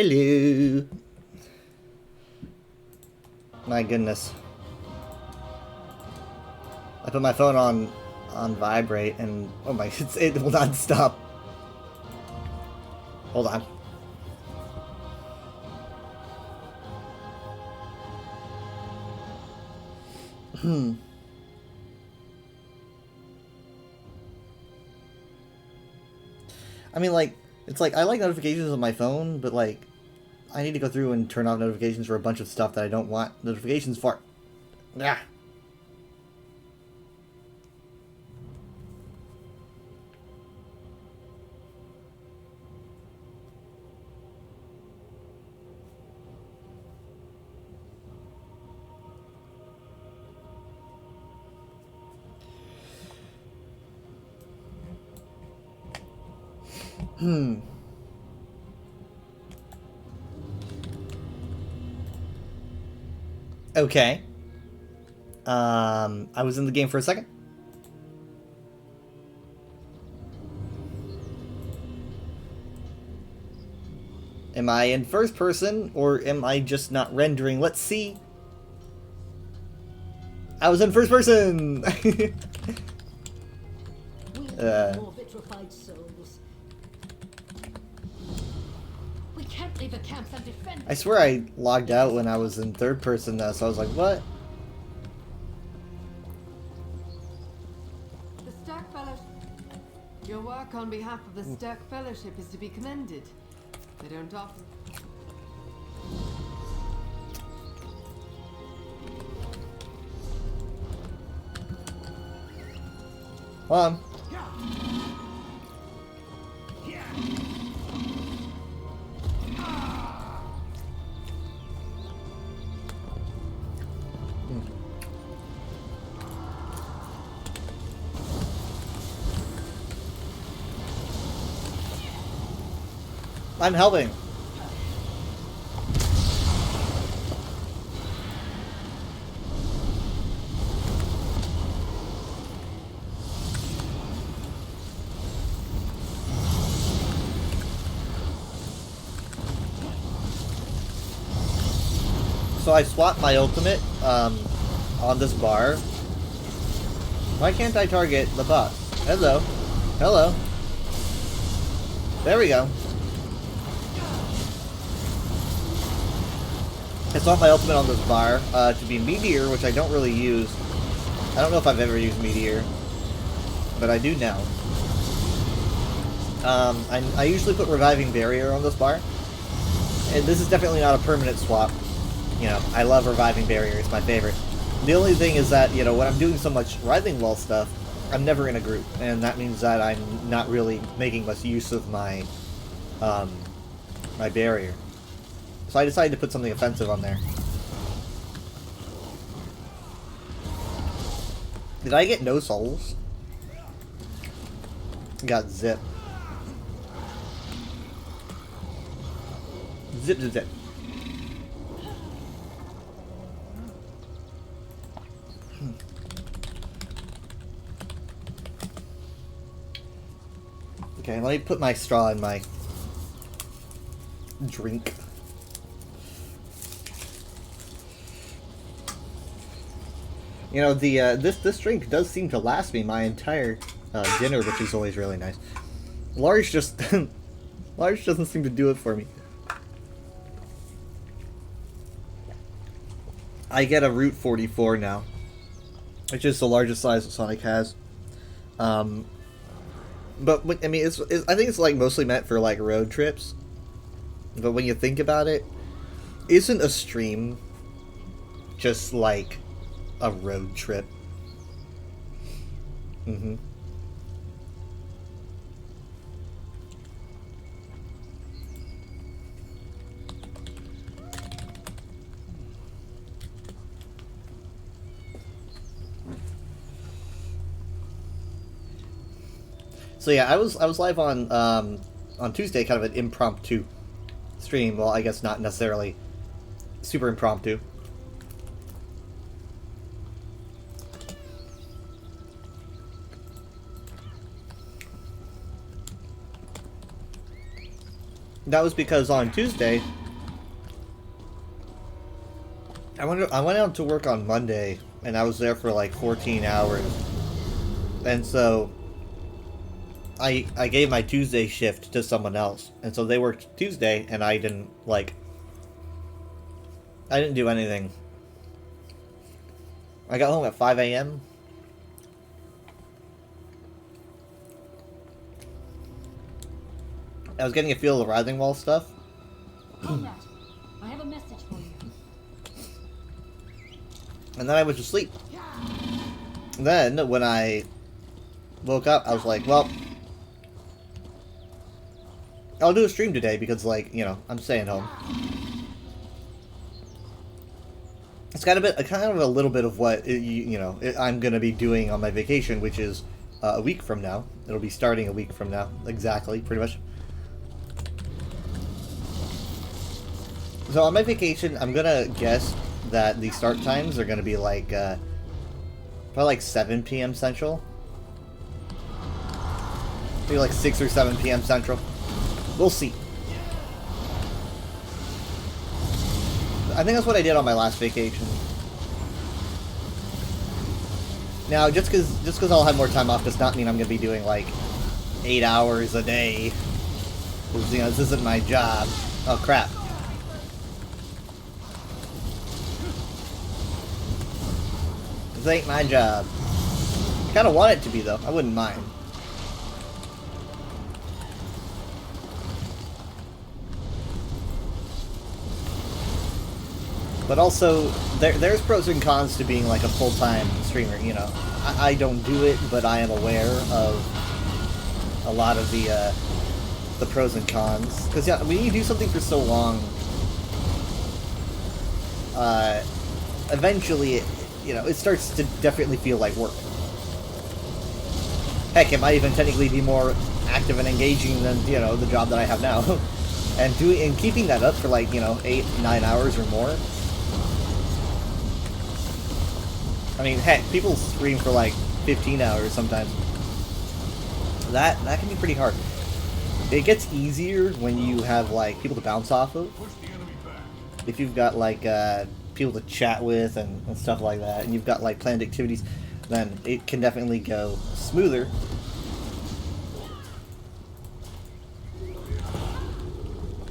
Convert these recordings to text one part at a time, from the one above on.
Hello. My goodness. I put my phone on vibrate and oh my, it will not stop. Hold on. I mean, like, it's like I like notifications on my phone, but like, I need to go through and turn off notifications for a bunch of stuff that I don't want notifications for. Yeah. Okay. I was in the game for a second. Am I in first person, or am I just not rendering? Let's see. I was in first person! More vitrified souls. We can't leave the camps undefended. I swear I logged out when I was in third person though, so I was like, what? The Stark Fellowship. Your work on behalf of the Stark Fellowship is to be commended. They don't often. Hold on. I'm helping. So I swapped my ultimate on this bar. Why can't I target the boss? Hello. Hello. There we go. I swapped my ultimate on this bar to be Meteor, which I don't really use. I don't know if I've ever used Meteor, but I do now. I usually put Reviving Barrier on this bar, and this is definitely not a permanent swap. You know, I love Reviving Barrier, it's my favorite. The only thing is that, you know, when I'm doing so much Writhing Wall stuff, I'm never in a group, and that means that I'm not really making much use of my, my barrier. So I decided to put something offensive on there. Did I get no souls? Got zip. Zip, zip, zip. Okay, let me put my straw in my drink. You know, the this drink does seem to last me my entire dinner, which is always really nice. Large just large doesn't seem to do it for me. I get a Route 44 now, which is the largest size that Sonic has. But I mean, it's I think it's like mostly meant for like road trips. But when you think about it, isn't a stream just like a road trip? Mm-hmm. So yeah, I was live on Tuesday, kind of an impromptu stream. Well, I guess not necessarily super impromptu. that was because on Tuesday, I went out to work on Monday, and I was there for like 14 hours. And so I gave my Tuesday shift to someone else. And so they worked Tuesday, and I didn't do anything. I got home at 5 a.m. I was getting a feel of the Rising Wall stuff. Comrade, I have a message for you. And then I went to sleep. Then, when I woke up, I was like, well, I'll do a stream today because, like, you know, I'm staying home. It's kind of a little bit of what, I'm going to be doing on my vacation, which is a week from now. It'll be starting a week from now. Exactly, pretty much. So on my vacation, I'm going to guess that the start times are going to be like, probably like 7 p.m. Central. Maybe like 6 or 7 p.m. Central. We'll see. I think that's what I did on my last vacation. Now, just because I'll have more time off does not mean I'm going to be doing like 8 hours a day. Because, you know, this isn't my job. Oh, crap. This ain't my job. I kind of want it to be, though. I wouldn't mind. But also, there's pros and cons to being like a full-time streamer, you know. I don't do it, but I am aware of a lot of the pros and cons. Because, yeah, when you do something for so long, eventually, it starts to definitely feel like work. Heck, it might even technically be more active and engaging than, the job that I have now. And keeping that up for like, 8-9 hours or more. I mean, heck, people stream for like 15 hours sometimes. That can be pretty hard. It gets easier when you have like people to bounce off of. If you've got like people to chat with and stuff like that, and you've got like planned activities, then it can definitely go smoother.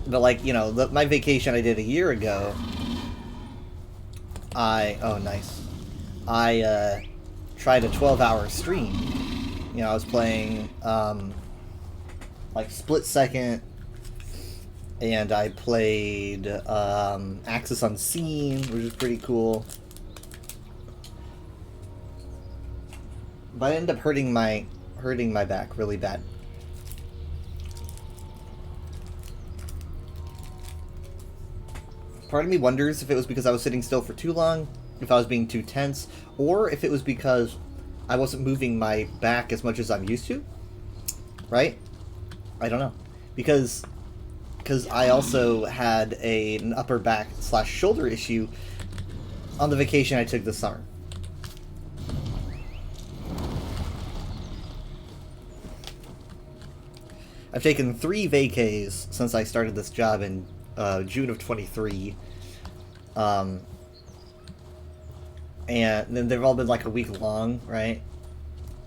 But like, my vacation I did a year ago, oh nice. I tried a 12-hour stream. I was playing like Split Second, and I played Axis Unseen, which is pretty cool. But I ended up hurting my back really bad. Part of me wonders if it was because I was sitting still for too long, if I was being too tense, or if it was because I wasn't moving my back as much as I'm used to. Right? I don't know. Because I also had an upper back / shoulder issue on the vacation I took this summer. I've taken 3 vacays since I started this job in June of 23. And then they've all been like a week long, right?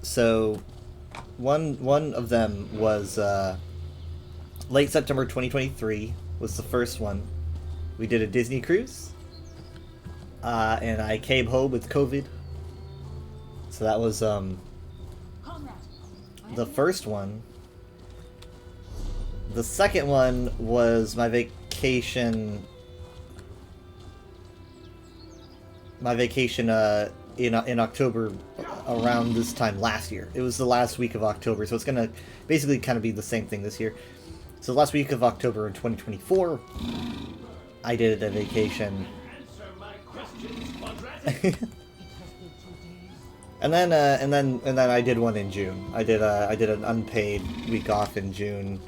So one of them was late September 2023 was the first one. We did a Disney cruise, and I came home with COVID. So that was the first one. The second one was my vacation. In October, around this time last year. It was the last week of October, so it's gonna basically kind of be the same thing this year. So the last week of October in 2024, I did a vacation. and then I did one in June. I did an unpaid week off in June.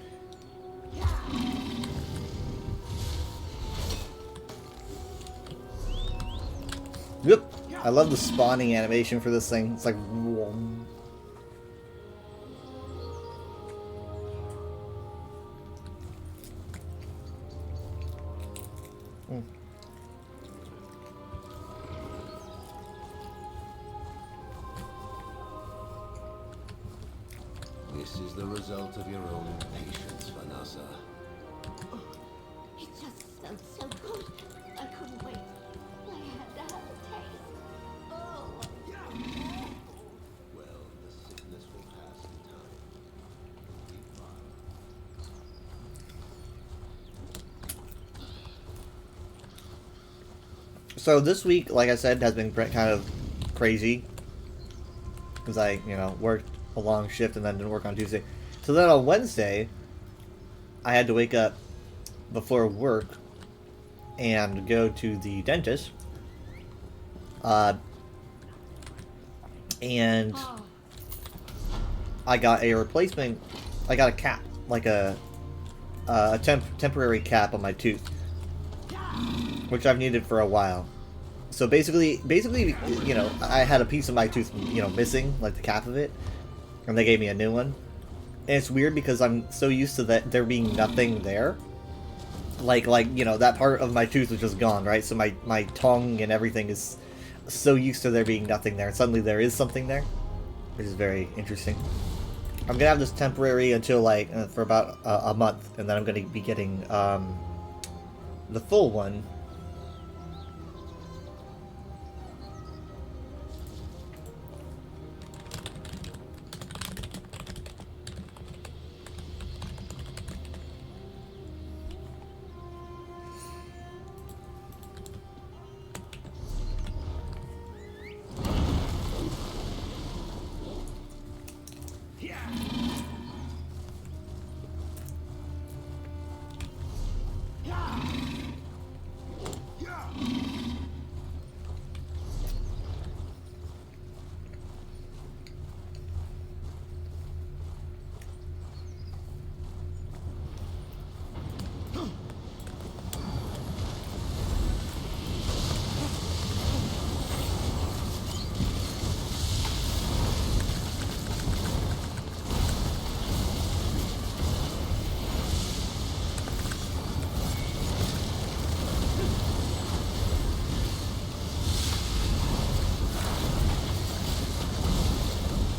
Yep. I love the spawning animation for this thing. It's like... Whoom. This is the result of your own impatience, Vanessa. It just smelled so good. I couldn't wait. I had to have a taste. Oh. Well, the sickness will pass in time. Keep on. So this week, like I said, has been kind of crazy. Because I, worked a long shift and then didn't work on Tuesday. So then on Wednesday, I had to wake up before work and go to the dentist. And Oh. I got a replacement. I got a cap, like a temporary cap on my tooth, which I've needed for a while. So basically, I had a piece of my tooth, missing, like the cap of it, and they gave me a new one. And it's weird because I'm so used to that there being nothing there. Like that part of my tooth was just gone, right? So my tongue and everything is so used to there being nothing there, and suddenly there is something there, which is very interesting. I'm gonna have this temporary until for about a month, and then I'm gonna be getting the full one.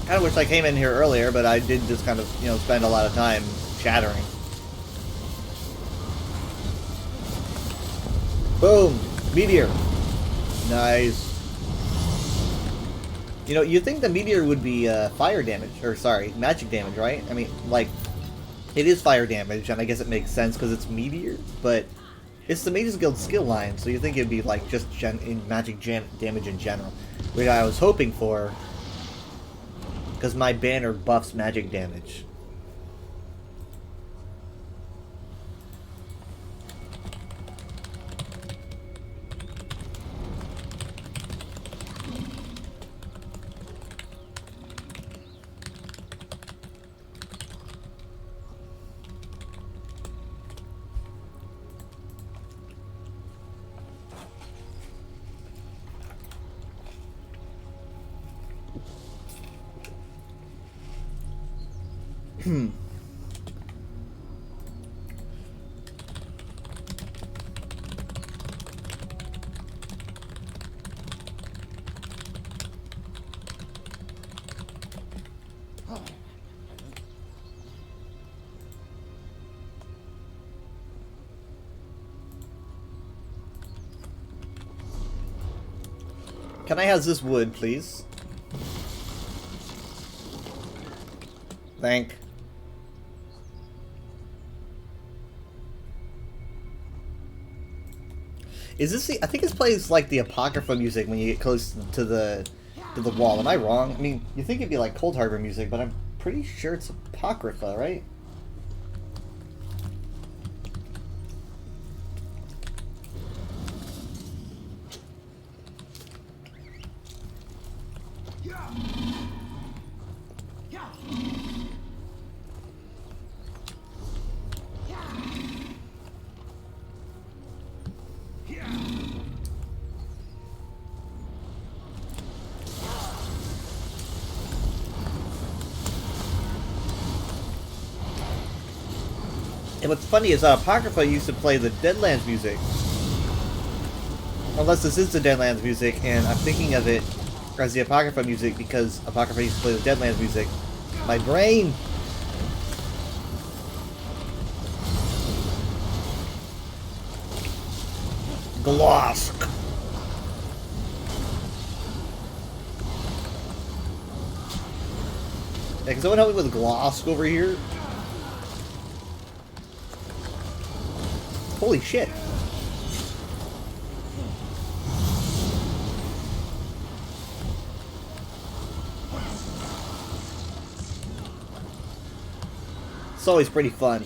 I wish I came in here earlier, but I did just kind of, spend a lot of time chattering. Boom! Meteor! Nice. You'd think the meteor would be fire damage, or sorry, magic damage, right? I mean, it is fire damage, and I guess it makes sense because it's meteor, but it's the Mage's Guild skill line, so you think it'd be just magic damage in general, which I was hoping for. Because my banner buffs magic damage. Can I have this wood, please? Thank. Is this the? I think this plays like the Apocrypha music when you get close to the wall. Am I wrong? I mean, you think it'd be like Cold Harbor music, but I'm pretty sure it's Apocrypha, right? And what's funny is Apocrypha used to play the Deadlands music. Unless this is the Deadlands music, and I'm thinking of it as the Apocrypha music because Apocrypha used to play the Deadlands music. My brain! Glosk. Yeah, can someone help me with Glosk over here? Holy shit. It's always pretty fun.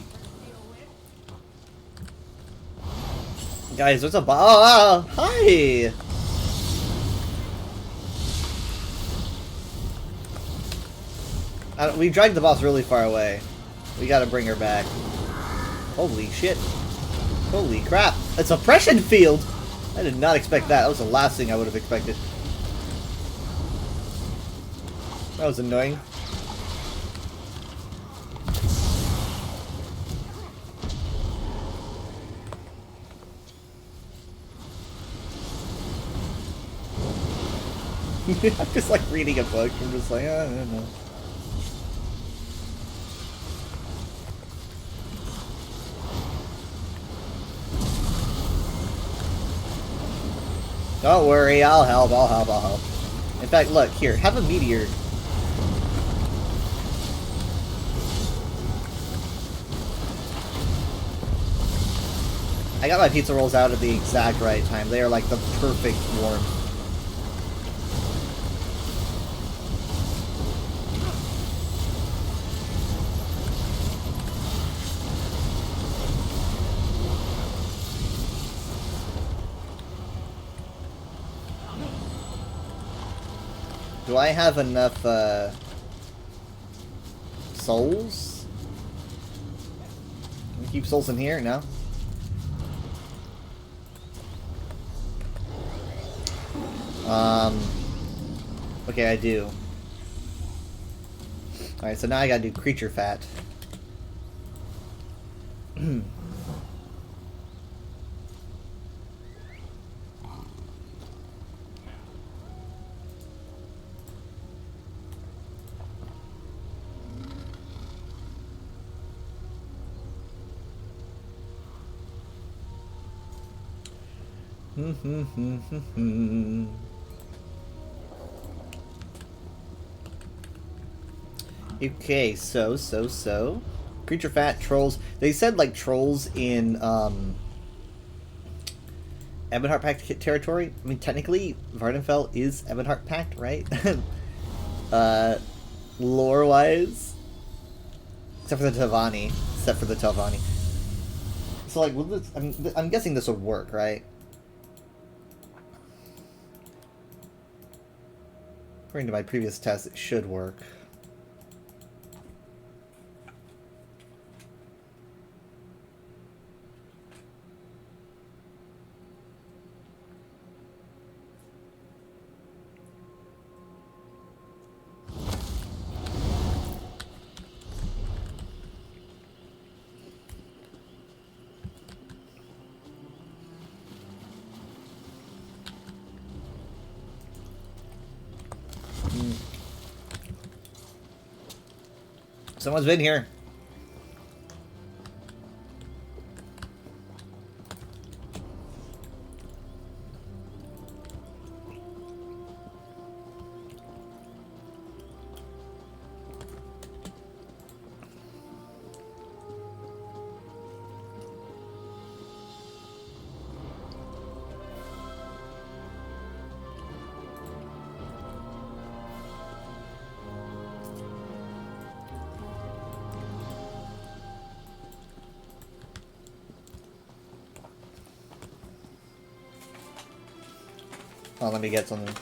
Guys, there's a hi! We dragged the boss really far away. We gotta bring her back. Holy shit. Holy crap. A suppression field! I did not expect that. That was the last thing I would have expected. That was annoying. I'm just like reading a book. I'm just like, I don't know. Don't worry, I'll help, I'll help, I'll help. In fact, look, here, have a meteor. I got my pizza rolls out at the exact right time. They are like the perfect warmth. Do I have enough, souls? Can we keep souls in here? No? Okay, I do. Alright, so now I gotta do creature fat. Okay, so. Creature fat, trolls. They said, like, trolls in, Ebonheart Pact territory. I mean, technically, Vardenfell is Ebonheart Pact, right? Lore-wise. Except for the Telvanni. So, like, will this, I'm guessing this would work, right? According to my previous test, it should work. Someone's been here. Oh, let me get something.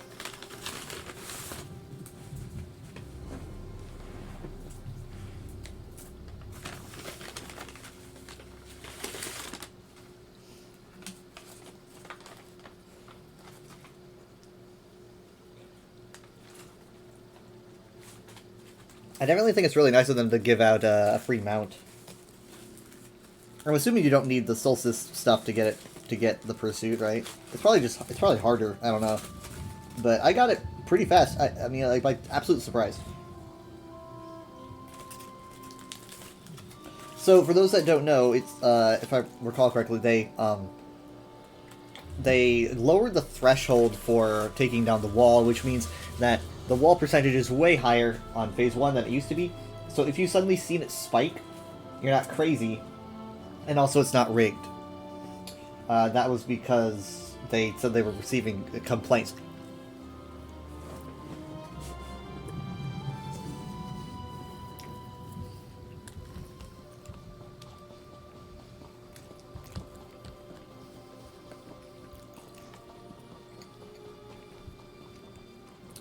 I definitely think it's really nice of them to give out a free mount. I'm assuming you don't need the Solstice stuff to get it, to get the pursuit, right? It's probably harder. I don't know, but I got it pretty fast. I mean, like absolute surprise. So for those that don't know, it's if I recall correctly, they they lowered the threshold for taking down the wall, which means that the wall percentage is way higher on Phase 1 than it used to be. So if you suddenly seen it spike, you're not crazy, and also it's not rigged. That was because they said they were receiving complaints.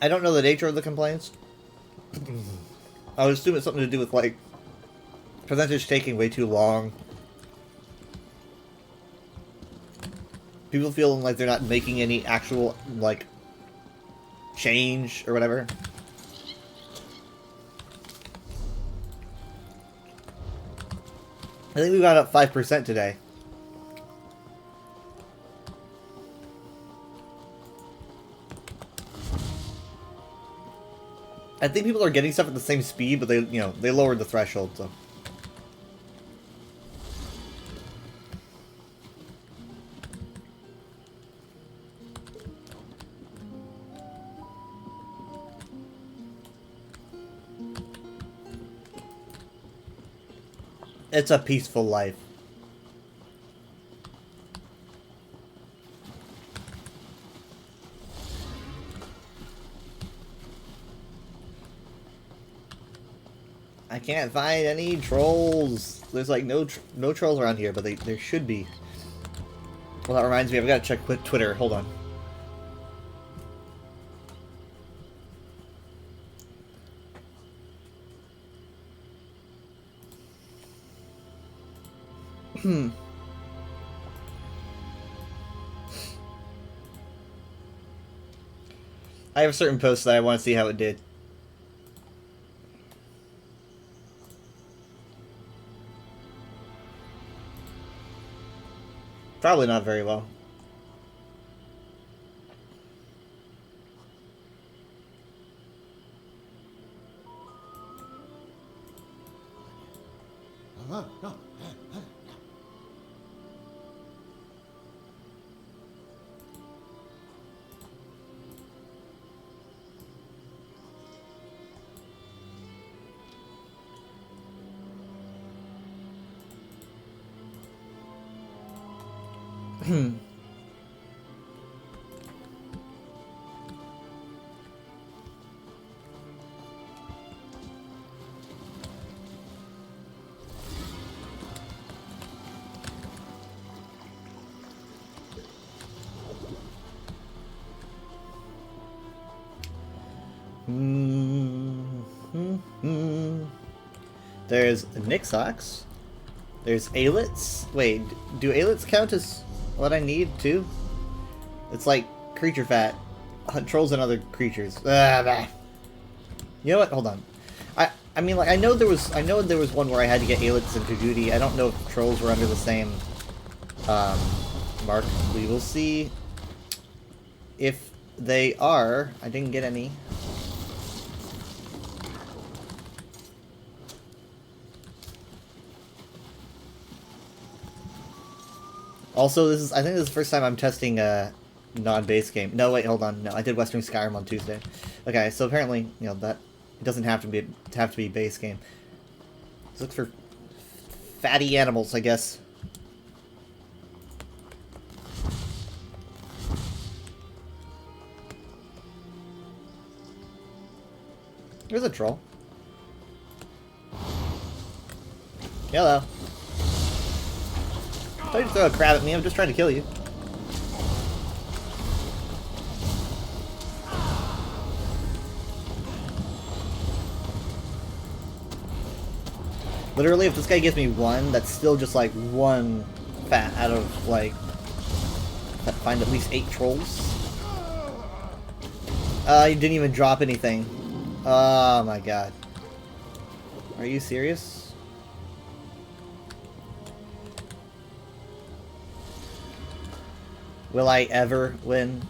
I don't know the nature of the complaints. I would assume it's something to do with, like, percentage taking way too long. People feeling like they're not making any actual, like, change or whatever. I think we got up 5% today. I think people are getting stuff at the same speed, but they, you know, they lowered the threshold, so. It's a peaceful life. I can't find any trolls. There's like no trolls around here, but there should be. Well, that reminds me, I've got to check Twitter. Hold on. I have a certain post that I want to see how it did. Probably not very well. There's Nixox. There's Aelits. Wait, do Aelits count as what I need too? It's like creature fat. Hunt trolls and other creatures. Bah. You know what? Hold on. I mean, like, I know there was one where I had to get Aelits and Kagudi. I don't know if trolls were under the same mark. We will see if they are. I didn't get any. Also, I think this is the first time I'm testing a non-base game. No, wait, hold on. No, I did Western Skyrim on Tuesday. Okay, so apparently, you know, that it doesn't have to be a base game. Let's look for fatty animals, I guess. There's a troll. Hello. Don't throw a crab at me, I'm just trying to kill you. Literally, if this guy gives me one, that's still just like one fat out of like... find at least 8 trolls. He didn't even drop anything. Oh my god. Are you serious? Will I ever win?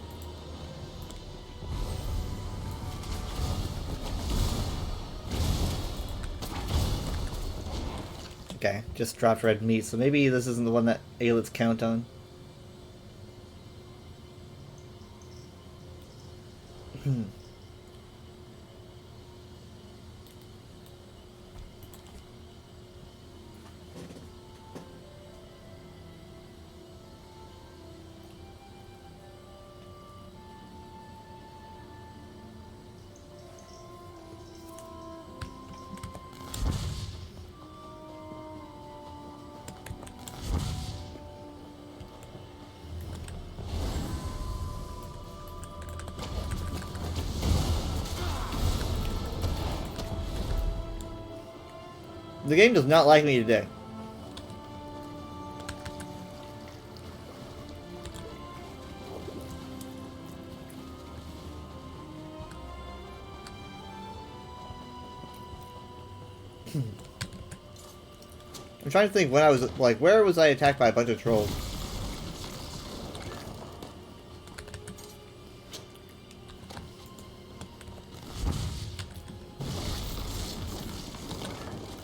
Okay, just dropped red meat, so maybe this isn't the one that Aelits count on. The game does not like me today. I'm trying to think when I was, like, where was I attacked by a bunch of trolls?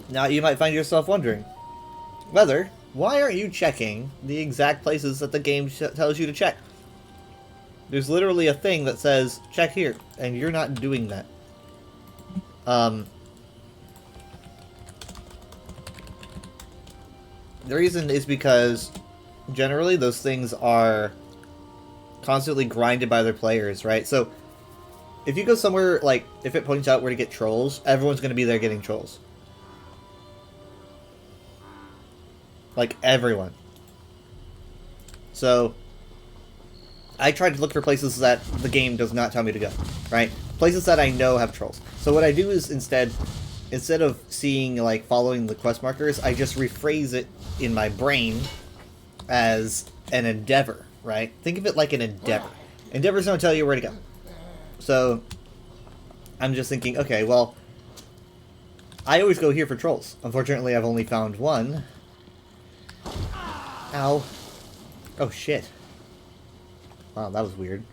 Now you might find yourself wondering, Weather, why aren't you checking the exact places that the game tells you to check? There's literally a thing that says, check here, and you're not doing that. The reason is because generally those things are constantly grinded by their players, right? So if you go somewhere, like, if it points out where to get trolls, everyone's going to be there getting trolls. Like, everyone. So I try to look for places that the game does not tell me to go, right? Places that I know have trolls. So what I do is instead of seeing, like, following the quest markers, I just rephrase it in my brain as an endeavor, right? Think of it like an endeavor. Endeavors don't tell you where to go. So I'm just thinking, okay, well, I always go here for trolls. Unfortunately, I've only found one. Ow. Oh, shit. Wow, that was weird.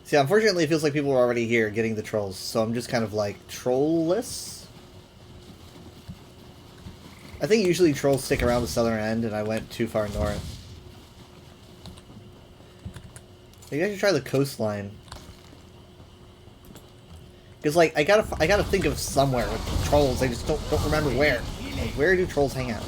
See, unfortunately, it feels like people are already here getting the trolls, so I'm just kind of like, trollless? I think usually trolls stick around the southern end, and I went too far north. Maybe I should try the coastline. Because, like, I gotta think of somewhere with trolls. I just don't remember where. Like, where do trolls hang out?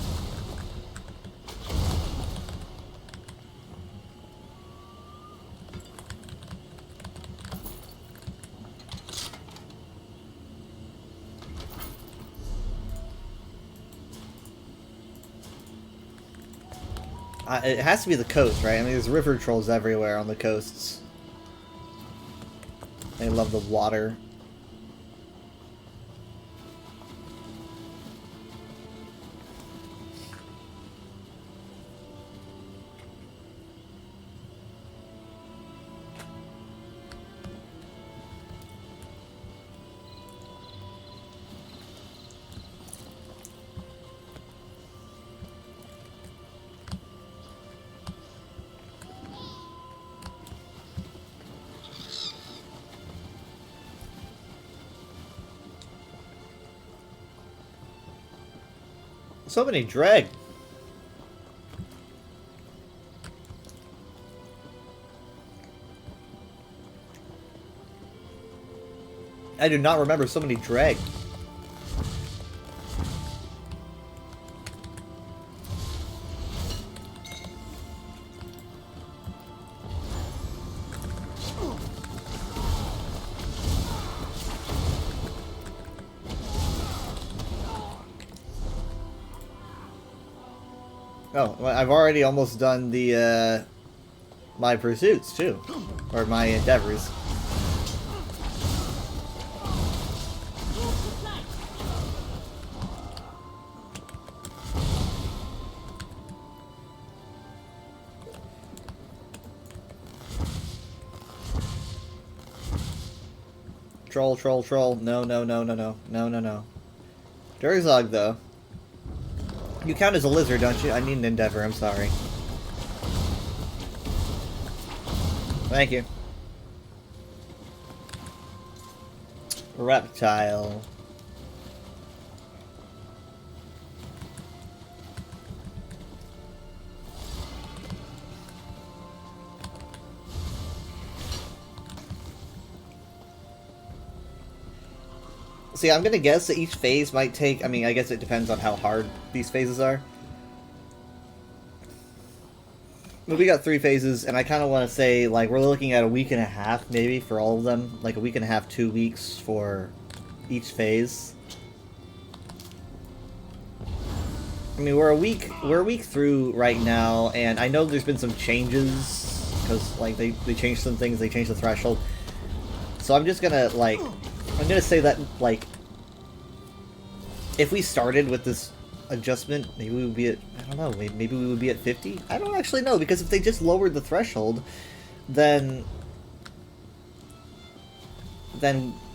It has to be the coast, right? I mean, there's river trolls everywhere on the coasts. They love the water. So many dreg. I do not remember so many dreg. Oh, well, I've already almost done the, my pursuits, too. Or my endeavors. Troll, troll, troll. No, no, no, no, no. No, no, no. Durzog, though. You count as a lizard, don't you? I need an endeavor, I'm sorry. Thank you. Reptile. See, I'm gonna guess that each phase might take, I mean, I guess it depends on how hard these phases are. But we got 3 phases, and I kind of want to say, like, we're looking at a week and a half, maybe, for all of them. Like, a week and a half, 2 weeks for each phase. I mean, we're a week through right now, and I know there's been some changes, because, like, they changed some things, they changed the threshold. So I'm just gonna, like, I'm gonna say that, like, if we started with this adjustment, maybe we would be at, I don't know, maybe we would be at 50? I don't actually know, because if they just lowered the threshold, then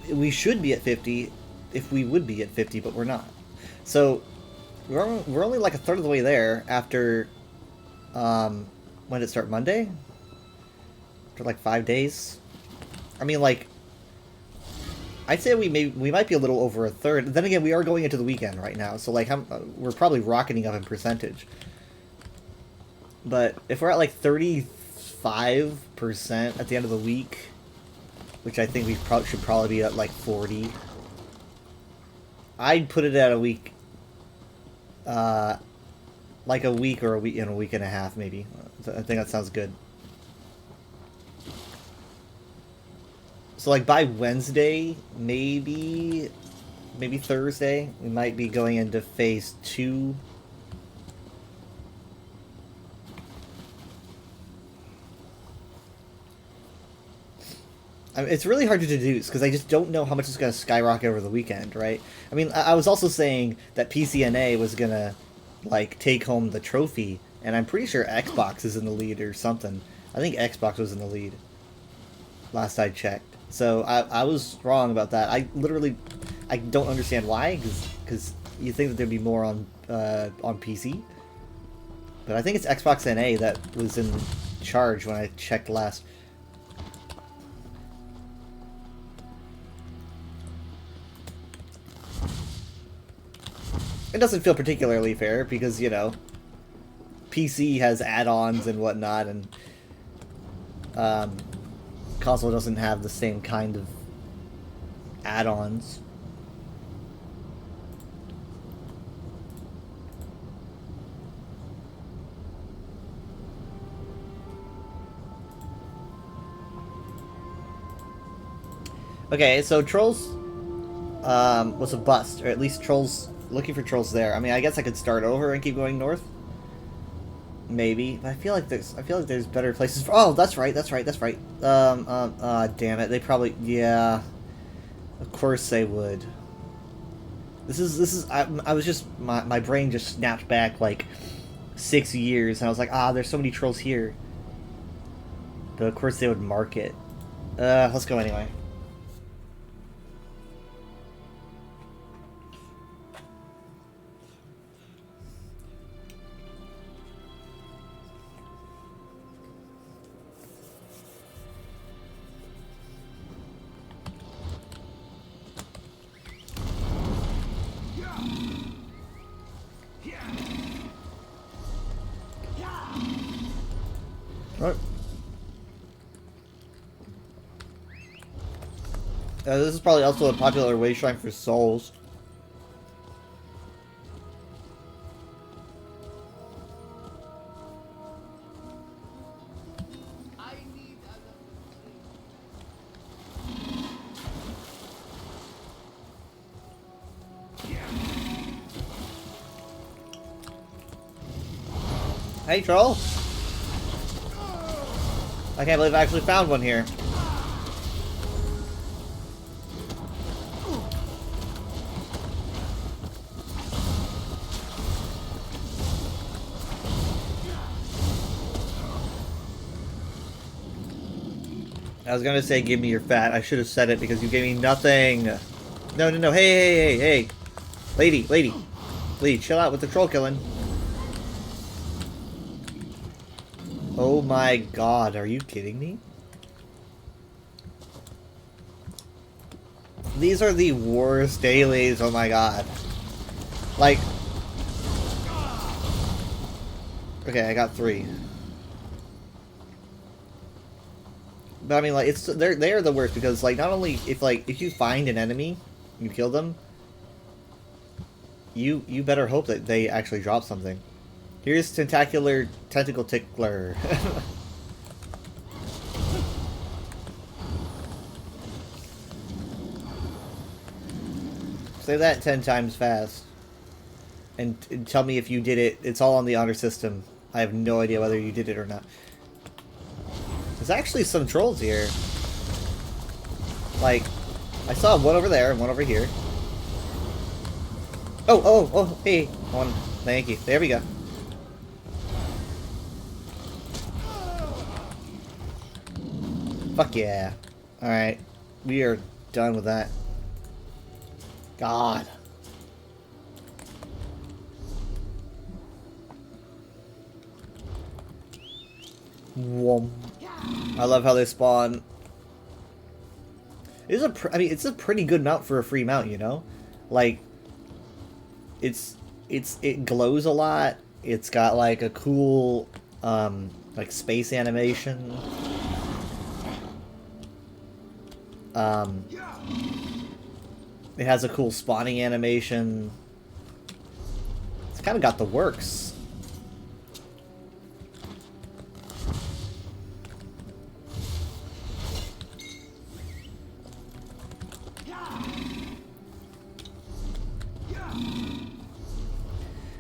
we should be at 50 if we would be at 50, but we're not. So, we're only like a third of the way there after, when did it start, Monday? For like 5 days? I mean, like, I'd say we might be a little over a third. Then again, we are going into the weekend right now, so like we're probably rocketing up in percentage. But if we're at like 35% at the end of the week, which I think we should probably be at like 40, I'd put it at a week, like a week or a week and a half maybe. I think that sounds good. So, like, by Wednesday, maybe Thursday, we might be going into phase 2. I mean, it's really hard to deduce, because I just don't know how much it's going to skyrocket over the weekend, right? I mean, I was also saying that PCNA was going to, like, take home the trophy, and I'm pretty sure Xbox is in the lead or something. I think Xbox was in the lead, last I checked. So I was wrong about that. I don't understand why, because you think that there'd be more on PC, but I think it's Xbox NA that was in charge when I checked last. It doesn't feel particularly fair because, you know, PC has add-ons and whatnot, and console doesn't have the same kind of add-ons. Okay, so Trolls was a bust, or at least Trolls, looking for Trolls there. I mean, I guess I could start over and keep going north. Maybe, but I feel like there's better places for. Oh, that's right. Damn it, they probably, yeah. Of course they would. This is. I was just, my brain just snapped back like 6 years, and I was like, there's so many Trolls here. But of course they would mark it. Let's go anyway. Right. This is probably also a popular way shrine for souls. Hey, troll! I can't believe I actually found one here. I was gonna say, give me your fat. I should have said it because you gave me nothing. No. Hey. Lady, chill out with the troll killing. Oh my god, are you kidding me? These are the worst dailies, oh my god. Like... Okay, I got 3. But I mean, like, they're the worst because, like, not only if you find an enemy, you kill them, you better hope that they actually drop something. Here's Tentacle Tickler. Say that 10 times fast. And tell me if you did it. It's all on the honor system. I have no idea whether you did it or not. There's actually some trolls here. Like, I saw one over there and one over here. Oh, hey. One. Thank you. There we go. Fuck yeah. Alright. We are done with that. God. Whoa. I love how they spawn. It's it's a pretty good mount for a free mount, you know? Like, it glows a lot. It's got like a cool like space animation. It has a cool spawning animation. It's kind of got the works.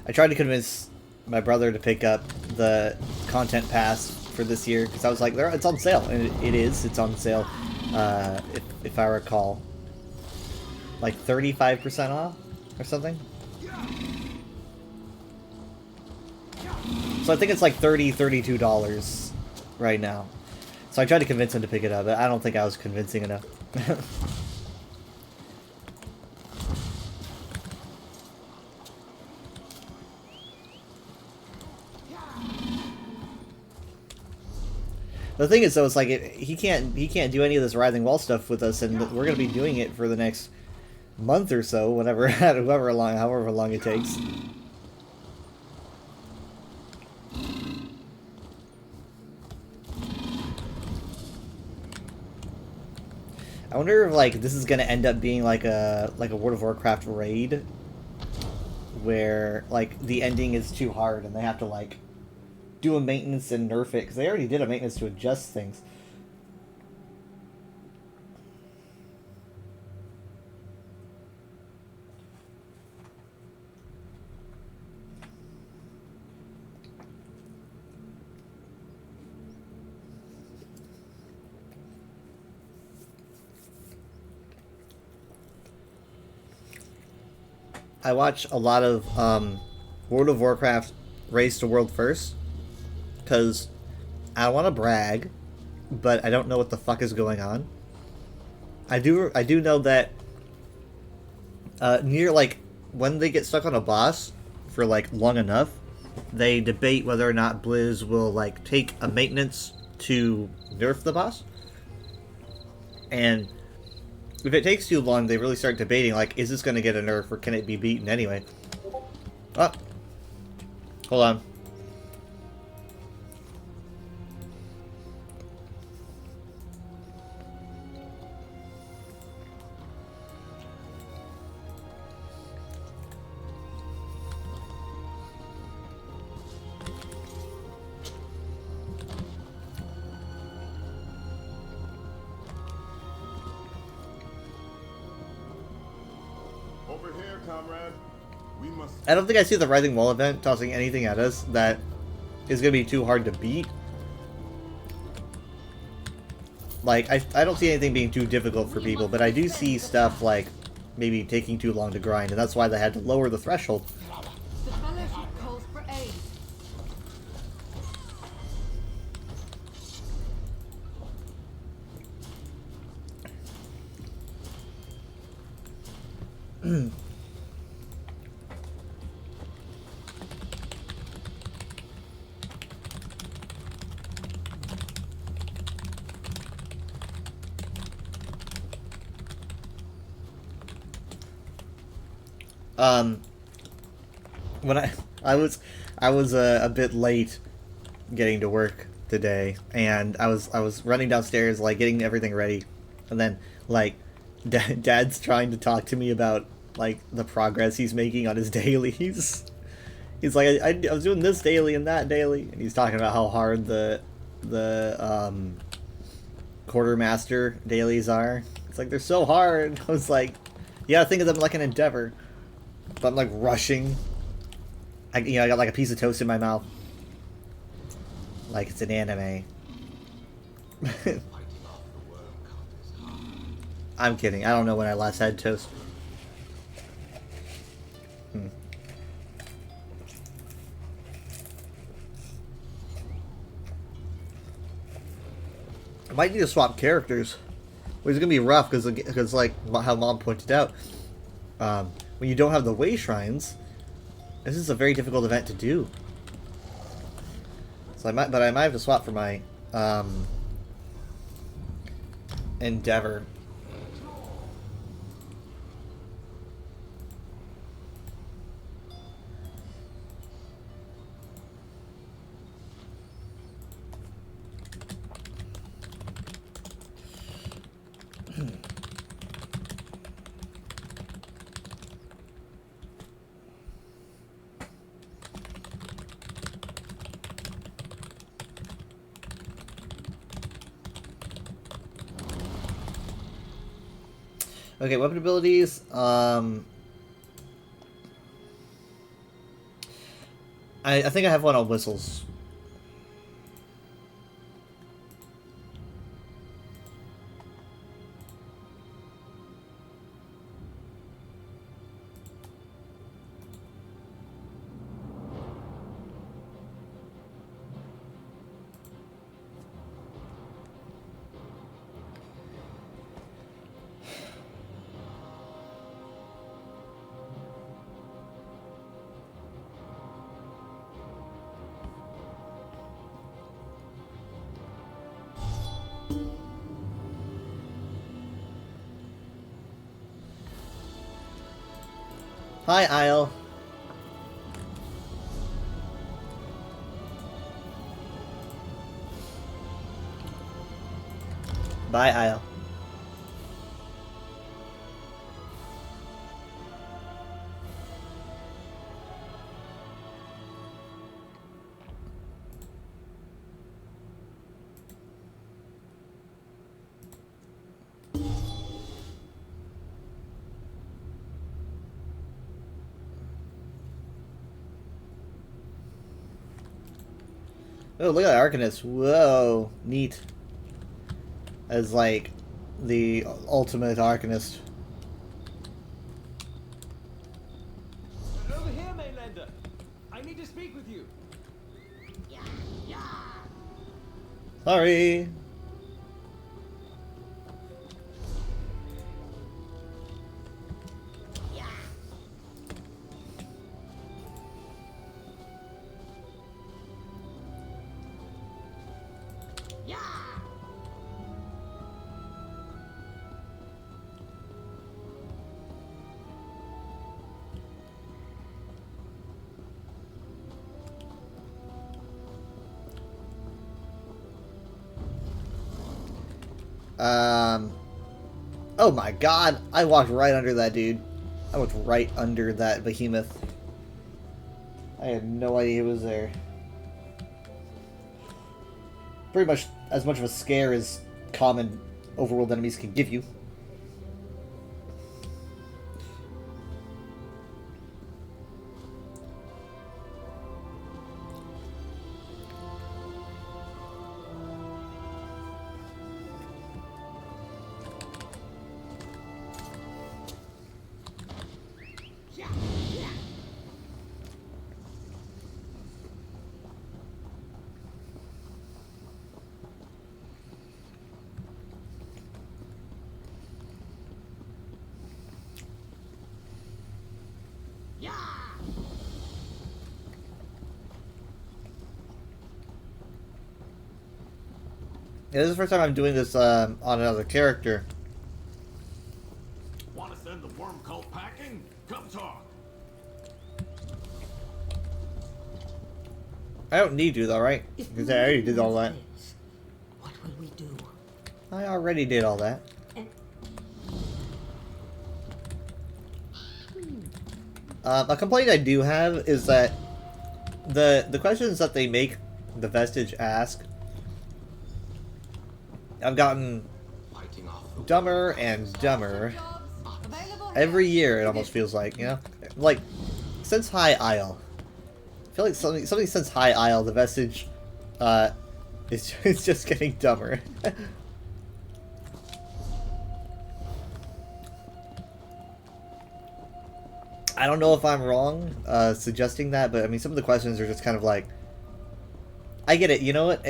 I tried to convince my brother to pick up the content pass for this year because I was like, it's on sale, and it is. It's on sale, if I recall, like 35% off or something. So I think it's like $32 right now. So I tried to convince him to pick it up, but I don't think I was convincing enough. The thing is, though, it's like he can't do any of this Writhing Wall stuff with us, and we're gonna be doing it for the next month or so, however long it takes. I wonder if like this is gonna end up being like a World of Warcraft raid, where like the ending is too hard and they have to like do a maintenance and nerf it, because they already did a maintenance to adjust things. I watch a lot of World of Warcraft Race to World First, because I want to brag, but I don't know what the fuck is going on. I do know that near like when they get stuck on a boss for like long enough, they debate whether or not Blizz will like take a maintenance to nerf the boss. And if it takes too long, they really start debating like, is this going to get a nerf or can it be beaten anyway? Oh, hold on. Over here, comrade. We must. I don't think I see the Writhing Wall event tossing anything at us that is going to be too hard to beat. Like, I don't see anything being too difficult for people, but I do see stuff like maybe taking too long to grind, and that's why they had to lower the threshold. The Fellowship calls for aid. When I was a bit late getting to work today, and I was running downstairs, like getting everything ready, and then like Dad's trying to talk to me about like the progress he's making on his dailies. He's like, I was doing this daily and that daily, and he's talking about how hard the quartermaster dailies are. It's like, they're so hard. I was like, yeah, think of them like an endeavor. But I'm like rushing. I got like a piece of toast in my mouth. Like it's an anime. I'm kidding. I don't know when I last had toast. I might need to swap characters. Which is gonna be rough because like how Mom pointed out, when you don't have the way shrines, this is a very difficult event to do. So I might have to swap for my endeavor. Okay, weapon abilities. I think I have one on whistles. Hi, Isle. Bye, Isle. Oh, look at that Arcanist. Whoa, neat. As like the ultimate Arcanist. Over here, Mainlander. I need to speak with you. Sorry. Oh my god, I walked right under that dude. I walked right under that behemoth. I had no idea he was there. Pretty much as much of a scare as common overworld enemies can give you. Yeah, this is the first time I'm doing this on another character. Want to send the worm cult packing? Come talk. I don't need to though, right? If Because I already did all that. Merlin fails, what will we do? I already did all that. A complaint I do have is that the questions that they make the Vestige ask have gotten Fighting off the dumber and dumber Jobs available every here. year. It almost feels like, you know, like since High Isle. I feel like something since High Isle, the Vestige is just getting dumber. I don't know if I'm wrong suggesting that, but I mean, some of the questions are just kind of like, I get it. You know what?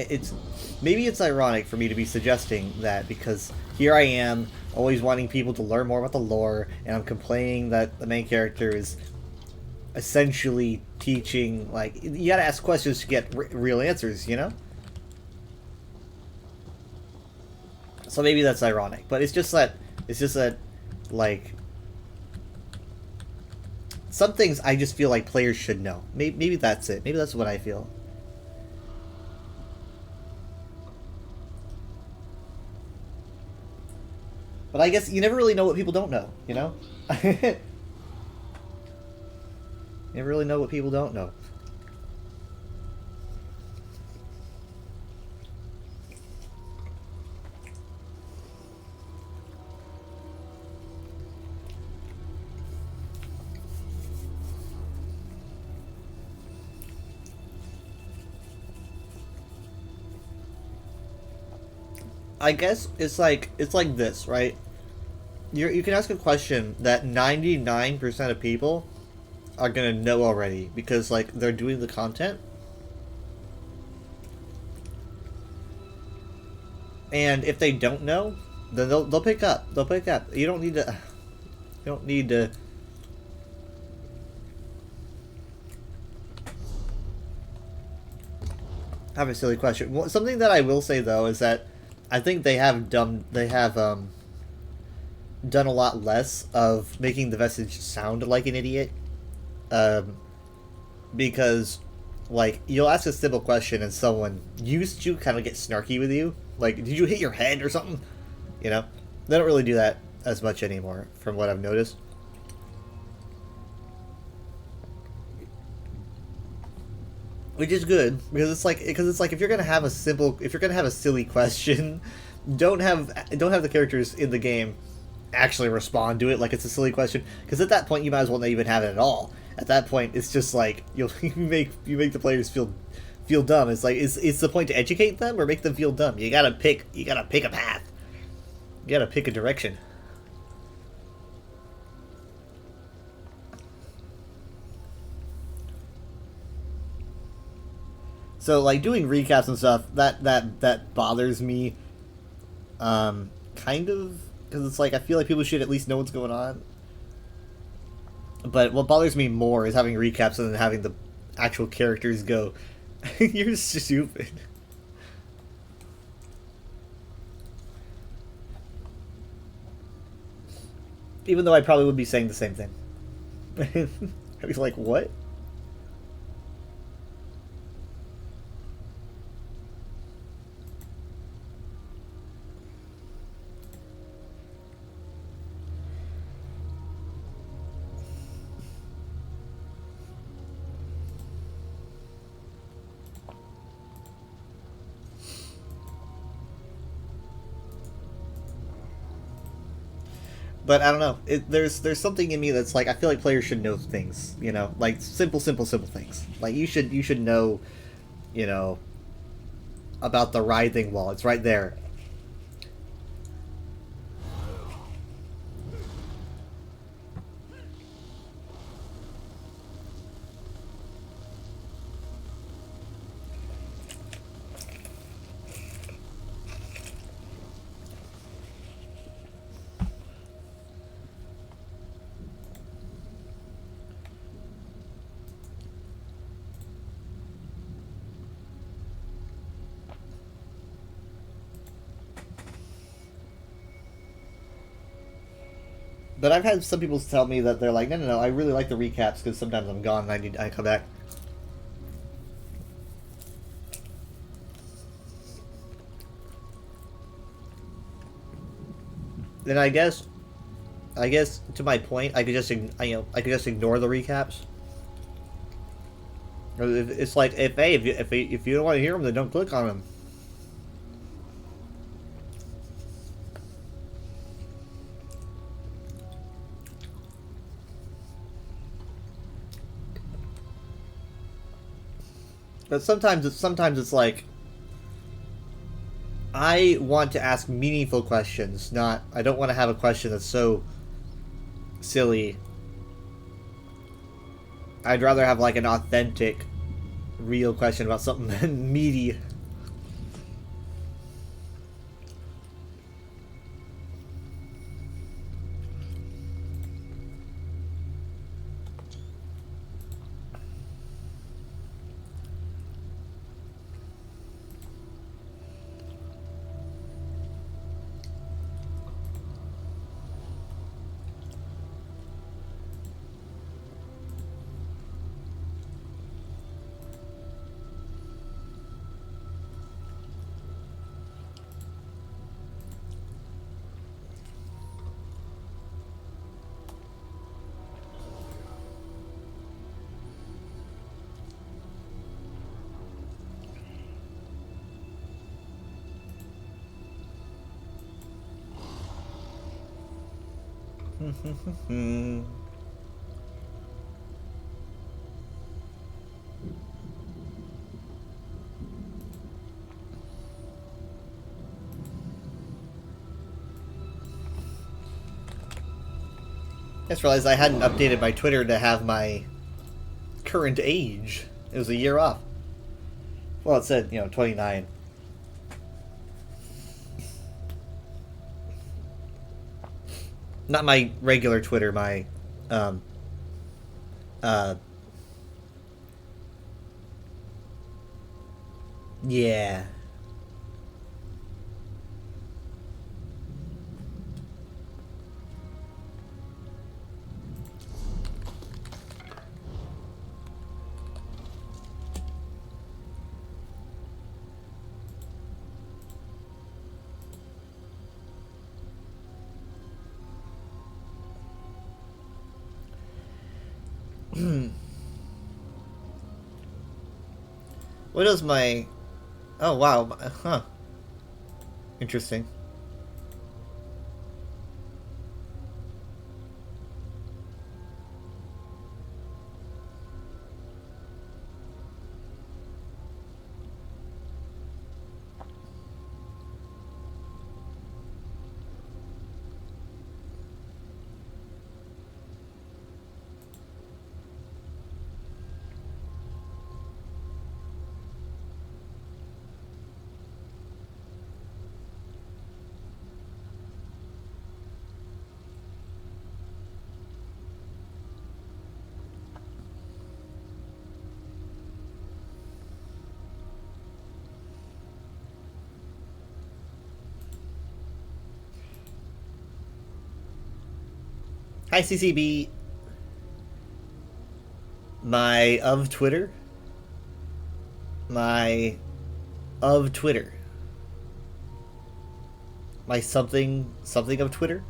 Maybe it's ironic for me to be suggesting that because here I am, always wanting people to learn more about the lore, and I'm complaining that the main character is essentially teaching, like, you gotta ask questions to get real answers, you know? So maybe that's ironic, but it's just that, like, some things I just feel like players should know. Maybe that's it. Maybe that's what I feel. But I guess you never really know what people don't know, you know? Never really know what people don't know. I guess it's like this, right? You can ask a question that 99% of people are gonna know already because like they're doing the content, and if they don't know, then they'll pick up. They'll pick up. You don't need to. You don't need to. Have a silly question. Something that I will say though is that I think they have done a lot less of making the Vestige sound like an idiot, because like you'll ask a simple question and someone used to kind of get snarky with you, like, did you hit your head or something? You know, they don't really do that as much anymore, from what I've noticed. Which is good because it's like if you're gonna have a silly question, don't have the characters in the game actually respond to it like it's a silly question, because at that point you might as well not even have it at all. At that point it's just like you make the players feel dumb. It's like it's the point to educate them or make them feel dumb. You gotta pick a path. You gotta pick a direction. So, like, doing recaps and stuff, that bothers me, kind of, because it's like, I feel like people should at least know what's going on. But what bothers me more is having recaps and then having the actual characters go, you're stupid. Even though I probably would be saying the same thing. I'd be like, what? But I don't know. There's something in me that's like, I feel like players should know things, you know, like simple things. Like you should know, you know, about the writhing wall. It's right there. But I've had some people tell me that they're like, no, I really like the recaps because sometimes I'm gone and I come back. then I guess to my point, I could just I could just ignore the recaps. It's like if you don't want to hear them, then don't click on them. But sometimes it's like I want to ask meaningful questions, not I don't want to have a question that's so silly. I'd rather have like an authentic, real question about something meaty. Just realized I hadn't updated my Twitter to have my current age. It was a year off. Well, it said, 29. Not my regular Twitter, my, yeah. What is my... Oh, wow. Huh. Interesting. Hi, CCB. My of Twitter. My of Twitter. My something of Twitter.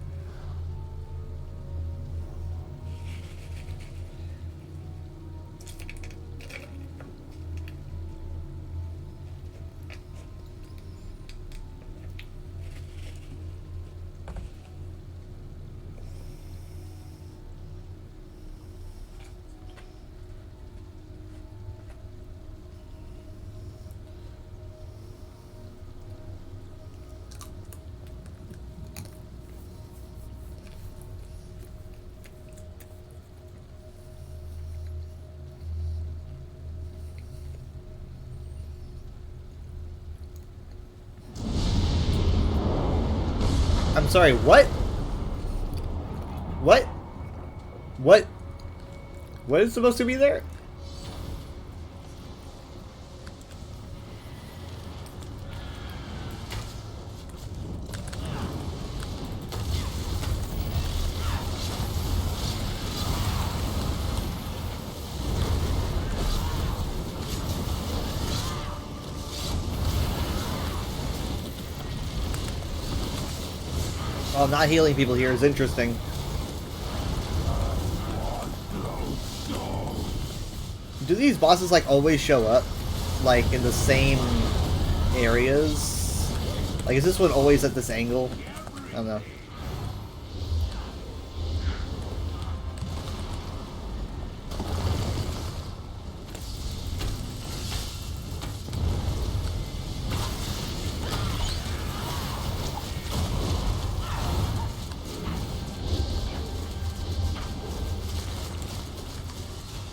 I'm sorry, what? What? What? What is supposed to be there? Oh, not healing people here is interesting. Do these bosses like always show up, like in the same areas? Like, is this one always at this angle? I don't know.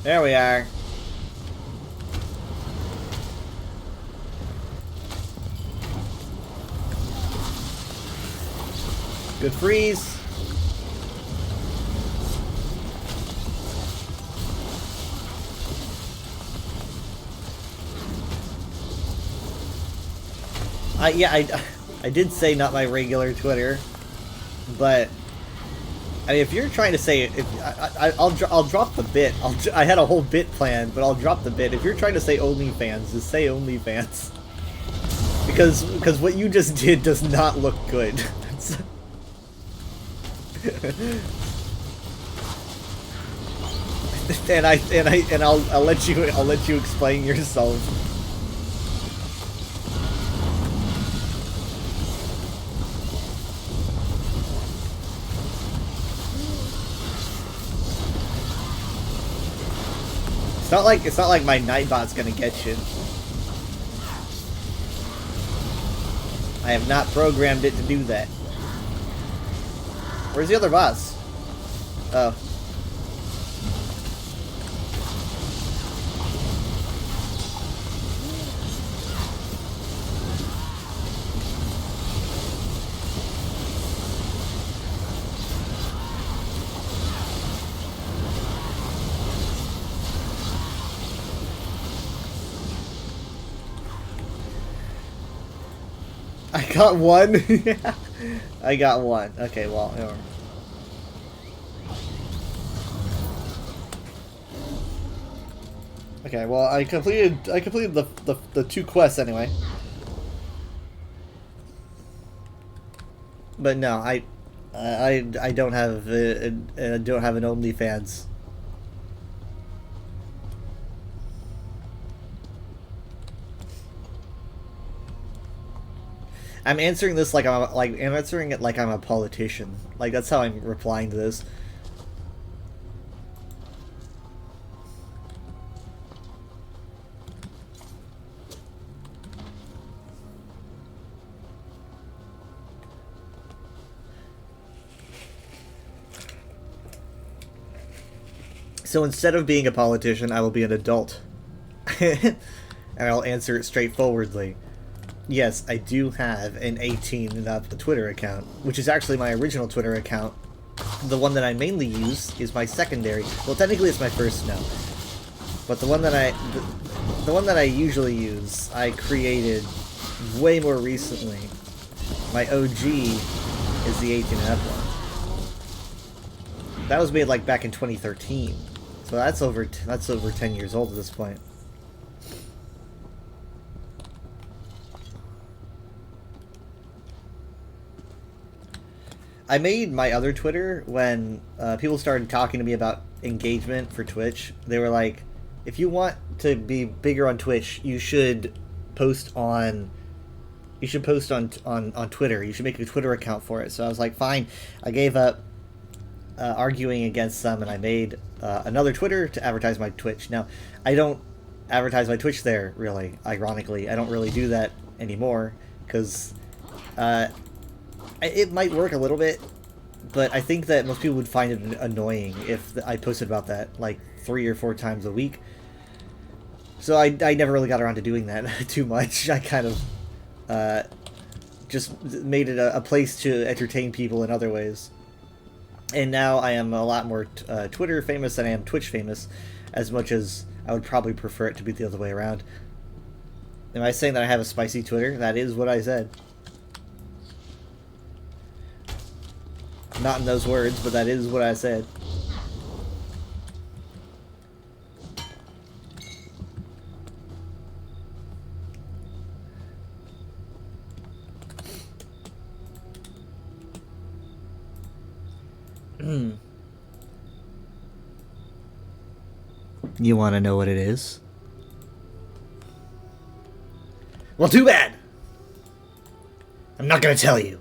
There we are. Good freeze. I did say not my regular Twitter, but I mean, if you're trying to say, I'll drop the bit. I had a whole bit planned, but I'll drop the bit. If you're trying to say OnlyFans, just say OnlyFans, because what you just did does not look good. and I'll let you explain yourself. It's not like my Nightbot's gonna get you. I have not programmed it to do that. Where's the other boss? Oh. I got one. I got one. Okay, well, okay, well, I completed the two quests anyway. But no, I don't have an OnlyFans. I'm answering this like I'm answering it like I'm a politician. Like, that's how I'm replying to this. So instead of being a politician, I will be an adult. And I'll answer it straightforwardly. Yes, I do have an 18 and up Twitter account, which is actually my original Twitter account. The one that I mainly use is my secondary. Well, technically it's my first now. But the one that I usually use, I created way more recently. My OG is the 18 and up one. That was made like back in 2013. So that's over 10 years old at this point. I made my other Twitter when people started talking to me about engagement for Twitch. They were like, if you want to be bigger on Twitch, you should post on Twitter. You should make a Twitter account for it. So I was like, fine. I gave up arguing against them, and I made another Twitter to advertise my Twitch. Now, I don't advertise my Twitch there, really, ironically. I don't really do that anymore, because it might work a little bit, but I think that most people would find it annoying if I posted about that like 3 or 4 times a week. So I never really got around to doing that too much. I kind of just made it a place to entertain people in other ways. And now I am a lot more Twitter famous than I am Twitch famous, as much as I would probably prefer it to be the other way around. Am I saying that I have a spicy Twitter? That is what I said. Not in those words, but that is what I said. You want to know what it is? Well, too bad! I'm not gonna tell you.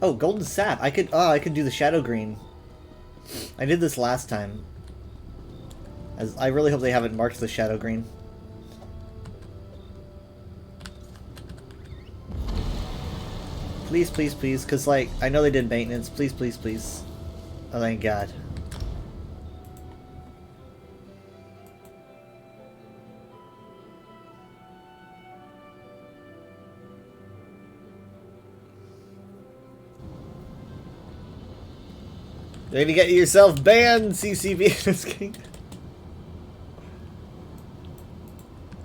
Oh, golden sap. I could do the shadow green. I did this last time. I really hope they haven't marked the shadow green. Please, please, please, because, like, I know they did maintenance. Please, please, please. Oh, thank God. You're gonna get yourself banned, CCB. Just kidding.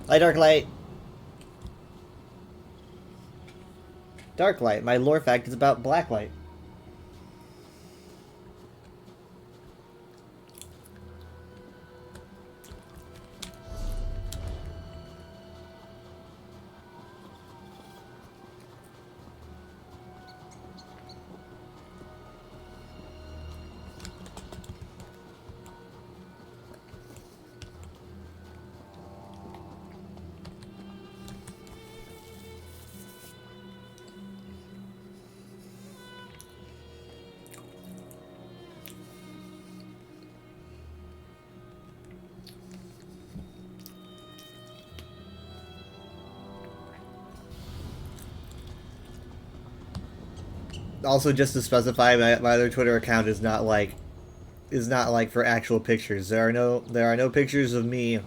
Hi, Darklight. Darklight. My lore fact is about Blacklight. Also, just to specify, my other Twitter account is not like for actual pictures. There are no pictures of me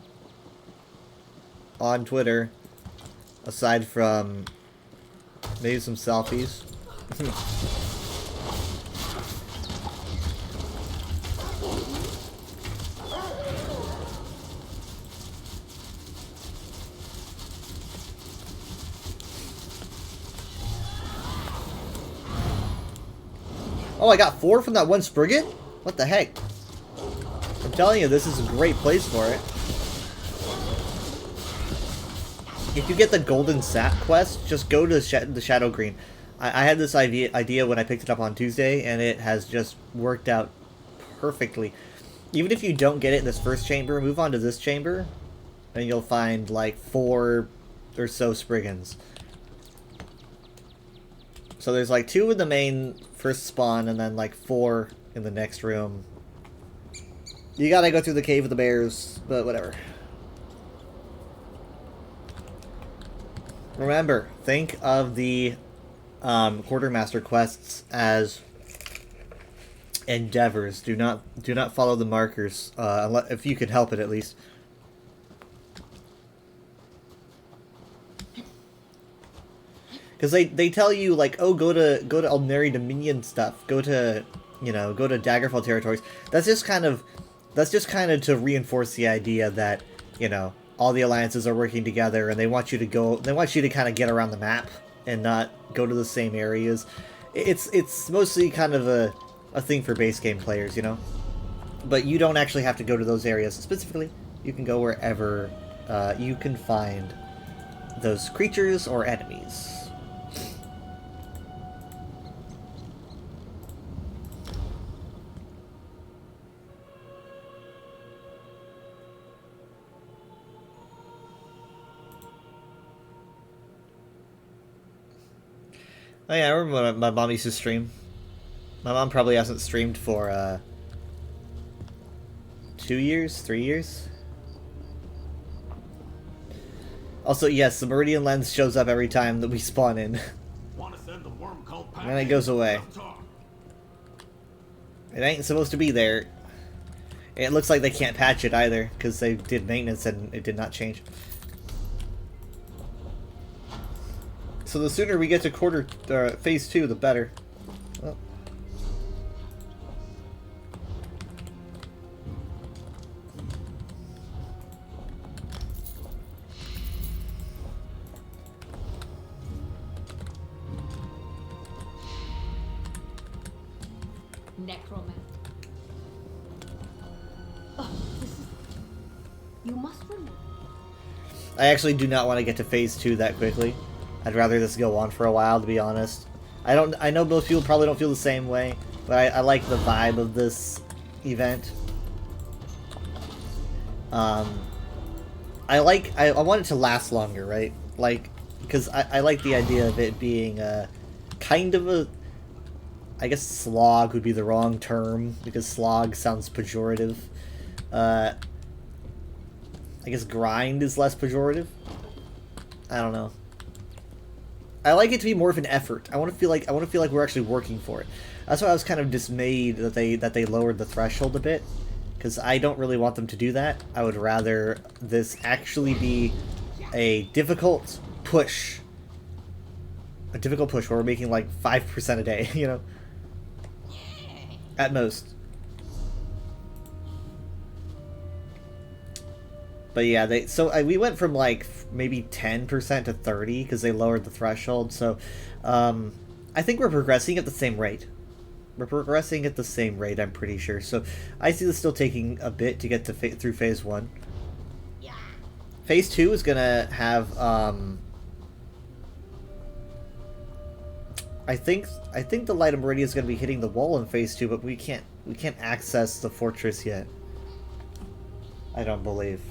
on Twitter aside from maybe some selfies. Oh, I got 4 from that one Spriggan? What the heck? I'm telling you, this is a great place for it. If you get the Golden Sap quest, just go to the Shadow Green. I had this idea when I picked it up on Tuesday, and it has just worked out perfectly. Even if you don't get it in this first chamber, move on to this chamber, and you'll find like 4 or so Spriggans. So there's like 2 in the main first spawn, and then like 4 in the next room. You gotta go through the Cave of the Bears, but whatever. Remember, think of the Quartermaster quests as endeavors. Do not follow the markers, if you can help it at least. Because they tell you, like, oh, go to Aldmeri Dominion stuff, go to Daggerfall territories. That's just kind of to reinforce the idea that, all the alliances are working together, and they want you to kind of get around the map and not go to the same areas. It's mostly kind of a thing for base game players, But you don't actually have to go to those areas specifically. You can go wherever you can find those creatures or enemies. Oh yeah, I remember when my mom used to stream. My mom probably hasn't streamed for 2 years, 3 years. Also, yes, the Meridian Lens shows up every time that we spawn in. And then it goes away. It ain't supposed to be there. It looks like they can't patch it either, because they did maintenance and it did not change. So the sooner we get to phase 2, the better. Well. necromancer. Oh, this is... You must remember. I actually do not want to get to phase 2 that quickly. I'd rather this go on for a while, to be honest. I know most people probably don't feel the same way, but I like the vibe of this event. I want it to last longer, right? Like, because I like the idea of it being kind of a... I guess slog would be the wrong term, because slog sounds pejorative. I guess grind is less pejorative. I don't know. I like it to be more of an effort. I want to feel like we're actually working for it. That's why I was kind of dismayed that they lowered the threshold a bit, because I don't really want them to do that. I would rather this actually be a difficult push. A difficult push where we're making like 5% a day, you know? At most. But yeah, we went from like maybe 10% to 30 because they lowered the threshold. So I think we're progressing at the same rate. We're progressing at the same rate, I'm pretty sure. So I see this still taking a bit to get to through phase 1. Phase 2 is gonna have I think the Light of Meridia is gonna be hitting the wall in phase 2, but we can't access the fortress yet. I don't believe.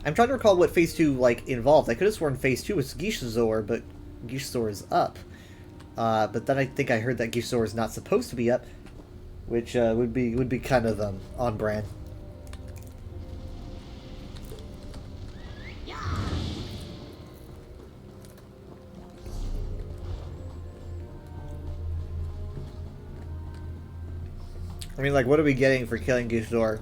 I'm trying to recall what phase 2 like involved. I could have sworn phase 2 was Gishazor, but Gishazor is up. But then I think I heard that Gishazor is not supposed to be up, which would be kind of on brand. I mean, like, what are we getting for killing Gishazor?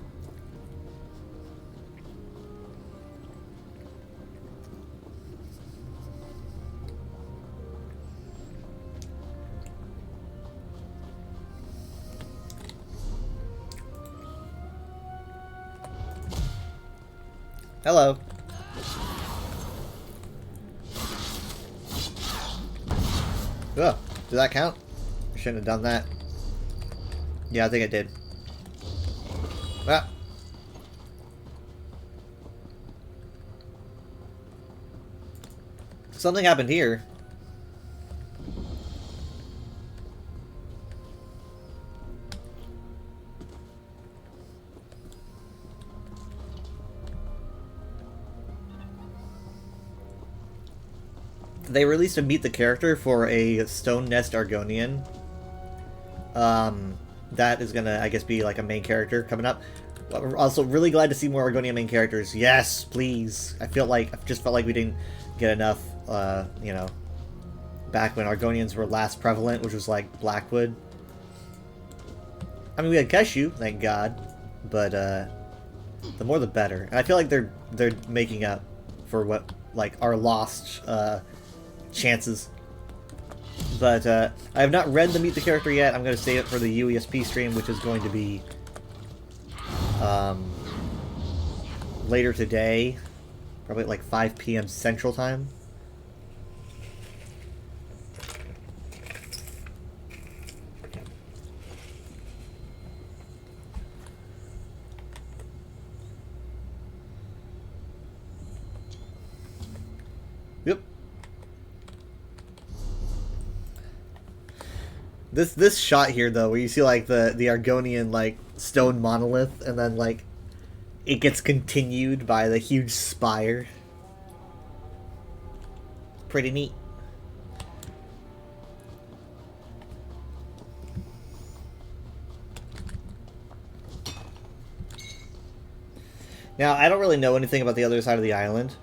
Hello. Ugh, did that count? I shouldn't have done that. Yeah, I think I did. Ah. Something happened here. They released a Meet the Character for a Stone Nest Argonian. That is gonna, I guess, be like a main character coming up. We're also really glad to see more Argonian main characters. Yes, please. I just felt like we didn't get enough, you know, back when Argonians were last prevalent, which was like Blackwood. I mean, we had Keshu, thank God, but the more the better. And I feel like they're making up for what, like, our lost chances. But I have not read the Meet the Character yet. I'm going to save it for the UESP stream, which is going to be later today, probably at like 5 p.m. Central Time. Yep. This shot here, though, where you see like the Argonian like stone monolith, and then like it gets continued by the huge spire. Pretty neat. Now, I don't really know anything about the other side of the island.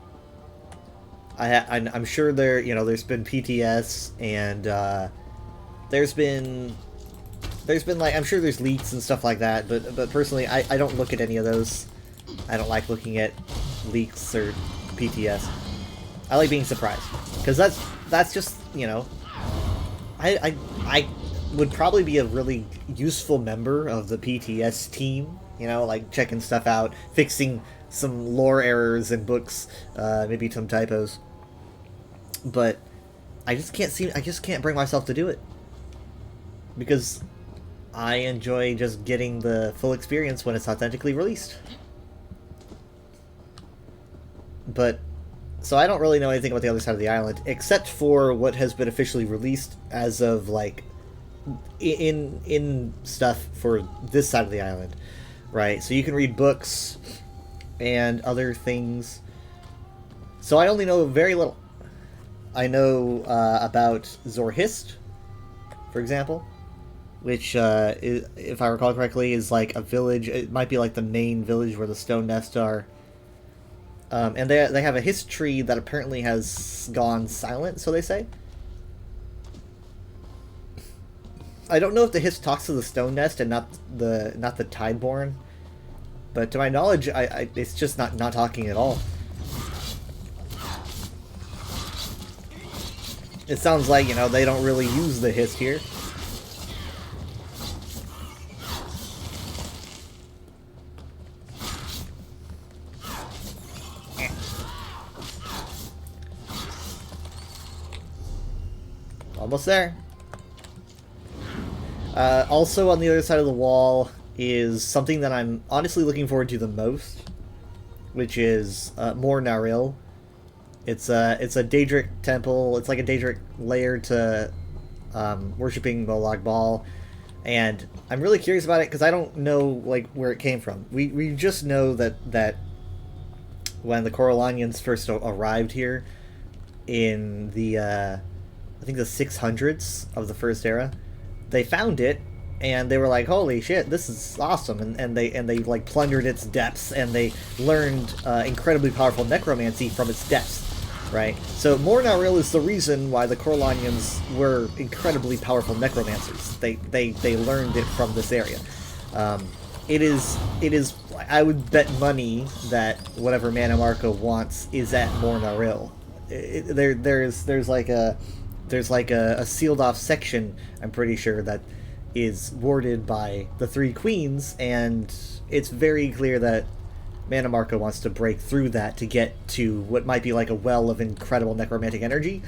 I'm sure there's been PTS and there's been like, I'm sure there's leaks and stuff like that, but personally I don't look at any of those. I don't like looking at leaks or PTS. I like being surprised, because that's just, you know, I would probably be a really useful member of the PTS team, you know, like checking stuff out, fixing some lore errors in books, maybe some typos. But I just can't bring myself to do it. because I enjoy just getting the full experience when it's authentically released. But, so I don't really know anything about the other side of the island, except for what has been officially released as of, like, in stuff for this side of the island, right? So you can read books and other things. So I only know very little. I know about Zorhist, for example, which, if I recall correctly, is like a village. It might be like the main village where the stone nests are. And they have a history that apparently has gone silent, so they say. I don't know if the Hist talks to the stone nest and not the Tideborn, but to my knowledge, it's just not talking at all. It sounds like, you know, they don't really use the Hist here. Almost there. Also on the other side of the wall is something that I'm honestly looking forward to the most, which is Mor Naril. It's a Daedric temple. It's like a Daedric lair to worshipping Molag Bal, and I'm really curious about it because I don't know like where it came from. We just know that when the Corellanians first arrived here in the I think the 600s of the First Era, they found it and they were like, holy shit, this is awesome, and they like plundered its depths, and they learned incredibly powerful necromancy from its depths, right? So Mor Naril is the reason why the Corellanians were incredibly powerful necromancers. They learned it from this area. It is I would bet money that whatever Mannimarca wants is at Mor Naril. There's like a sealed off section, I'm pretty sure, that is warded by the Three Queens, and it's very clear that Mannimarca wants to break through that to get to what might be like a well of incredible necromantic energy.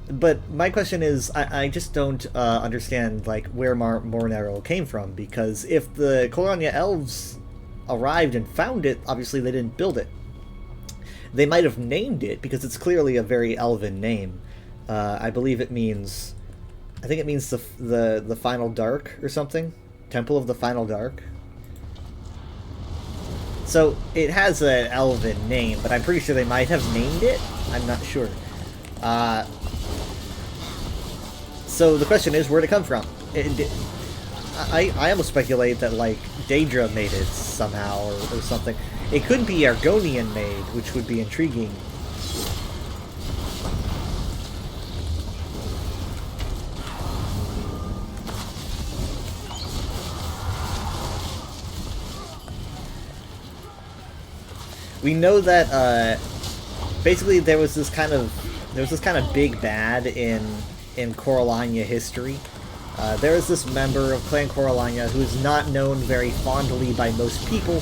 But my question is, I just don't understand like where Mor Naril came from, because if the Corellania elves arrived and found it, obviously they didn't build it. They might have named it, because it's clearly a very elven name. I believe it means, I think it means the Final Dark or something. Temple of the Final Dark. So it has an elven name, but I'm pretty sure they might have named it. I'm not sure. So the question is, where'd it come from? I almost speculate that like Daedra made it somehow or something. It could be Argonian made, which would be intriguing. We know that basically there was this kind of big bad in Corellania history. There is this member of Clan Corellania who is not known very fondly by most people,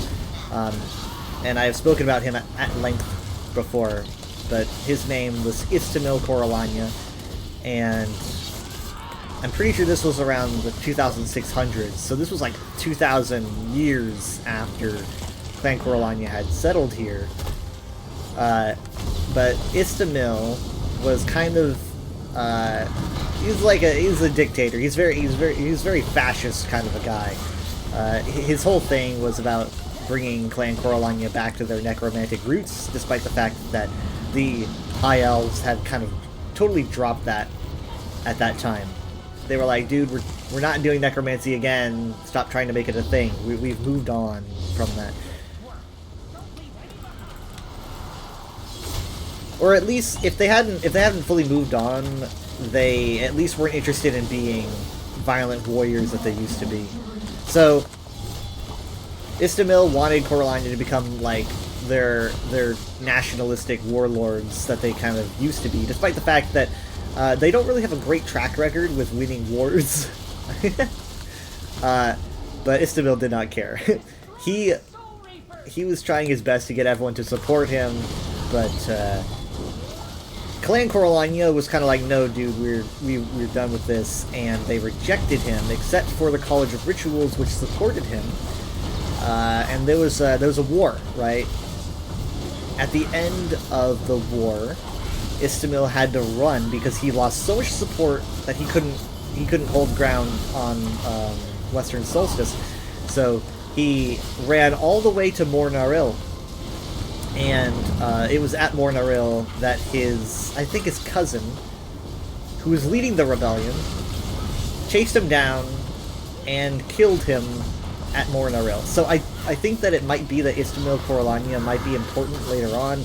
and I have spoken about him at length before, but his name was Istamil Corellania, and I'm pretty sure this was around the 2600s, so this was like 2,000 years after Clan Corellania had settled here. But Istamil was kind of he's a dictator. He's very fascist kind of a guy. His whole thing was about bringing Clan Corellania back to their necromantic roots, despite the fact that the High Elves had kind of totally dropped that at that time. They were like, dude, we're not doing necromancy again. Stop trying to make it a thing. We've moved on from that. Or at least, if they hadn't fully moved on, they at least weren't interested in being violent warriors that they used to be. So Istamil wanted Corellania to become like their nationalistic warlords that they kind of used to be, despite the fact that they don't really have a great track record with winning wars. But Istamil did not care. He was trying his best to get everyone to support him, but Clan Coralania was kind of like, no, dude, we're done with this, and they rejected him, except for the College of Rituals, which supported him. And there was a war, right? At the end of the war, Istamil had to run because he lost so much support that he couldn't hold ground on Western Solstice. So he ran all the way to Mornaril. And it was at Mornaril that I think his cousin, who was leading the rebellion, chased him down and killed him at Mornaril. So I think that it might be that Istamil Coralania might be important later on.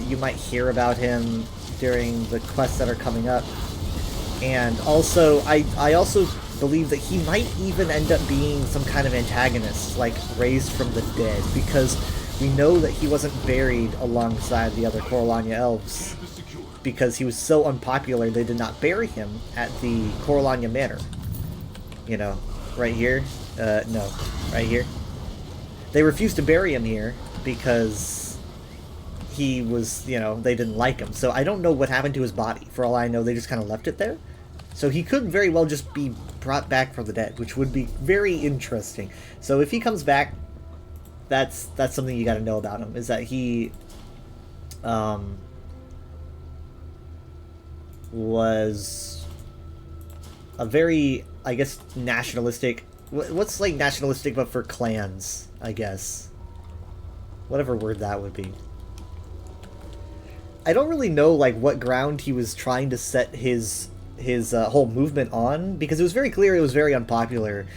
You might hear about him during the quests that are coming up. And also, I also believe that he might even end up being some kind of antagonist, like raised from the dead, because we know that he wasn't buried alongside the other Coralania elves because he was so unpopular they did not bury him at the Coralania Manor. You know, right here? No. Right here? They refused to bury him here because he was, you know, they didn't like him. So I don't know what happened to his body. For all I know, they just kind of left it there. So he could very well just be brought back from the dead, which would be very interesting. So if he comes back, that's something you got to know about him, is that he was a very, I guess, nationalistic. What's like nationalistic but for clans, I guess. Whatever word that would be. I don't really know like what ground he was trying to set his whole movement on, because it was very clear it was very unpopular.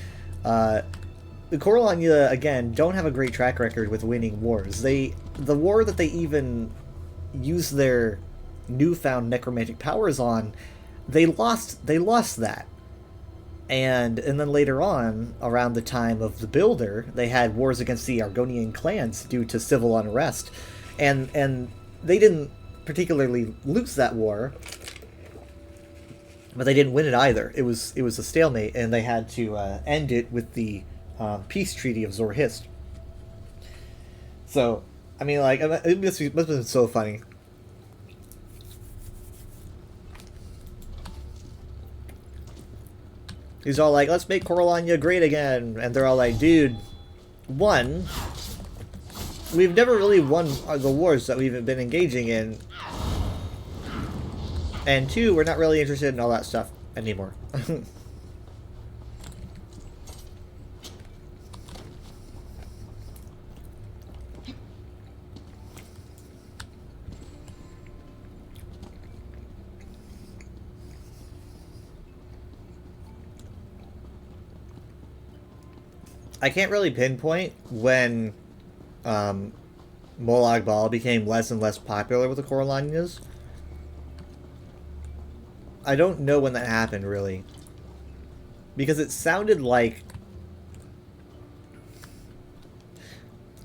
The Coralania, again, don't have a great track record with winning wars. The war that they even used their newfound necromantic powers on, they lost that. And then later on, around the time of the Builder, they had wars against the Argonian clans due to civil unrest. And they didn't particularly lose that war, but they didn't win it either. It was a stalemate, and they had to end it with the peace treaty of Zorhist. So, I mean, like, it must have been so funny. He's all like, let's make Coralania great again. And they're all like, dude, one, we've never really won the wars that we've been engaging in. And two, we're not really interested in all that stuff anymore. I can't really pinpoint when Molag Bal became less and less popular with the Coralanias. I don't know when that happened, really. Because it sounded like...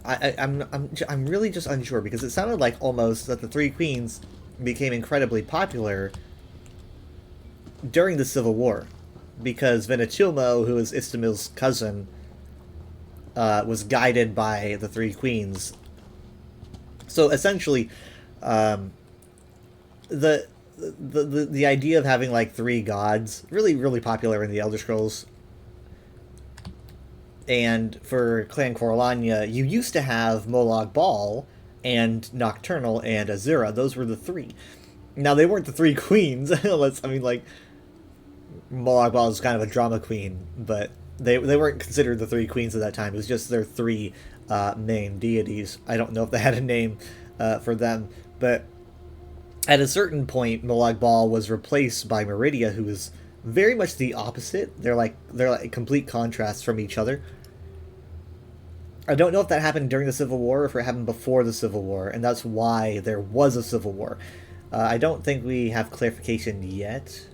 I'm really just unsure, because it sounded like almost that the Three Queens became incredibly popular during the Civil War. Because Venetilmo, who is Istamil's cousin, was guided by the Three Queens. So essentially, the idea of having like three gods really popular in the Elder Scrolls. And for Clan Coralania, you used to have Molag Bal and Nocturnal and Azura. Those were the three. Now they weren't the Three Queens. Molag Bal is kind of a drama queen, but they weren't considered the Three Queens at that time. It was just their three main deities. I don't know if they had a name for them, but at a certain point, Molag Bal was replaced by Meridia, who was very much the opposite. They're like complete contrasts from each other. I don't know if that happened during the Civil War or if it happened before the Civil War, and that's why there was a Civil War. I don't think we have clarification yet,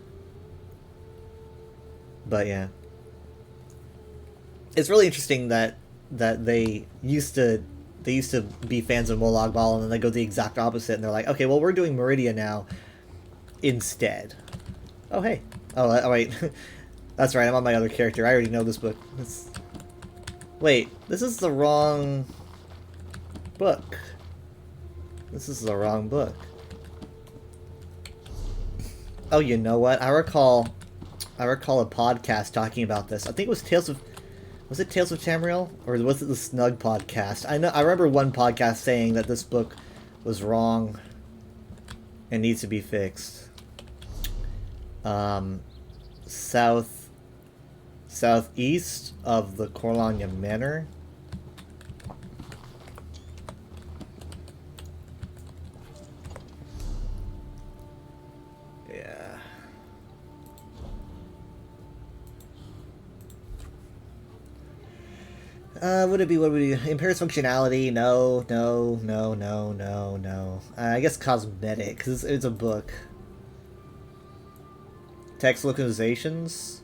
but yeah. It's really interesting that they used to be fans of Molag Bal, and then they go the exact opposite, and they're like, okay, well, we're doing Meridia now instead. Oh, hey. Oh, wait. That's right, I'm on my other character. I already know this book. Wait, this is the wrong book. This is the wrong book. Oh, you know what? I recall a podcast talking about this. I think it was was it Tales of Tamriel? Or was it the Snug podcast? I remember one podcast saying that this book was wrong and needs to be fixed. Southeast of the Corlania Manor. Yeah. What would it be? Impairs functionality? No. I guess cosmetic, because it's a book. Text localizations?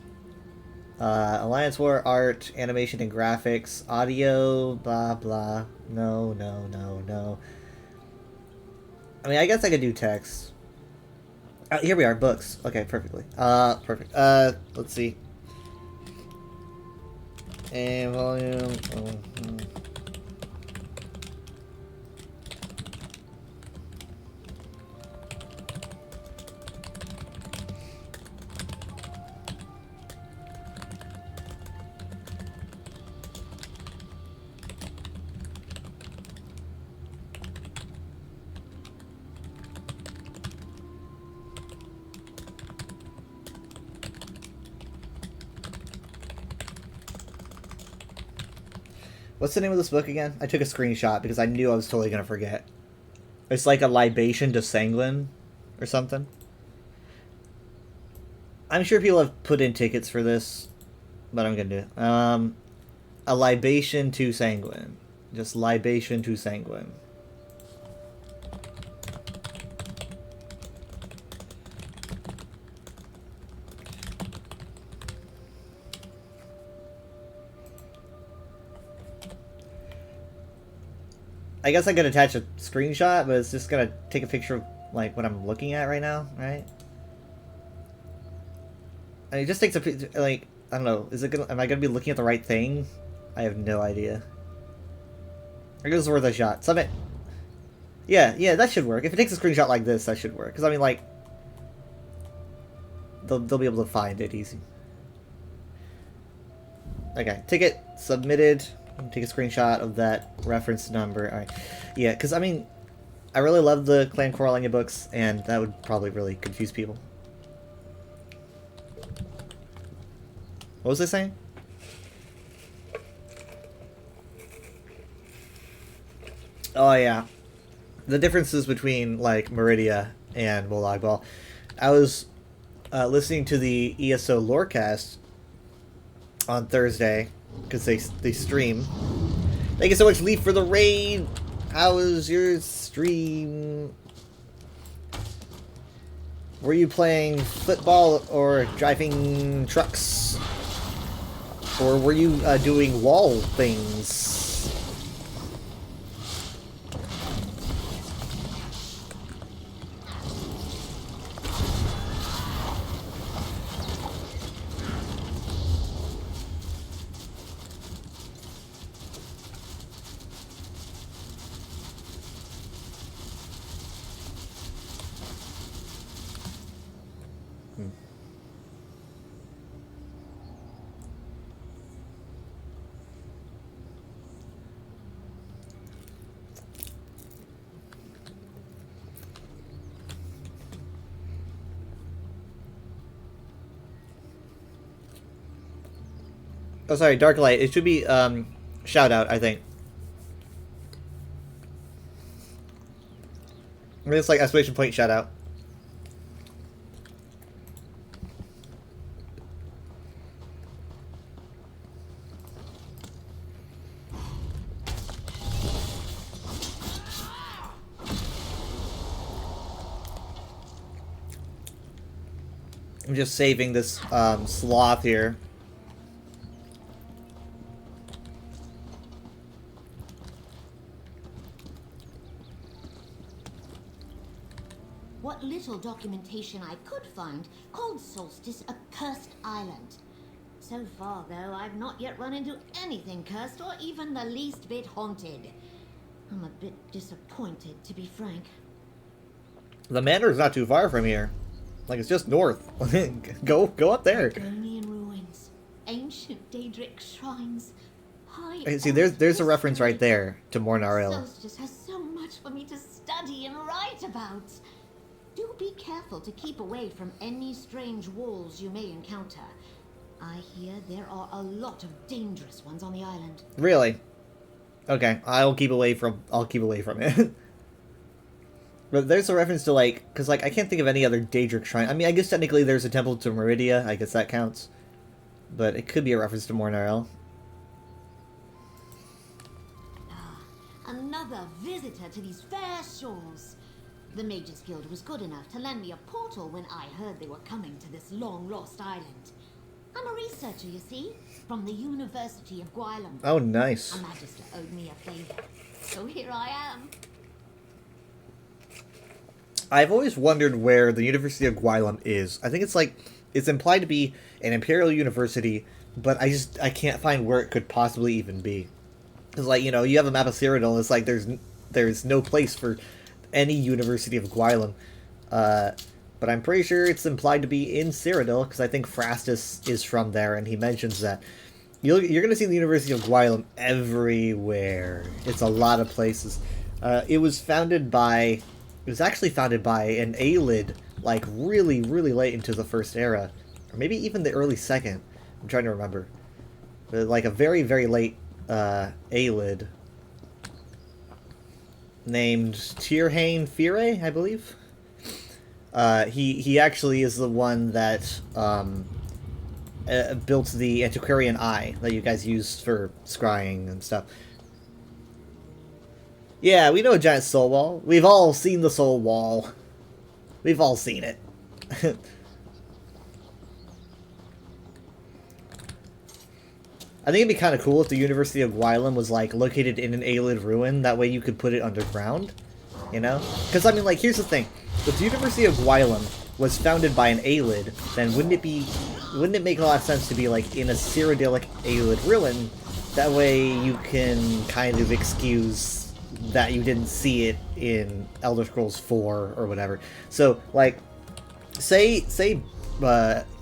Alliance War, art, animation and graphics, audio, blah blah. No. I mean, I guess I could do text. Here we are, books. Okay, perfectly. Perfect. Let's see. And volume. What's the name of this book again? I took a screenshot because I knew I was totally going to forget. It's like a libation to sanguine or something. I'm sure people have put in tickets for this, but I'm going to do it. A libation to sanguine. Just libation to sanguine. I guess I could attach a screenshot, but it's just gonna take a picture of like what I'm looking at right now, right? I mean, it just takes a picture, like, I don't know. Am I gonna be looking at the right thing? I have no idea. I guess it's worth a shot. Submit. Yeah, that should work. If it takes a screenshot like this, that should work. Because I mean, like, they'll be able to find it easy. Okay, ticket submitted. Take a screenshot of that reference number. Alright. Yeah, because, I mean, I really love the Clan Corlania books, and that would probably really confuse people. What was I saying? Oh, yeah. The differences between, like, Meridia and Molag Bal. I was listening to the ESO Lorecast on Thursday, because they stream. Thank you so much, Leaf, for the raid. How was your stream? Were you playing football or driving trucks? Or were you doing wall things? Oh, sorry, Dark Light. It should be, shout out, I think. I mean, it's like exclamation point shout out. I'm just saving this, sloth here. What little documentation I could find called Solstice a cursed island. So far, though, I've not yet run into anything cursed or even the least bit haunted. I'm a bit disappointed, to be frank. The manor is not too far from here. Like, it's just north. Go up there. Draconian ruins, ancient Daedric shrines, high. Hey, see, there's a reference right there to Mornaril. Solstice has so much for me to study and write about. Do be careful to keep away from any strange walls you may encounter. I hear there are a lot of dangerous ones on the island. Really? Okay, I'll keep away from it. But there's a reference to, like, because, like, I can't think of any other Daedric shrine. I mean, I guess technically there's a temple to Meridia. I guess that counts. But it could be a reference to Mornaril. Another visitor to these fair shores. The Mages Guild was good enough to lend me a portal when I heard they were coming to this long-lost island. I'm a researcher, you see, from the University of Gwylem. Oh, nice. A Magister owed me a favor, so here I am. I've always wondered where the University of Gwylem is. I think it's like, it's implied to be an Imperial University, but I can't find where it could possibly even be. Because, like, you know, you have a map of Cyrodiil, it's like there's no place for any University of Gwylem. But I'm pretty sure it's implied to be in Cyrodiil, because I think Phrastus is from there, and he mentions that. You're going to see the University of Gwylem everywhere. It's a lot of places. It was actually founded by an Aelid, like, really, really late into the First Era. Or maybe even the early Second. I'm trying to remember. But, like, a very, very late Aelid named Tirhain Fire, I believe. He actually is the one that built the Antiquarian Eye that you guys use for scrying and stuff. Yeah, we know a giant soul wall. We've all seen the soul wall. We've all seen it. I think it'd be kind of cool if the University of Gwylem was, like, located in an Aelid ruin. That way you could put it underground, you know? Because, I mean, like, here's the thing. If the University of Gwylem was founded by an Aelid, then wouldn't it make a lot of sense to be, like, in a Cyrodiilic Aelid ruin? That way you can kind of excuse that you didn't see it in Elder Scrolls 4 or whatever. So, like, say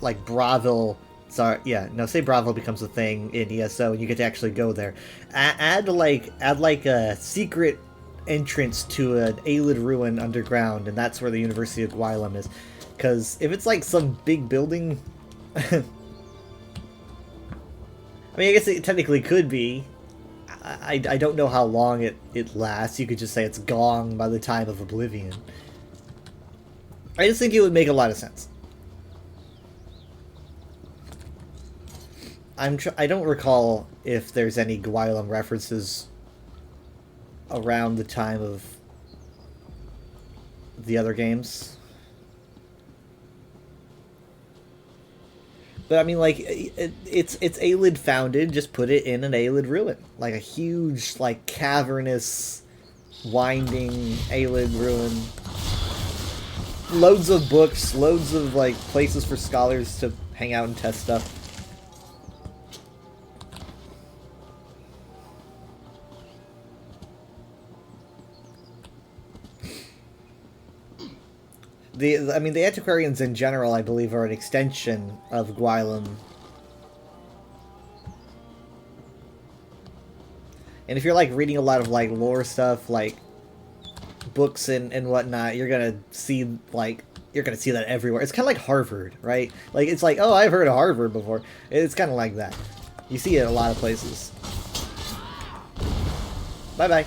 like Bravil, say Bravil becomes a thing in ESO and you get to actually go there. Add like a secret entrance to an Aelid ruin underground, and that's where the University of Gwylem is. Because if it's like some big building, I mean, I guess it technically could be. I don't know how long it lasts. You could just say it's gone by the time of Oblivion. I just think it would make a lot of sense. I don't recall if there's any Gwylem references around the time of the other games. But I mean, like, it's Aelid founded, just put it in an Aelid ruin. Like a huge, like, cavernous, winding Aelid ruin. Loads of books, loads of, like, places for scholars to hang out and test stuff. The Antiquarians in general, I believe, are an extension of Gwylem. And if you're, like, reading a lot of, like, lore stuff, like, books and whatnot, you're gonna see that everywhere. It's kind of like Harvard, right? Like, it's like, oh, I've heard of Harvard before. It's kind of like that. You see it a lot of places. Bye-bye.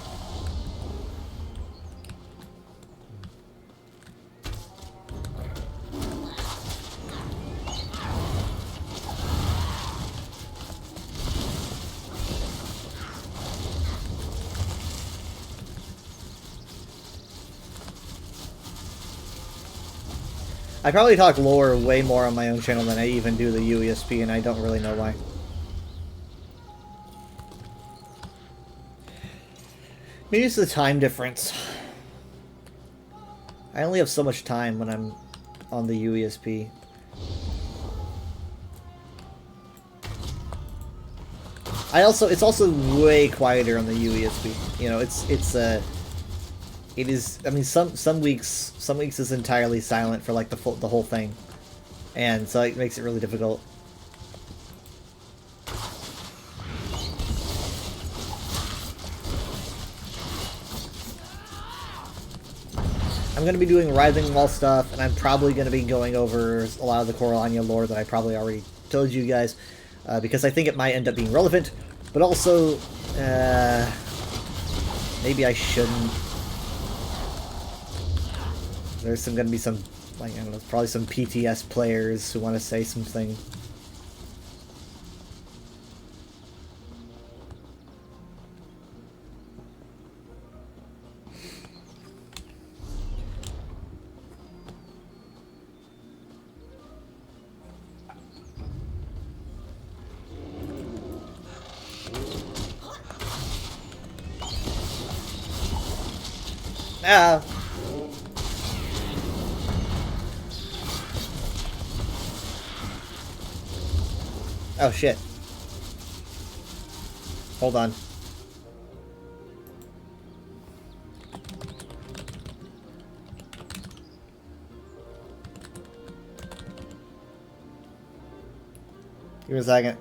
I probably talk lore way more on my own channel than I even do the UESP, and I don't really know why. Maybe it's the time difference. I only have so much time when I'm on the UESP. It's also way quieter on the UESP. You know, it is. I mean, some weeks is entirely silent for like the whole thing, and so it makes it really difficult. I'm going to be doing Rising Wall stuff, and I'm probably going to be going over a lot of the Coralania lore that I probably already told you guys, because I think it might end up being relevant, but also, maybe I shouldn't. There's going to be some, like, I don't know, probably some PTS players who want to say something. Ah. Oh shit. Hold on. Give me a second.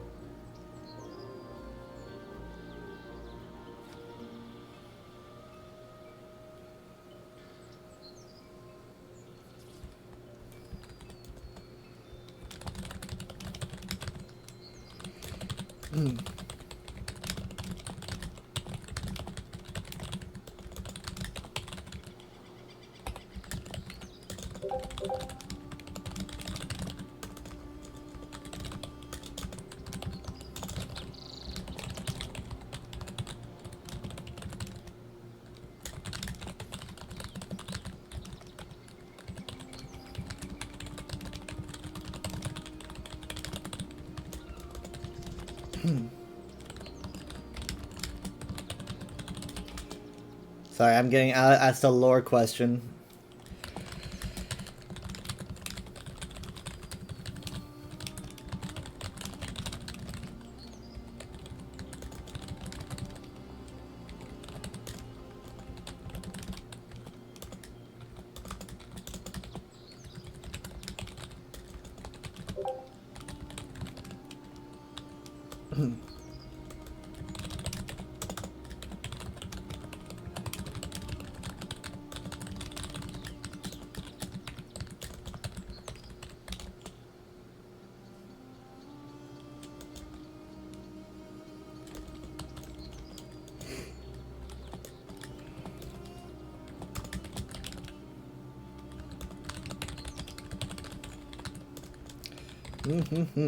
Sorry, I'm getting asked a lore question.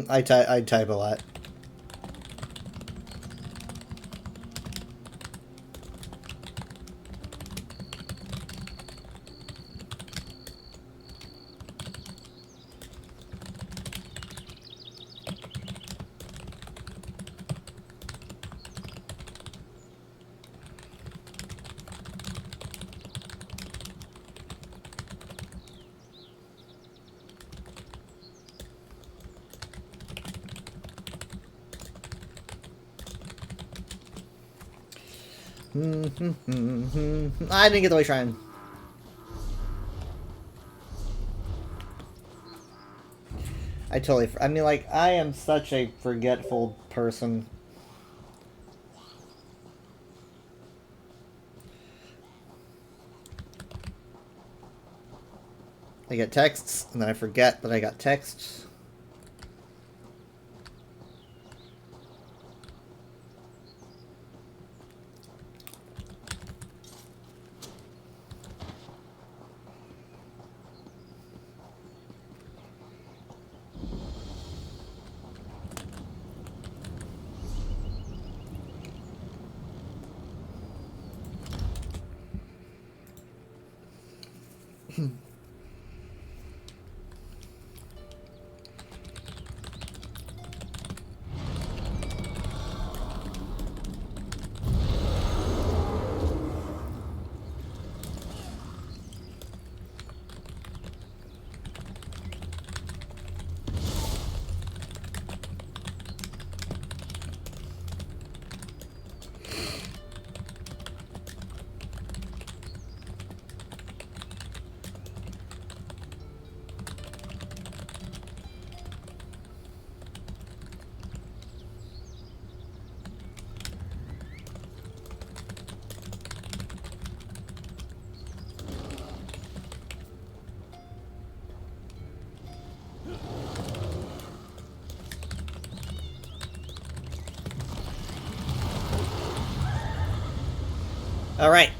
I type a lot. I didn't get the way shrine. I mean, like, I am such a forgetful person. I get texts, and then I forget that I got texts. Alright.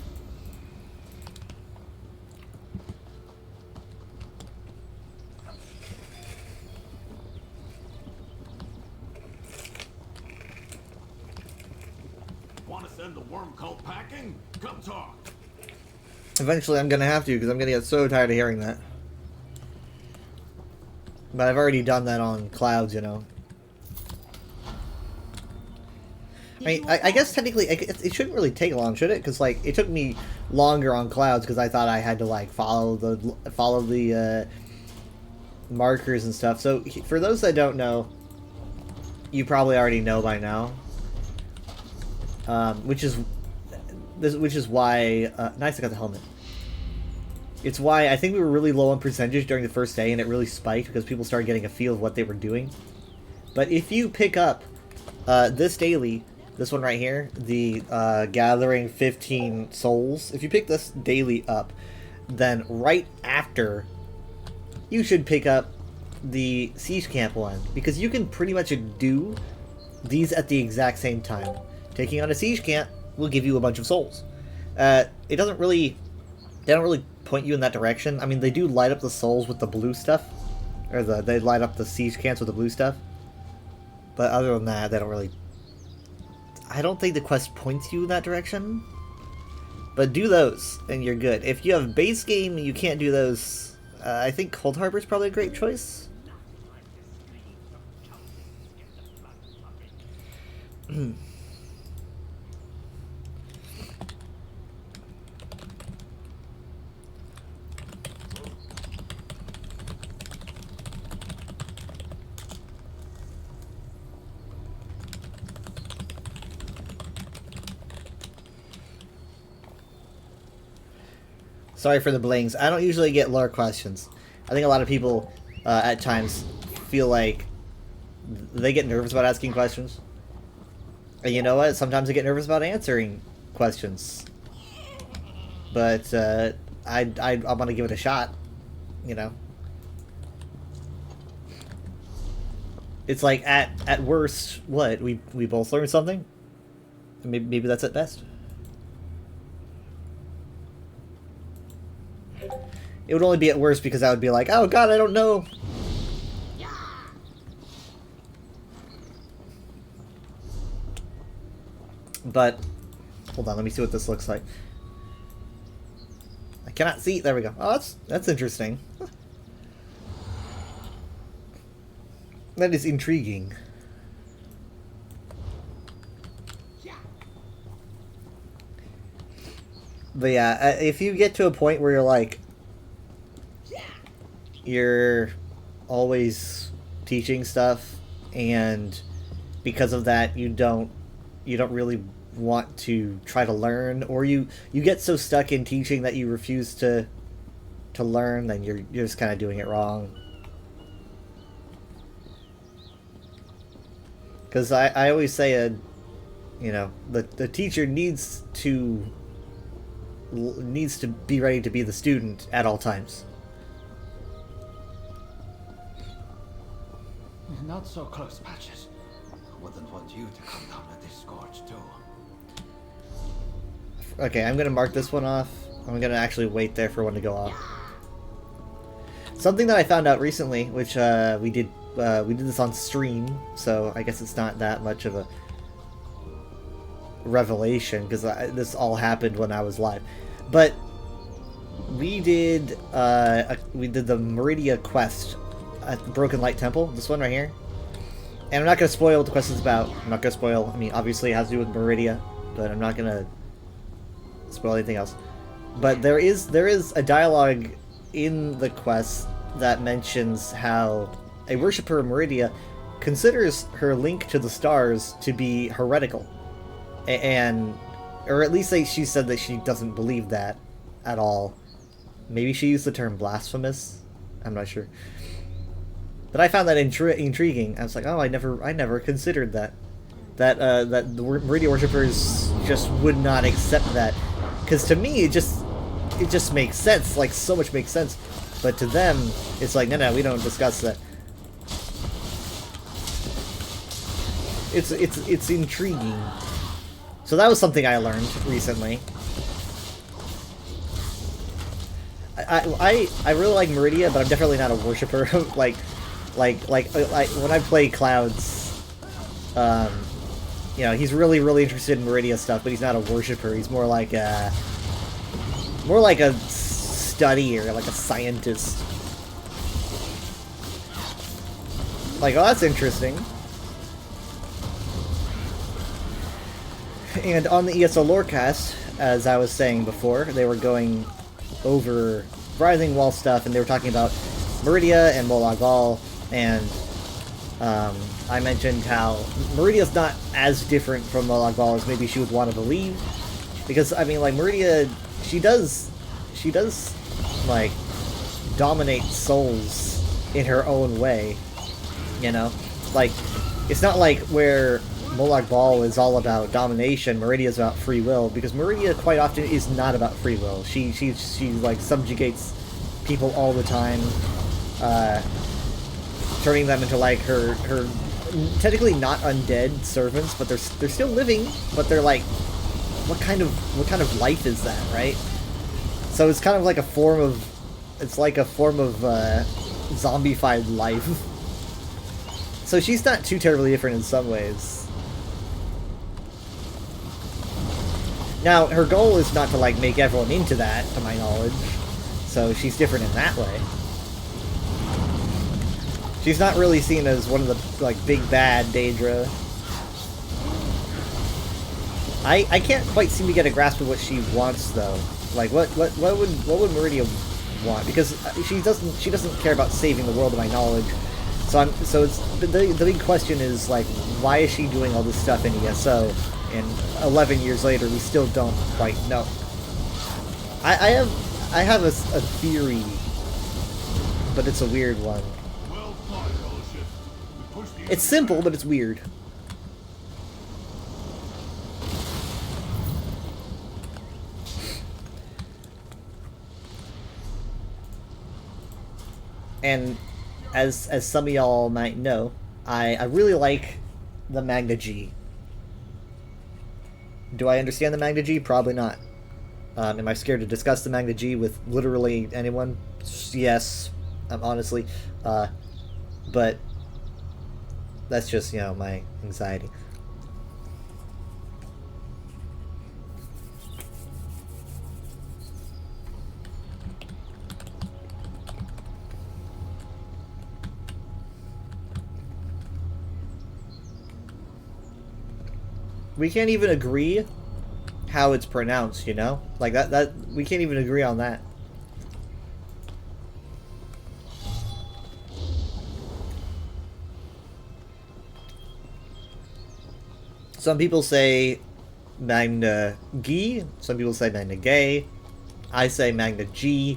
Want to send the worm cult packing? Come talk. Eventually I'm gonna have to, because I'm gonna get so tired of hearing that. But I've already done that on Clouds, you know. I guess technically it shouldn't really take long, should it? Because like it took me longer on Clouds because I thought I had to like follow the markers and stuff. So for those that don't know, you probably already know by now. Which is why nice, I got the helmet. It's why I think we were really low on percentage during the first day, and it really spiked because people started getting a feel of what they were doing. But if you pick up this daily, this one right here, the gathering 15 souls, if you pick this daily up, then right after, you should pick up the siege camp one, because you can pretty much do these at the exact same time. Taking on a siege camp will give you a bunch of souls. It doesn't really, they don't really point you in that direction. I mean, they do light up the souls with the blue stuff, or they light up the siege camps with the blue stuff. But other than that, they don't really. I don't think the quest points you in that direction. But do those, and you're good. If you have base game and you can't do those, I think Cold Harbor is probably a great choice. Sorry for the blings. I don't usually get lore questions. I think a lot of people at times feel like they get nervous about asking questions. And you know what? Sometimes I get nervous about answering questions. But I want to give it a shot, you know. It's like at worst, what? We both learned something? Maybe that's at best. It would only be at worst because I would be like, oh god, I don't know. But, hold on, let me see what this looks like. I cannot see. There we go. Oh, that's interesting. That is intriguing. But yeah, if you get to a point where you're like, you're always teaching stuff, and because of that you don't really want to try to learn, or you get so stuck in teaching that you refuse to learn, then you're just kind of doing it wrong. Because I always say, you know, the teacher needs to be ready to be the student at all times. Not so close, Patches. I wouldn't want you to come down with this scourge too. Okay, I'm gonna mark this one off. I'm gonna actually wait there for one to go off. Something that I found out recently, which we did this on stream, so I guess it's not that much of a revelation because this all happened when I was live. But we did the Meridia quest at the Broken Light Temple, this one right here. And I'm not going to spoil what the quest is about. I'm not going to spoil, I mean, obviously it has to do with Meridia, but I'm not going to spoil anything else. But there is a dialogue in the quest that mentions how a worshipper of Meridia considers her link to the stars to be heretical. Or at least she said that she doesn't believe that at all. Maybe she used the term blasphemous. I'm not sure. But I found that intriguing. I was like, oh, I never considered that the Meridia worshippers just would not accept that. Because to me, it just makes sense. Like, so much makes sense. But to them, it's like, no, we don't discuss that. It's intriguing. So that was something I learned recently. I really like Meridia, but I'm definitely not a worshiper. like when I play Clouds, you know, he's really interested in Meridia stuff, but he's not a worshiper. He's more like a studier, like a scientist. Like, oh, that's interesting. And on the ESO Lorecast, as I was saying before, they were going over Rising Wall stuff, and they were talking about Meridia and Molag Bal, and I mentioned how Meridia's not as different from Molag Bal as maybe she would want to believe, because, I mean, like, Meridia, she does, like, dominate souls in her own way, you know? Like, it's not like where Molag Bal is all about domination, Meridia is about free will, because Meridia quite often is not about free will. She like subjugates people all the time, turning them into like her technically not undead servants, but they're still living, but they're like, what kind of life is that, right? So it's kind of like a form of zombified life. So she's not too terribly different in some ways. Now, her goal is not to, like, make everyone into that, to my knowledge. So she's different in that way. She's not really seen as one of the, like, big bad Daedra. I can't quite seem to get a grasp of what she wants, though. Like, what would Meridia want? Because she doesn't care about saving the world, to my knowledge. So it's the big question is, like, why is she doing all this stuff in ESO? And 11 years later, we still don't quite know. I have a theory, but it's a weird one. Well fought, Fellowship. We pushed the It's simple, but it's weird. And as some of y'all might know, I really like the Magna G. Do I understand the Magna G? Probably not. Am I scared to discuss the Magna G with literally anyone? Yes, honestly. But that's just, you know, my anxiety. We can't even agree how it's pronounced, you know? Like, that we can't even agree on that. Some people say Magna G, some people say Magna Gay. I say Magna G.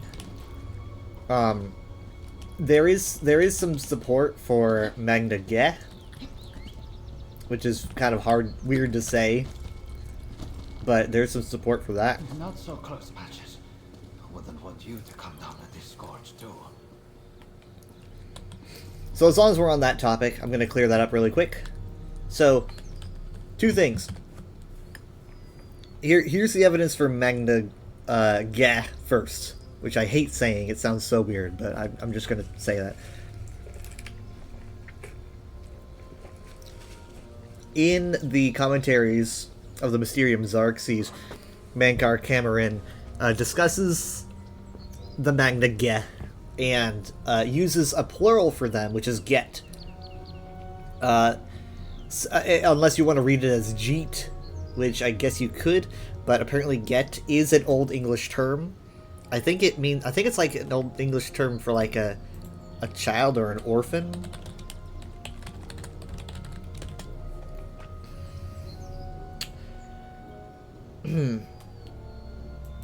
There is some support for Magna Ge, which is kind of weird to say, but there's some support for that. Not so close, Patches. I wouldn't want you to come down at this gorge, too. So as long as we're on that topic, I'm going to clear that up really quick. So, two things. Here's the evidence for Magna Ge first, which I hate saying. It sounds so weird, but I'm just going to say that. In the commentaries of the Mysterium Xarxes, Mankar Cameron discusses the Magna Ge and uses a plural for them, which is get. Unless you want to read it as jeet, which I guess you could, but apparently get is an Old English term. I think it's like an Old English term for like a child or an orphan.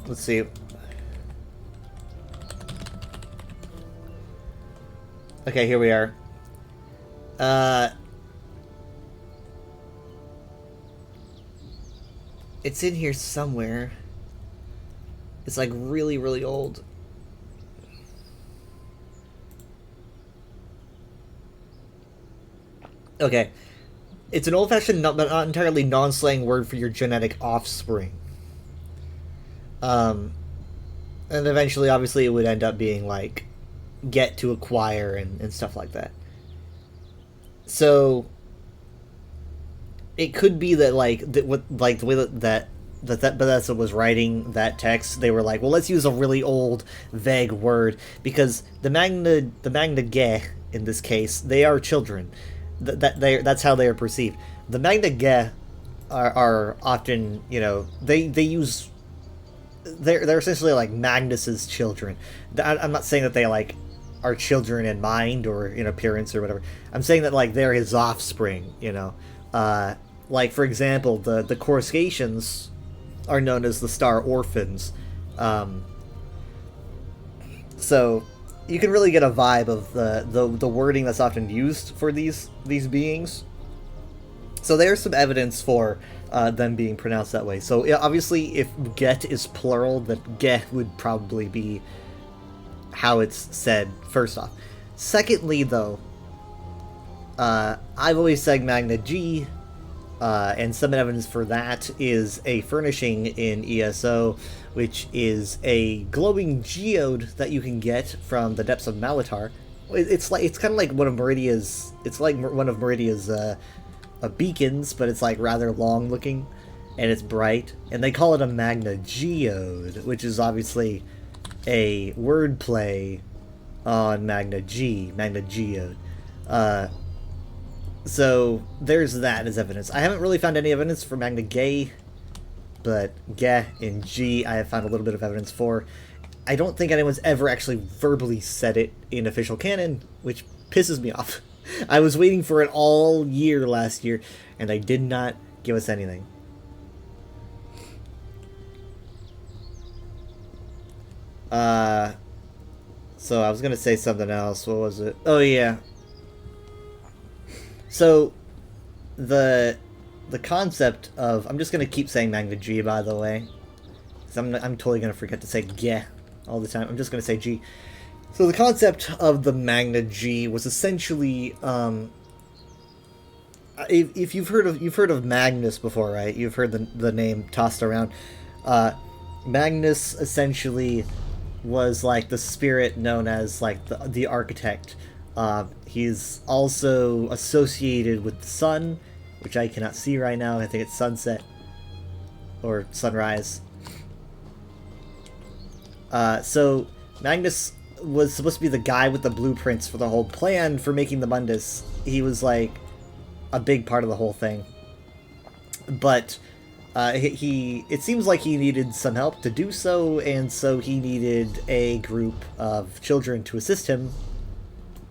Let's see. Okay, here we are. It's in here somewhere. It's like really, really old. Okay. It's an old-fashioned, but not entirely non-slang word for your genetic offspring. And eventually, obviously, it would end up being, like, get to acquire and stuff like that. So, it could be that, like, the way that Bethesda was writing that text, they were like, well, let's use a really old, vague word, because the Magna Ge, in this case, they are children. That's how they are perceived. The Magna Ge are often, you know, they use... They're essentially like Magnus's children. I'm not saying that they, like, are children in mind or in appearance or whatever. I'm saying that, like, they're his offspring, you know. Like, for example, the Coruscations are known as the Star Orphans. So you can really get a vibe of the wording that's often used for these beings. So there's some evidence for them being pronounced that way. So yeah, obviously, if get is plural, that ge would probably be how it's said, first off. Secondly, though, I've always said Magna G, and some evidence for that is a furnishing in ESO, which is a glowing geode that you can get from the depths of Malatar. It's kind of like one of Meridia's. It's like one of Meridia's beacons, but it's like rather long looking, and it's bright. And they call it a Magna Geode, which is obviously a wordplay on Magna Geode. So there's that as evidence. I haven't really found any evidence for Magna Ge, but Ge and G I have found a little bit of evidence for. I don't think anyone's ever actually verbally said it in official canon, which pisses me off. I was waiting for it all year last year, and they did not give us anything. So I was gonna say something else. What was it? Oh yeah. So, the concept of... I'm just going to keep saying Magna G, by the way. Because I'm totally going to forget to say Ge all the time. I'm just going to say G. So the concept of the Magna G was essentially... if you've heard of Magnus before, right? You've heard the name tossed around. Magnus essentially was like the spirit known as like the architect. He's also associated with the sun, which I cannot see right now. I think it's sunset or sunrise. So Magnus was supposed to be the guy with the blueprints for the whole plan for making the Mundus. He was like a big part of the whole thing. But it seems like he needed some help to do so, and so he needed a group of children to assist him.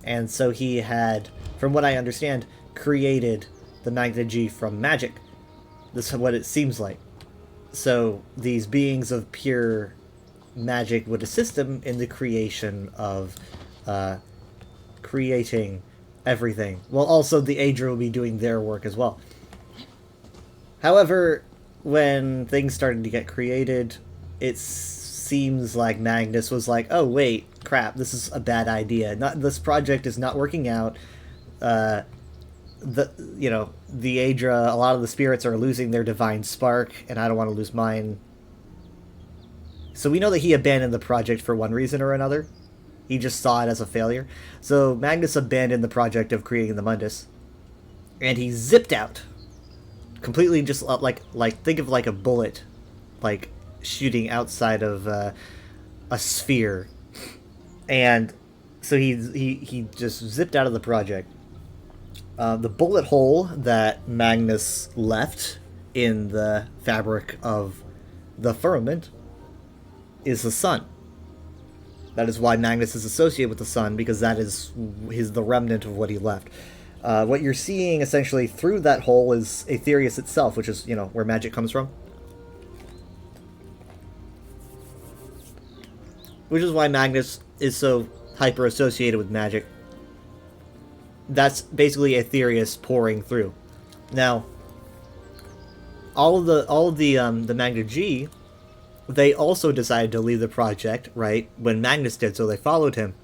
And so he had, from what I understand, created the Magna G from magic. This is what it seems like. So these beings of pure magic would assist him in the creation of creating everything. Well, also the Aedra will be doing their work as well. However, when things started to get created, it seems like Magnus was like, oh wait, crap, this is a bad idea. This project is not working out. The Aedra, a lot of the spirits are losing their divine spark, and I don't want to lose mine. So we know that he abandoned the project for one reason or another. He just saw it as a failure. So Magnus abandoned the project of creating the Mundus, and he zipped out. Completely just like think of like a bullet, like shooting outside of a sphere. And so he just zipped out of the project. The bullet hole that Magnus left in the fabric of the firmament is the sun. That is why Magnus is associated with the sun, because that is the remnant of what he left. What you're seeing essentially through that hole is Aetherius itself, which is, where magic comes from. Which is why Magnus is so hyper associated with magic. That's basically Aetherius pouring through. Now, all of the Magna G, they also decided to leave the project, right, when Magnus did, so they followed him.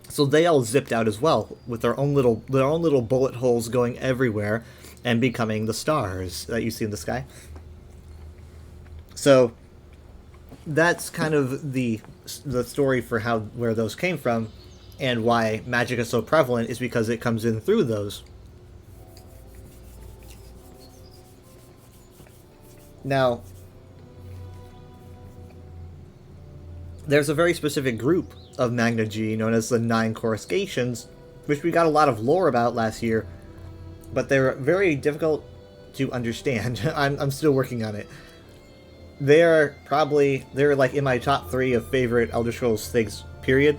So they all zipped out as well, with their own little bullet holes going everywhere and becoming the stars that you see in the sky. So that's kind of the story for where those came from, and why magic is so prevalent is because it comes in through those. Now, there's a very specific group of Magna G known as the Nine Coruscations, which we got a lot of lore about last year, but they're very difficult to understand. I'm still working on it. They're like in my top 3 of favorite Elder Scrolls things, period.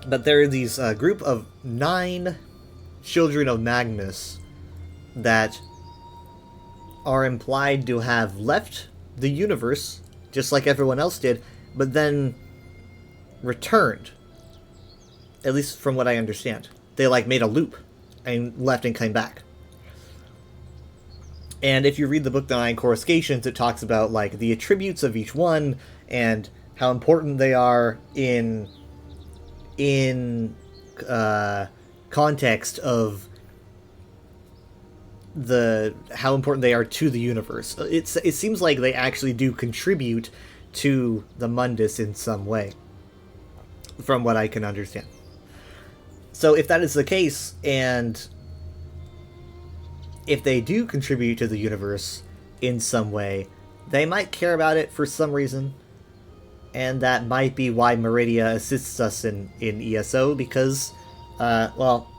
But there are these group of 9 children of Magnus that are implied to have left the universe, just like everyone else did, but then returned. At least from what I understand. They like made a loop and left and came back. And if you read the book The Nine Coruscations, it talks about like the attributes of each one and how important they are in context of how important they are to the universe. It seems like they actually do contribute to the Mundus in some way, from what I can understand. So if that is the case, and if they do contribute to the universe in some way, they might care about it for some reason, and that might be why Meridia assists us in ESO, because, well,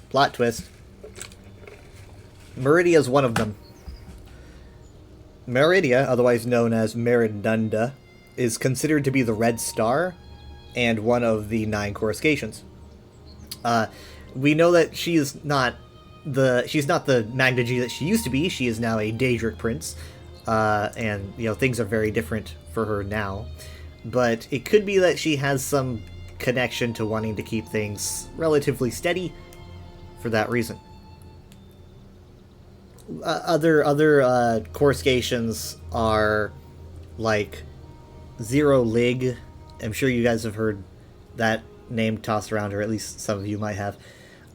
plot twist, Meridia is one of them. Meridia, otherwise known as Meridunda, is considered to be the Red Star and one of the 9 Coruscations. We know that she's not the Magna G that she used to be. She is now a Daedric Prince, and things are very different for her now. But it could be that she has some connection to wanting to keep things relatively steady for that reason. Other Coruscations are like Zero Lig. I'm sure you guys have heard that name tossed around, or at least some of you might have.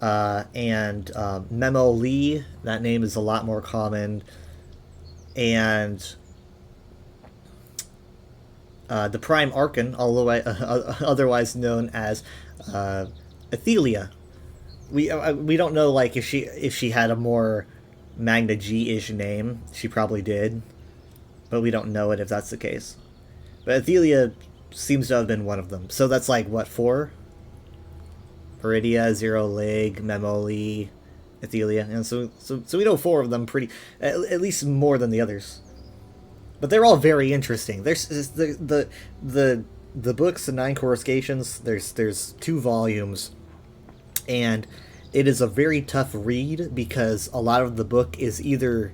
And Memo Lee, that name is a lot more common. And the Prime Archon, otherwise known as Athelia. We don't know like if she had a more Magna G-ish name. She probably did, but we don't know it if that's the case. But Athelia seems to have been one of them. So that's like, what, 4? Meridia, Zero Lig, Memoli, Athelia, and so we know 4 of them pretty, at least more than the others. But they're all very interesting. There's the books, the 9 Coruscations. There's 2 volumes, and it is a very tough read because a lot of the book is either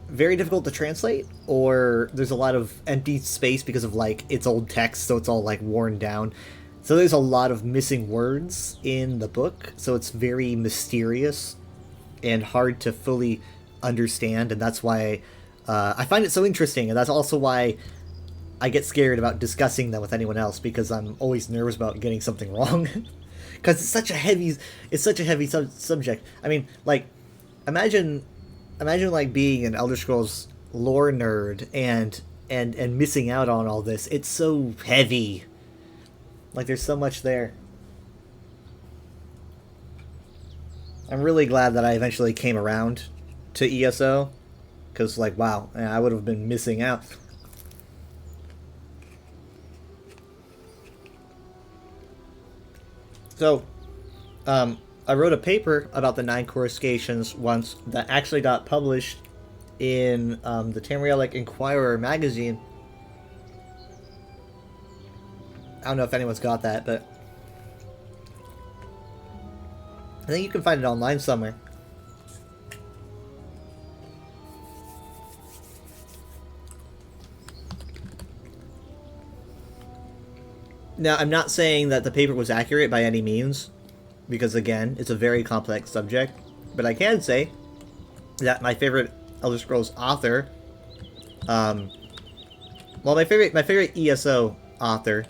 very difficult to translate, or there's a lot of empty space because of like it's old text, so it's all like worn down. So there's a lot of missing words in the book, so it's very mysterious and hard to fully understand, and that's why I find it so interesting, and that's also why I get scared about discussing them with anyone else, because I'm always nervous about getting something wrong. Because it's such a heavy subject. I mean, like, imagine like being an Elder Scrolls lore nerd and missing out on all this. It's so heavy. Like, there's so much there. I'm really glad that I eventually came around to ESO, because, like, wow, I would have been missing out. So, I wrote a paper about the 9 Coruscations once that actually got published in the Tamrielic Inquirer magazine. I don't know if anyone's got that, but I think you can find it online somewhere. Now, I'm not saying that the paper was accurate by any means, because again, it's a very complex subject, but I can say that my favorite Elder Scrolls author, well, my favorite ESO author,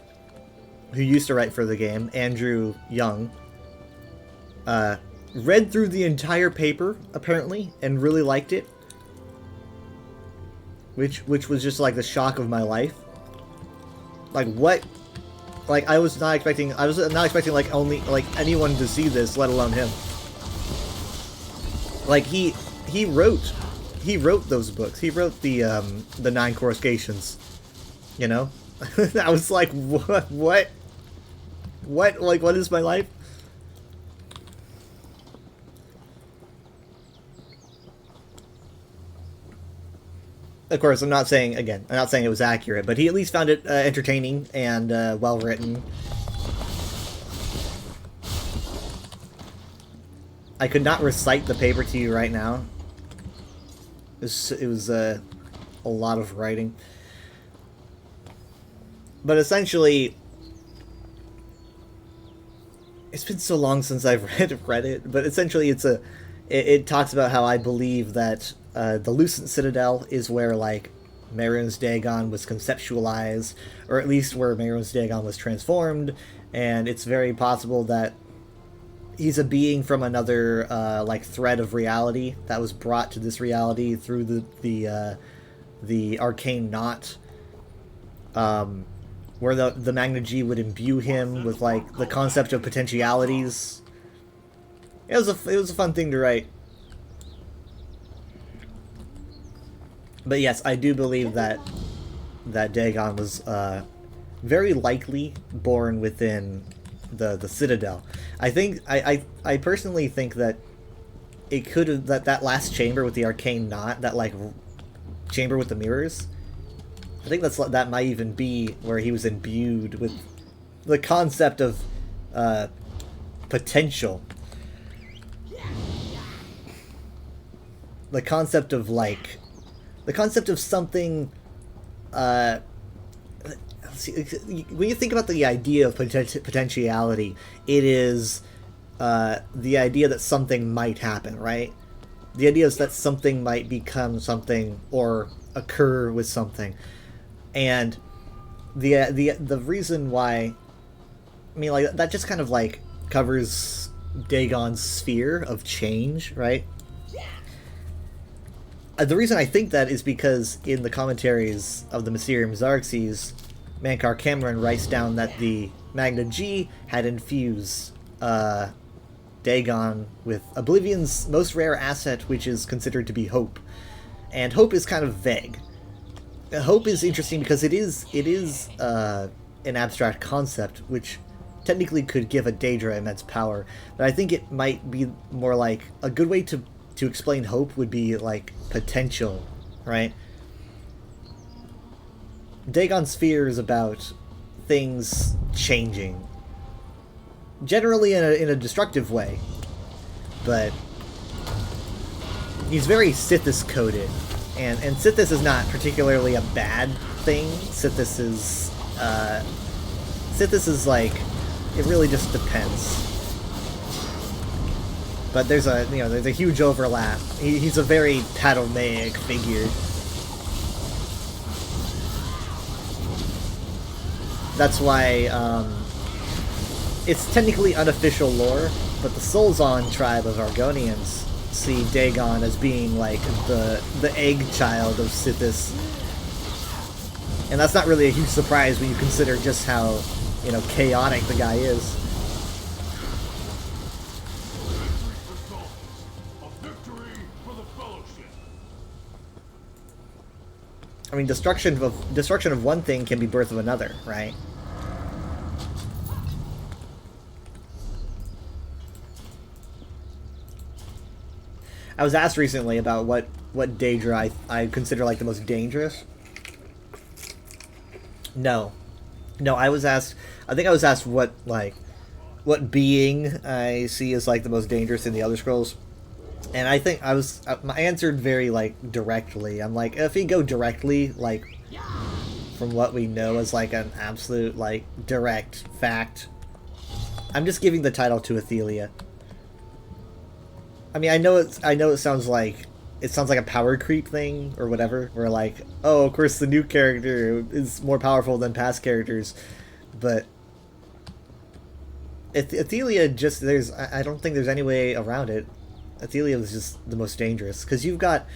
who used to write for the game, Andrew Young, read through the entire paper, apparently, and really liked it. which was just like the shock of my life. Like what? Like I was not expecting like only like anyone to see this, let alone him. Like he wrote those books. He wrote the 9 Coruscations. You know? I was like, what? Like, what is my life? Of course, I'm not saying it was accurate, but he at least found it entertaining and well written. I could not recite the paper to you right now. It was a lot of writing. But essentially, it's been so long since I've read it, but essentially it talks about how I believe that the Lucent Citadel is where, like, Mehrunes Dagon was conceptualized, or at least where Mehrunes Dagon was transformed, and it's very possible that he's a being from another, like, thread of reality that was brought to this reality through the arcane knot, where the Magna G would imbue him with, like, the concept of potentialities. It was a fun thing to write. But yes, I do believe that Dagon was very likely born within the Citadel. I think I personally think that it could have that last chamber with the arcane knot, that like chamber with the mirrors. I think that might even be where he was imbued with the concept of potential. The concept of like. The concept of something, let's see, when you think about the idea of potentiality, it is the idea that something might happen, right? The idea is that something might become something or occur with something. And the reason why, I mean, like, that just kind of, like, covers Dagon's sphere of change, right? The reason I think that is because in the commentaries of the Mysterium Xarxes, Mankar Cameron writes down that the Magna G had infused Dagon with Oblivion's most rare asset, which is considered to be hope. And hope is kind of vague. Hope is interesting because it is an abstract concept, which technically could give a Daedra immense power. But I think it might be more like a good way to explain hope would be like potential, right? Dagon's sphere is about things changing, generally in a destructive way, but he's very Sithis coded, and Sithis is not particularly a bad thing. Sithis is like, it really just depends. But there's a huge overlap. He's a very Ptolemaic figure. That's why it's technically unofficial lore, but the Solzon tribe of Argonians see Dagon as being like the egg child of Sithis. And that's not really a huge surprise when you consider just how, chaotic the guy is. I mean, destruction of one thing can be birth of another, right? I was asked recently about what Daedra I consider like the most dangerous. No, I was asked. I think I was asked what being I see as like the most dangerous in the Elder Scrolls. And I think I answered very, like, directly. I'm like, if you go directly, like, from what we know as, like, an absolute, like, direct fact, I'm just giving the title to Athelia. I mean, I know it sounds like a power creep thing, or whatever, where, like, oh, of course the new character is more powerful than past characters, but Athelia just, I don't think there's any way around it. Athelia was just the most dangerous, because you've got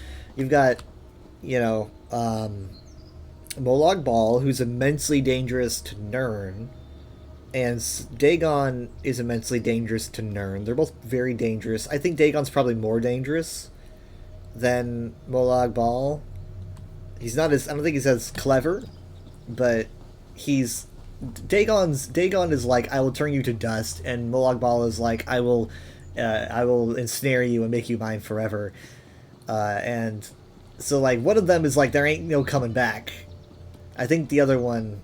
you know, Molag Bal, who's immensely dangerous to Nirn, and Dagon is immensely dangerous to Nirn. They're both very dangerous. I think Dagon's probably more dangerous than Molag Bal. He's not as, I don't think he's as clever, but he's Dagon is like, I will turn you to dust, and Molag Bal is like, I will ensnare you and make you mine forever. And so like one of them is like, there ain't no coming back. I think the other one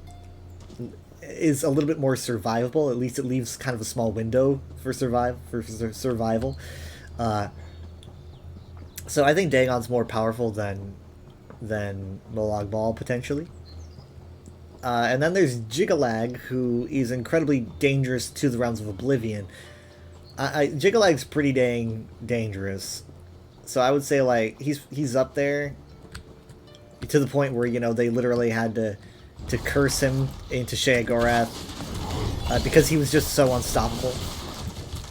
is a little bit more survivable. At least it leaves kind of a small window for survival. So I think Dagon's more powerful than Molag Bal potentially. And then there's Jyggalag, who is incredibly dangerous to the realms of Oblivion. Jyggalag's pretty dang dangerous. So I would say, like, he's up there to the point where, you know, they literally had to curse him into Sheogorath because he was just so unstoppable.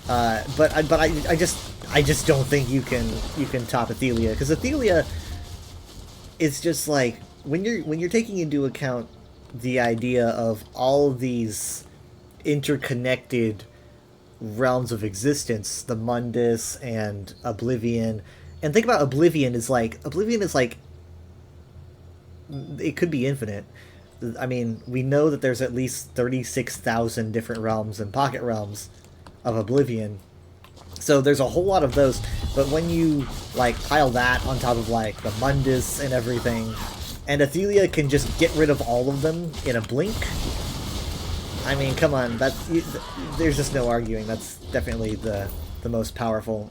But I just don't think you can top Athelia, because Athelia is just like, when you're taking into account the idea of all of these interconnected realms of existence, the Mundus and Oblivion, and think about Oblivion is like, it could be infinite. I mean, we know that there's at least 36,000 different realms and pocket realms of Oblivion. So there's a whole lot of those, but when you like pile that on top of like the Mundus and everything, and Athelia can just get rid of all of them in a blink, I mean, come on, there's just no arguing. That's definitely the most powerful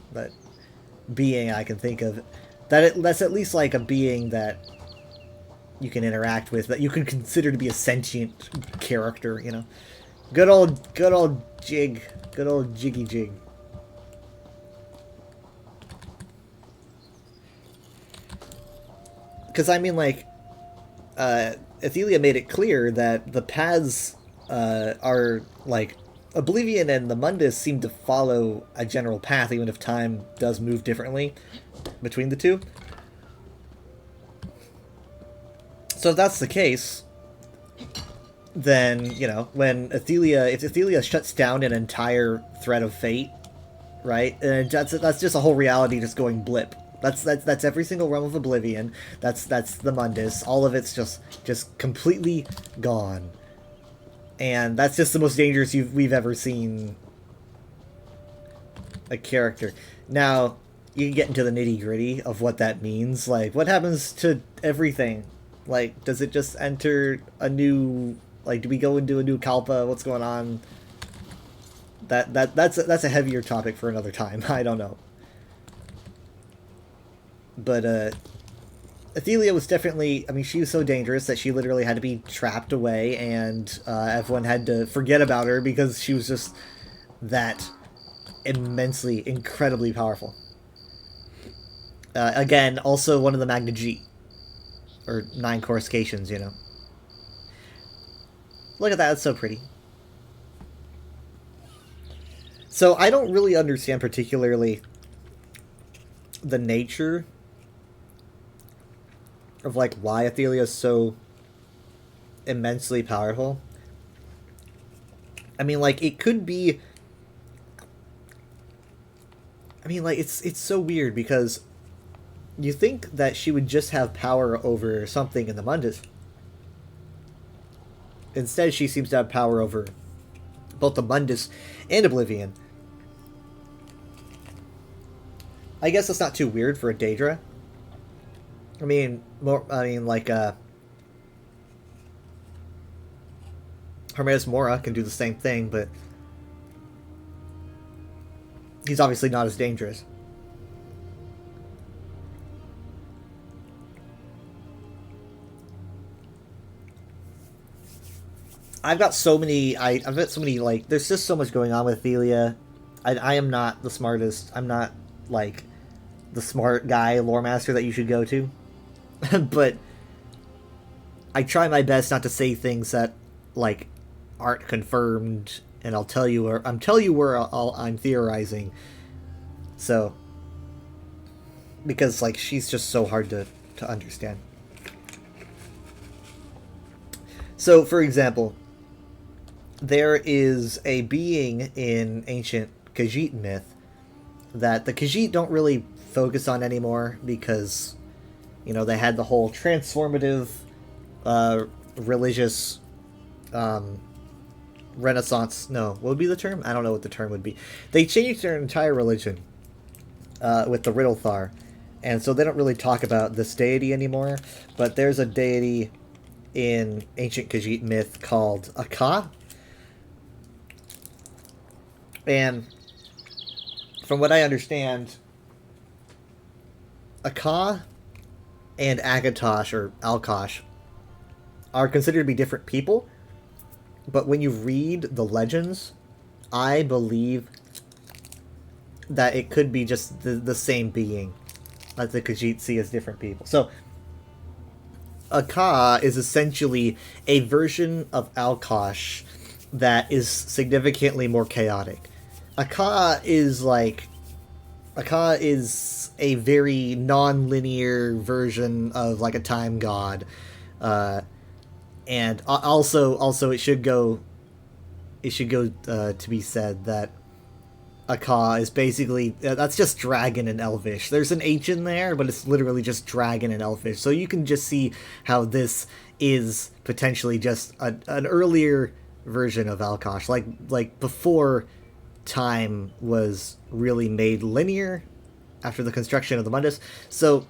being I can think of. That's at least like a being that you can interact with, that you can consider to be a sentient character, you know. Good old Jig. Good old Jiggy Jig. Because, I mean, like, Athelia made it clear that the paths are, like, Oblivion and the Mundus seem to follow a general path, even if time does move differently between the two. So if that's the case, then, you know, if Athelia shuts down an entire thread of fate, right, and that's just a whole reality just going blip. That's every single realm of Oblivion. That's the Mundus. All of it's just completely gone. And that's just the most dangerous we've ever seen a character. Now, you can get into the nitty-gritty of what that means. Like, what happens to everything? Like, does it just enter a new... Like, do we go into a new Kalpa? What's going on? That's a heavier topic for another time. I don't know. But, Athelia was definitely... I mean, she was so dangerous that she literally had to be trapped away, and everyone had to forget about her because she was just that immensely, incredibly powerful. Again, also one of the Magna G. Or 9 coruscations, you know. Look at that, it's so pretty. So, I don't really understand particularly the nature of, like, why Athelia is so immensely powerful. I mean, like, it could be... I mean, like, it's so weird, because you think that she would just have power over something in the Mundus. Instead, she seems to have power over both the Mundus and Oblivion. I guess that's not too weird for a Daedra. I mean, Hermaeus Mora can do the same thing, but he's obviously not as dangerous. I've got so many, like, there's just so much going on with Athelia. I am not the smartest. I'm not, like, the smart guy, lore master that you should go to. But I try my best not to say things that, like, aren't confirmed, and I'm tell you where I'm theorizing. So, because, like, she's just so hard to to understand. So, for example, there is a being in ancient Khajiit myth that the Khajiit don't really focus on anymore because, you know, they had the whole transformative religious renaissance. No, what would be the term? I don't know what the term would be. They changed their entire religion with the Riddlethar, and so they don't really talk about this deity anymore, but there's a deity in ancient Khajiit myth called Akka. And from what I understand, Akka and Akatosh, or Alkosh, are considered to be different people, but when you read the legends, I believe that it could be just the same being that the Khajiit see as different people. So, Akka is essentially a version of Alkosh that is significantly more chaotic. Akka is a very non-linear version of like a time god, and also it should go to be said that Akka is basically that's just dragon and elvish. There's an H in there, but it's literally just dragon and elvish. So you can just see how this is potentially just an earlier version of Alkosh, like before time was really made linear after the construction of the Mundus. So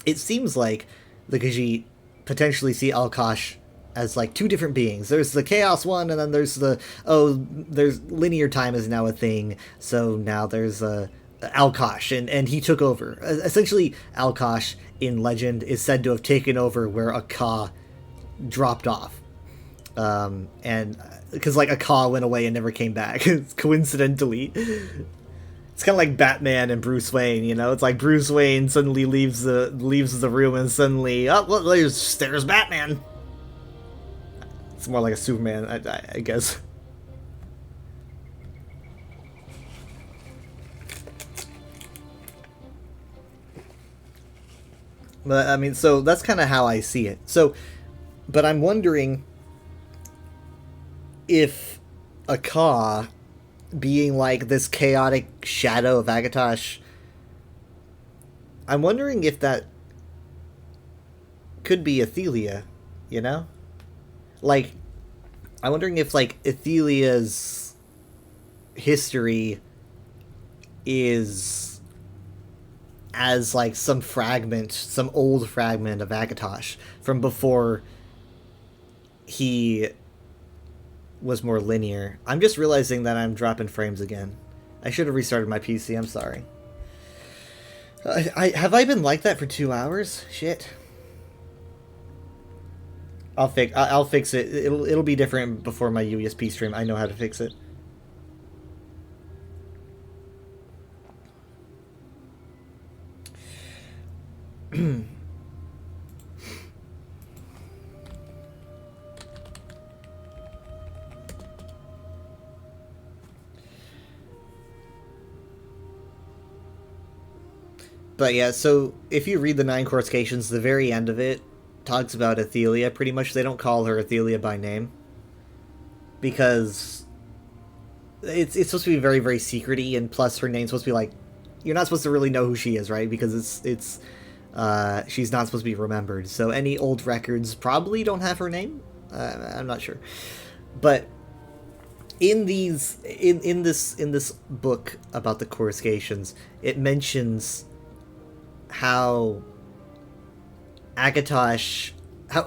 it seems like the Khajiit potentially see Alkosh as like two different beings. There's the Chaos one, and then there's there's linear time is now a thing, so now there's Alkosh, and he took over. Essentially, Alkosh in legend is said to have taken over where Akka dropped off. And because like Akka went away and never came back, coincidentally. It's kind of like Batman and Bruce Wayne, you know? It's like Bruce Wayne suddenly leaves the room, and suddenly, oh, well, there's Batman. It's more like a Superman, I guess. But, I mean, so that's kind of how I see it. So, but I'm wondering if Akka, being like this chaotic shadow of Akatosh, I'm wondering if that could be Athelia, you know? Like, I'm wondering if, like, Athelia's history is as, like, some old fragment of Akatosh from before he was more linear. I'm just realizing that I'm dropping frames again. I should have restarted my PC, I'm sorry. Have I been like that for 2 hours? Shit. I'll fix it. It'll be different before my UESP stream. I know how to fix it. But yeah, so if you read the Nine Coruscations, the very end of it talks about Athelia. Pretty much, they don't call her Athelia by name because it's supposed to be very, very secret-y, and plus her name's supposed to be like, you're not supposed to really know who she is, right? Because it's she's not supposed to be remembered. So any old records probably don't have her name. I'm not sure, but in this book about the Coruscations, it mentions how Akatosh,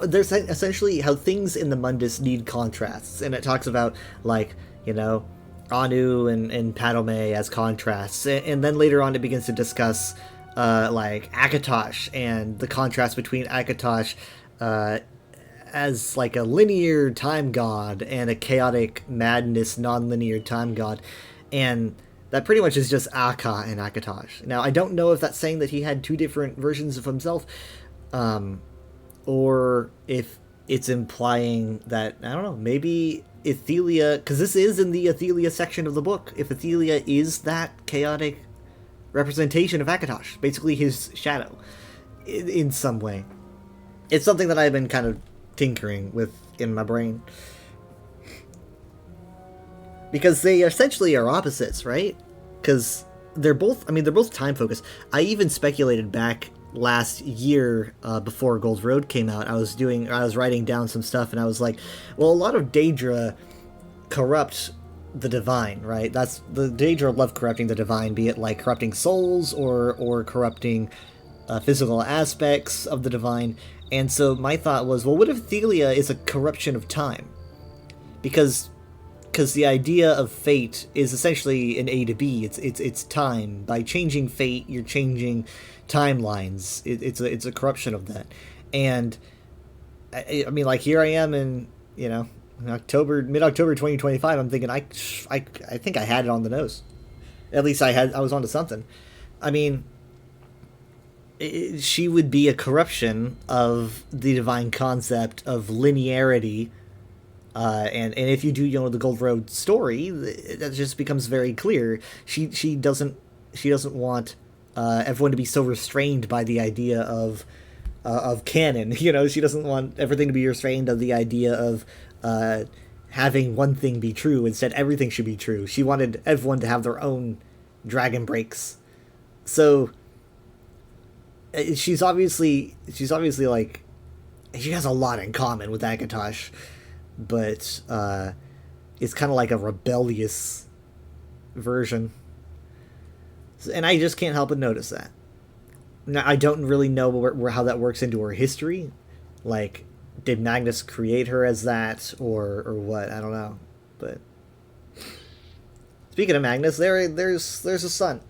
there's essentially how things in the Mundus need contrasts, and it talks about, like, you know, Anu and Padme as contrasts, and then later on it begins to discuss like Akatosh and the contrast between Akatosh as like a linear time god and a chaotic madness non-linear time god, and that pretty much is just Akka and Akatosh. Now, I don't know if that's saying that he had two different versions of himself, or if it's implying that, I don't know, maybe Athelia, because this is in the Athelia section of the book, if Athelia is that chaotic representation of Akatosh, basically his shadow. in some way. It's something that I've been kind of tinkering with in my brain. Because they essentially are opposites, right? Because they're both time focused. I even speculated back last year before Gold Road came out. I was writing down some stuff, and I was like, well, a lot of Daedra corrupt the divine, right? That's the Daedra love corrupting the divine, be it like corrupting souls or corrupting physical aspects of the divine. And so my thought was, well, what if Thelia is a corruption of time? Because the idea of fate is essentially an A to B. It's time. By changing fate, you're changing timelines. It's a corruption of that. And I mean, like, here I am in mid-October 2025. I'm thinking I think I had it on the nose. At least I was onto something. I mean, she would be a corruption of the divine concept of linearity. And if you do the Gold Road story, that just becomes very clear. She doesn't want everyone to be so restrained by the idea of canon. She doesn't want everything to be restrained of the idea of having one thing be true. Instead, everything should be true. She wanted everyone to have their own dragon breaks. So she's obviously like, she has a lot in common with Akatosh. But it's kind of like a rebellious version. And I just can't help but notice that. Now, I don't really know how that works into her history. Like, did Magnus create her as that, or what? I don't know. But speaking of Magnus, there's a son.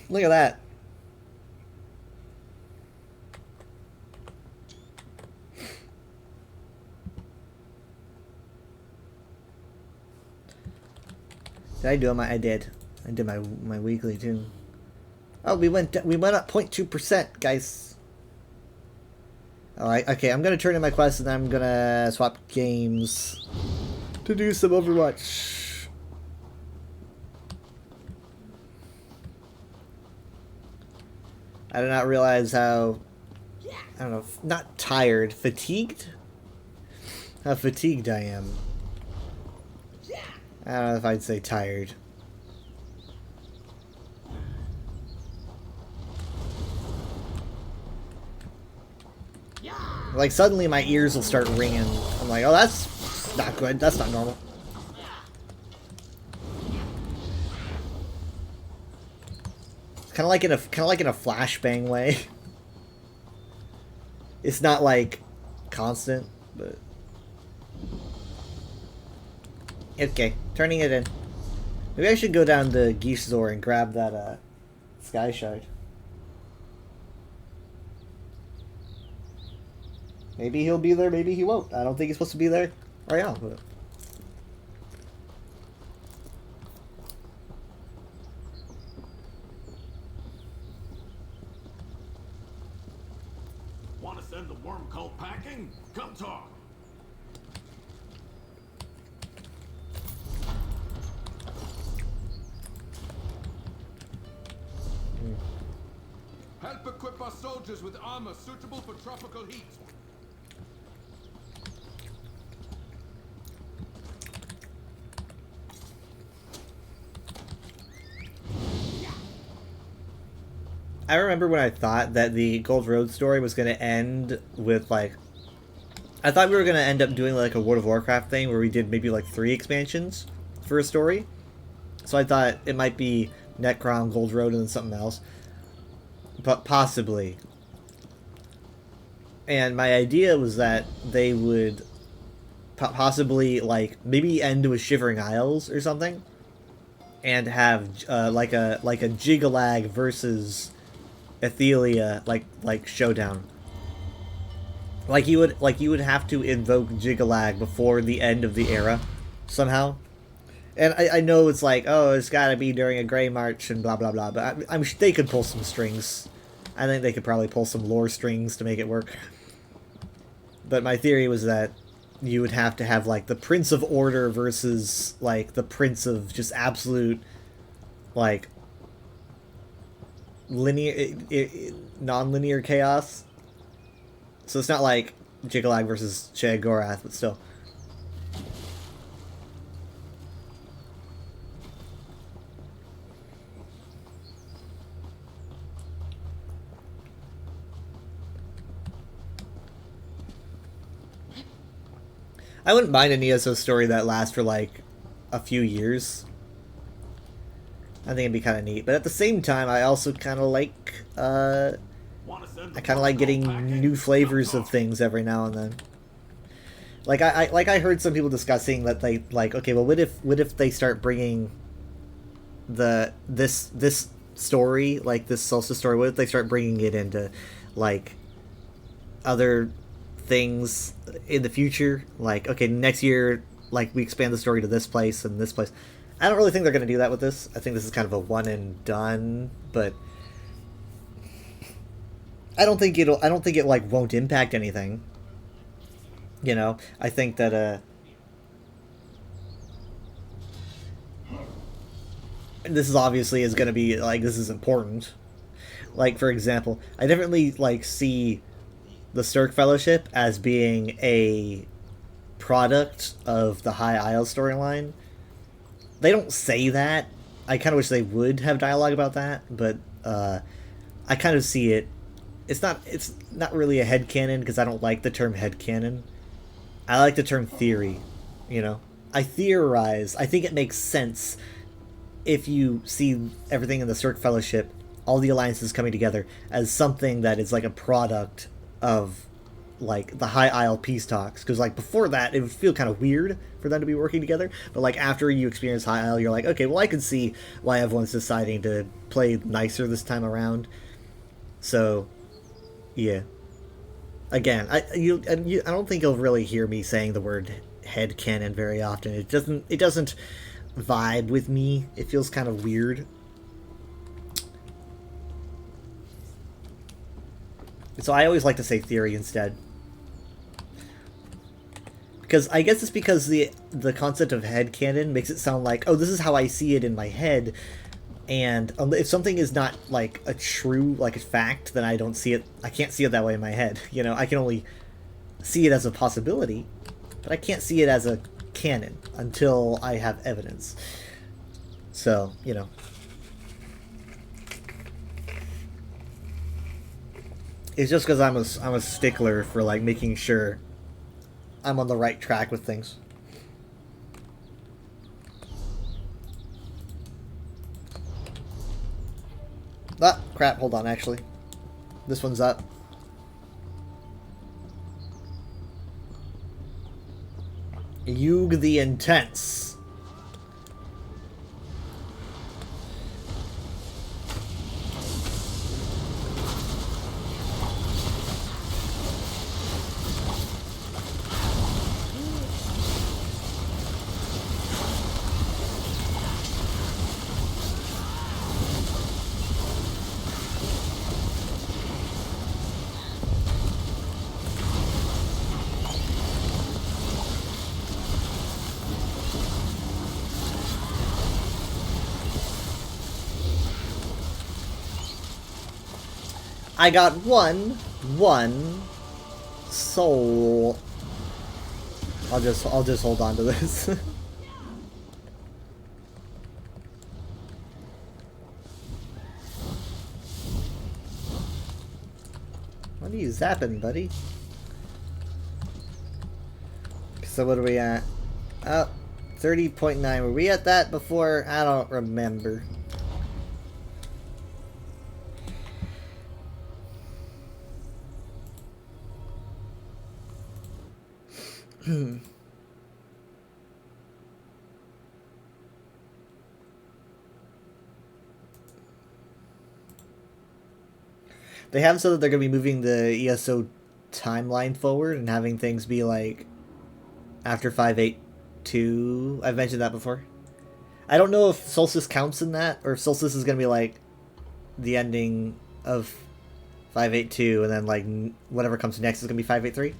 Look at that. Did I do it? I did. I did my weekly too. Oh, we went up 0.2%, guys. All right, okay. I'm gonna turn in my quest, and I'm gonna swap games to do some Overwatch. I did not realize how, I don't know, not tired, fatigued. How fatigued I am. I don't know if I'd say tired. Like, suddenly my ears will start ringing. I'm like, oh, that's not good. That's not normal. Kind of like in a flashbang way. It's not like constant, but okay, turning it in. Maybe I should go down to Geesor and grab that Sky Shard. Maybe he'll be there, maybe he won't. I don't think he's supposed to be there right now. But Want to send the worm cult packing? Come talk. Help equip our soldiers with armor suitable for tropical heat. I remember when I thought that the Gold Road story was going to end with, like, I thought we were going to end up doing like a World of Warcraft thing where we did maybe like 3 expansions for a story. So I thought it might be Necrom, Gold Road, and then something else. But possibly. And my idea was that they would possibly, like, maybe end with Shivering Isles or something. And have like a Jigalag versus Athelia like showdown. Like you would have to invoke Jigalag before the end of the era somehow. And I know it's like, oh, it's got to be during a Grey March and blah blah blah, but I'm sure they could pull some strings. I think they could probably pull some lore strings to make it work. But my theory was that you would have to have, like, the Prince of Order versus, like, the Prince of just absolute, like, linear, non-linear chaos. So it's not like Jiggalag versus Sheogorath, but still. I wouldn't mind an ESO story that lasts for like a few years. I think it'd be kind of neat, but at the same time, I also kind of like I kind of like getting new flavors of things every now and then. Like I heard some people discussing that they like, okay, well, what if they start bringing this story, like this Solstice story, what if they start bringing it into like other things in the future? Like, okay, next year, like, we expand the story to this place and this place. I don't really think they're going to do that with this. I think this is kind of a one and done, but I don't think it like won't impact anything. You know, I think that this is obviously is going to be like, this is important. Like, for example, I definitely like see the Stirk Fellowship as being a product of the High Isle storyline. They don't say that. I kind of wish they would have dialogue about that, but I kind of see it. It's not really a headcanon, because I don't like the term headcanon. I like the term theory, you know? I theorize. I think it makes sense if you see everything in the Stirk Fellowship, all the alliances coming together, as something that is like a product of like the High Isle peace talks, because like before that it would feel kind of weird for them to be working together, but like after you experience High Isle, you're like, okay, well, I can see why everyone's deciding to play nicer this time around. So yeah, again, I don't think you'll really hear me saying the word headcanon very often. It doesn't vibe with me. It feels kind of weird. So I always like to say theory instead. Because I guess it's because the concept of headcanon makes it sound like, oh, this is how I see it in my head. And if something is not like a true, like a fact, then I don't see it. I can't see it that way in my head. You know, I can only see it as a possibility, but I can't see it as a canon until I have evidence. So, you know. It's just because I'm a stickler for like making sure I'm on the right track with things. Ah, crap, hold on, actually. This one's up. Yug the Intense. I got one soul. I'll just hold on to this. What are you zapping, buddy? So what are we at? Oh, 30.9. Were we at that before? I don't remember. They have said that they're going to be moving the ESO timeline forward and having things be like after 582. I've mentioned that before. I don't know if Solstice counts in that, or if Solstice is going to be like the ending of 582 and then like whatever comes next is going to be 583.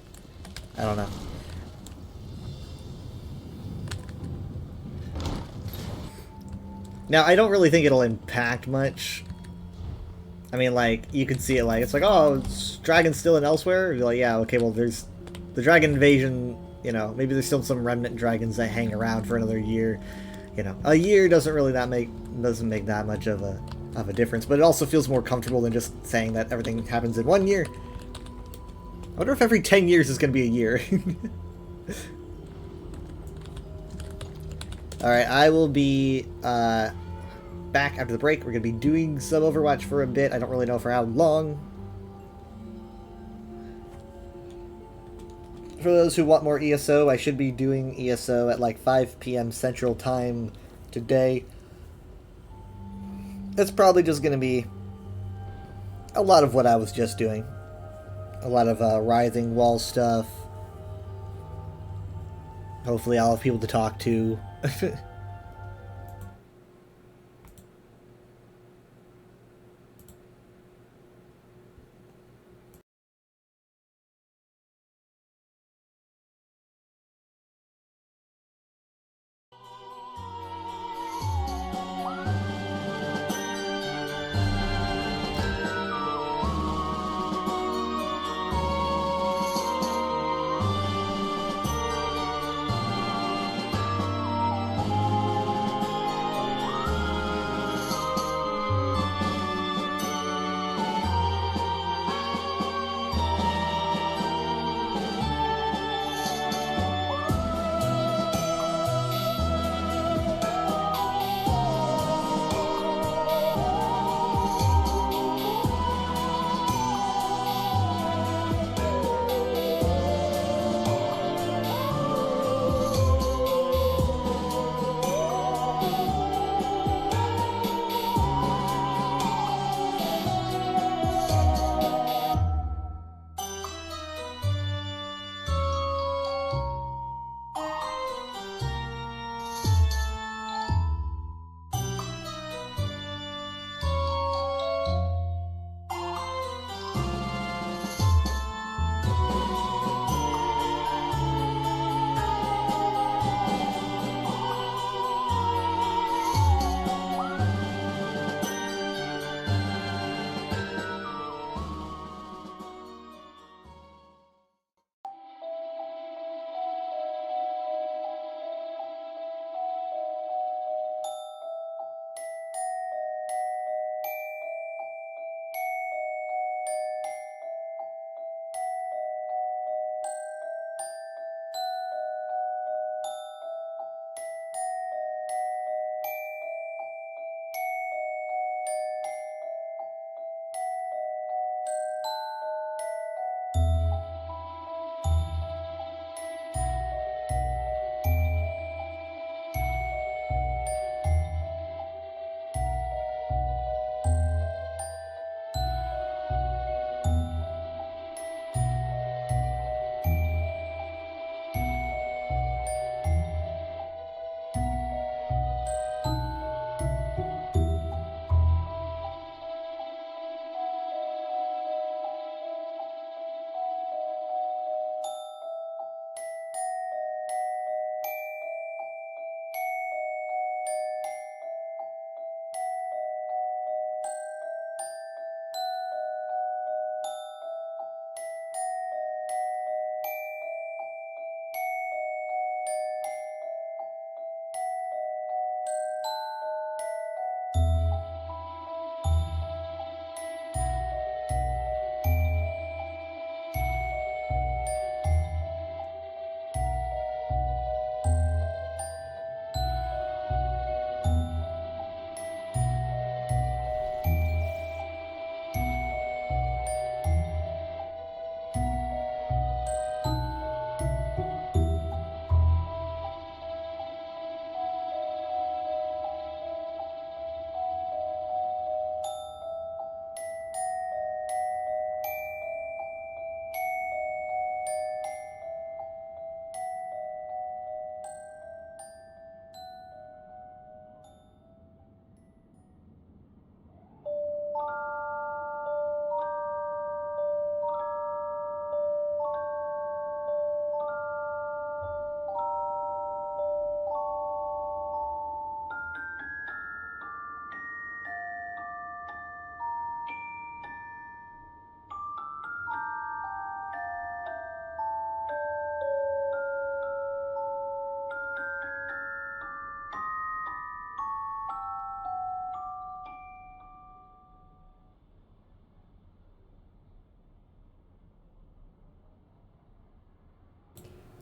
I don't know. Now, I don't really think it'll impact much. I mean, like, you can see it, like, it's like, oh, dragon's still in Elsewhere? You're like, yeah, okay, well, there's the dragon invasion, you know, maybe there's still some remnant dragons that hang around for another year. You know, a year doesn't make that much of a difference, but it also feels more comfortable than just saying that everything happens in 1 year. I wonder if every 10 years is going to be a year. Alright, I will be back after the break. We're going to be doing some Overwatch for a bit. I don't really know for how long. For those who want more ESO, I should be doing ESO at like 5 p.m. Central Time today. It's probably just going to be a lot of what I was just doing. A lot of Writhing Wall stuff. Hopefully I'll have people to talk to.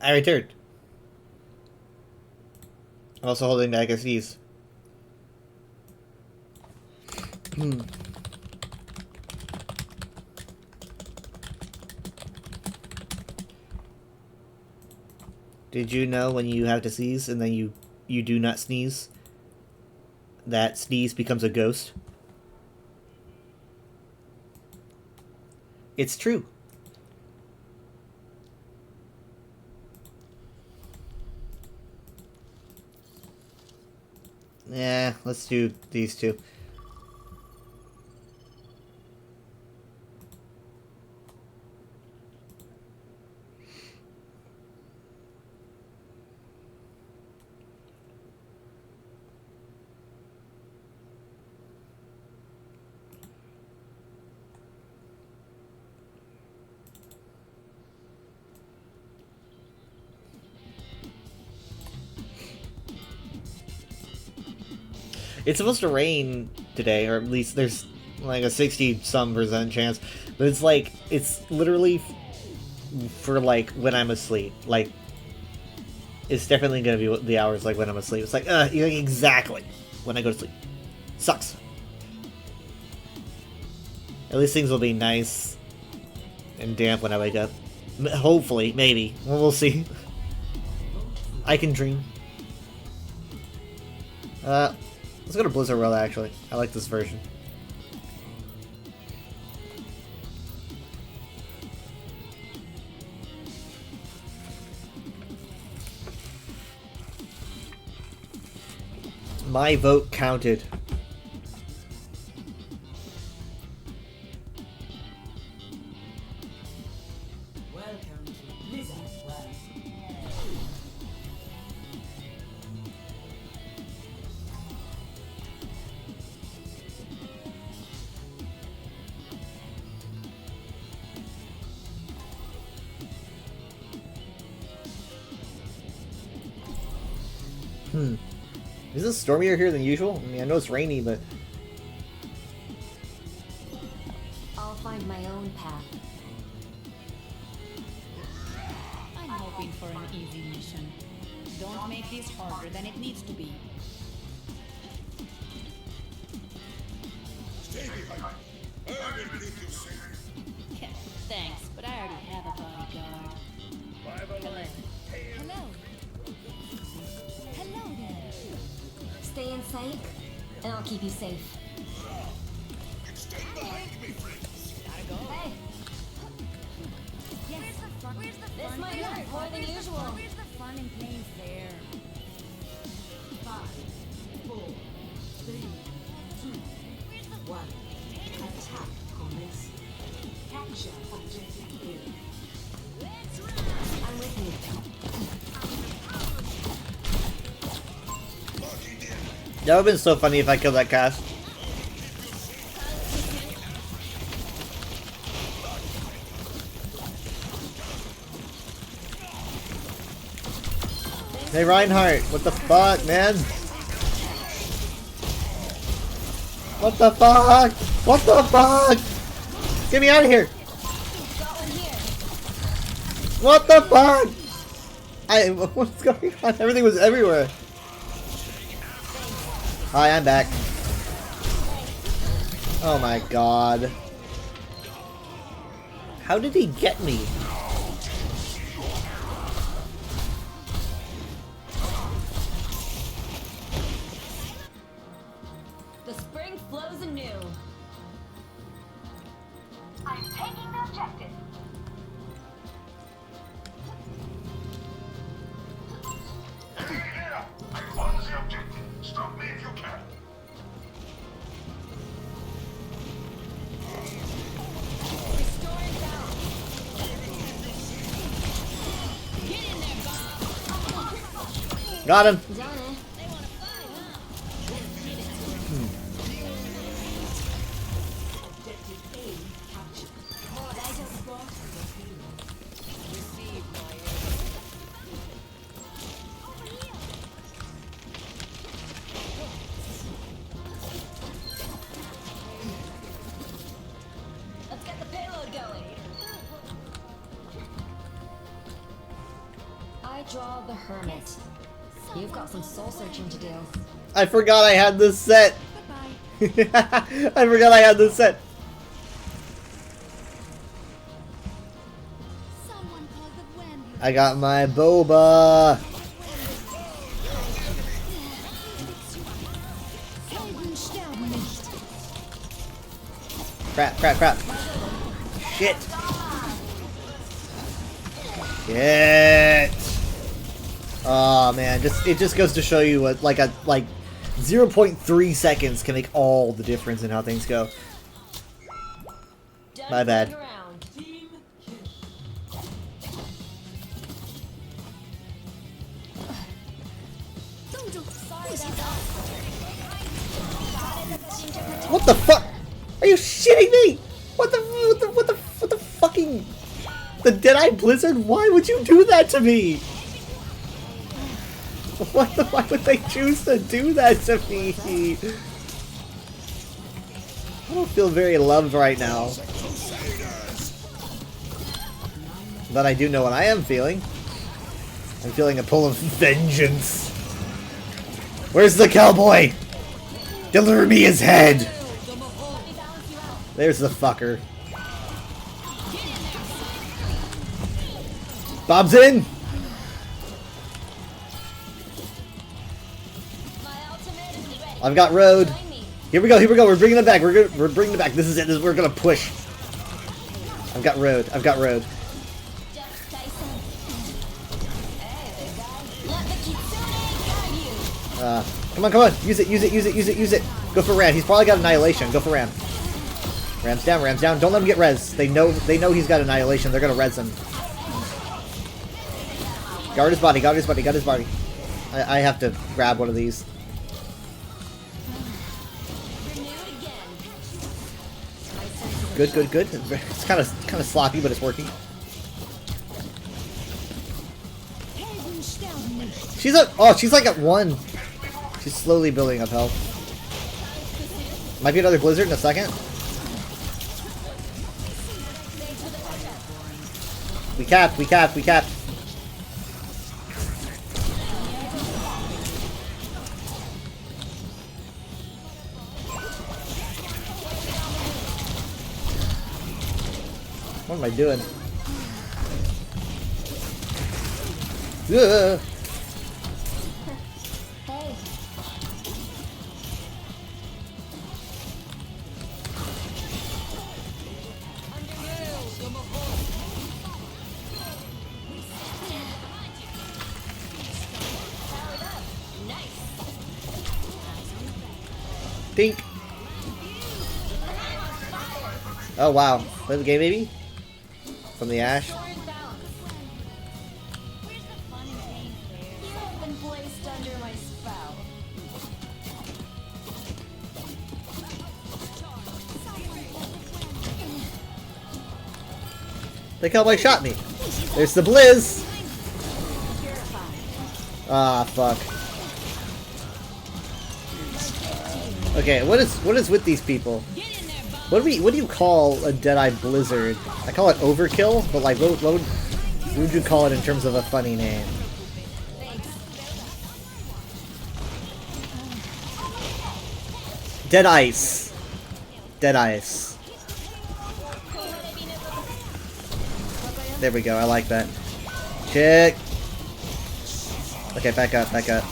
I returned. I'm also holding back a sneeze. Did you know when you have to sneeze and then you do not sneeze, that sneeze becomes a ghost? It's true. Yeah, let's do these two. It's supposed to rain today, or at least there's like a 60-some% chance. But it's like, it's literally for like when I'm asleep. Like, it's definitely gonna be the hours like when I'm asleep. It's like, exactly when I go to sleep. Sucks. At least things will be nice and damp when I wake up. Hopefully, maybe. We'll see. I can dream. Let's go to Blizzard World, actually. I like this version. My vote counted. Welcome to Blizzard World. Is this stormier here than usual? I mean, I know it's rainy, but... I'll find my own path. I'm hoping for an easy mission. Don't make this harder than it needs to be. Stay behind. I will keep you safe. Thanks, but I already have a bodyguard. Hello. Hello there. Stay in sight, and I'll keep you safe. Stay behind me, friends. Gotta go. Hey! Yes. Where's the fun? This might hurt more than usual. Where's the fun in playing fair? 5, 4, 3, 2, 1. Attack commence. Capture objective A. I'm with you. That would've been so funny if I killed that cast. Hey Reinhardt, what the fuck, man? What the fuck? What the fuck? Get me out of here! What the fuck? What's going on? Everything was everywhere. Hi, I'm back. Oh my god. How did he get me? The spring flows anew. I'm taking the objective. Yeah, I won the objective. Stop me if you can. Restoring balance. Get in there, Bob. Got him. Done it. They wanna fight, huh? Objective A captured. Dagger spot defeated. Receive my Let's get the payload going. Withdraw the Hermit. You've got some soul searching to do. I forgot I had this set. I forgot I had this set. I got my boba. Crap, crap, crap. Shit. Shit. Oh man, it just goes to show you what like 0.3 seconds can make all the difference in how things go. My bad. What the fuck? Are you shitting me? What the fucking... The Deadeye Blizzard? Why would you do that to me? Why would they choose to do that to me? I don't feel very loved right now. But I do know what I am feeling. I'm feeling a pull of vengeance. Where's the cowboy? Deliver me his head! There's the fucker. Bob's in! I've got road. Here we go, here we go. We're bringing it back. We're bringing it back. This is it. We're gonna push. I've got road. I've got road. Come on, come on. Use it, use it, use it, use it, use it. Go for Ram. He's probably got Annihilation. Go for Ram. Ram's down, Ram's down. Don't let him get res. They know he's got Annihilation. They're gonna res him. Guard his body, guard his body, guard his body. I have to grab one of these. Good, good, good. It's kind of sloppy, but it's working. She's like at 1. She's slowly building up health. Might be another blizzard in a second. We capped, we capped, we capped. What am I doing? Ugh. Dink. Oh wow. Play the game, maybe? From the Ash. The cowboy shot me. There's the Blizz. Ah, fuck. Okay, what is with these people? What do you call a Deadeye Blizzard? I call it overkill, but like, what would you call it in terms of a funny name? Dead Ice. Dead Ice. There we go. I like that. Check. Okay, back up, back up.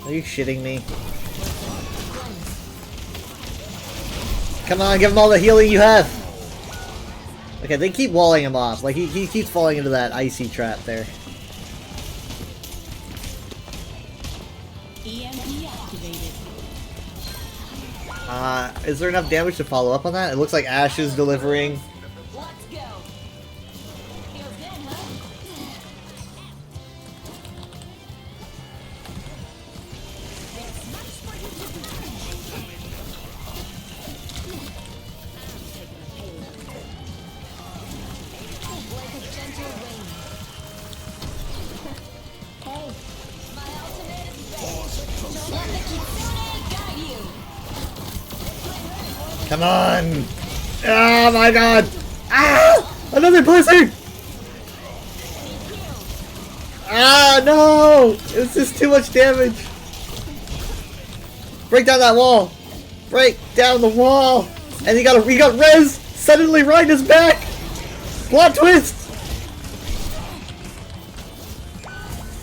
Are you shitting me? Come on, give him all the healing you have! Okay, they keep walling him off. Like, he keeps falling into that icy trap there. EMP activated. Is there enough damage to follow up on that? It looks like Ash is delivering. Let's go. Feels good, huh? Come on! Oh my god! Ah! Another blizzard! Ah, no! It's just too much damage! Break down that wall! Break down the wall! And he got res! Suddenly Ryan is back! Plot twist!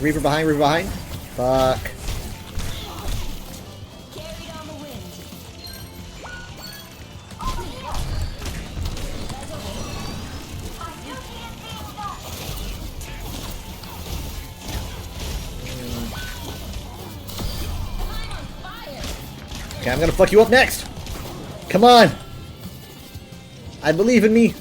Reaper behind, Reaper behind. Fuck. Okay, I'm gonna fuck you up next! Come on! I believe in me!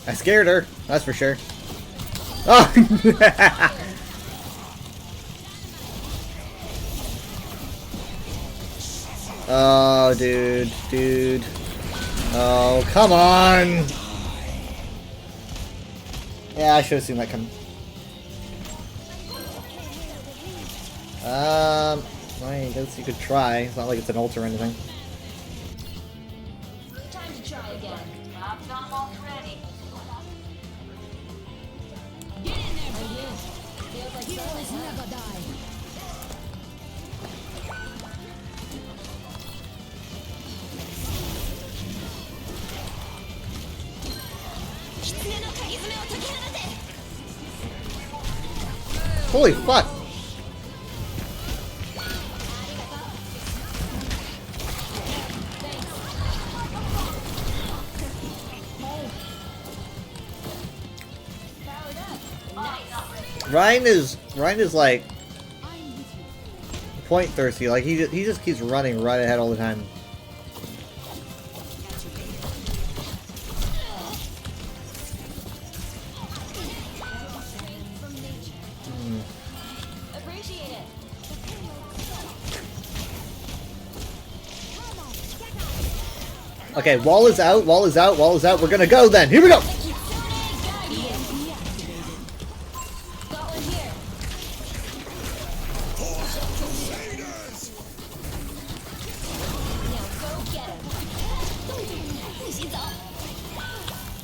I scared her, that's for sure. Oh! Oh, dude. Oh, come on! Yeah, I should have seen that coming. I guess you could try. It's not like it's an ult or anything. Time to try again. I've done already. Get in there, baby. Feels like heroes never die. Holy fuck! Ryan is like point thirsty. Like he just keeps running right ahead all the time. Okay, wall is out, wall is out, wall is out. We're gonna go then. Here we go!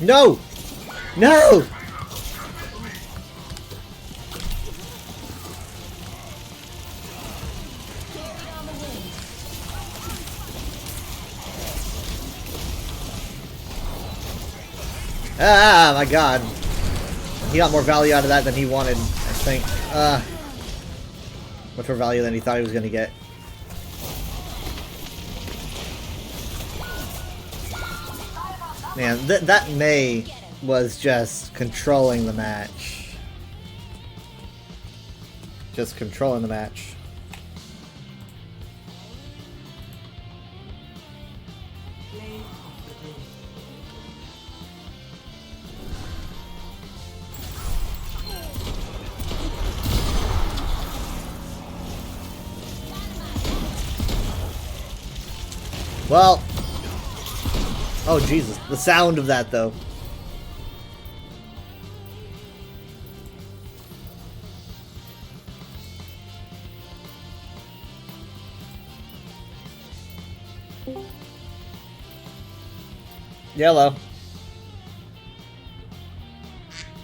No! No! Ah, my god. He got more value out of that than he wanted, I think. Much more value than he thought he was going to get. Man, that Mei was just controlling the match. Just controlling the match. Well, oh Jesus, the sound of that though. Yellow.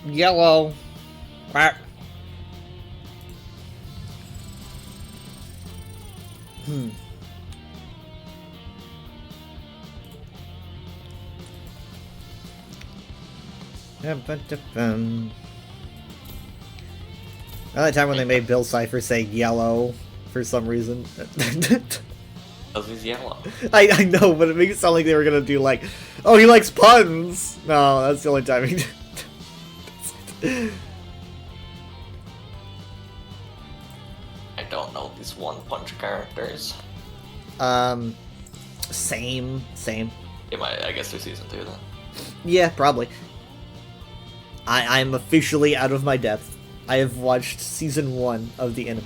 Yellow. Quack. Another time when they made Bill Cipher say yellow for some reason. Because he's yellow. I know, but it makes it sound like they were gonna do like, oh, he likes puns! No, that's the only time he did. I don't know these One Punch characters. Same. I guess they're season 2 then. Yeah, probably. I'm officially out of my depth. I have watched season 1 of the anime.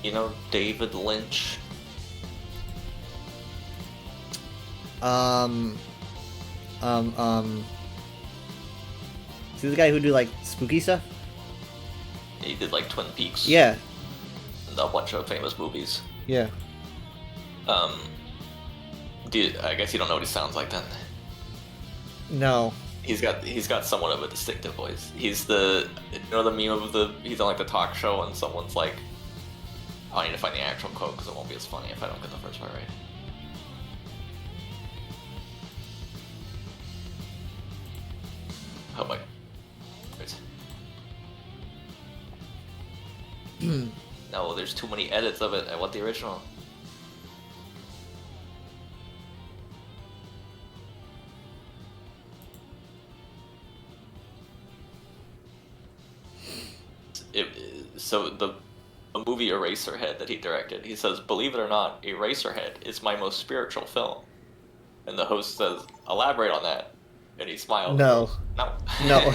You know David Lynch? See the guy who do like spooky stuff? He did like Twin Peaks. Yeah. And a bunch of famous movies. Yeah. I guess you don't know what he sounds like then. No. He's got somewhat of a distinctive voice. He's the the meme of he's on like the talk show and someone's like, oh, I need to find the actual quote because it won't be as funny if I don't get the first part right. Oh my. No, there's too many edits of it. I want the original. So the movie Eraserhead that he directed, he says, believe it or not, Eraserhead is my most spiritual film. And the host says, elaborate on that. And he smiles. No. No. No.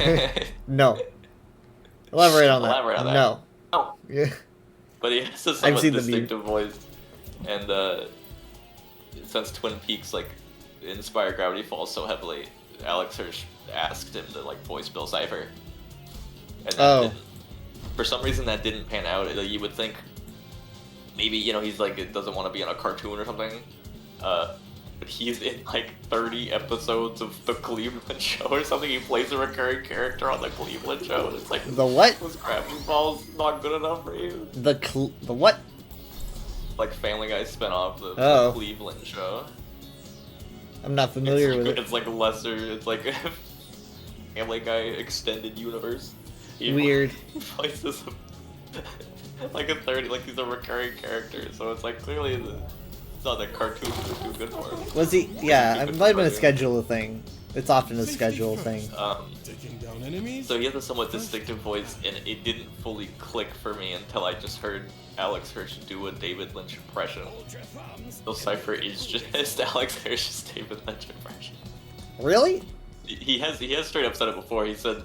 No. Elaborate on that. Elaborate on that. No. No. Yeah. But he has a somewhat seen the distinctive voice. And since Twin Peaks like inspired Gravity Falls so heavily, Alex Hirsch asked him to like voice Bill Cipher. And that didn't, for some reason that didn't pan out. You would think maybe he's like doesn't want to be in a cartoon or something. But he's in like 30 episodes of the Cleveland Show or something. He plays a recurring character on the Cleveland Show. And it's like, the what? Was Gravity Falls not good enough for you? The what? Like Family Guy spinoff, the Cleveland Show. I'm not familiar with it. It's like lesser. It's like Family Guy extended universe. Weird. He plays like a 30, like he's a recurring character. So it's like clearly it's not that cartoons are too good for him. Was he? Yeah, it might have been a schedule thing. It's often a schedule thing. So he has a somewhat distinctive voice, and it didn't fully click for me until I just heard Alex Hirsch do a David Lynch impression. So Cypher is just Alex Hirsch's David Lynch impression. Really? He has straight up said it before. He said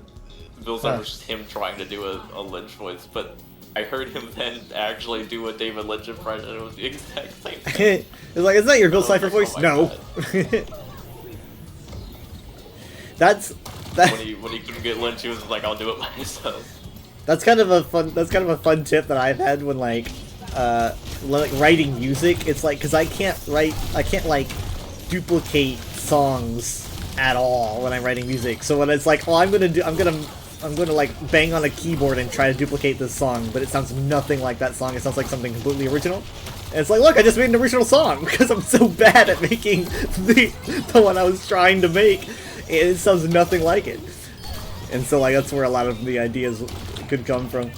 Bill Cipher's just him trying to do a Lynch voice, but I heard him then actually do a David Lynch impression. It was the exact same thing. It's like, is that your Bill Cipher voice? Oh no. That's when he couldn't get Lynch, he was like, I'll do it myself. That's kind of a fun tip that I've had when like writing music. It's like, because I can't like duplicate songs at all when I'm writing music. So when it's like, oh, I'm gonna like bang on a keyboard and try to duplicate this song, but it sounds nothing like that song. It sounds like something completely original. And it's like, look, I just made an original song because I'm so bad at making the one I was trying to make. It sounds nothing like it. And so like that's where a lot of the ideas could come from.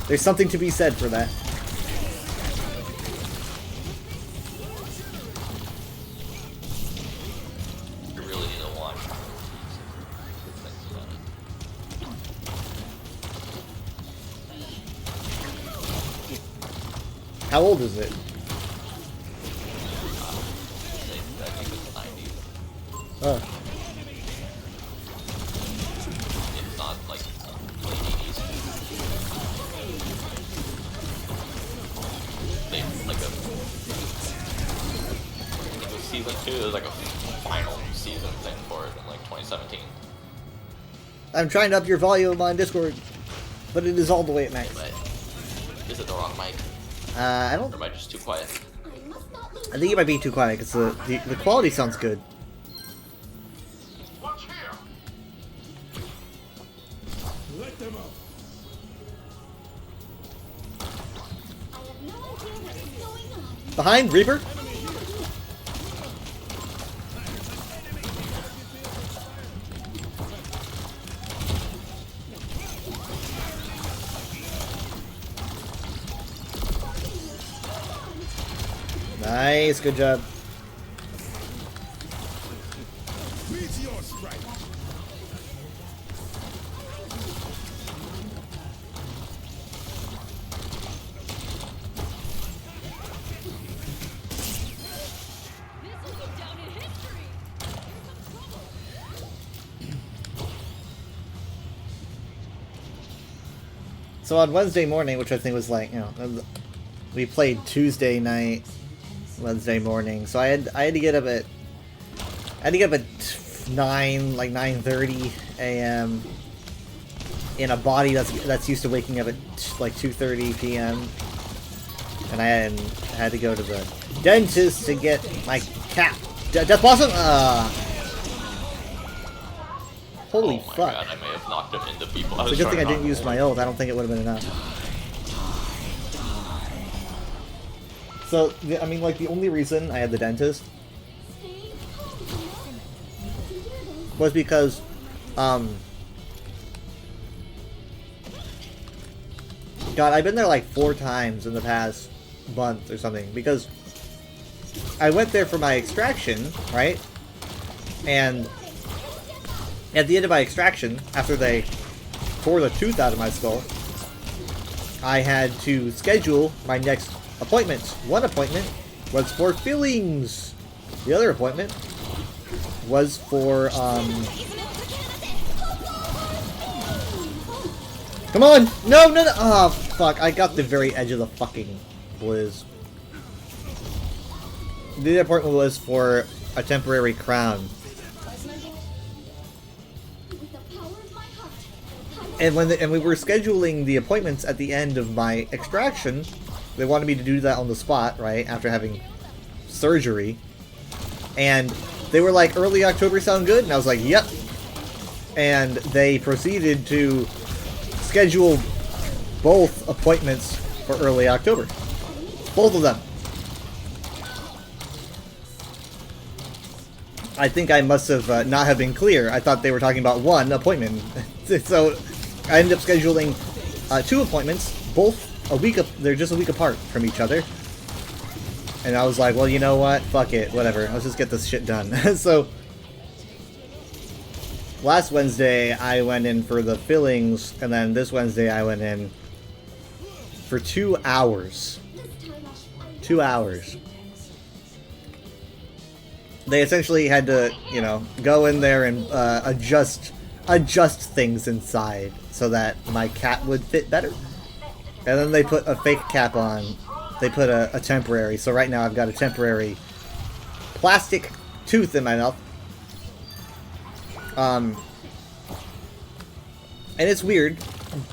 There's something to be said for that. You really need to watch. How old is it? I think it's 90s. Oh. It's not like late 80s. They like I think it was season 2. It was like a final season thing for it in like 2017. I'm trying to up your volume on Discord, but it is all the way at max. But is it the wrong mic? I don't. Or am I just too quiet? I think you might be too quiet because the quality sounds good. Watch here. Let them up. Behind Reaper. Nice, good job. Meteor strike. So on Wednesday morning, which I think was like, we played Tuesday night, Wednesday morning, so I had to get up at 9:30 a.m. in a body that's used to waking up at like 2:30 p.m. and I had to go to the dentist to get my cat. Death Blossom. Holy Oh my fuck! god, I may have knocked him into people. It's a good thing I didn't use my ult. I don't think it would have been enough. So, I mean, like, the only reason I had the dentist was because, God, I've been there like 4 times in the past month or something, because I went there for my extraction, right? And at the end of my extraction, after they tore the tooth out of my skull, I had to schedule my next appointments. One appointment was for fillings. The other appointment was for, come on! No! Oh, fuck. I got the very edge of the fucking blizz. The other appointment was for a temporary crown. And when we were scheduling the appointments at the end of my extraction, they wanted me to do that on the spot, right, after having surgery. And they were like, early October sound good? And I was like, yep. And they proceeded to schedule both appointments for early October. Both of them. I think I must have not have been clear. I thought they were talking about one appointment. So I ended up scheduling 2 appointments, both they're just a week apart from each other. And I was like, well, you know what? Fuck it. Whatever. Let's just get this shit done. So last Wednesday, I went in for the fillings, and then this Wednesday, I went in for 2 hours. 2 hours. They essentially had to, you know, go in there and adjust things inside so that my cat would fit better. And then they put a fake cap on. They put a temporary. So right now I've got a temporary plastic tooth in my mouth. And it's weird,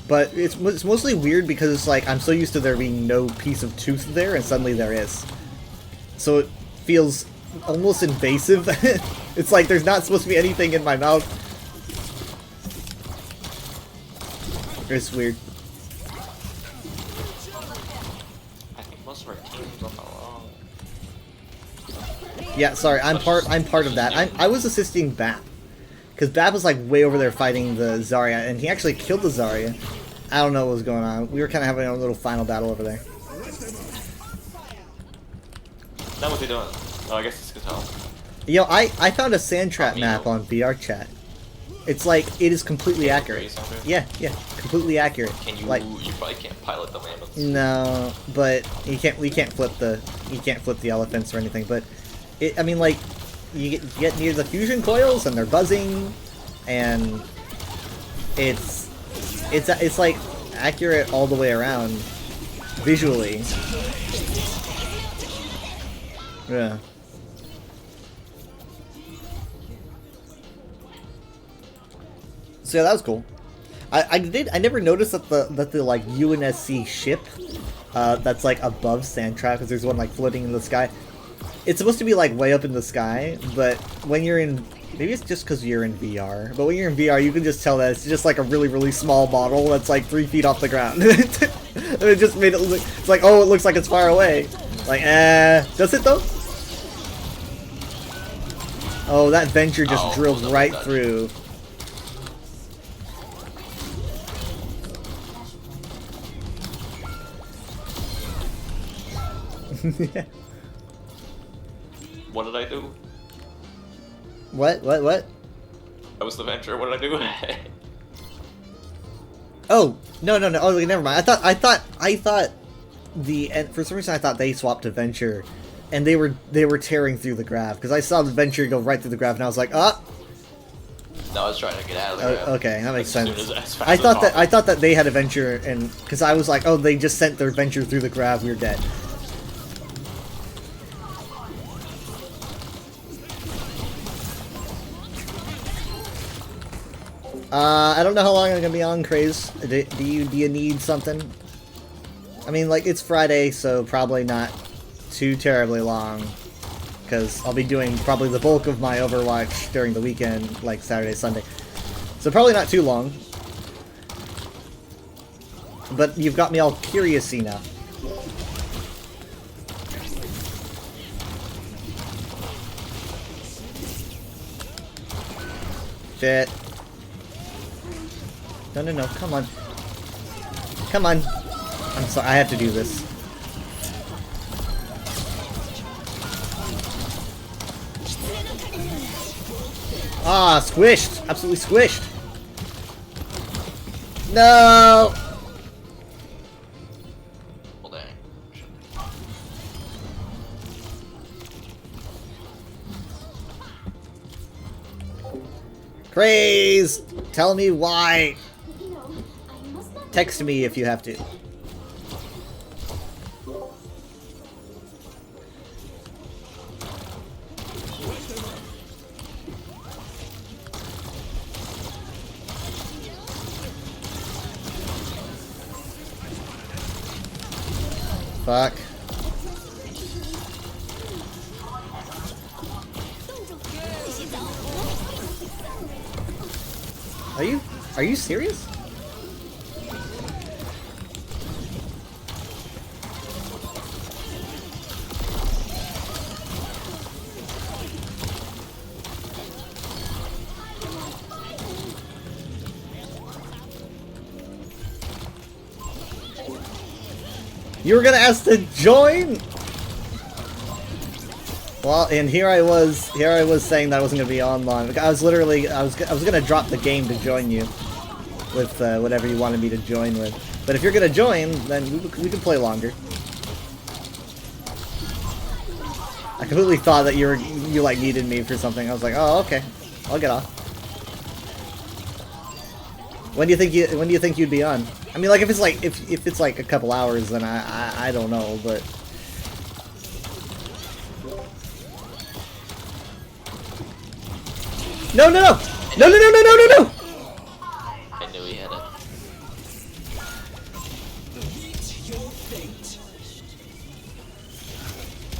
but it's mostly weird because it's like I'm so used to there being no piece of tooth there, and suddenly there is. So it feels almost invasive. It's like there's not supposed to be anything in my mouth. It's weird. I think most of our team's on the wrong. Yeah, sorry, I'm part of that. I was assisting Bap. Because Bap was like way over there fighting the Zarya, and he actually killed the Zarya. I don't know what was going on. We were kind of having a little final battle over there. Now what's he doing? Oh, I guess it's Gatel. Yo, I found a sand trap map on VR chat. It's like, it is completely accurate. Yeah, completely accurate. Can you? Like, You probably can't pilot the ambulance. no, but you can't flip the elephants or anything. But I mean, like, you get near the fusion coils and they're buzzing, and it's like accurate all the way around visually. Yeah. So yeah, that was cool. I never noticed that the like UNSC ship that's like above Sandtrap, because there's one like floating in the sky. It's supposed to be like way up in the sky, but when you're in, maybe it's just because you're in VR, but when you're in VR, you can just tell that it's just like a really small model that's like 3 feet off the ground. It just made it look, it's like, oh, it looks like it's far away. Like, does it though? Oh, that Venture just drilled right through. Yeah. What did I do? What? I was the Venture. What did I do? Oh, no. Oh, never mind. I thought for some reason I thought they swapped to Venture, and they were tearing through the grav, because I saw the Venture go right through the grav, and I was like, ah. No, I was trying to get out of the grav. Okay, that makes sense. As fast I as thought possible. that they had a Venture, and because I was like, oh, they just sent their Venture through the grav, we're dead. I don't know how long I'm gonna be on, Craze. Do you need something? I mean, like, it's Friday, so probably not too terribly long. Because I'll be doing probably the bulk of my Overwatch during the weekend, like Saturday, Sunday. So probably not too long. But you've got me all curious-y now. Shit. No, come on. Come on. I'm sorry, I have to do this. Ah, squished! Absolutely squished! No! Well, dang. Craze! Tell me why! You know, I must not. Text me if you have to. Fuck. Are you serious? You were gonna ask to join? Well, and here I was saying that I wasn't gonna be online. I was gonna drop the game to join you with whatever you wanted me to join with. But if you're gonna join, then we can play longer. I completely thought that you like needed me for something. I was like, oh, okay, I'll get off. When do you think you'd be on? I mean, like, if it's like a couple hours, then I don't know, but. No! I knew he had it.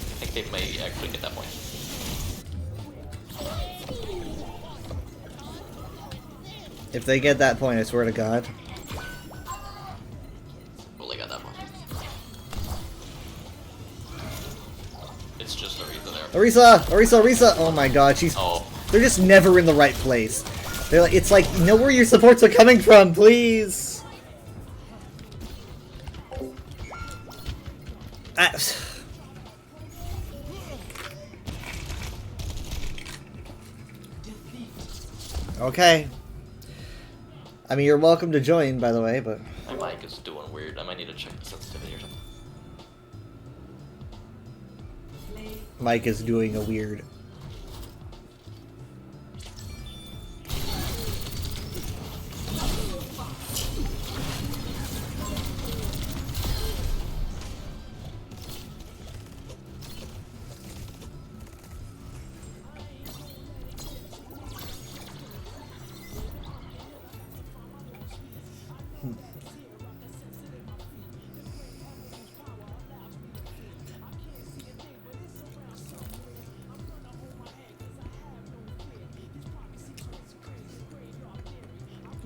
I think they may actually get that point. If they get that point, I swear to God. Well, they got that point. It's just Orisa there. Orisa! Oh my God, she's. Oh. They're just never in the right place. They're like, it's like, know where your supports are coming from, please. Okay. I mean, you're welcome to join, by the way, but... My mic is doing weird. I might need to check the sensitivity or something. Mike is doing a weird...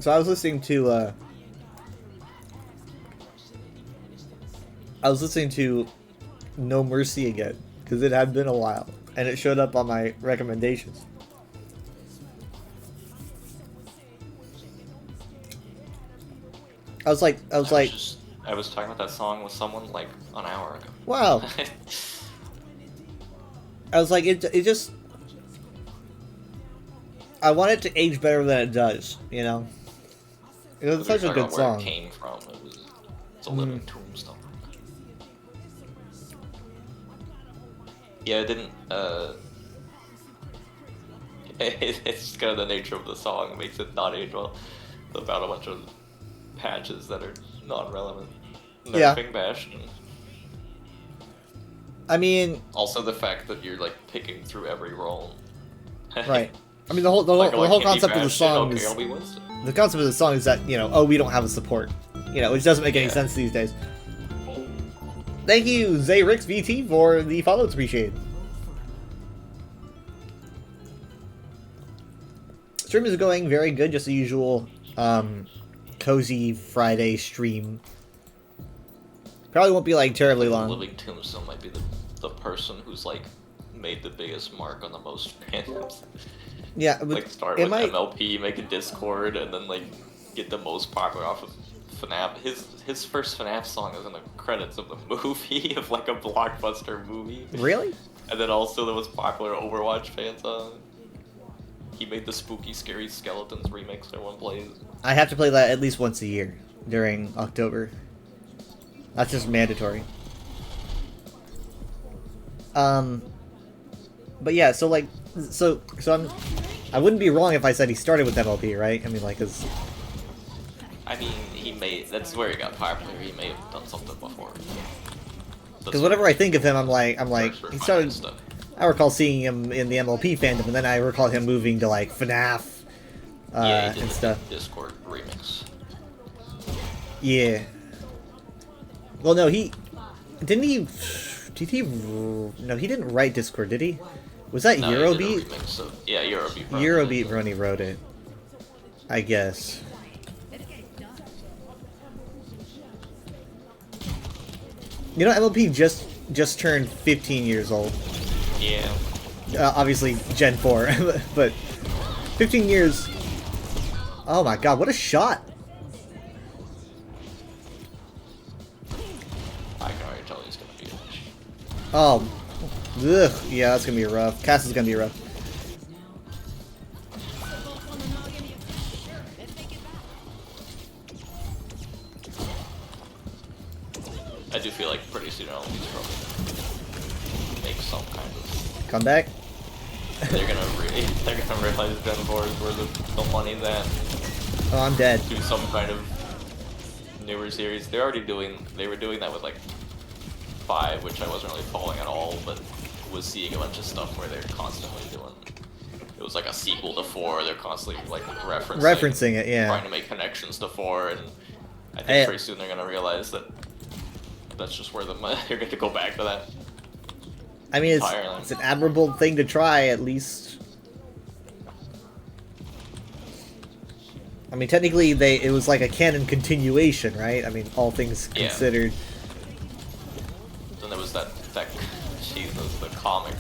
So I was listening to No Mercy again, because it had been a while, and it showed up on my recommendations. I was like, I was talking about that song with someone like an hour ago. Wow. I was like, it just, I want it to age better than it does, you know? It was such a good song. Where it came from. It's a living tombstone. Yeah, it didn't, it's kind of the nature of the song makes it not age well. About a bunch of patches that are non-relevant. Nerfing Bastion. I mean... Also the fact that you're, like, picking through every role. Right. I mean, the whole concept of the song is... I'll be Winston. the concept of the song is that, you know, oh, we don't have a support. You know, which doesn't make any Yeah. sense these days. Thank you, Zayrix VT, for the follow. It's appreciated. Stream is going very good, just the usual cozy Friday stream. Probably won't be like terribly long. Living Tombstone might be the person who's like made the biggest mark on the most fandoms. Yeah, but Like start it with might... MLP, make a Discord, and then like get the most popular off of FNAF. His first FNAF song is in the credits of the movie, of like a blockbuster movie. Really? And then also the most popular Overwatch fan song. He made the Spooky Scary Skeletons remix everyone plays. I have to play that at least once a year during October. That's just mandatory. But yeah, so like, so I wouldn't be wrong if I said he started with MLP, right? I mean, like, cause I mean, that's where he got popular. He may have done something before. because whenever I think of him, I'm like, he started. Stuff. I recall seeing him in the MLP fandom, and then I recall him moving to like FNAF Yeah, he did and the stuff. Discord remix. Yeah. Well, no, didn't he? Did he? No, he didn't write Discord, did he? Was that No, he did a Eurobeat? remix of, yeah, Eurobeat. Eurobeat when he wrote it, I guess. You know, MLP just turned 15 years old. Yeah. Obviously, Gen 4, but 15 years. Oh my god, what a shot! I can already tell he's gonna be a bitch. Oh, ugh, yeah, that's gonna be rough. Cass is gonna be rough. I do feel like pretty soon he's probably gonna make some kind of. Come back. They're gonna realize Gen 4 is where the money's at. Oh, I'm dead. Do some kind of newer series. They were doing that with like 5, which I wasn't really following at all, but was seeing a bunch of stuff where they're constantly doing. It was like a sequel to 4. They're constantly like Referencing it, yeah. trying to make connections to 4, and I think Hey. pretty soon they're gonna realize that that's just where they're going to go back to that. I mean, Ireland. it's an admirable thing to try, at least. I mean, technically, it was like a canon continuation, right? I mean, all things Yeah. considered. Then there was that Jesus, the comic,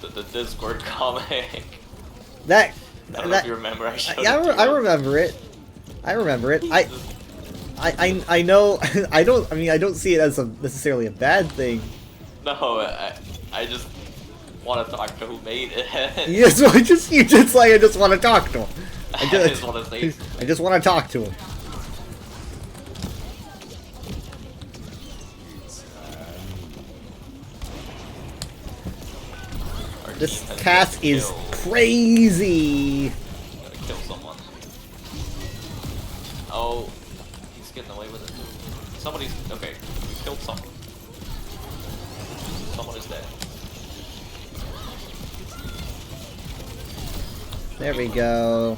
the Discord comic. That. I don't know if you remember. I remember it. I remember it. I know. I don't see it as necessarily a bad thing. No, I just want to talk to who made it. Yes, well, you just like I just want to talk to him. I just want to say. I just want to talk to him. This Cass is crazy. Gotta kill someone. Oh, he's getting away with it too. Somebody's okay. We killed someone. Someone is dead. There we go.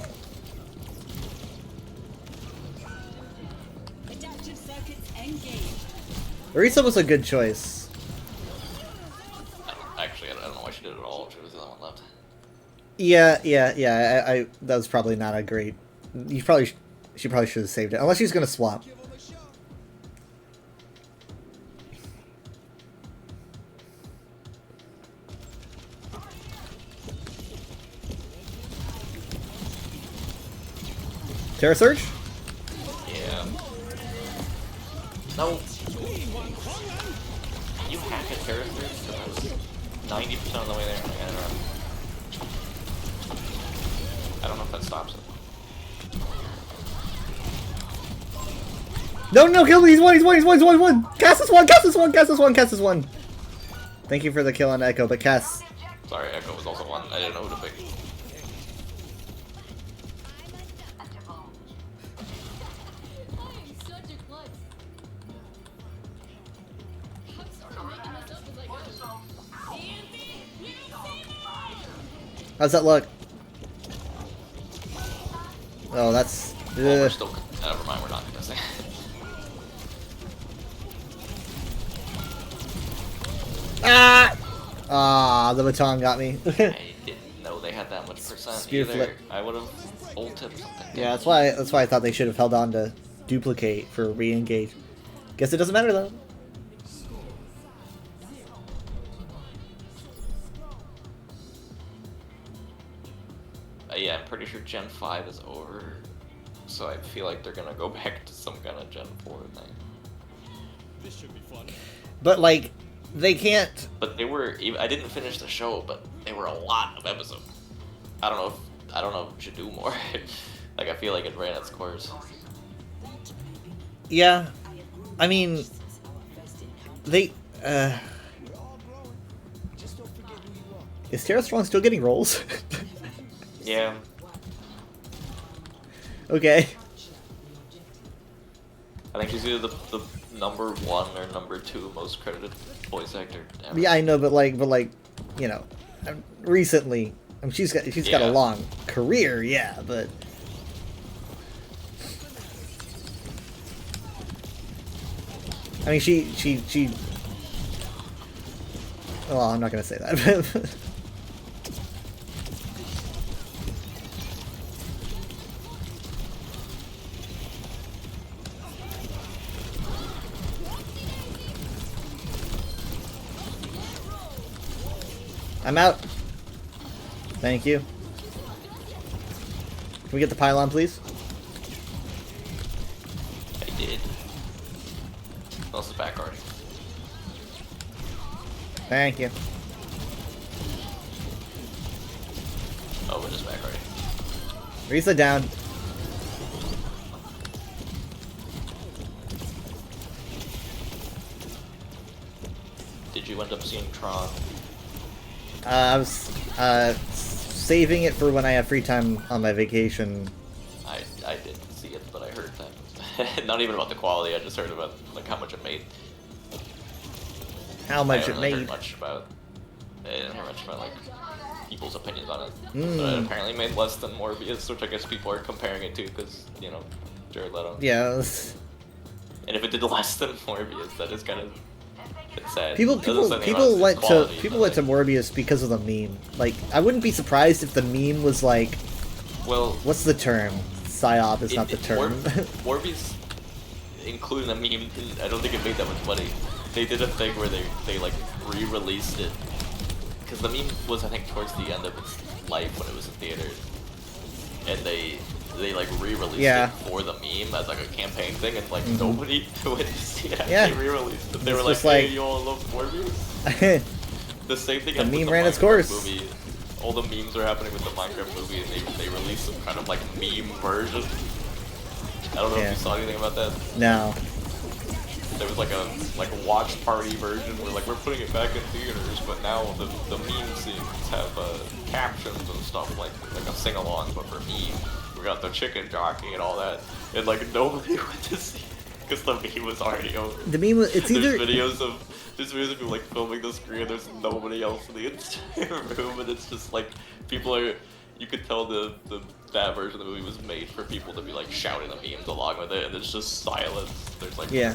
Adaptive circuits engaged. Orisa was a good choice. Actually, I don't know why she did it at all. She was the only one left. Yeah. I that was probably not a great. She probably should have saved it, unless she's gonna swap. Terra Surge? Yeah. No. You hack a terror through? I was 90% of the way there. I got it wrong. I don't know if that stops it. No, kill me! He's one! Cass is one! Thank you for the kill on Echo, but Cass... Sorry, Echo was also one. I didn't know who to pick. How's that look? Oh, that's. Well, we're still. Never mind, we're not contesting. Ah! Ah, the baton got me. I didn't know they had that much percent Spear either. flip. I would have ulted or something. Yeah, that's why I thought they should have held on to duplicate for re-engage. Guess it doesn't matter though. Yeah, I'm pretty sure Gen 5 is over, so I feel like they're gonna go back to some kind of Gen 4 thing. This should be fun. But like, they can't. But they were. I didn't finish the show, but they were a lot of episodes. I don't know if it should do more. Like, I feel like it ran its course. Yeah, I mean, they. Is Tara Strong still getting rolls? Yeah. Okay. I think she's either the number 1 or number 2 most credited voice actor ever. Yeah, I know, but like, you know, recently, I mean, she's got a Yeah. long career, yeah, but. I mean, she. Well, I'm not gonna say that. I'm out. Thank you. Can we get the pylon, please? I did. What's the back already? Thank you. Oh, it is back already. Risa down. Did you end up seeing Tron? I was saving it for when I have free time on my vacation. I didn't see it, but I heard that. Not even about the quality. I just heard about like how much it made. How much I it haven't really made. heard much about. I didn't hear much about like people's opinions on it. Mm. But it apparently made less than Morbius, which I guess people are comparing it to because you know Jared Leto. Yeah. And if it did less than Morbius, that is kind of it's sad. People It doesn't say anything about went its quality, to but, went to Morbius because of the meme. Like, I wouldn't be surprised if the meme was like, well, what's the term? Psyop is not the term. Morbius, including a meme, I don't think it made that much money. They did a thing where they like re-released it because the meme was I think towards the end of its life when it was in theaters, and they like re-released Yeah. it for the meme as like a campaign thing, and like nobody went to see it. Yeah. They re-released it. They It's were like, just like- "Hey, you all love Morbius?" The same thing. The happened with meme ran its Minecraft course. Movie. All the memes are happening with the Minecraft movie, and they released some kind of like meme version. I don't know Yeah. if you saw anything about that. No. There was like a watch party version where like we're putting it back in theaters, but now the meme scenes have captions and stuff like a sing along, but for meme. We got the chicken jockey and all that, and like nobody went to see it because the meme was already over. The meme was, it's either There's videos of people like filming the screen. There's nobody else in the entire room, and it's just like people are. You could tell that version of the movie was made for people to be like shouting the memes along with it, and it's just silence. There's like Yeah.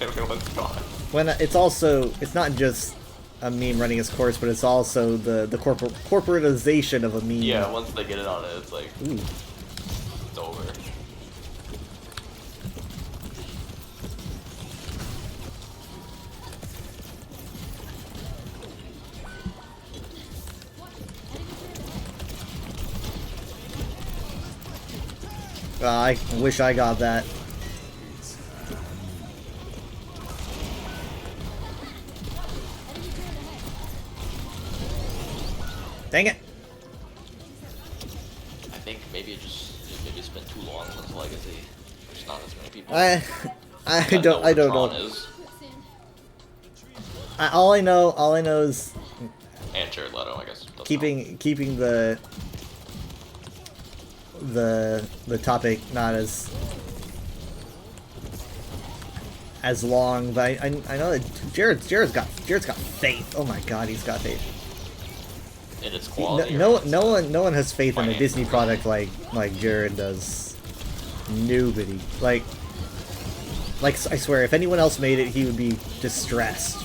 everyone's gone. when it's also it's not just a meme running its course, but it's also the corporatization of a meme. Yeah, once they get it on it, it's like Ooh. it's over. I wish I got that. Dang it! I think maybe it's been too long since Legacy. There's not as many people. I that don't know what Tron know. is. All I know is And Jared Leto, I guess. doesn't keeping the topic not as long, but I know that Jared's got faith. Oh my god, he's got faith. in its quality. No one has faith in a Disney product like Jared does. Nobody. Like I swear, if anyone else made it, he would be distressed.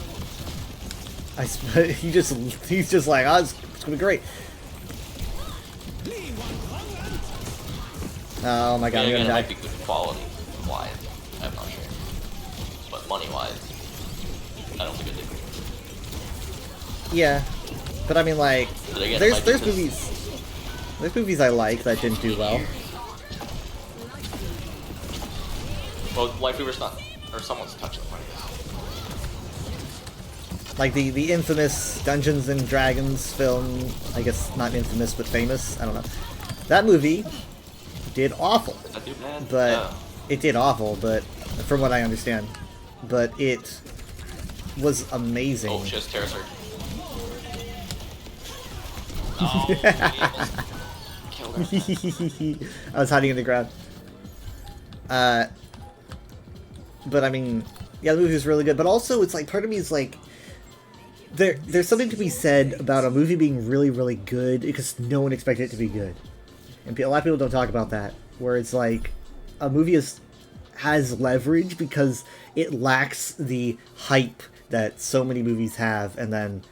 He's just like, oh, it's gonna be great. Oh my god, I'm gonna die. It might be good quality wise. I'm not sure, but money wise, I don't think it did. Yeah, but I mean, like, Again, there's movies I like that didn't do well. Well, Life Weaver's not, or someone's touching one of this. Like the infamous Dungeons and Dragons film, I guess not infamous but famous. I don't know. That movie did awful, but it did awful. But from what I understand, but it was amazing. Oh, she has Terra Surge. Killed her. I was hiding in the ground. But I mean, yeah, the movie was really good. But also, it's like, part of me is like, there's something to be said about a movie being really, really good because no one expected it to be good. And a lot of people don't talk about that, where it's like, a movie has leverage because it lacks the hype that so many movies have, and then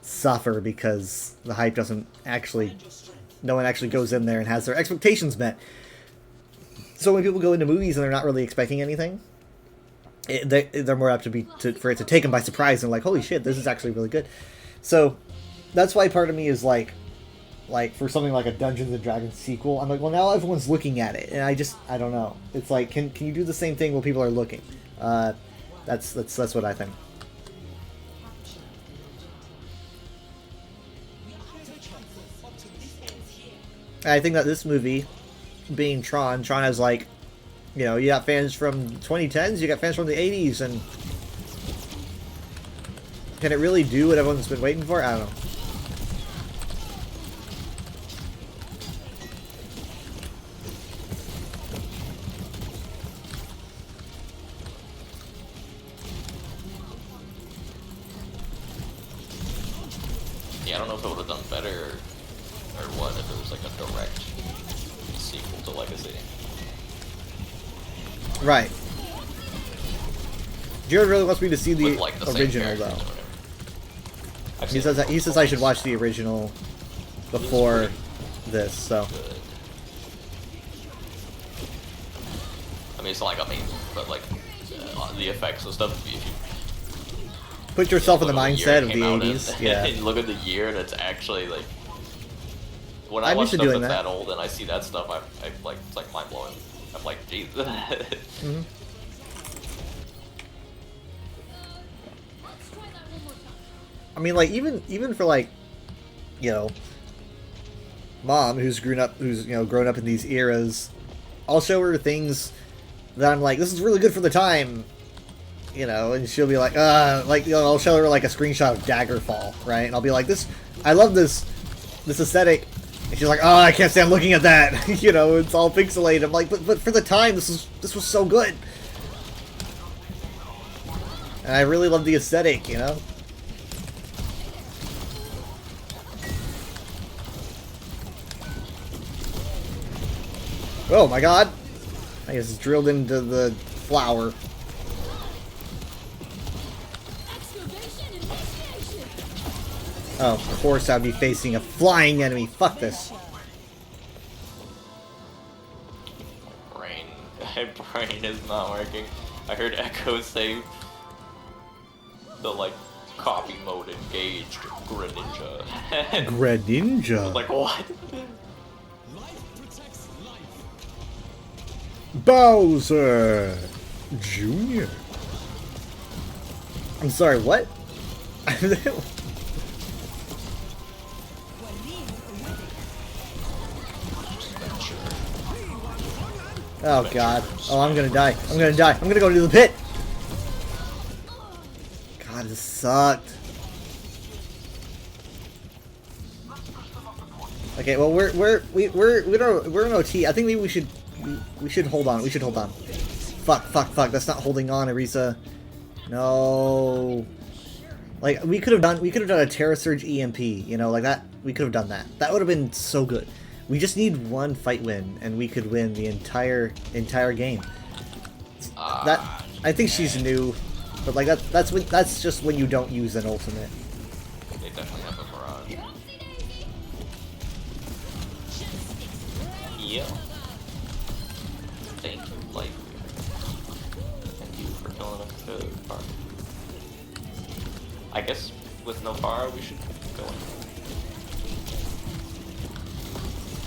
suffer because the hype doesn't actually, no one actually goes in there and has their expectations met. So when people go into movies and they're not really expecting anything, they're more apt for it to take them by surprise and like, holy shit, this is actually really good. So that's why part of me is like for something like a Dungeons and Dragons sequel, I'm like, well, now everyone's looking at it, and I don't know. It's like, can you do the same thing while people are looking? That's what I think. I think that this movie, being Tron has like, you know, you got fans from 2010s, you got fans from the 80s, and can it really do what everyone's been waiting for? I don't know. Yeah, I don't know if it would have done better or what if it was like a direct sequel to Legacy. Right. Jared really wants me to see the, With, like, the same original, characters though. or whatever. He says I should watch the original before this, so. I mean, it's not like amazing, but like the effects and stuff. If you Put yourself in the look at mindset year of it the came out in, 80s. Yeah. and look at the year, and it's actually like when I I'm watch used to stuff doing that's that. that old and I see that stuff, I'm like, it's like mind blowing. I'm like, geez. Mm-hmm. I mean, like, even for like, you know, Mom, who's grown up in these eras, I'll show her things that I'm like, this is really good for the time, you know, and she'll be like, you know, I'll show her like a screenshot of Daggerfall, right? And I'll be like, I love this aesthetic. And she's like, oh, I can't stand looking at that. You know, it's all pixelated. I'm like, but for the time, this was so good. And I really love the aesthetic, you know? Oh my god! I guess it's drilled into the flower. Oh, of course I'd be facing a flying enemy. Fuck this. Brain is not working. I heard Echo say the like copy mode engaged Greninja. Greninja? I was like, what? Bowser Jr. I'm sorry, what? Oh god. Oh, I'm gonna die. I'm gonna die. I'm gonna go to the pit. God, this sucked. Okay, well we're in OT. I think maybe we should hold on. We should hold on. Fuck. That's not holding on, Arisa. No. Like we could have done a Terra Surge EMP, you know, like that. We could have done that. That would have been so good. We just need one fight win, and we could win the entire game. That I think she's new, but like that's just when you don't use an ultimate. They definitely have a barrage. Yeah. Thank you, life. Thank you for killing us too. I guess with no bar, we should go in.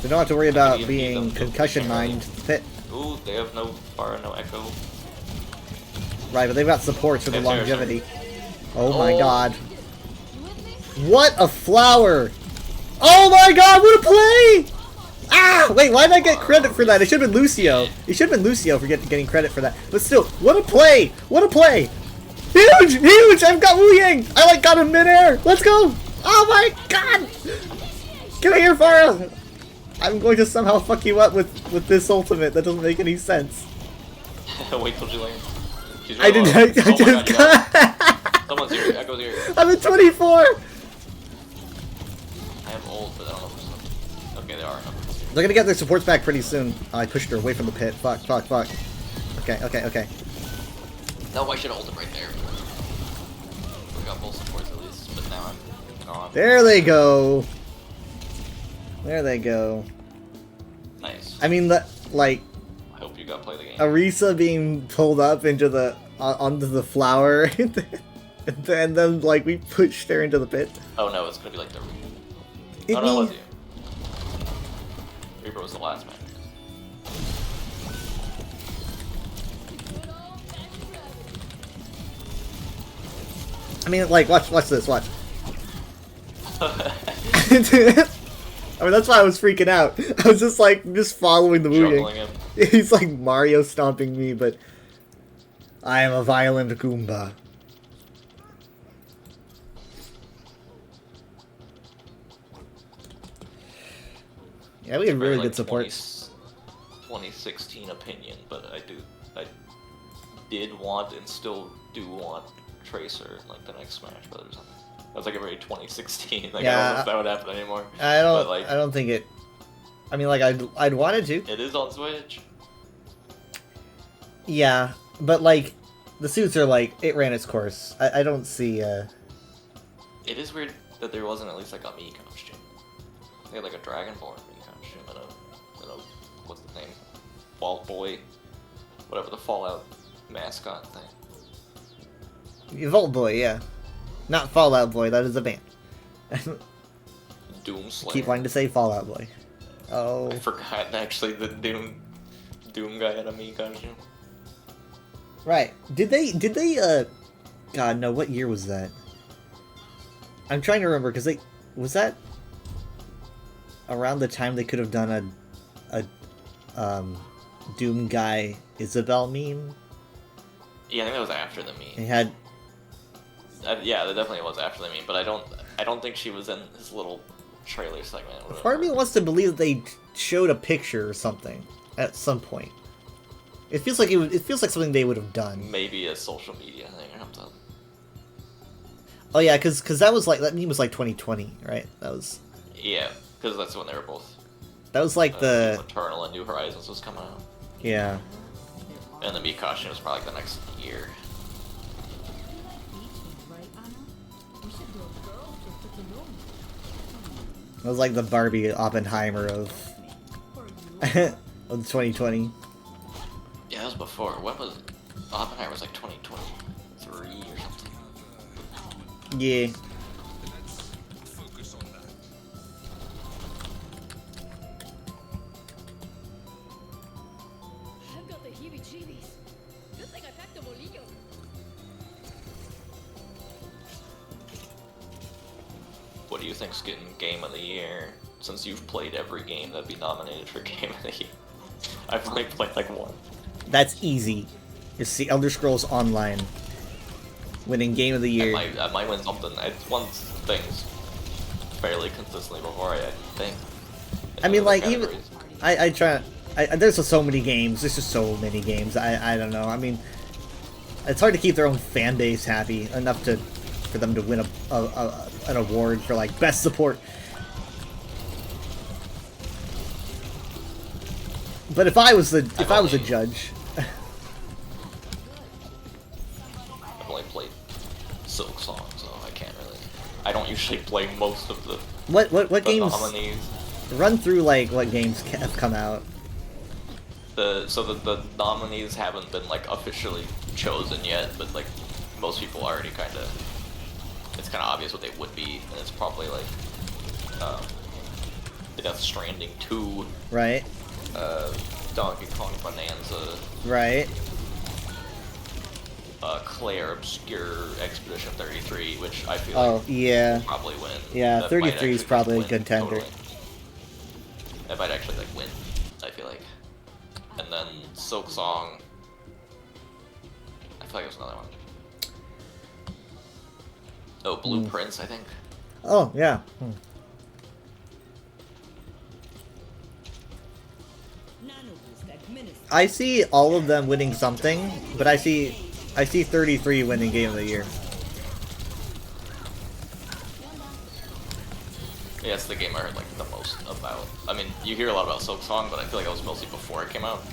We don't have to worry about being concussion mined pit. Ooh, they have no bar, no echo. Right, but they've got supports for the Yes, longevity. Oh my god. What a flower! Oh my god, what a play! Ah! Wait, why did I get credit for that? It should have been Lucio. It should have been Lucio for getting credit for that. But still, what a play! What a play! Huge! Huge! I've got Wu Yang! I like got him midair! Let's go! Oh my god! Get here, Farah! I'm going to somehow fuck you up with this ultimate. That doesn't make any sense. Wait till she lands. She's I didn't. really I just got. Someone's here. Echo's here. I'm at 24. I am old, but I don't know if okay, they are. They're gonna get their supports back pretty soon. Oh, I pushed her away from the pit. Fuck, fuck, fuck. Okay. No, I should have ult him right there. We got both supports at least, but now I'm gone. There they go. There they go. Nice. I mean, like. I hope you got to play the game. Arisa being pulled up into the onto the flower, and then like we pushed her into the pit. Oh no, it's gonna be like the. It Oh no, it was means- you. Reaper was the last match. I mean, like, watch this, watch. I mean, that's why I was freaking out. I was just following the Juggling movie. him. He's like Mario stomping me, but I am a violent Goomba. Yeah, we have Very, really like, good support. 2016 opinion, but I did want and still do want Tracer in, like, the next Smash Brothers or something. That was like a very 2016. Like, Yeah, I don't know if that would happen anymore. I don't. But, like, I don't think it. I mean, like, I'd wanted to. it is on Switch. Yeah, but like, the suits are like it ran its course. I don't see. It is weird that there wasn't at least like a Mii costume. They had like a Dragonborn Mii costume and a what's the name? Vault Boy, whatever the Fallout mascot thing. Vault Boy, yeah, not Fallout Boy. That is a band. Doom Slayer. Keep wanting to say Fallout Boy. Oh. I forgot actually the Doom guy had a Mii costume. Right. Did they God, no, what year was that? I'm trying to remember, because was that around the time they could have done a Doom guy Isabel meme? Yeah, I think that was after the meme. They had... yeah, that definitely was after the meme, but I don't think she was in his little trailer segment. Part of me wants to believe that they showed a picture or something at some point. It feels like it feels like something they would have done. Maybe a social media thing or something. Oh yeah, because that was like that meme was like 2020, right? That was. Yeah, because that's when they were both. That was like the. Eternal and New Horizons was coming out. Yeah. And the Mii costume was probably like the next year. It was like the Barbie Oppenheimer of of 2020. Yeah, that was before. What was it? Oppenheimer was like 2023 or something. Yeah. I've got the heebie-jeebies. Good thing I packed a bolillo. What do you think's getting Game of the Year? Since you've played every game that'd be nominated for Game of the Year. I've only played like one. That's easy. It's the Elder Scrolls Online winning Game of the Year. I might win something. It's won things fairly consistently before, I think. I mean, like, even I try. There's just so many games. There's just so many games. I don't know. I mean, it's hard to keep their own fan base happy enough to for them to win an award for like best support. But if I was a judge, I've only played Silk Song, so I can't really. I don't usually play most of the what games nominees. run through like what games have come out. The nominees haven't been like officially chosen yet, but like most people already kind of. It's kind of obvious what they would be, and it's probably like Death Stranding 2. Right. Donkey Kong Bonanza. Right. Claire Obscure Expedition 33, which I feel Oh, like yeah. will probably win. Yeah, That 33 might is actually probably a win, contender. totally. That might actually like win, I feel like. And then Silk Song. I feel like it was another one. Oh, Blueprints, I think. Oh, yeah. I see all of them winning something, but I see 33 winning Game of the Year. Yeah, it's the game I heard like the most about. I mean, you hear a lot about Silk Song, but I feel like it was mostly before it came out.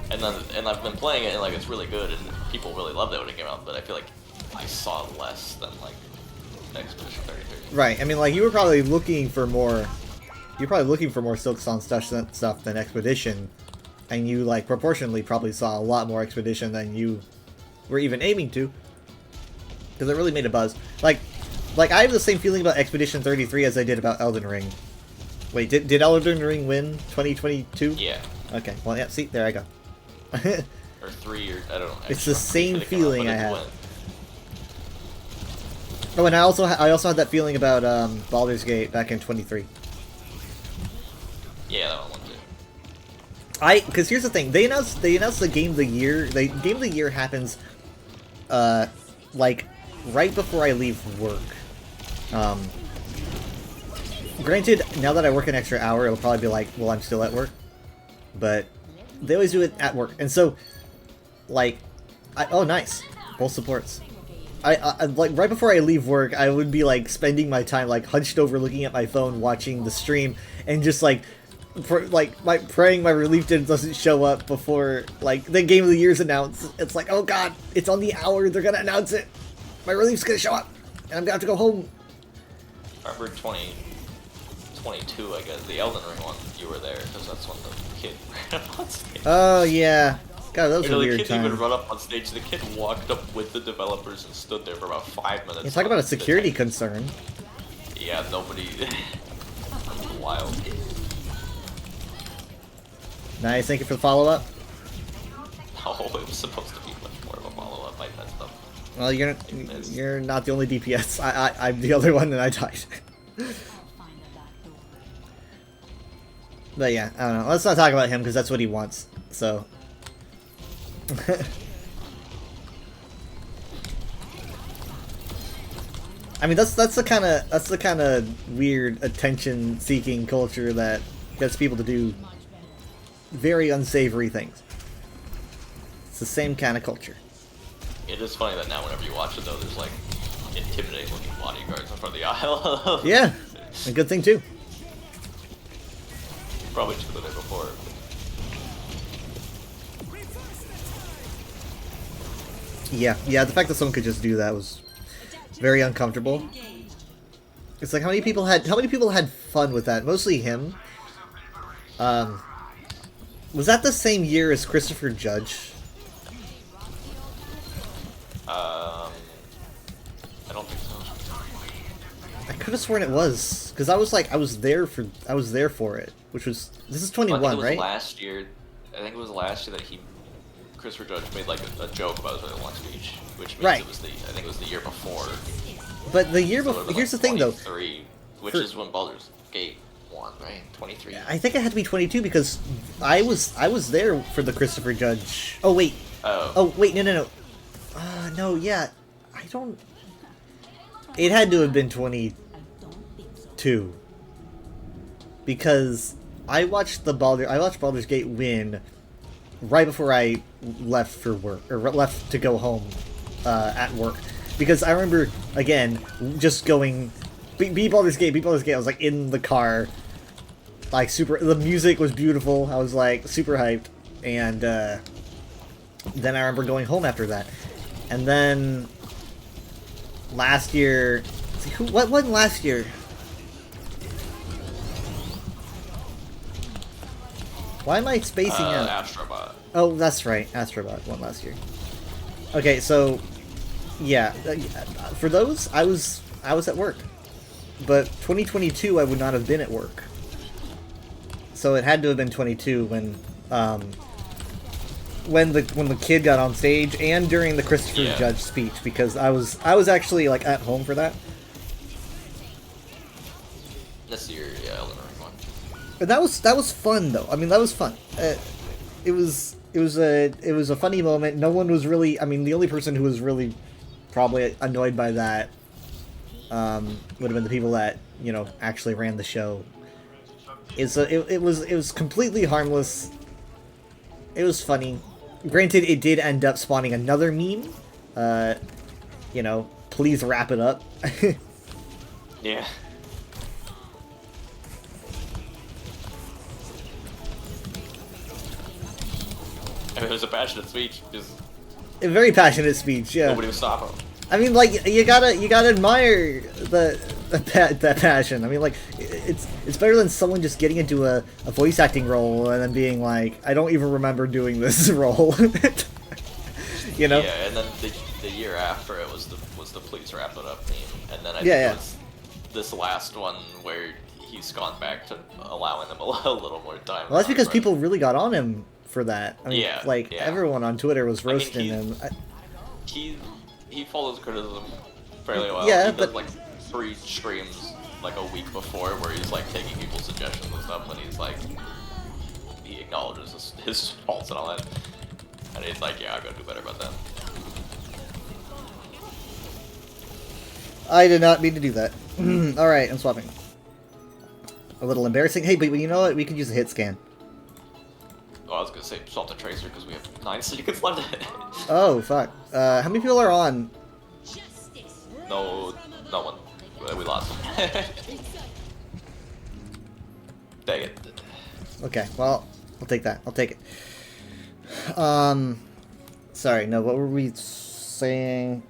And I've been playing it, and like it's really good, and people really loved it when it came out. But I feel like I saw less than like Expedition 33. Right. I mean, like you were probably looking for more. You're probably looking for more Silk Song stuff than Expedition, and you like proportionally probably saw a lot more Expedition than you were even aiming to, because it really made a buzz. Like I have the same feeling about Expedition 33 as I did about Elden Ring. Wait, did Elden Ring win 2022? Yeah. Okay. Well, yeah. See, there I go. Or 3, or I don't know. It's the same It came out, feeling but I it had. won. Oh, and I also had that feeling about Baldur's Gate back in 23. Yeah, that one won too. Because here's the thing, they announced the Game of the Year. The Game of the Year happens, like right before I leave work. Granted, now that I work an extra hour, it'll probably be like, well, I'm still at work. But they always do it at work, and so, like, oh, nice, both supports. I like right before I leave work, I would be like spending my time like hunched over, looking at my phone, watching the stream, and just like, praying my relief doesn't show up before like the Game of the Year's announced. It's like, oh god, it's on the hour, they're gonna announce it. My relief's gonna show up, and I'm gonna have to go home. I remember 2022, I guess, the Elden Ring one, you were there, because that's when the kid ran up on stage. Oh yeah, god, that was a The weird kid time. didn't even run up on stage, the kid walked up with the developers and stood there for about 5 minutes. You talk about a security concern. Yeah, nobody... Wild. Nice, thank you for the follow-up. No, it was supposed to be much more of a follow-up, I messed up. Well, you're not the only DPS. I'm the other one, and I died. But yeah, I don't know. Let's not talk about him because that's what he wants. So. I mean, that's the kind of weird attention-seeking culture that gets people to do very unsavory things. It's the same kind of culture. It is funny that now whenever you watch it though, there's like intimidating looking bodyguards in front of the aisle. Yeah, a good thing too. Probably should have been there before. Yeah, the fact that someone could just do that was very uncomfortable. It's like how many people had fun with that? Mostly him. Was that the same year as Christopher Judge? I don't think so. I could have sworn it was, because I was there for it, which was, this is 21, I think it was right? last year. I think it was last year that Christopher Judge made like a joke about his really long speech, which means Right. I think it was the year before. But the year So it before, was, here's like, the thing though. 23, which For- is when Baldur's Gate won, right? 23. I think it had to be 22 because I was there for the Christopher Judge. Oh wait. Oh. Oh wait, no. No, yeah. I don't. It had to have been 22. Because I watched Baldur's Gate win right before I left for work, or left to go home at work. Because I remember, again, just going, beat Baldur's Gate, I was like in the car, like the music was beautiful, I was like super hyped, and then I remember going home after that. And then last year, what won last year? Why am I spacing out? Astrobot. Oh, that's right, Astrobot won last year. Okay, so yeah, for those I was at work, but 2022 I would not have been at work. So it had to have been 22 when the kid got on stage, and during the Christopher Judge speech, because I was actually like at home for that. This year, yeah, Elden Ring one. And that was fun though. I mean, that was fun. It was a funny moment. No one was really. I mean, the only person who was really probably annoyed by that would have been the people that actually ran the show. It was completely harmless. It was funny. Granted, it did end up spawning another meme. Please wrap it up. Yeah. I mean, it was a passionate speech. Just A very passionate speech. Yeah. nobody was stopping him. I mean, like, you gotta admire that passion. I mean, like, it's better than someone just getting into a voice acting role and then being like, I don't even remember doing this role. Yeah, and then the year after it was the please wrap it up meme, and then I think it was this last one where he's gone back to allowing them a little more time. Well, that's because people really got on him for that. I mean, yeah, everyone on Twitter was roasting him. He follows criticism fairly well. Yeah, he does like 3 streams like a week before where he's like taking people's suggestions and stuff, and he's like, he acknowledges his faults and all that, and he's like, yeah, I gotta do better about that. I did not mean to do that. Alright, I'm swapping. A little embarrassing. Hey, but you know what? We could use a hit scan. Oh, I was gonna say Salt and Tracer because we have 9 seconds left. Oh, fuck. How many people are on? No one. We lost. Dang it. Okay, well, I'll take that. I'll take it. Sorry, no, what were we saying?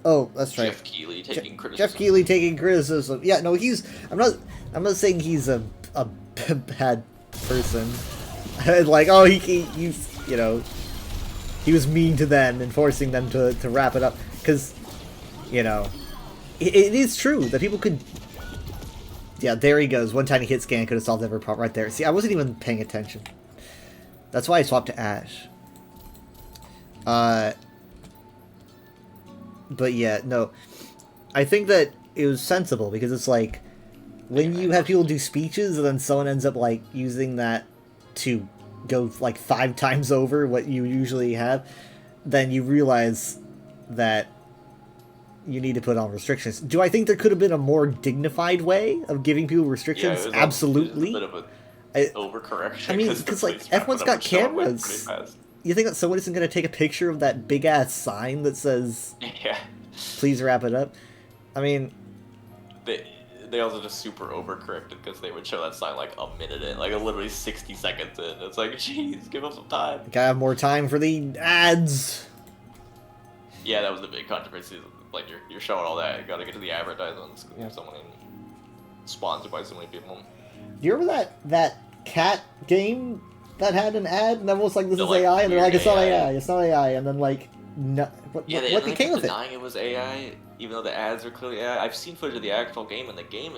Oh, that's right. Jeff Keighley taking criticism. Jeff Keighley taking criticism. Yeah, no, I'm not saying he's a bad person. Like, oh, he was mean to them and forcing them to wrap it up. Because, it is true that people could... Yeah, there he goes. One tiny hit scan could have solved every problem right there. See, I wasn't even paying attention. That's why I swapped to Ash. But yeah, no. I think that it was sensible, because it's like, when you have people do speeches and then someone ends up, like, using that to go, like, 5 times over what you usually have, then you realize that you need to put on restrictions. Do I think there could have been a more dignified way of giving people restrictions? Yeah, absolutely. It was a bit of an overcorrection. I mean, because, like, everyone's got cameras. You think that someone isn't going to take a picture of that big-ass sign that says, yeah, please wrap it up? I mean... They also just super overcorrected because they would show that sign like a minute in, like literally 60 seconds in. It's like, jeez, give us some time. Gotta have more time for the ads. Yeah, that was the big controversy. Like, you're showing all that, you gotta get to the advertisements. Yeah. So many sponsored by so many people. Do you remember that cat game that had an ad and everyone was like, this is like, AI, and they're like, it's not AI. AI, it's not AI, and then like, no, what became of it? Denying it was AI, even though the ads are clearly AI. I've seen footage of the actual game, and the game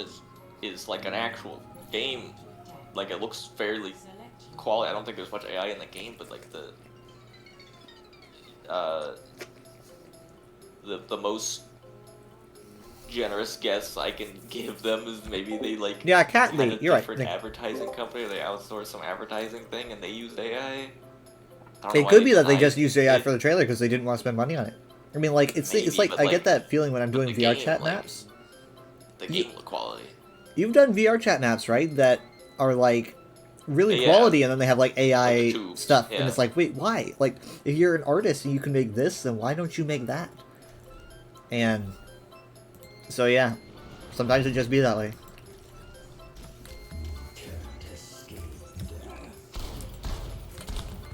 is like an actual game. Like, it looks fairly quality. I don't think there's much AI in the game, but like the most generous guess I can give them is maybe they like had a different advertising company, or they outsourced some advertising thing and they used AI. It could be that they just used AI for the trailer because they didn't want to spend money on it. I mean, like, it's like I get that feeling when I'm doing VR chat maps. The game quality. You've done VR chat maps, right? That are like really Yeah. quality, and then they have like AI Like the tubes, stuff, yeah. and it's like, wait, why? Like, if you're an artist and you can make this, then why don't you make that? And so yeah, sometimes it just be that way.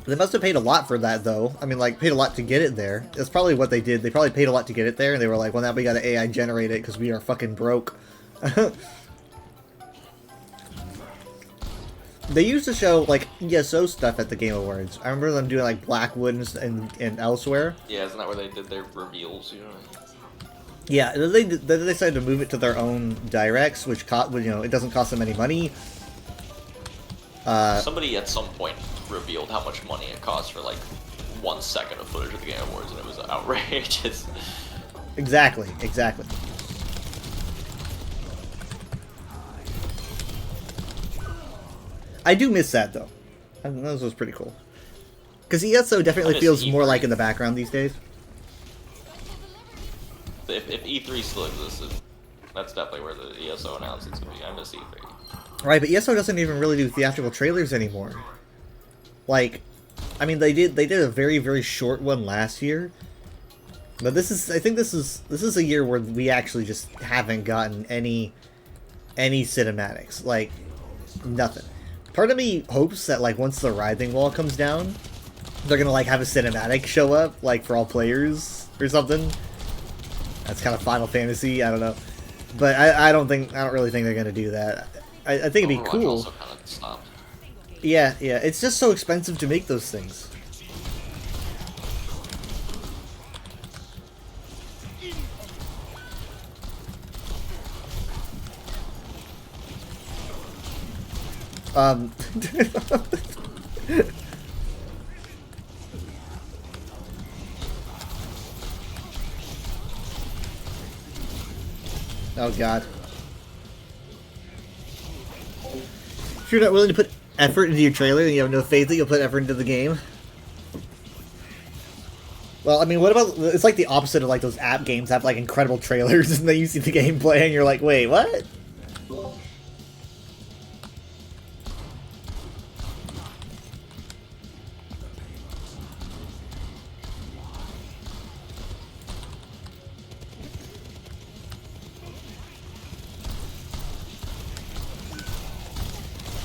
They must have paid a lot for that, though. I mean, like, paid a lot to get it there. That's probably what they did. They probably paid a lot to get it there, and they were like, well, now we gotta AI generate it because we are fucking broke. They used to show, like, ESO stuff at the Game Awards. I remember them doing, like, Blackwood and elsewhere. Yeah, isn't that where they did their reveals? Yeah, they decided to move it to their own directs, which, it doesn't cost them any money. Somebody at some point revealed how much money it cost for like 1 second of footage of the Game Awards, and it was outrageous. Exactly. I do miss that, though. That was pretty cool. Because ESO definitely feels more like in the background these days. If E3 still existed, that's definitely where the ESO announcements would be. I miss E3. Right, but ESO doesn't even really do theatrical trailers anymore. Like, I mean, they did a very, very short one last year. But I think this is a year where we actually just haven't gotten any cinematics. Like, nothing. Part of me hopes that, like, once the writhing wall comes down, they're gonna, like, have a cinematic show up, like, for all players or something. That's kind of Final Fantasy, I don't know. But I don't really think they're gonna do that. I think it'd be Overwatch cool. also kind of stopped. Yeah, it's just so expensive to make those things. Oh god. If you're not willing to put effort into your trailer, then you have no faith that you'll put effort into the game. Well, I mean, what about... It's like the opposite of, like, those app games have, like, incredible trailers, and then you see the gameplay, and you're like, wait, what?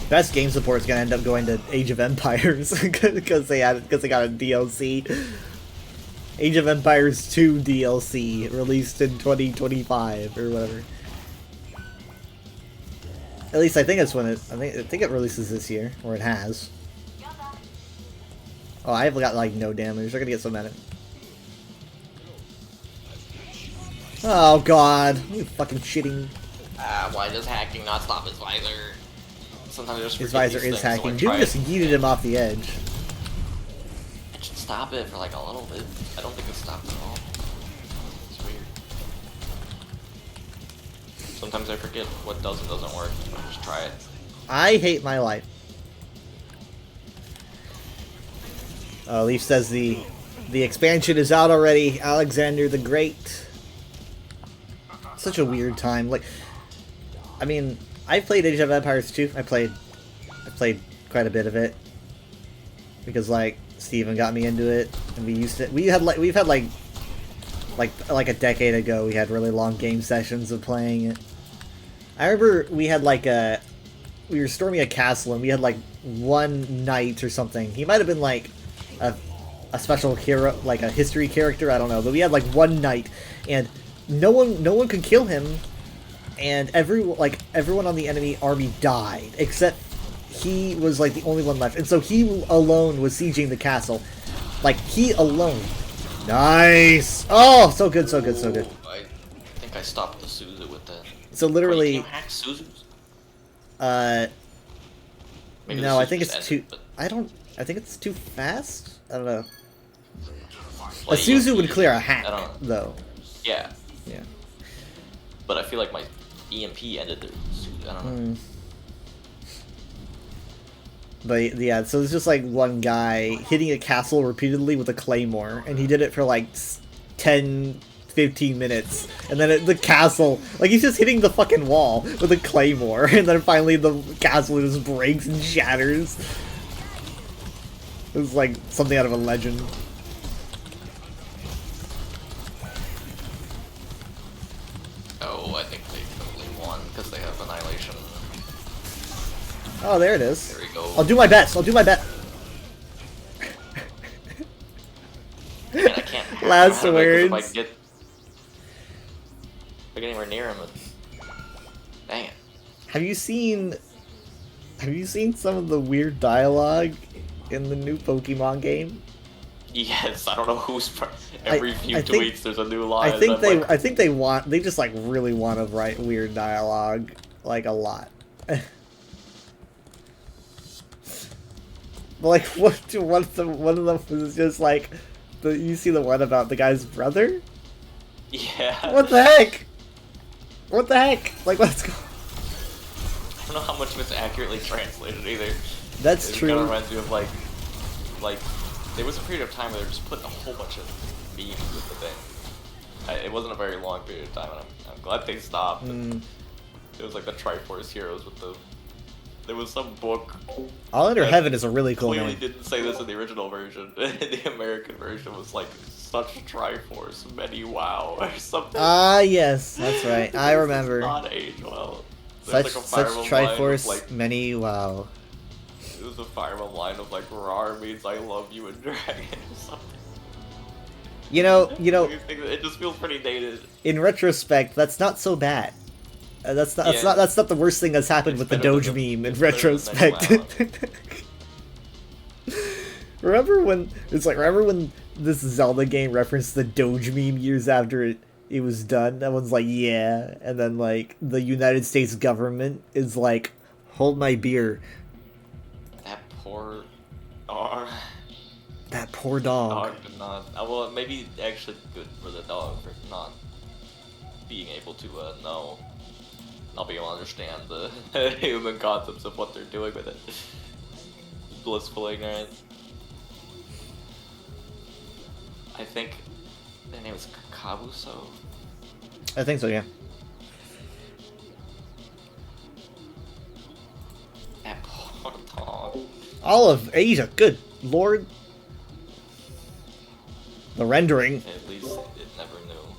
Best game support is gonna end up going to Age of Empires because they got a DLC. Age of Empires 2 DLC released in 2025 or whatever. At least I think it's when I think it releases this year, or it has. Oh, I've got like no damage. They're gonna get so mad at me. Oh god, you fucking shitting. Why does hacking not stop his visor? Sometimes I just His forget visor these is things, so hacking. I Dude try just it. yeeted him off the edge. I should stop it for like a little bit. I don't think it stopped at all. It's weird. Sometimes I forget what does and doesn't work. So I just try it. I hate my life. Leaf says the expansion is out already. Alexander the Great. Such a weird time. Like, I mean, I played Age of Empires 2. I played quite a bit of it because like Steven got me into it, and we've had like a decade ago we had really long game sessions of playing it. I remember we had like we were storming a castle and we had like one knight or something. He might have been like a special hero, like a history character, I don't know, but we had like one knight and no one could kill him. And everyone on the enemy army died, except he was like the only one left. And so he alone was sieging the castle. Like, he alone. Nice! Oh, so good, so good, so good. I think I stopped the Suzu with that. So literally... Wait, you can't hack Suzus? Maybe no, the I think Suzus it's ended, too... I think it's too fast? I don't know. A Like, Suzu would clear a hack, I don't know. though. Yeah. Yeah. But I feel like my EMP ended the Suzu. I don't know. But yeah, so it's just like one guy hitting a castle repeatedly with a claymore, and he did it for like 10, 15 minutes, and then the castle, like he's just hitting the fucking wall with a claymore, and then finally the castle just breaks and shatters. It's like something out of a legend. Oh, I think they totally won because they have Annihilation. Oh, there it is. There we go. I'll do my best. I'll do my best. Man, I can't. Last I don't know, 'cause words. If I get anywhere near him, dang it. Have you seen some of the weird dialogue in the new Pokemon game? Yes, I don't know who's. Every few I think- tweets, there's a new line. I think and they I'm like, I think they just like really want to write weird dialogue, like a lot. But like one of them was just like you see the one about the guy's brother? Yeah. What the heck? What the heck? Like let's go. I don't know how much of it's accurately translated either. That's It true. kind of reminds me of like there was a period of time where they were just putting a whole bunch of memes with the thing. It wasn't a very long period of time, and I'm glad they stopped. It was like the Triforce Heroes with the. There was some book. All Under that Heaven is a really cool clearly name. didn't say this in the original version. The American version was like such Triforce, many wow or something. Ah yes, that's right. I remember. Not age well. There's Such like a such Fire Emblem line of, Triforce, like, many wow. it was a Fire Emblem line of like "Rar means I love you" in Dragon or something. You know. It just feels pretty dated. In retrospect, that's not so bad. That's not the worst thing that's happened with the Doge meme in retrospect. remember when this Zelda game referenced the Doge meme years after it was done? Everyone's like, yeah, and then like the United States government is like, hold my beer. That poor dog. That poor dog. Dog did not. Well, maybe actually good for the dog for not being able to know. Not being able to understand the human concepts of what they're doing with it. Blissful ignorance. I think their name is Kabuso. I think so, yeah. That poor dog. All of Asia, good lord. The rendering. At least it never knew.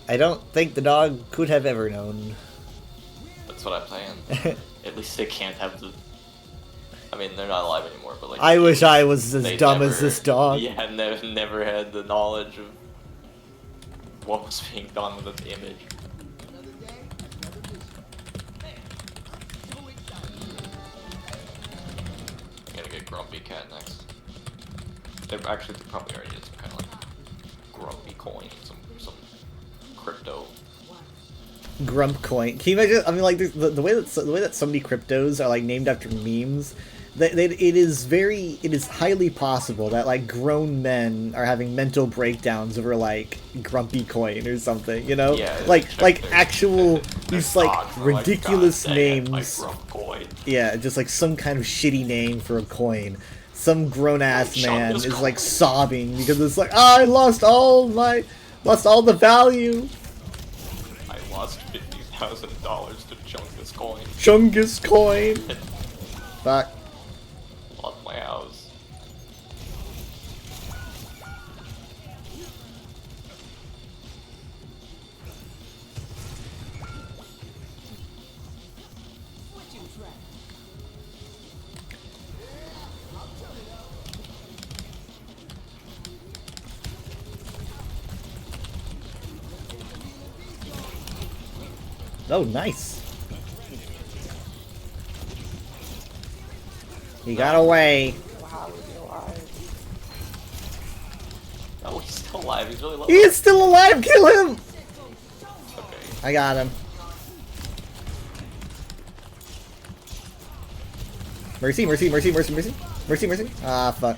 I don't think the dog could have ever known. That's what I'm saying. At least they can't have the. I mean, they're not alive anymore, but like. I wish I was as they dumb never, as this dog. Yeah, never had the knowledge of what was being done with the image. I'm gonna get Grumpy Cat next. They probably already did some kind of like Grumpy coin, some crypto. Grump coin. Can you imagine? I mean, like the way that so many cryptos are like named after memes. It is highly possible that like grown men are having mental breakdowns over like Grumpy coin or something. You know, Yeah, like actual these like dogs are ridiculous "God dang it, my names. Grump coin." Yeah, just like some kind of shitty name for a coin. Some grown ass man Chungus is like coin. sobbing because it's like I lost all the value. I lost $50,000 to Chungus coin. Chungus coin. Fuck. Lost my house. Oh, nice. He got away. Oh, he's still alive. He's really low. He is still alive. Kill him. Okay. I got him. Mercy, mercy, mercy, mercy, mercy, mercy, mercy. Ah, fuck.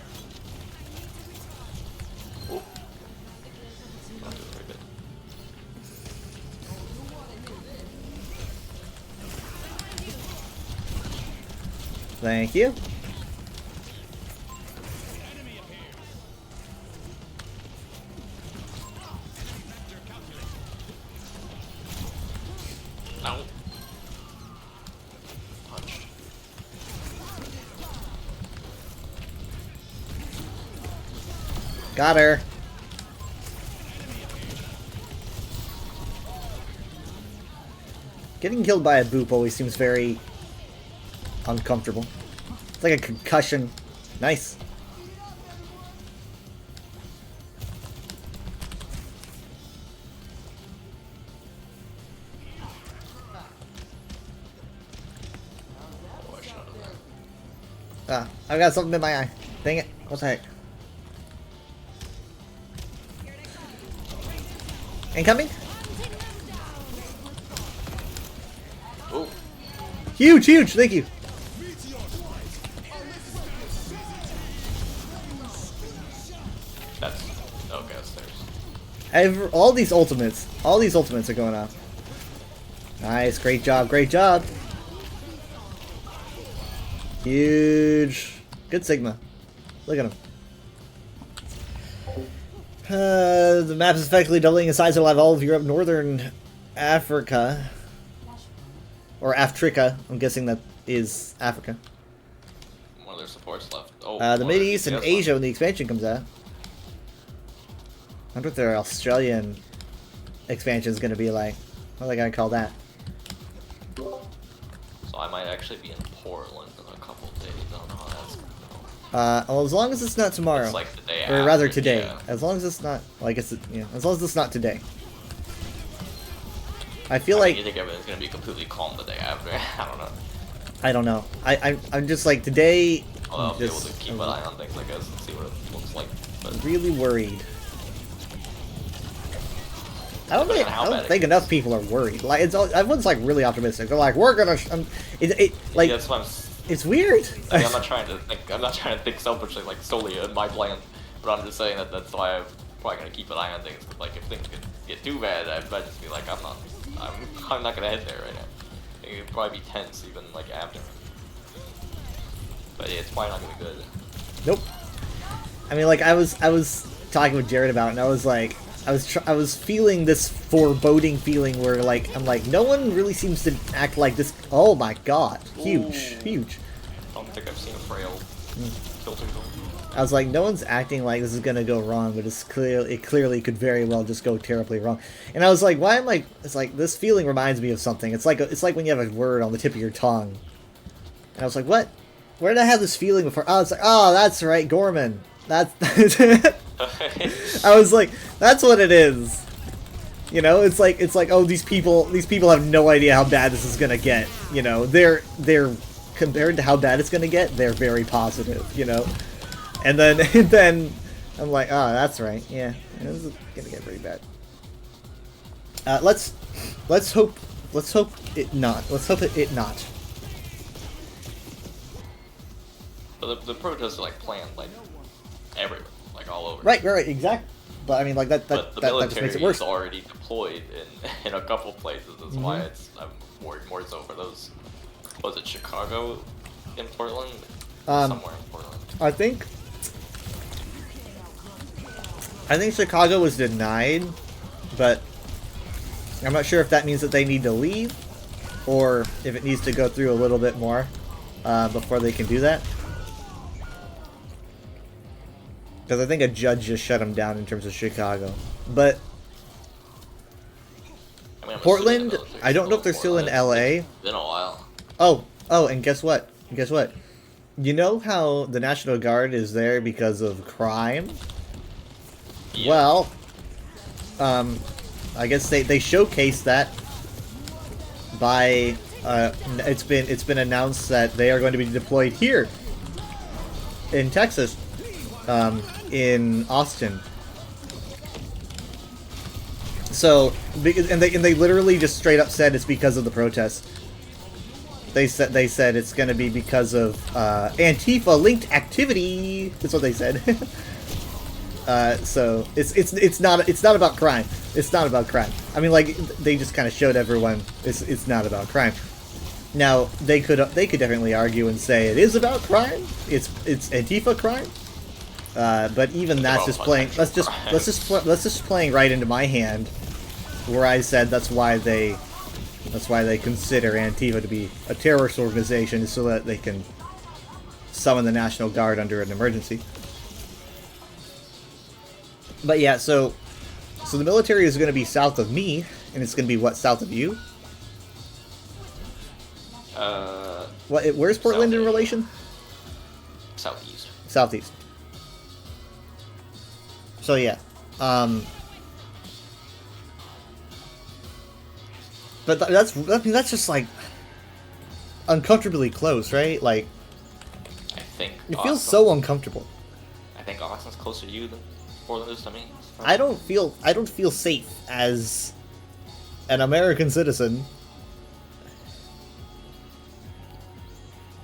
Not doing very good. Thank you. Got her. Getting killed by a boop always seems very uncomfortable. It's like a concussion. Nice. Ah, I got something in my eye. Dang it. What the heck? Incoming? Ooh. Huge, huge, thank you. That's okay. Upstairs. All these ultimates are going off. Nice, great job, great job. Huge. Good Sigma. Look at him. The map is effectively doubling in size. It'll have all of Europe, Northern Africa. Or Africa. I'm guessing that is Africa. One of their supports left. Oh, The Middle East and Asia when the expansion comes out. I wonder what their Australian expansion is going to be like. What are they going to call that? So I might actually be in Portland in a couple days. I don't know how that's going to go. Well, as long as it's not tomorrow. It's like the day or rather after, today. yeah. As long as it's not, well, I guess as long as it's not today. I feel like you think everything's gonna be completely calm the day after. I don't know. I don't know. I'm just like today. Well, I'll be able just to keep an eye on things, I guess, and see what it looks like. But really worried. I don't Depending on how bad think, it enough people are worried. Like everyone's like really optimistic. They're like, we're gonna. Like yeah, that's what it's weird. I mean, I'm not trying to think selfishly, like solely in my plan, but I'm just saying that that's why I'm probably gonna keep an eye on things. Like if things get too bad, I might just be like, I'm not gonna head there right now. It would probably be tense even like after. But yeah, it's probably not gonna be good. Nope. I mean, like I was talking with Jared about it, and I was like, I was feeling this foreboding feeling where like I'm like, no one really seems to act like this. Oh my god, huge, huge. I don't think I've seen a frail filter goal. I was like, no one's acting like this is gonna go wrong, but it clearly could very well just go terribly wrong. And I was like, why am I? It's like this feeling reminds me of something. It's like when you have a word on the tip of your tongue. And I was like, what? Where did I have this feeling before? Oh, it's like, oh, that's right, Gorman. That's. I was like, that's what it is. You know, it's like, oh, these people have no idea how bad this is gonna get. You know, they're compared to how bad it's gonna get, they're very positive. You know. And then I'm like, oh, that's right. Yeah, this is gonna get pretty bad. Let's hope it not. Let's hope it not. But the protests are like planned like everywhere, like all over. Right, exactly. But I mean, like that But the just military makes it worse. is already deployed in a couple places. That's why I'm worried more so for those. Was it Chicago in Portland? Somewhere in Portland. I think Chicago was denied, but I'm not sure if that means that they need to leave, or if it needs to go through a little bit more before they can do that. Because I think a judge just shut them down in terms of Chicago. But I mean, Portland, I don't know if they're still in LA. It's been a while. Oh, and guess what? You know how the National Guard is there because of crime? Yeah. Well, I guess they showcased that by it's been announced that they are going to be deployed here in Texas, in Austin. So, and they literally just straight up said it's because of the protests. They said it's going to be because of Antifa linked activity. That's what they said. So it's not about crime. It's not about crime. I mean, like they just kind of showed everyone it's not about crime. Now they could definitely argue and say it is about crime. It's Antifa crime. But even that's just playing. Let's just playing right into my hand, where I said that's why they consider Antifa to be a terrorist organization, so that they can summon the National Guard under an emergency. But yeah, so the military is going to be south of me, and it's going to be what, south of you? Where's Portland in relation? Southeast. Southeast. So yeah, but that's just like uncomfortably close, right? Like, I think it feels so uncomfortable. I think Austin's closer to you than Portland is to me. I don't feel safe as an American citizen.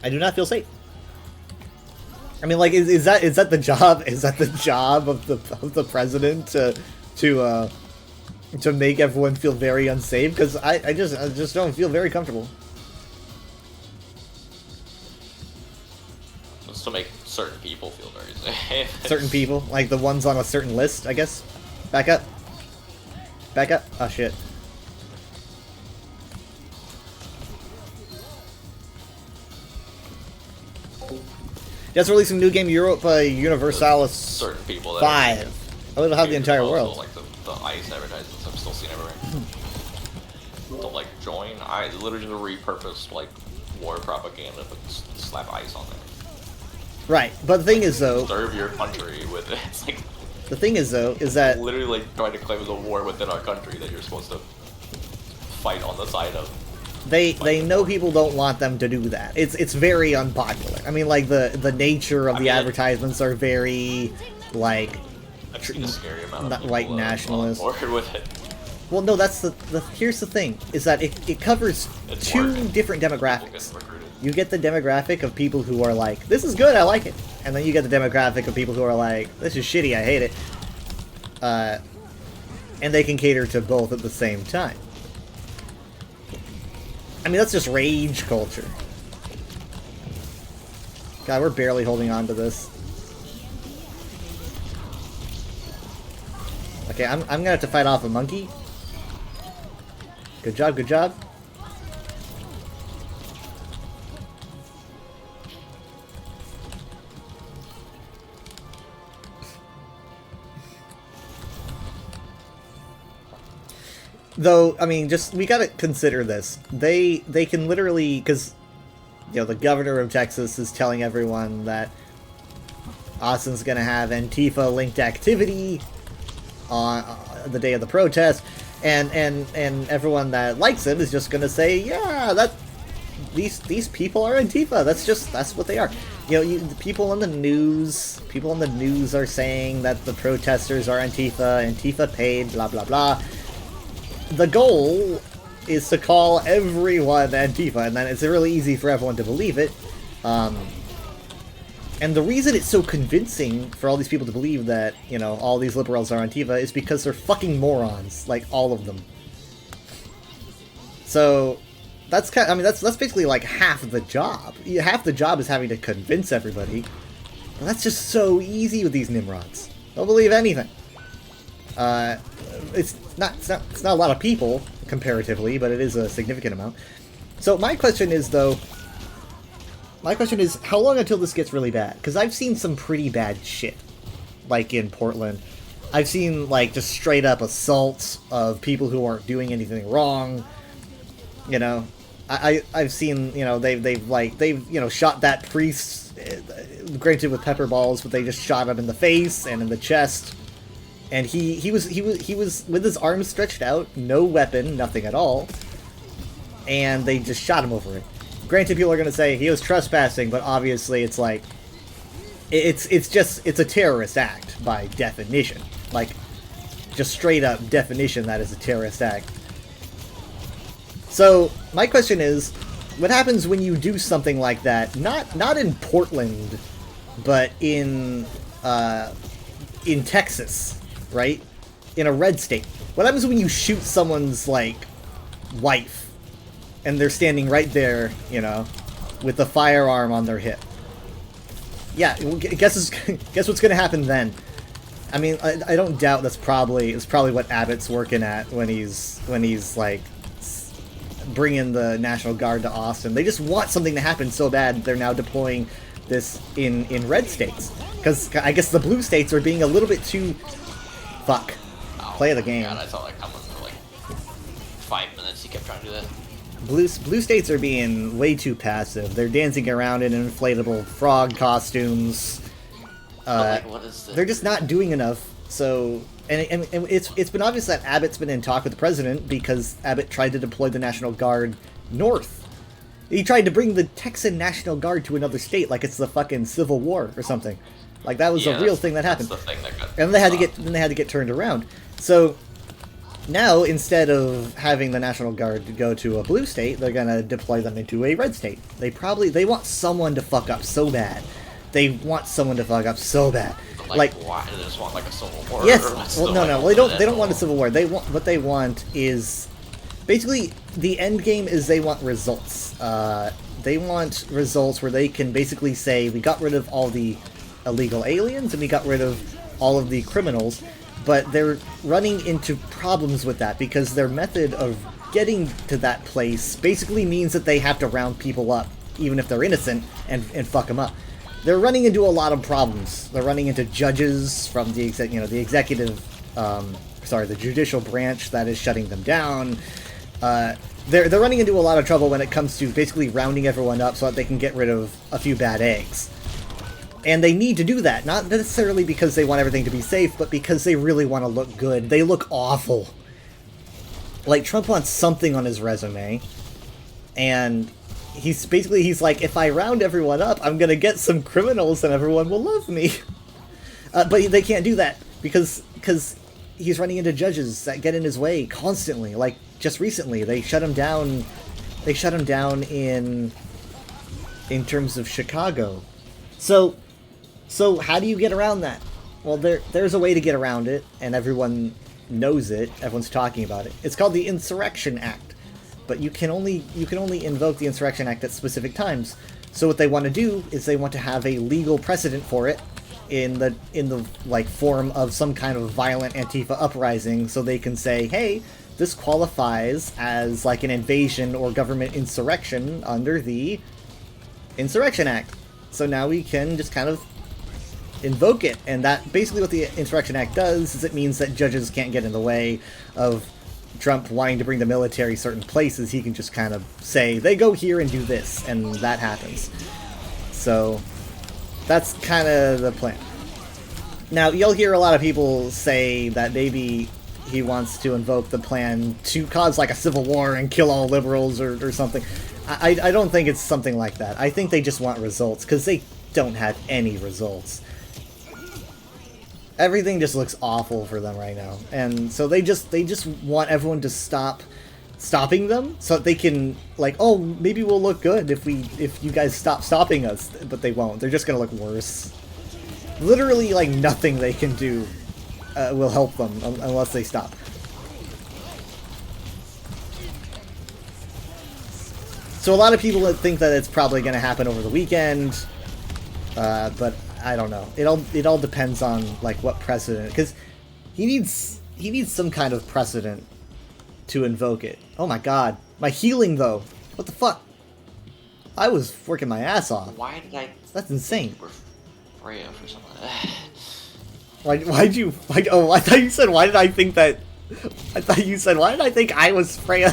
I do not feel safe. I mean, like, is that the job? Is that the job of the president to make everyone feel very unsafe? Because I just don't feel very comfortable. Just to make certain people feel very safe. Certain people, like the ones on a certain list, I guess. Back up. Back up. Oh shit. Just releasing new game Europa Universalis certain people that 5. I don't have the entire world. Like the ICE advertisements I'm still seeing everywhere. Don't like join. I literally repurposed like war propaganda, but slap ICE on there. Right, but the thing is though, serve your country with it. It's like the thing is though, is that literally like trying to claim the war within our country that you're supposed to fight on the side of. They know people don't want them to do that. It's very unpopular. I mean, like the nature of the advertisements are very like I've seen a scary amount of not people, white nationalists. On board with it. Well, no, that's the here's the thing is that it covers It's two working. different People demographics. get recruited. You get the demographic of people who are like, this is good, I like it. And then you get the demographic of people who are like, this is shitty, I hate it. And they can cater to both at the same time. I mean, that's just rage culture. God, we're barely holding on to this. Okay, I'm gonna have to fight off a monkey. Good job, good job. Though, I mean, just, we gotta consider this. They can literally, because, you know, the governor of Texas is telling everyone that Austin's gonna have Antifa-linked activity on the day of the protest, and everyone that likes him is just gonna say, yeah, that these people are Antifa. That's what they are. You know, the people on the news are saying that the protesters are Antifa paid, blah blah blah. The goal is to call everyone Antifa, and then it's really easy for everyone to believe it. And the reason it's so convincing for all these people to believe that, you know, all these liberals are Antifa is because they're fucking morons, like all of them. So that's kind of, I mean, that's basically like half the job. Half the job is having to convince everybody. And that's just so easy with these Nimrods. They'll believe anything. It's not a lot of people comparatively, but it is a significant amount. So my question is how long until this gets really bad? Because I've seen some pretty bad shit, like in Portland. I've seen like just straight up assaults of people who aren't doing anything wrong. You know, I've seen, you know, they've you know, shot that priest, granted with pepper balls, but they just shot him in the face and in the chest. And he was with his arms stretched out, no weapon, nothing at all, and they just shot him over it. Granted, people are gonna say he was trespassing, but obviously it's like it's a terrorist act by definition. Like, just straight up definition, that is a terrorist act. So my question is, what happens when you do something like that? Not in Portland, but in Texas. Right? In a red state. What happens when you shoot someone's, like, wife, and they're standing right there, you know, with the firearm on their hip? Yeah, guess what's gonna happen then? I mean, I don't doubt it's probably what Abbott's working at when he's like bringing the National Guard to Austin. They just want something to happen so bad they're now deploying this in red states, because I guess the blue states are being a little bit too Fuck. Oh, Play the game. God, I saw that coming for like 5 minutes. He kept trying to do that. Blue states are being way too passive. They're dancing around in inflatable frog costumes. But, like, what is They're just not doing enough. So, and it's been obvious that Abbott's been in talk with the president because Abbott tried to deploy the National Guard north. He tried to bring the Texan National Guard to another state like it's the fucking Civil War or something. Like that was a real thing that happened. That's the thing that got And they had to get turned around. So now, instead of having the National Guard go to a blue state, they're gonna deploy them into a red state. They want someone to fuck up so bad. They want someone to fuck up so bad. Like why? They just want like a civil war. Yes. Well, no. Well, they don't want a civil war. What they want is basically the end game is they want results. They want results where they can basically say we got rid of all the illegal aliens and we got rid of all of the criminals, but they're running into problems with that because their method of getting to that place basically means that they have to round people up, even if they're innocent, and fuck them up. They're running into a lot of problems. They're running into judges from the the judicial branch that is shutting them down. They're running into a lot of trouble when it comes to basically rounding everyone up so that they can get rid of a few bad eggs. And they need to do that, not necessarily because they want everything to be safe, but because they really want to look good. They look awful. Like, Trump wants something on his resume, and he's like, if I round everyone up, I'm gonna get some criminals and everyone will love me. But they can't do that, because he's running into judges that get in his way constantly. Like, just recently, they shut him down in terms of Chicago. So how do you get around that? Well, there's a way to get around it, and everyone knows it. Everyone's talking about it. It's called the Insurrection Act, but you can only invoke the Insurrection Act at specific times. So what they want to do is they want to have a legal precedent for it in the like form of some kind of violent Antifa uprising, so they can say, hey, this qualifies as like an invasion or government insurrection under the Insurrection Act. So now we can just kind of invoke it, and that basically what the Insurrection Act does is it means that judges can't get in the way of Trump wanting to bring the military certain places. He can just kind of say, they go here and do this, and that happens. So that's kind of the plan. Now, you'll hear a lot of people say that maybe he wants to invoke the plan to cause like a civil war and kill all liberals or something. I don't think it's something like that. I think they just want results, because they don't have any results. Everything just looks awful for them right now, and so they just want everyone to stop stopping them, so that they can, like, oh, maybe we'll look good if you guys stop stopping us, but they won't. They're just gonna look worse. Literally, like, nothing they can do will help them unless they stop. So a lot of people think that it's probably going to happen over the weekend, but I don't know. It all depends on like what precedent, because he needs some kind of precedent to invoke it. Oh my god, my healing though. What the fuck? I was working my ass off. Why did I? That's insane. Freya for something. Oh, I thought you said why did I think that? I thought you said why did I think I was Freya?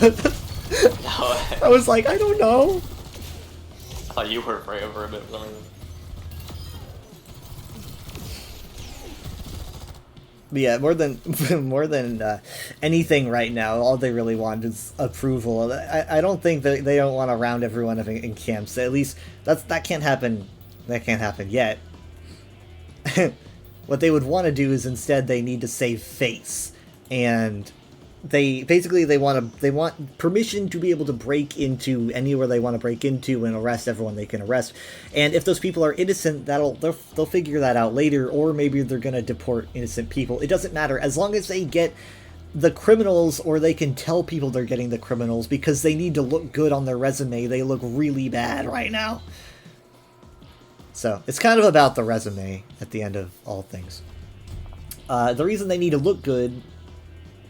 No. I was like, I don't know. I thought you were Freya for a bit. But yeah, more than anything right now, all they really want is approval. I don't think that they don't want to round everyone up in camps. At least that can't happen. That can't happen yet. What they would want to do is instead they need to save face, and they want permission to be able to break into anywhere they want to break into and arrest everyone they can arrest. And if those people are innocent, they'll figure that out later, or maybe they're gonna deport innocent people. It doesn't matter as long as they get the criminals, or they can tell people they're getting the criminals, because they need to look good on their resume. They look really bad right now. So it's kind of about the resume at the end of all things. The reason they need to look good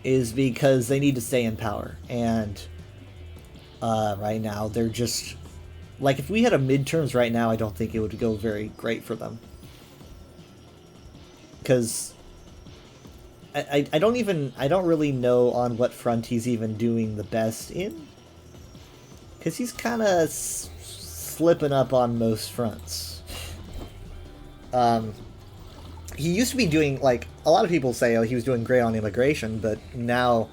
is because they need to stay in power, and right now they're just like, if we had a midterms right now, I don't think it would go very great for them, because I don't really know on what front he's even doing the best in, because he's kind of slipping up on most fronts. He used to be doing, like, a lot of people say, oh, he was doing great on immigration, but now...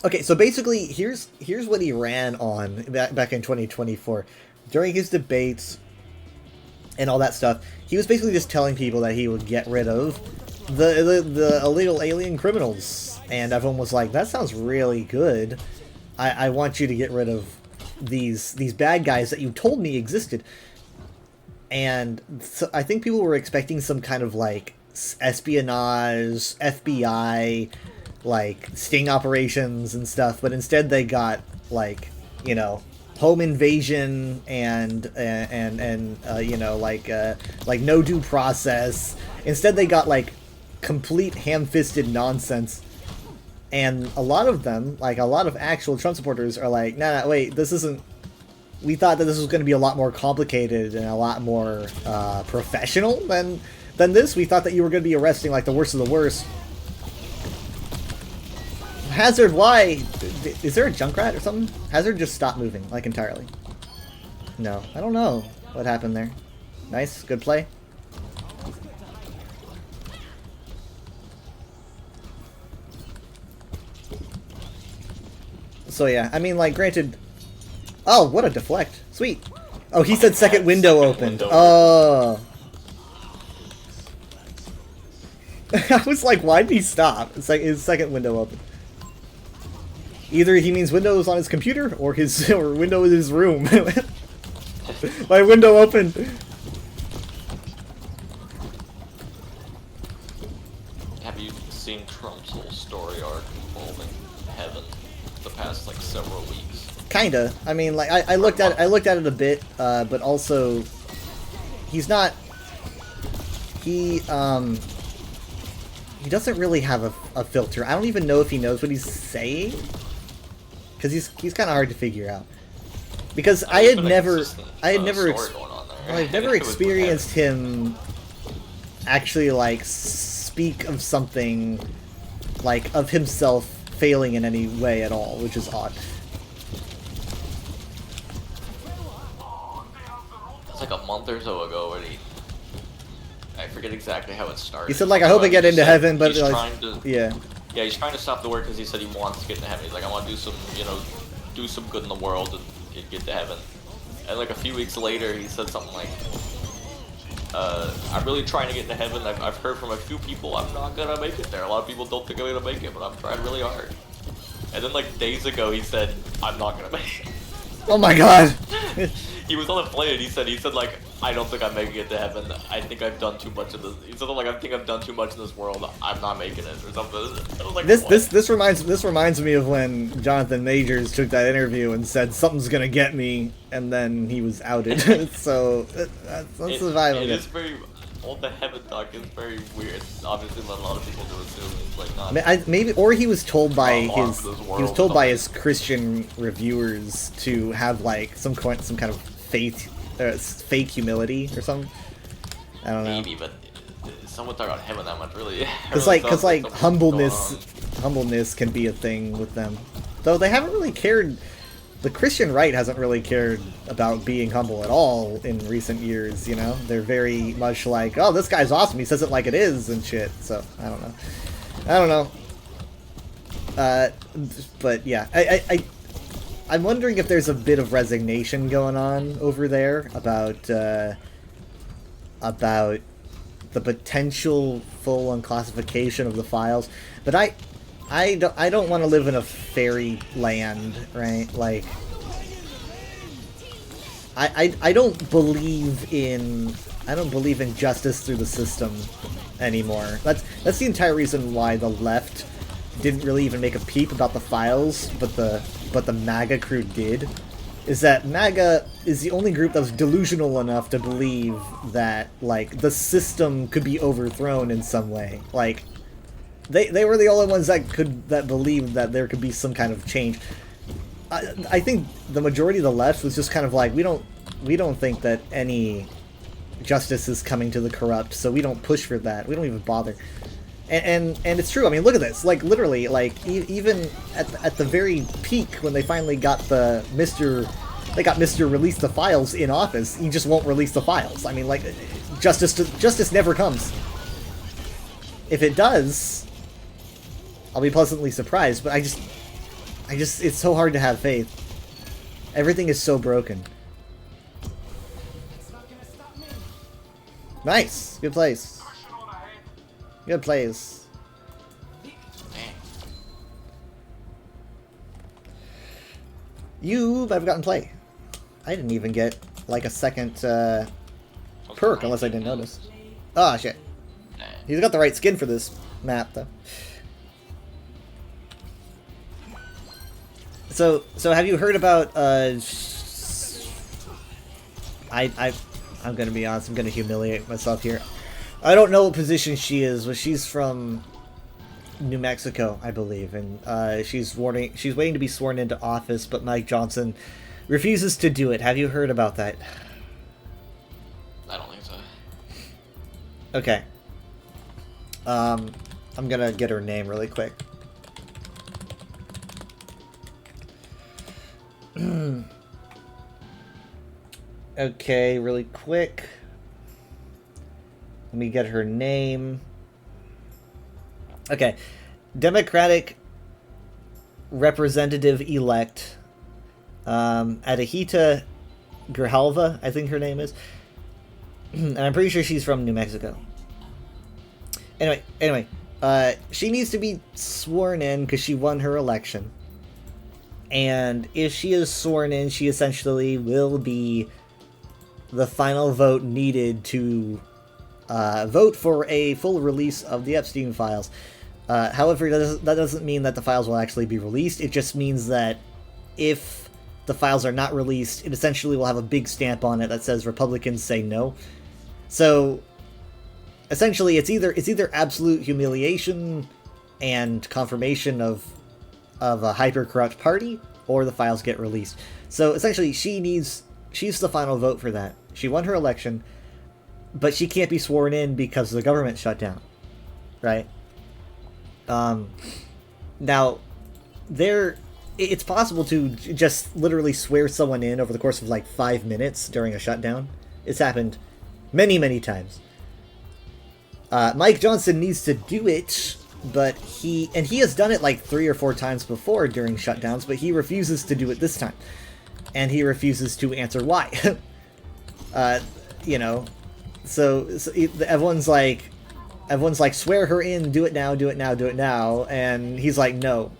Okay, so basically, here's what he ran on back in 2024. During his debates and all that stuff, he was basically just telling people that he would get rid of the illegal alien criminals. And everyone was like, that sounds really good. I want you to get rid of these bad guys that you told me existed. And so I think people were expecting some kind of, like, espionage, FBI, like, sting operations and stuff, but instead they got, like, you know, home invasion and you know, like no due process. Instead they got, like, complete ham-fisted nonsense. And a lot of them, like, a lot of actual Trump supporters are like, nah, wait, this isn't... We thought that this was going to be a lot more complicated and a lot more professional than this. We thought that you were going to be arresting, like, the worst of the worst. Hazard, why? Is there a Junkrat or something? Hazard just stopped moving, like, entirely. No, I don't know what happened there. Nice, good play. So yeah, I mean, like, granted... Oh, what a deflect. Sweet. Oh, he said second window opened. Oh. I was like, why did he stop? It's like his second window opened. Either he means windows on his computer or his window in his room. My window opened. Have you seen Trump's whole story arc involving heaven the past, like, several weeks? Kinda. I mean, like, I looked at it a bit, but also he's not. He doesn't really have a filter. I don't even know if he knows what he's saying, because he's kind of hard to figure out. Because I've never experienced him actually, like, speak of something, like, of himself failing in any way at all, which is odd. It's like a month or so ago when I forget exactly how it started. He said, like, I hope I get into heaven, but, he's like, trying to, yeah. Yeah, he's trying to stop the war because he said he wants to get into heaven. He's like, I want to do some, you know, do some good in the world and get to heaven. And like a few weeks later, he said something like, I'm really trying to get into heaven. I've heard from a few people I'm not gonna make it there. A lot of people don't think I'm gonna make it, but I'm trying really hard. And then, like, days ago, he said, I'm not gonna make it. Oh my god! He was on the plane and he said like, I don't think I'm making it to heaven. I think I've done too much of this. He said like, I think I've done too much in this world. I'm not making it or something. I was like, this reminds me of when Jonathan Majors took that interview and said something's gonna get me, and then he was outed. So that's the vibe. It is very. All the heaven talk is very weird. Obviously, a lot of people do assume it's like not. Maybe, or he was told by his Christian reviewers to have, like, some kind of fake humility or something. I don't know. Maybe, but someone talk about heaven that much, really. Because like humbleness can be a thing with them. Though they haven't really cared. The Christian right hasn't really cared about being humble at all in recent years, you know? They're very much like, oh, this guy's awesome, he says it like it is, and shit, so, I don't know. But, yeah, I'm wondering if there's a bit of resignation going on over there about the potential full unclassification of the files, but I don't want to live in a fairy land, right? Like, I don't believe in justice through the system anymore. That's the entire reason why the left didn't really even make a peep about the files, but the MAGA crew did. Is that MAGA is the only group that was delusional enough to believe that, like, the system could be overthrown in some way. Like, They were the only ones that believed that there could be some kind of change. I think the majority of the left was just kind of like, we don't think that any justice is coming to the corrupt, so we don't push for that. We don't even bother. And it's true. I mean, look at this. Like, literally, like, even at the very peak, when they finally got the Mr. Release the Files in office, he just won't release the files. I mean, like, justice never comes. If it does, I'll be pleasantly surprised, but I just, it's so hard to have faith. Everything is so broken. Nice! Good place. Good place. I've gotten play. I didn't even get, like, a second, perk, unless I didn't notice. Ah, shit. He's got the right skin for this map, though. So have you heard about, I'm gonna be honest, I'm gonna humiliate myself here. I don't know what position she is, but she's from New Mexico, I believe, and she's waiting to be sworn into office, but Mike Johnson refuses to do it. Have you heard about that? I don't think so. Okay. I'm gonna get her name really quick. Okay, really quick. Let me get her name. Okay. Democratic Representative-elect Adahita Grijalva, I think her name is. And I'm pretty sure she's from New Mexico. Anyway, she needs to be sworn in because she won her election. And if she is sworn in, she essentially will be the final vote needed to vote for a full release of the Epstein files. However, that doesn't mean that the files will actually be released. It just means that if the files are not released, it essentially will have a big stamp on it that says Republicans say no. So essentially, it's either absolute humiliation and confirmation of a hyper-corrupt party, or the files get released. So essentially, she's the final vote for that. She won her election, but she can't be sworn in because the government shut down, right? Now, it's possible to just literally swear someone in over the course of like 5 minutes during a shutdown. It's happened many, many times. Mike Johnson needs to do it, but he has done it like 3 or 4 times before during shutdowns, but he refuses to do it this time. And he refuses to answer why. You know, so everyone's like, swear her in, do it now, do it now, do it now, and he's like, no.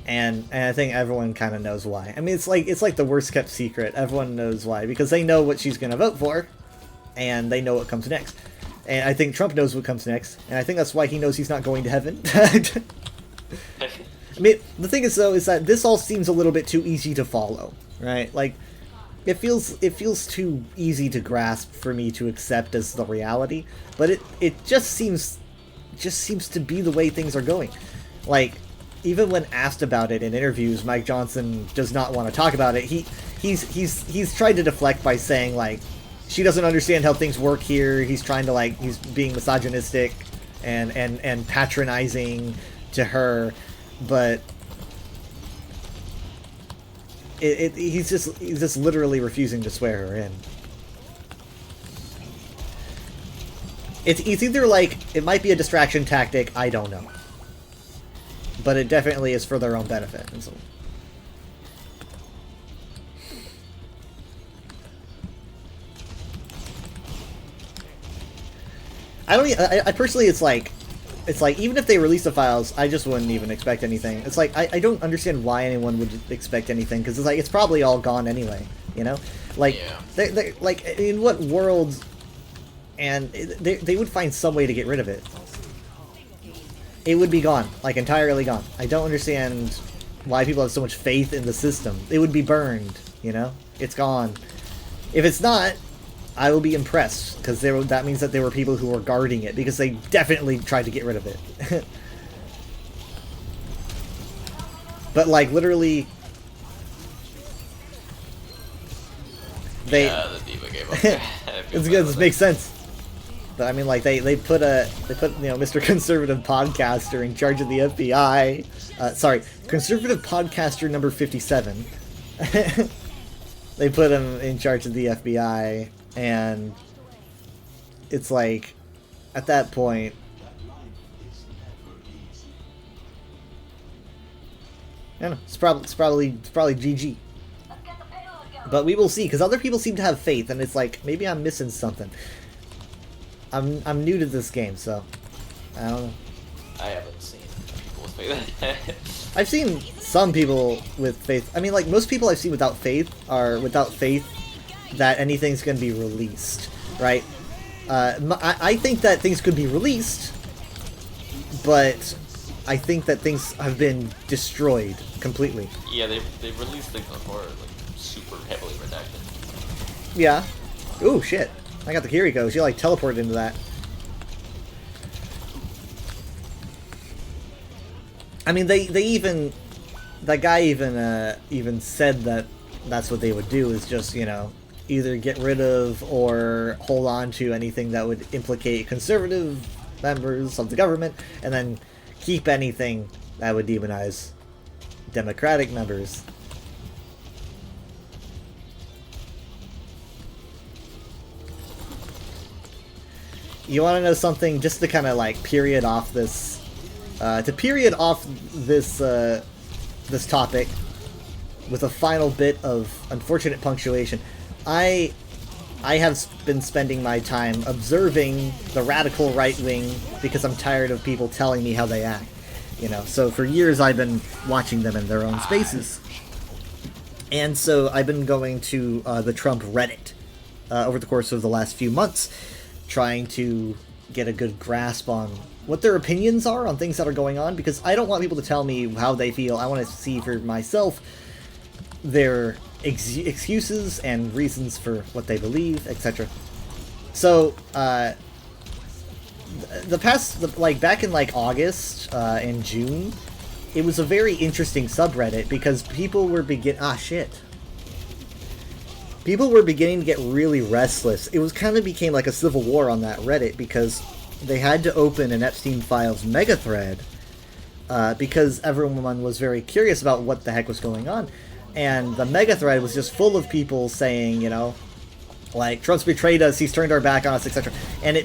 And I think everyone kind of knows why. I mean, it's like the worst kept secret. Everyone knows why, because they know what she's gonna vote for, and they know what comes next. And I think Trump knows what comes next, and I think that's why he knows he's not going to heaven. I mean, the thing is, though, is that this all seems a little bit too easy to follow, right? Like, it feels too easy to grasp for me to accept as the reality, but it just seems to be the way things are going. Like, even when asked about it in interviews, Mike Johnson does not want to talk about it. He's tried to deflect by saying, like, she doesn't understand how things work here. He's trying to, like, he's being misogynistic and patronizing to her, but he's just literally refusing to swear her in. It's either like, it might be a distraction tactic, I don't know. But it definitely is for their own benefit. And so, I personally, it's like, even if they release the files, I just wouldn't even expect anything. It's like, I don't understand why anyone would expect anything, because it's like, it's probably all gone anyway, you know? Like, yeah. They like, in what world, and they would find some way to get rid of it. It would be gone, like, entirely gone. I don't understand why people have so much faith in the system. It would be burned, you know? It's gone. If it's not, I will be impressed, because that means that there were people who were guarding it, because they definitely tried to get rid of it. But, like, literally, yeah, the Antifa gave up. It's good. This makes sense. But I mean, like they put Mr. Conservative Podcaster in charge of the FBI. Sorry, Conservative Podcaster number 57. They put him in charge of the FBI, and it's like, at that point, I don't know. It's probably GG. But we will see, because other people seem to have faith, and it's like, maybe I'm missing something. I'm new to this game, so I don't know. I haven't seen people with faith. I've seen some people with faith. I mean, like, most people I've seen without faith are without faith that anything's going to be released, right? I think that things could be released, but I think that things have been destroyed completely. Yeah, they've released things before, like, super heavily redacted. Yeah. Ooh, shit. I got the Kiriko. She, like, teleported into that. I mean, they even... That guy even said that that's what they would do, is just, you know, either get rid of or hold on to anything that would implicate conservative members of the government, and then keep anything that would demonize Democratic members. You want to know something, just to kind of like period off this, this topic with a final bit of unfortunate punctuation. I have been spending my time observing the radical right wing because I'm tired of people telling me how they act. You know, so for years I've been watching them in their own spaces. And so I've been going to the Trump Reddit over the course of the last few months, trying to get a good grasp on what their opinions are on things that are going on, because I don't want people to tell me how they feel. I want to see for myself their excuses and reasons for what they believe, etc. So, back in like August and June, it was a very interesting subreddit because people were People were beginning to get really restless. It was kind of became like a civil war on that Reddit because they had to open an Epstein Files mega thread because everyone was very curious about what the heck was going on. And the mega thread was just full of people saying, you know, like, Trump's betrayed us, he's turned our back on us, etc. And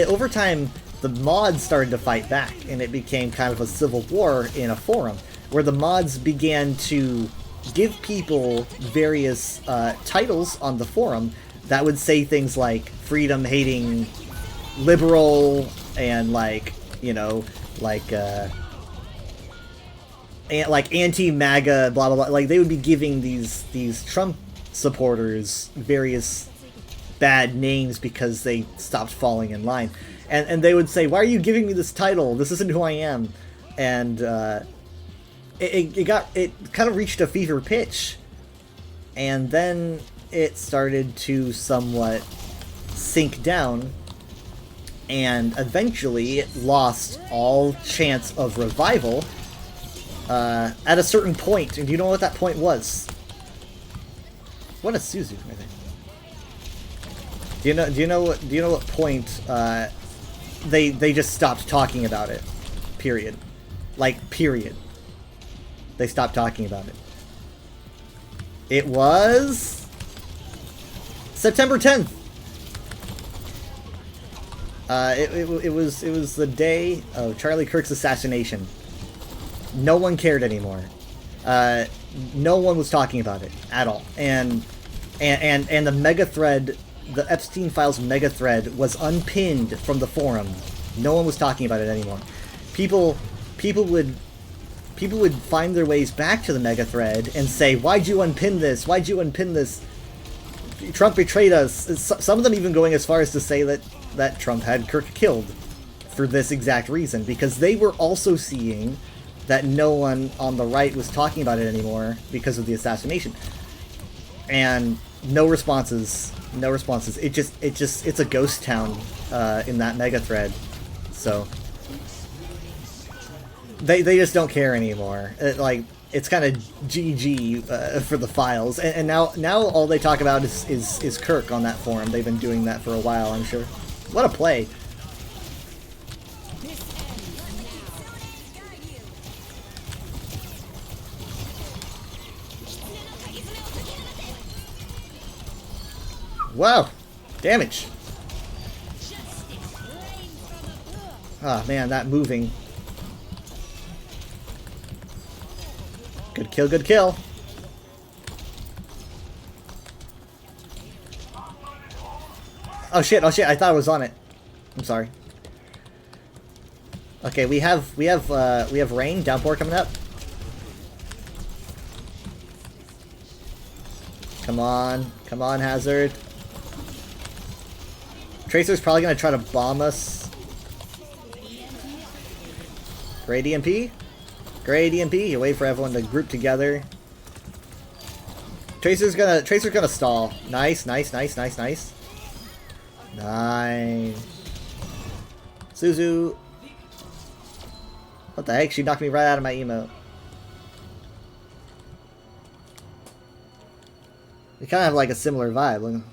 over time, the mods started to fight back, and it became kind of a civil war in a forum, where the mods began to give people various titles on the forum that would say things like freedom-hating liberal and, like, you know, like anti-MAGA, blah blah blah. Like, they would be giving these Trump supporters various bad names because they stopped falling in line, and they would say, "Why are you giving me this title? This isn't who I am." And it kind of reached a fever pitch, and then it started to somewhat sink down, and eventually it lost all chance of revival at a certain point. And do you know what that point was? What a Suzu, I think. Do you know what point they just stopped talking about it? Period. Like, period. They stopped talking about it. It was September 10th. It was the day of Charlie Kirk's assassination. No one cared anymore. No one was talking about it at all. And the mega thread, the Epstein Files mega thread, was unpinned from the forum. No one was talking about it anymore. People would find their ways back to the mega thread and say, "Why'd you unpin this? Why'd you unpin this? Trump betrayed us." Some of them even going as far as to say that Trump had Kirk killed for this exact reason, because they were also seeing that no one on the right was talking about it anymore because of the assassination. And no responses. It's a ghost town in that mega thread. So they just don't care anymore. it's kind of GG for the files, and now all they talk about is Kirk on that forum. They've been doing that for a while, I'm sure. What a play! Wow, damage. Ah, man, that moving. Good kill, good kill. Oh shit, I thought I was on it. I'm sorry. Okay, we have rain, downpour coming up. Come on, Hazard. Tracer's probably gonna try to bomb us. Great EMP. Great EMP. You wait for everyone to group together. Tracer's gonna stall. Nice. Nice. Suzu. What the heck? She knocked me right out of my emote. We kind of have like a similar vibe. Look.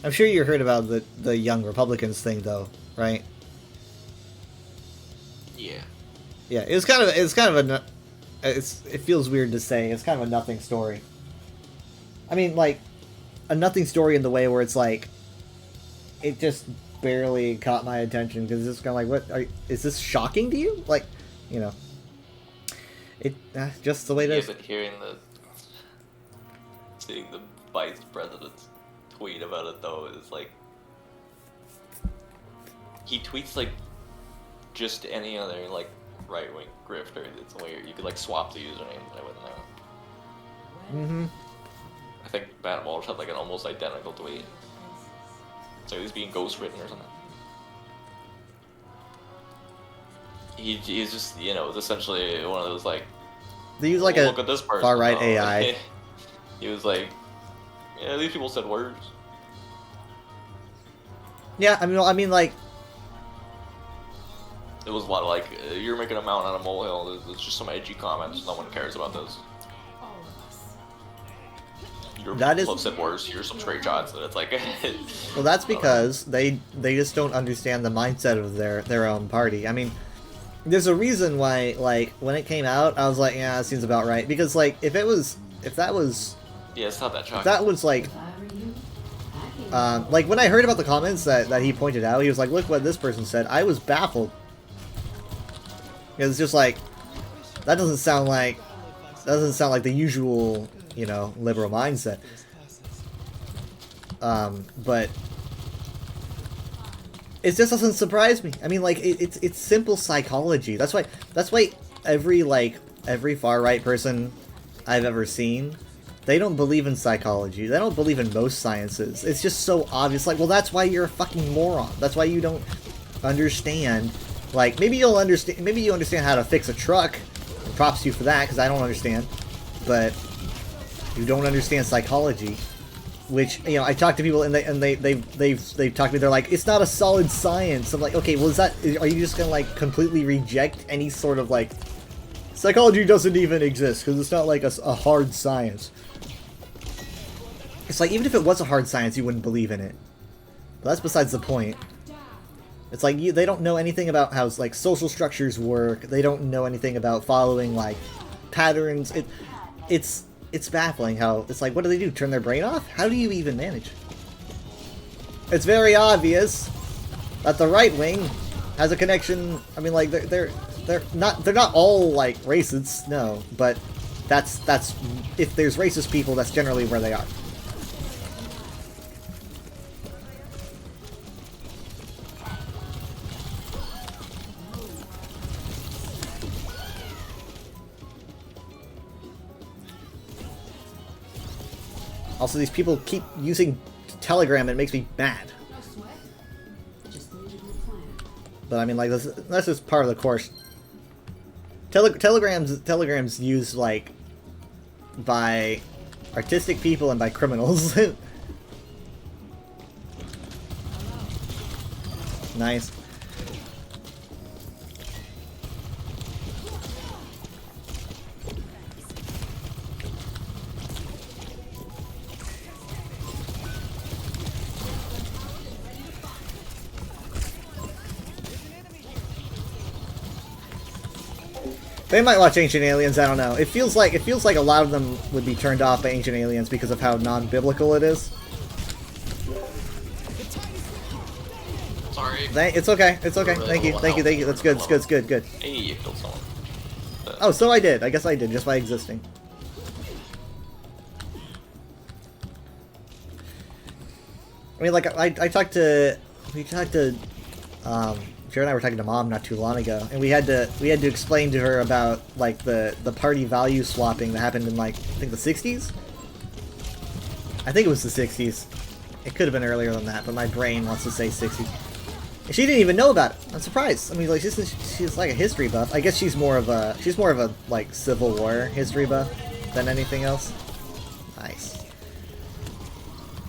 I'm sure you heard about the Young Republicans thing, though, right? Yeah. Yeah, it feels weird to say. It's kind of a nothing story. I mean, like, a nothing story in the way where it's like, it just barely caught my attention because it's kind of like, is this shocking to you? Like, you know, it just the way it is. Yeah, but seeing the vice president's tweet about it though is like, he tweets like just any other like right-wing grifter. It's weird. You could like swap the username. I wouldn't know. Mm-hmm. I think Matt Walsh had like an almost identical tweet. So he was being ghostwritten or something. He's just, you know, it's essentially one of those like, they use like look at this person. far-right AI. He was like, yeah, these people said words. Yeah, I mean, like, it was a lot of like, you're making a mountain out of molehill. There's just some edgy comments. No one cares about those. Your people said worse. Here's some straight shots, and it's like. Well, that's because they just don't understand the mindset of their own party. I mean, there's a reason why, like, when it came out, I was like, yeah, that seems about right. Because like, if that was. Yeah, it's not that shocking. That was like. Like when I heard about the comments that he pointed out, he was like, "Look what this person said." I was baffled. It's just like, that doesn't sound like the usual, you know, liberal mindset. But it just doesn't surprise me. I mean, like, it's simple psychology. That's why every far right person I've ever seen, they don't believe in psychology. They don't believe in most sciences. It's just so obvious. Like, well, that's why you're a fucking moron. That's why you don't understand. Like, maybe you understand how to fix a truck. Props to you for that, because I don't understand. But you don't understand psychology. Which, you know, I talk to people and they've talked to me. They're like, it's not a solid science. I'm like, okay, well, are you just gonna like completely reject any sort of like psychology doesn't even exist because it's not like a hard science? It's like, even if it was a hard science, you wouldn't believe in it. But that's besides the point. It's like, they don't know anything about how, like, social structures work. They don't know anything about following, like, patterns. It's baffling how, it's like, what do? Turn their brain off? How do you even manage? It's very obvious that the right wing has a connection. I mean, like, they're not all, like, racists, no. But that's if there's racist people, that's generally where they are. Also, these people keep using Telegram, and it makes me mad. No sweat. Just needed your plan. But I mean, like, that's just part of the course. Telegrams used, like, by artistic people and by criminals. Nice. They might watch Ancient Aliens, I don't know. It feels like a lot of them would be turned off by Ancient Aliens because of how non-biblical it is. Sorry. It's okay. It's okay. Thank you. That's good. It's good. Hey, you killed someone. Oh, so I did. I guess I did, just by existing. I mean, like, we talked to, Jared and I were talking to Mom not too long ago, and we had to explain to her about, like, the party value swapping that happened in, like, I think the 60s? I think it was the 60s. It could have been earlier than that, but my brain wants to say 60s. And she didn't even know about it. I'm surprised. I mean, like, she's like a history buff. I guess she's more of a like Civil War history buff than anything else. Nice.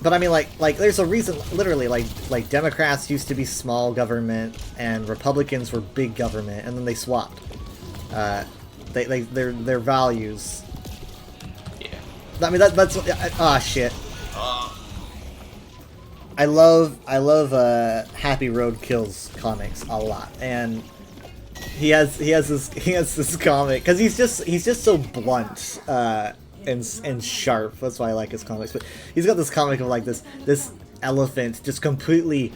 But I mean, like there's a reason. Literally, like Democrats used to be small government and Republicans were big government, and then they swapped. Their values. Yeah. I mean that's shit. I love Happy Road Kills comics a lot, and he has this comic because he's just so blunt and sharp. That's why I like his comics. But he's got this comic of like this elephant just completely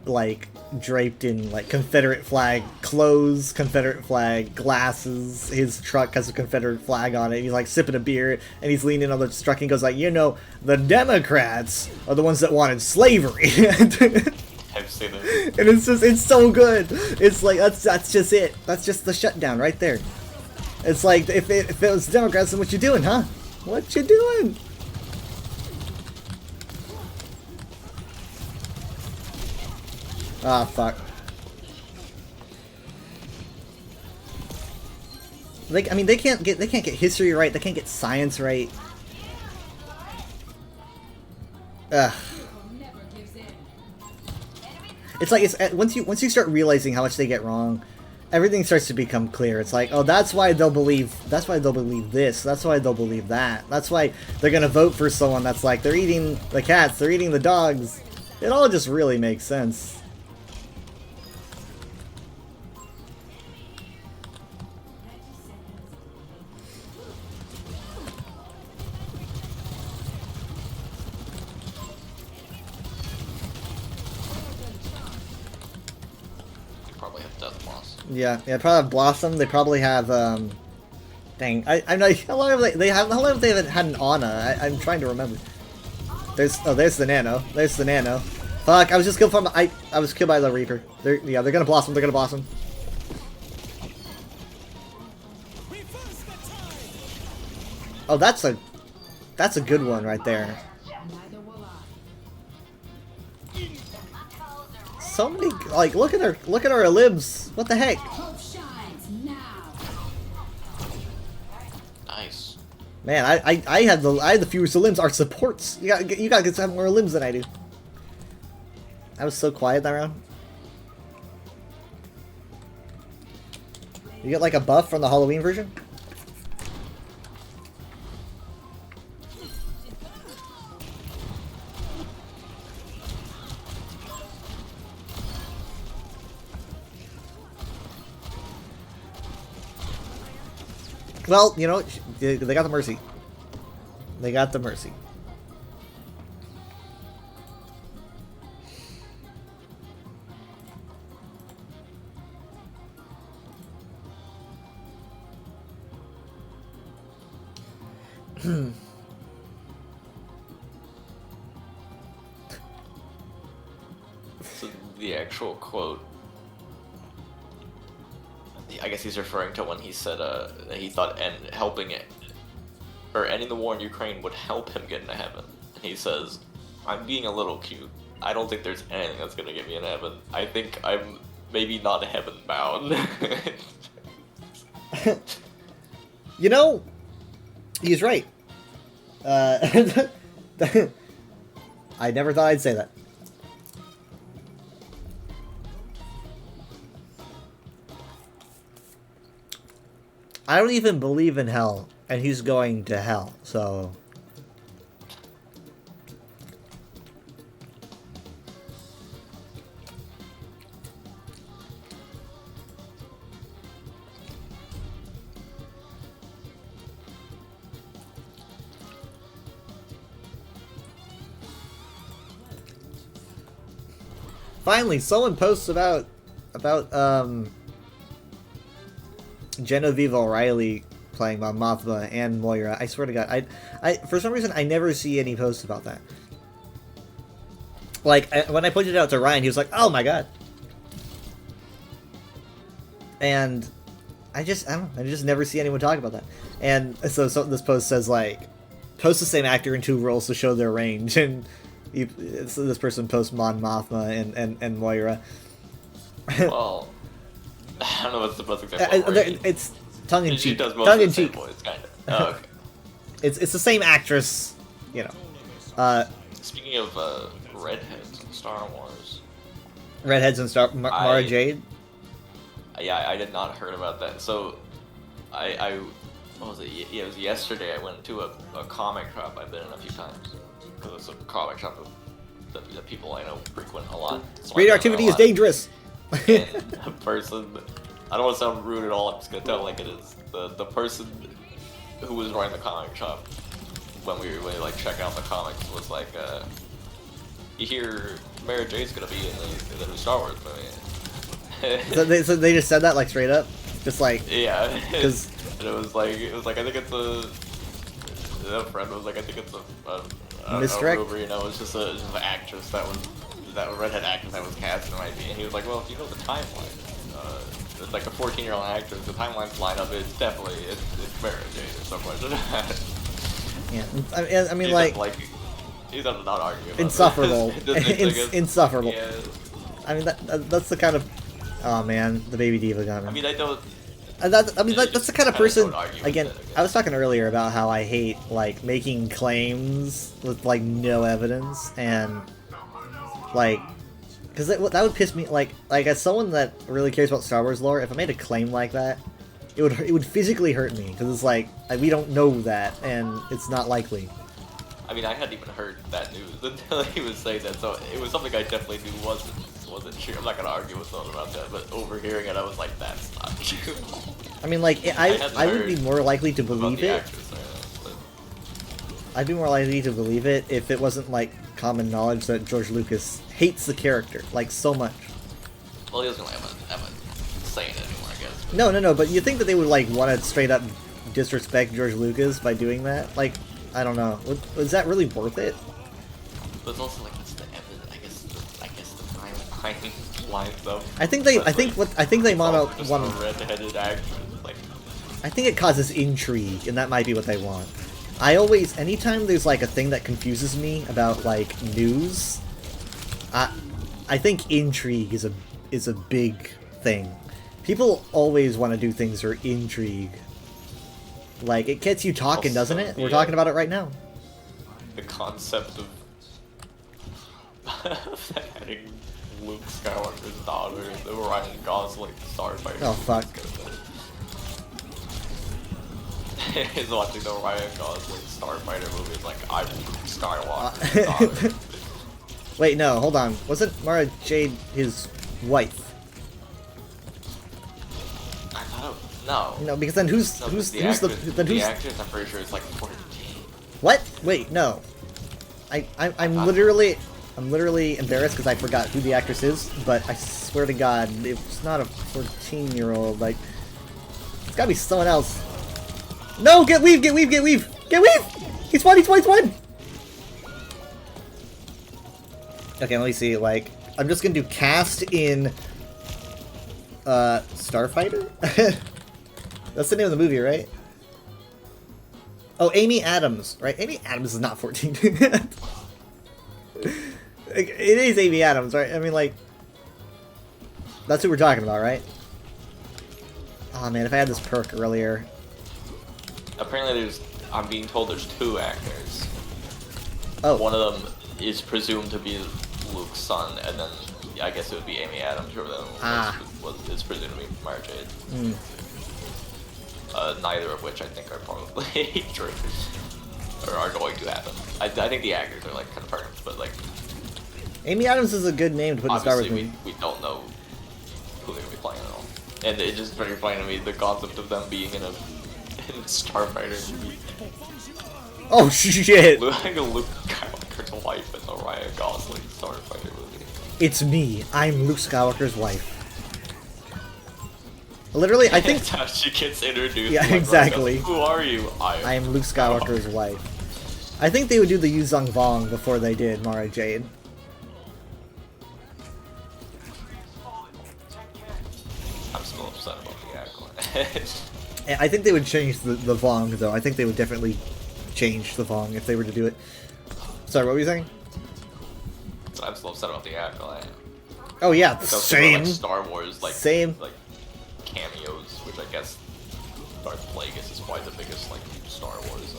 like draped in like Confederate flag clothes, Confederate flag glasses. His truck has a Confederate flag on it. He's like sipping a beer and he's leaning on the truck and goes like, you know, the Democrats are the ones that wanted slavery. I've seen it. And it's so good. It's like that's just it. That's just the shutdown right there. It's like if it was Democrats, then what you doing, huh? What you doing? Ah, fuck. Like, I mean, they can't get history right. They can't get science right. Ugh. It's like once you start realizing how much they get wrong, everything starts to become clear. It's like, oh, that's why they'll believe this. That's why they'll believe that. That's why they're gonna vote for someone that's like, they're eating the cats, they're eating the dogs. It all just really makes sense. Yeah, probably have Blossom. They probably have, dang, I'm not, how long have they had an Ana? I'm trying to remember. There's the Nano. There's the Nano. Fuck, I was just killed from, I was killed by the Reaper. They're gonna Blossom, Oh, that's a good one right there. So many, like, look at our libs. What the heck? Nice. Man, I had the fewest limbs. Our supports. You gotta get some more limbs than I do. I was so quiet that round. You get like a buff from the Halloween version? Well, you know, they got the Mercy. They got the Mercy. So the actual quote, I guess he's referring to when he said that he thought helping it or ending the war in Ukraine would help him get into heaven. and he says, "I'm being a little cute. I don't think there's anything that's gonna get me in heaven. I think I'm maybe not heaven bound." You know, he's right. I never thought I'd say that. I don't even believe in hell, and he's going to hell, so... Finally, someone posts about Genevieve O'Reilly playing Mon Mothma and Moira. I swear to God, I for some reason I never see any posts about that. Like when I pointed it out to Ryan, he was like, "Oh my God," and I don't know, I just never see anyone talk about that. And so this post says like, post the same actor in 2 roles to show their range, and so this person posts Mon Mothma and Moira. Well, I don't know what's the best example. It's tongue in cheek. She does most Tongue in of the same cheek. voice, kind of. Oh, okay. It's the same actress, you know. Speaking of redheads in Star Wars, Redheads and Mara Jade. Yeah, I did not heard about that. So, I what was it? Yeah, it was yesterday. I went to a comic shop I've been in a few times, because it's a comic shop that people I know frequent a lot. So Radioactivity is dangerous. And the person, I don't want to sound rude at all. I'm just gonna tell it like it is. The person who was running the comic shop when we like check out the comics was like, "You hear Mara Jade's gonna be in the new Star Wars movie." so they just said that like straight up, just like yeah, because it was like I think it's a friend was like I think it's a misdirect. rumor, you know, it's just an actress that redhead actress that was cast in might be, and he was like, well, if you know the timeline, it's like a 14-year-old actress, the timelines line up, it's definitely it's Mara Jade or so much. Yeah, I mean like he's not arguing about insufferable, this. insufferable. Yeah. I mean that's the kind of, oh man, the baby diva got me. I mean I don't. That's the kind of person. Again, I I was talking earlier about how I hate like making claims with like no evidence, and like, because that would piss me like as someone that really cares about Star Wars lore, if I made a claim like that, it would physically hurt me, because it's like we don't know that, and it's not likely. I mean, I hadn't even heard that news until he was saying that, so it was something I definitely knew wasn't true. I'm not gonna argue with someone about that, but overhearing it, I was like, that's not true. I mean, like, I would be more likely to believe it. I'd be more likely to believe it if it wasn't like common knowledge that George Lucas hates the character like so much. Well, he doesn't really have a say in it anymore, I guess. No, but you think that they would like want to straight up disrespect George Lucas by doing that? Like, I don't know. Was that really worth it? But it's also like, what's the evidence? I guess the timeline lines up. I think they want a redheaded actress. Like, I think it causes intrigue, and that might be what they want. Anytime there's like a thing that confuses me about like news, I think intrigue is a big thing. People always want to do things for intrigue. Like, it gets you talking, doesn't it? We're talking about it right now. The concept of having Luke Skywalker's daughter and the Ryan Gosling Starfighter. Oh, fuck. He's watching the Ryan Gosling Starfighter movie. It's like, I'm Luke Skywalker's daughter. Wait, no, hold on. Wasn't Mara Jade his wife? No, because then who's the actress? I'm pretty sure it's like 14. What? Wait, no. I'm literally embarrassed because I forgot who the actress is, but I swear to God, it's not a 14-year-old. Like, it's gotta be someone else. No, get weave! He's one! Okay, let me see. Like, I'm just gonna do cast in Starfighter. That's the name of the movie, right? Oh, Amy Adams, right? Amy Adams is not 14. It is Amy Adams, right? I mean, like, that's who we're talking about, right? Oh man, if I had this perk earlier. Apparently I'm being told there's 2 actors. Oh. One of them is presumed to be Luke's son, and then I guess it would be Amy Adams, or the is presumed to be Mara Jade. Neither of which I think are probably true, or are going to happen. I think the actors are like confirmed, but like Amy Adams is a good name to put in a Star Wars obviously movie. we don't know who they're gonna be playing at all, and it's just very funny to me the concept of them being in a Starfighter movie. Oh shit! Luke Skywalker's wife in the Ryan Gosling Starfighter movie. It's me. I'm Luke Skywalker's wife. Literally, I think. That's how she gets introduced. Yeah, to Ryan exactly. Gosling. Who are you? I am Luke Skywalker's wife. I think they would do the Yu Zhang Vong before they did Mara Jade. I'm still upset about the Acolyte. I think they would change the Vong, though. I think they would definitely change the Vong if they were to do it. Sorry, what were you saying? So I'm still upset about the Acolyte. Oh yeah, Those people are, same. like Star Wars, like Same. like cameos, which I guess Darth Plagueis is probably the biggest like Star Wars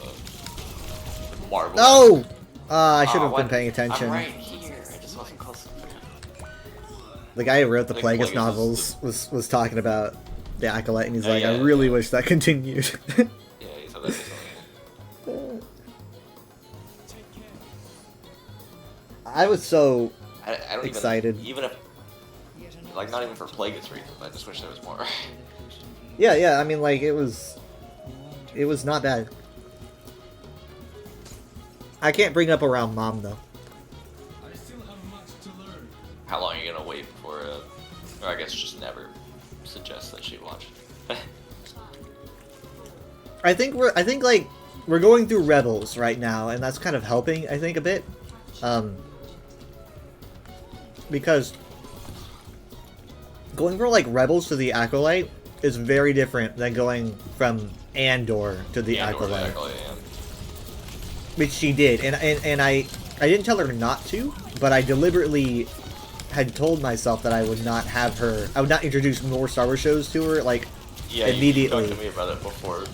Marvel. No! I should have been paying attention. I'm right here. I just wasn't close enough. The guy who wrote the I think Plagueis Plagueis novels was talking about the Acolyte, and he's like, yeah, I really wish that continued. Yeah, he said that recently. I was so I don't excited. Even if, like, not even for Plagueis reasons, I just wish there was more. Yeah, I mean, like, it was not bad. I can't bring up around Mom, though. How long are you gonna wait before, or I guess just never suggest that she watch? I think we're going through Rebels right now, and that's kind of helping, I think, a bit. Because going from, like, Rebels to the Acolyte is very different than going from Andor to the Acolyte. Which she did, and I didn't tell her not to, but I deliberately had told myself that I would not have her, I would not introduce more Star Wars shows to her, like, immediately. You talked to me about it before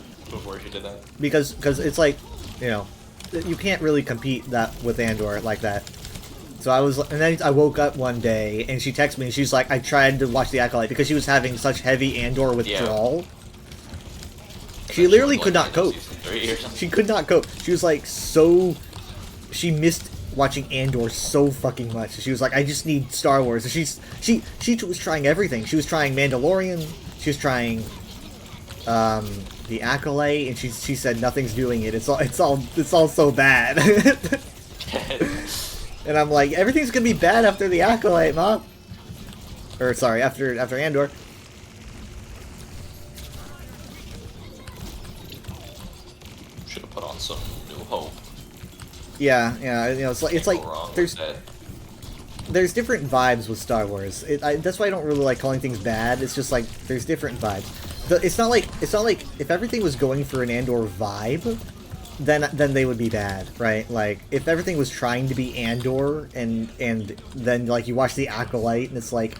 she did that. Because it's like, you know, you can't really compete that with Andor like that. So I was, and then I woke up one day, and she texted me, and she's like, I tried to watch The Acolyte, because she was having such heavy Andor withdrawal. Yeah. She literally could not cope. She could not cope. She was like, she missed watching Andor so fucking much. She was like, I just need Star Wars. And she was trying everything. She was trying Mandalorian. She was trying The Acolyte, and she said nothing's doing it. It's all so bad. And I'm like, everything's gonna be bad after The Acolyte, Mom. Or sorry, after Andor. Should have put on some New Hope. Yeah, you know, it's like there's different vibes with Star Wars. That's why I don't really like calling things bad. It's just like there's different vibes. It's not like if everything was going for an Andor vibe, then they would be bad, right? Like if everything was trying to be Andor and then like you watch The Acolyte and it's like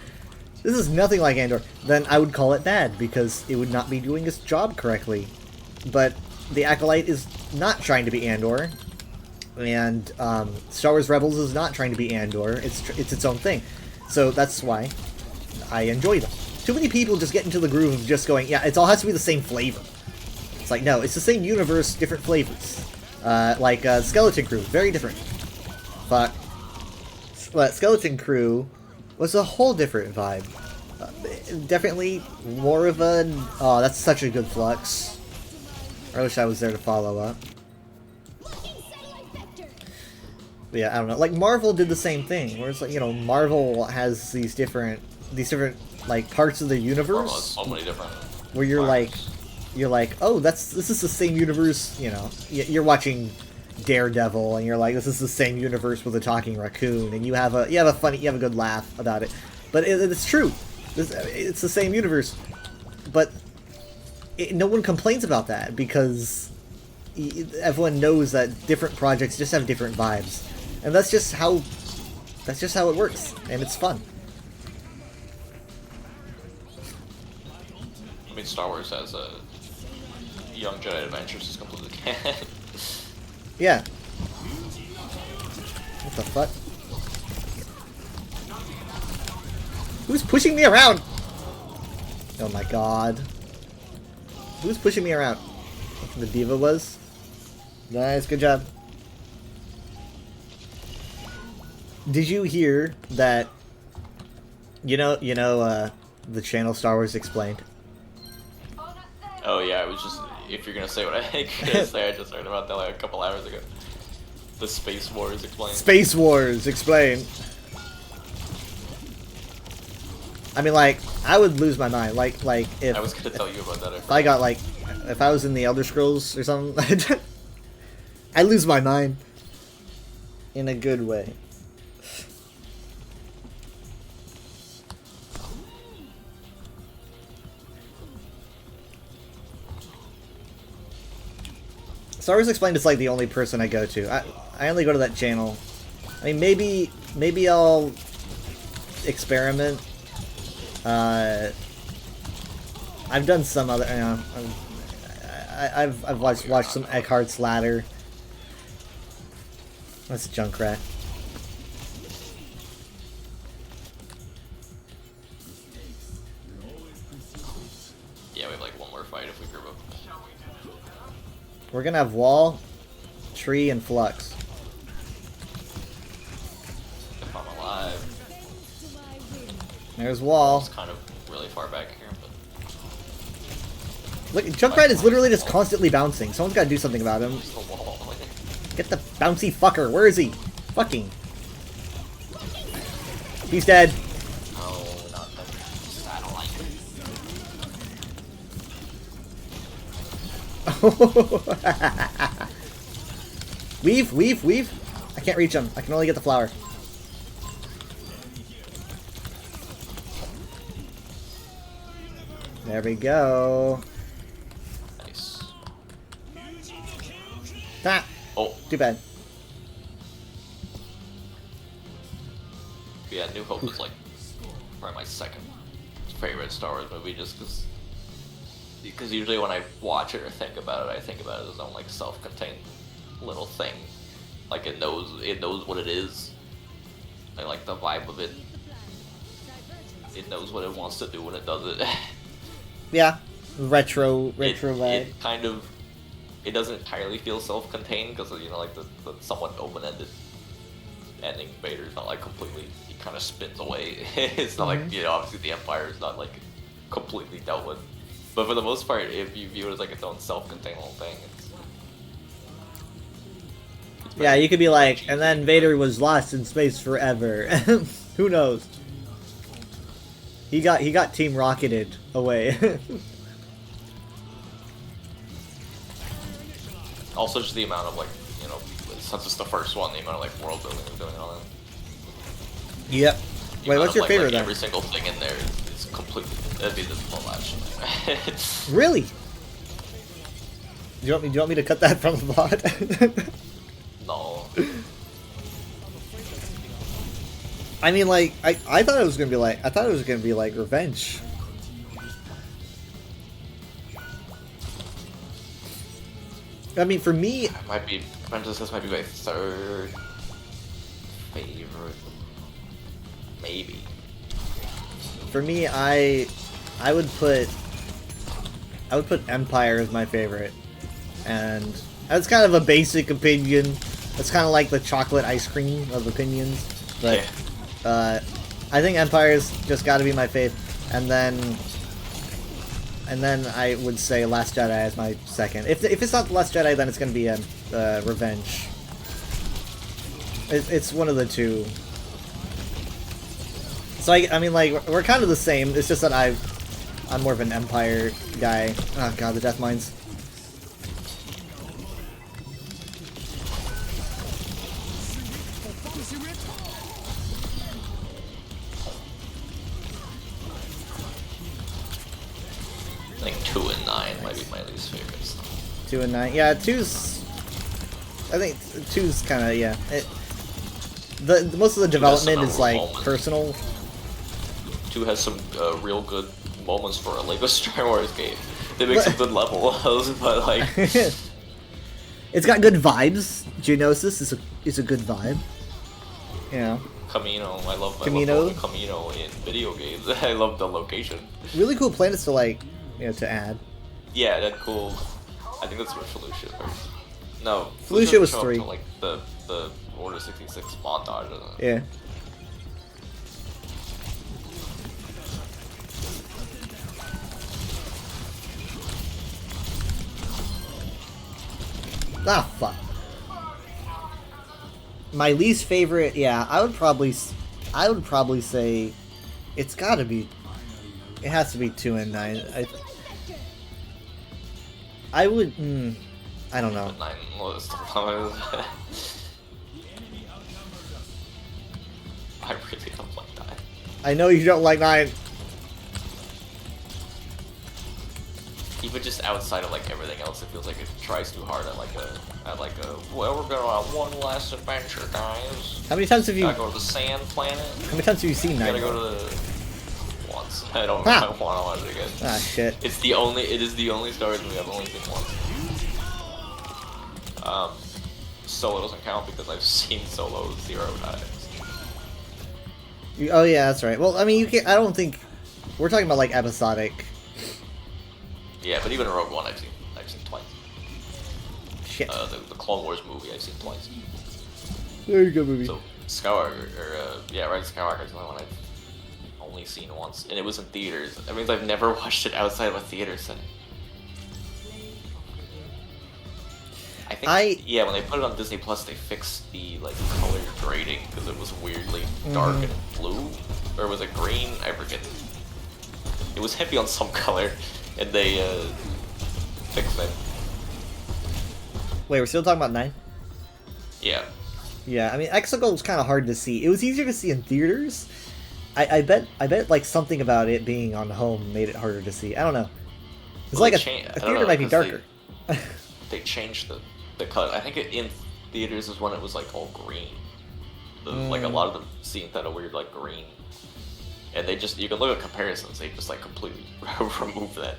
this is nothing like Andor, then I would call it bad because it would not be doing its job correctly. But The Acolyte is not trying to be Andor. And Star Wars Rebels is not trying to be Andor. It's its own thing. So that's why I enjoy them. Too many people just get into the groove of just going, yeah, it all has to be the same flavor. It's like, no, it's the same universe, different flavors. Like Skeleton Crew, very different. But Skeleton Crew was a whole different vibe. Definitely more of a... Oh, that's such a good flux. I wish I was there to follow up. But yeah, I don't know. Like Marvel did the same thing, where it's like, you know, Marvel has these different like parts of the universe. So many different. Where you're like, oh, this is the same universe. You know, you're watching Daredevil, and you're like, this is the same universe with a talking raccoon, and you have a good laugh about it. But it's true. It's the same universe, but no one complains about that because everyone knows that different projects just have different vibes. And that's just how That's just how it works, and it's fun. I mean, Star Wars has a Young Jedi Adventures is completely canon. Yeah. What the fuck? Who's pushing me around? Oh my god. Who's pushing me around? The diva was? Nice, good job. Did you hear that? You know, the channel Star Wars Explained? Oh yeah, I was just, if you're gonna say what I think you're gonna say, I just heard about that like a couple hours ago. The Space Wars Explained. Space Wars Explained. I mean, like, I would lose my mind. Like if I was gonna tell you about that. if I got like, if I was in the Elder Scrolls or something, I lose my mind. In a good way. Star Wars Explained is like the only person I go to. I only go to that channel. I mean, maybe I'll experiment. I've done some other. You know, I've watched some Eckhart's Ladder. That's Junkrat. Yeah, we have like one more fight if we group up. We're gonna have Wall, Tree, and Flux. If I'm alive. There's Wall. It's kind of really far back here, but Look, Junkrat is literally just constantly bouncing. Someone's gotta do something about him. there's the wall. Get the bouncy fucker. Where is he? Fucking. He's dead. No, not the satellite. Weave. I can't reach him. I can only get the flower. There we go. Nice. Ah, Oh, too bad. yeah, New Hope is like probably my second favorite Star Wars movie, just because usually when I watch it or think about it, I think about it as its own like self-contained little thing. Like it knows what it is. I like the vibe of it. It knows what it wants to do when it does it. Yeah, retro vibe. It kind of, it doesn't entirely feel self-contained because you know like the somewhat open-ended ending. Vader's not like completely, he kind of spins away. It's not like, you know, obviously the Empire is not like completely dealt with, but for the most part, if you view it as like its own self-contained little thing, it's Yeah, you could be like, and then Vader was lost in space forever. Who knows? He got Team Rocketed away. also just the amount of like, you know, since it's the first one, the amount of like world building and doing and all that. Yep. The Wait, amount what's of, your like, favorite like, then? every single thing in there is completely, that'd be the full action. Really? Do you want me to cut that from the VOD? No. I mean, like, I thought it was gonna be like Revenge. I mean, for me, Might be, Princess might be my third favorite. Maybe. for me, I would put Empire as my favorite, and that's kind of a basic opinion. It's kind of like the chocolate ice cream of opinions, but I think Empire's just got to be my fave, and then I would say Last Jedi as my second. If it's not The Last Jedi, then it's gonna be Revenge. It's one of the two. So I mean, like, we're kind of the same. It's just that I'm more of an Empire guy. Oh god, the Death Mines. I think 2 and 9 might be my least favorites. 2 and 9. Yeah, 2's... I think 2's kind of, yeah. the most of the development is like memorable moments. personal. 2 has some real good moments for a Lego Star Wars game. They make some good levels, but like, It's got good vibes. Geonosis is a good vibe. You know, Camino, I love Camino? the Camino in video games. I love the location. really cool planets to like, you know, to add. Yeah, that cool. I think that's where Felucia. Or, no, Felucia was doesn't show up 3. till, like the Order 66 montage, isn't it? Yeah. Ah, fuck. My least favorite, yeah, I would probably say, it's gotta be, it has to be 2 and 9. I would, I don't know. But 9 was the I really don't like 9. I know you don't like 9. Even just outside of like everything else, it feels like it tries too hard at like a well, we're gonna have one last adventure, guys. How many times have you, Gotta go to the sand planet. how many times have you seen 9? Gotta go to the once. I don't Ah. I want to watch it again. Ah, shit. It is the only Star Wars movie I've only seen once. Solo doesn't count because I've seen Solo 0 times. Oh yeah, that's right. Well, I mean, you can't, I don't think, we're talking about like episodic. Yeah, but even Rogue One I've seen twice. Shit. The Clone Wars movie I've seen twice. Very good movie. So Skywalker, Rise of Skywalker is the one I've only seen once, and it was in theaters. That means I've never watched it outside of a theater setting. I think, yeah, when they put it on Disney Plus, they fixed the like color grading because it was weirdly dark and blue, or was it green? I forget. It was heavy on some color, and they fixed it. Wait, we're still talking about 9? Yeah. Yeah, I mean, Exegol was kind of hard to see. It was easier to see in theaters. I bet like something about it being on home made it harder to see. I don't know. It's Well, like they a I don't theater know, might be 'cause darker. They changed the cut. I think in theaters is when it was like all green. Like a lot of them scenes had a weird like green, and they just, you can look at comparisons. They just like completely remove that.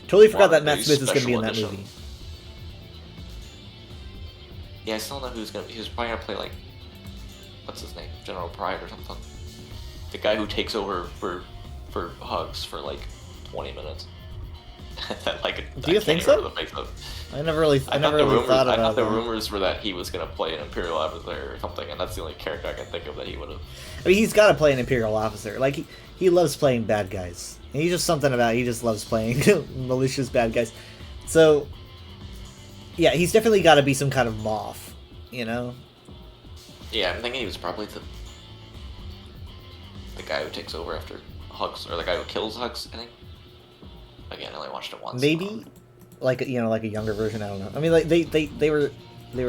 Totally forgot Wanted that Matt a Smith is going to be in special that edition. movie. Yeah, I still don't know who's gonna be. He's probably gonna play like, what's his name, General Pride or something. The guy who takes over for Hugs for like 20 minutes. Like, Do you think so? I never really thought about I thought the that. rumors were that he was gonna play an Imperial officer or something, and that's the only character I can think of that he would have. I mean, he's got to play an Imperial officer. Like, he loves playing bad guys. And he's just something about, he just loves playing malicious bad guys. So, yeah, he's definitely got to be some kind of Moff, you know? Yeah, I'm thinking he was probably the guy who takes over after Hux, or the guy who kills Hux, I think. Again, I only watched it once. Maybe, like, you know, like a younger version, I don't know. I mean, like, they were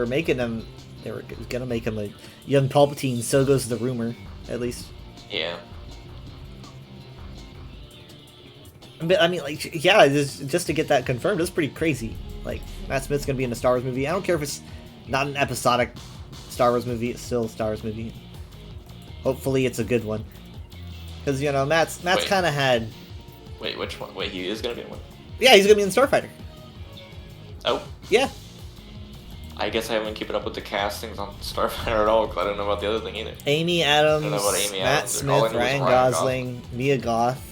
making him, they were gonna make him a young Palpatine, so goes the rumor, at least. Yeah. But, I mean, like, yeah, just to get that confirmed, that's pretty crazy. Like, Matt Smith's gonna be in a Star Wars movie. I don't care if it's not an episodic Star Wars movie, it's still a Star Wars movie. Hopefully it's a good one. Because, you know, Matt's kind of had... Wait, which one? Wait, he is gonna be in one? Yeah, he's gonna be in Starfighter. Oh. Yeah. I guess I haven't been keeping up with the castings on Starfighter at all, because I don't know about the other thing either. Amy Adams, I don't know about Amy Matt Adams. All I Smith, know is Ryan Gosling, Mia Goth.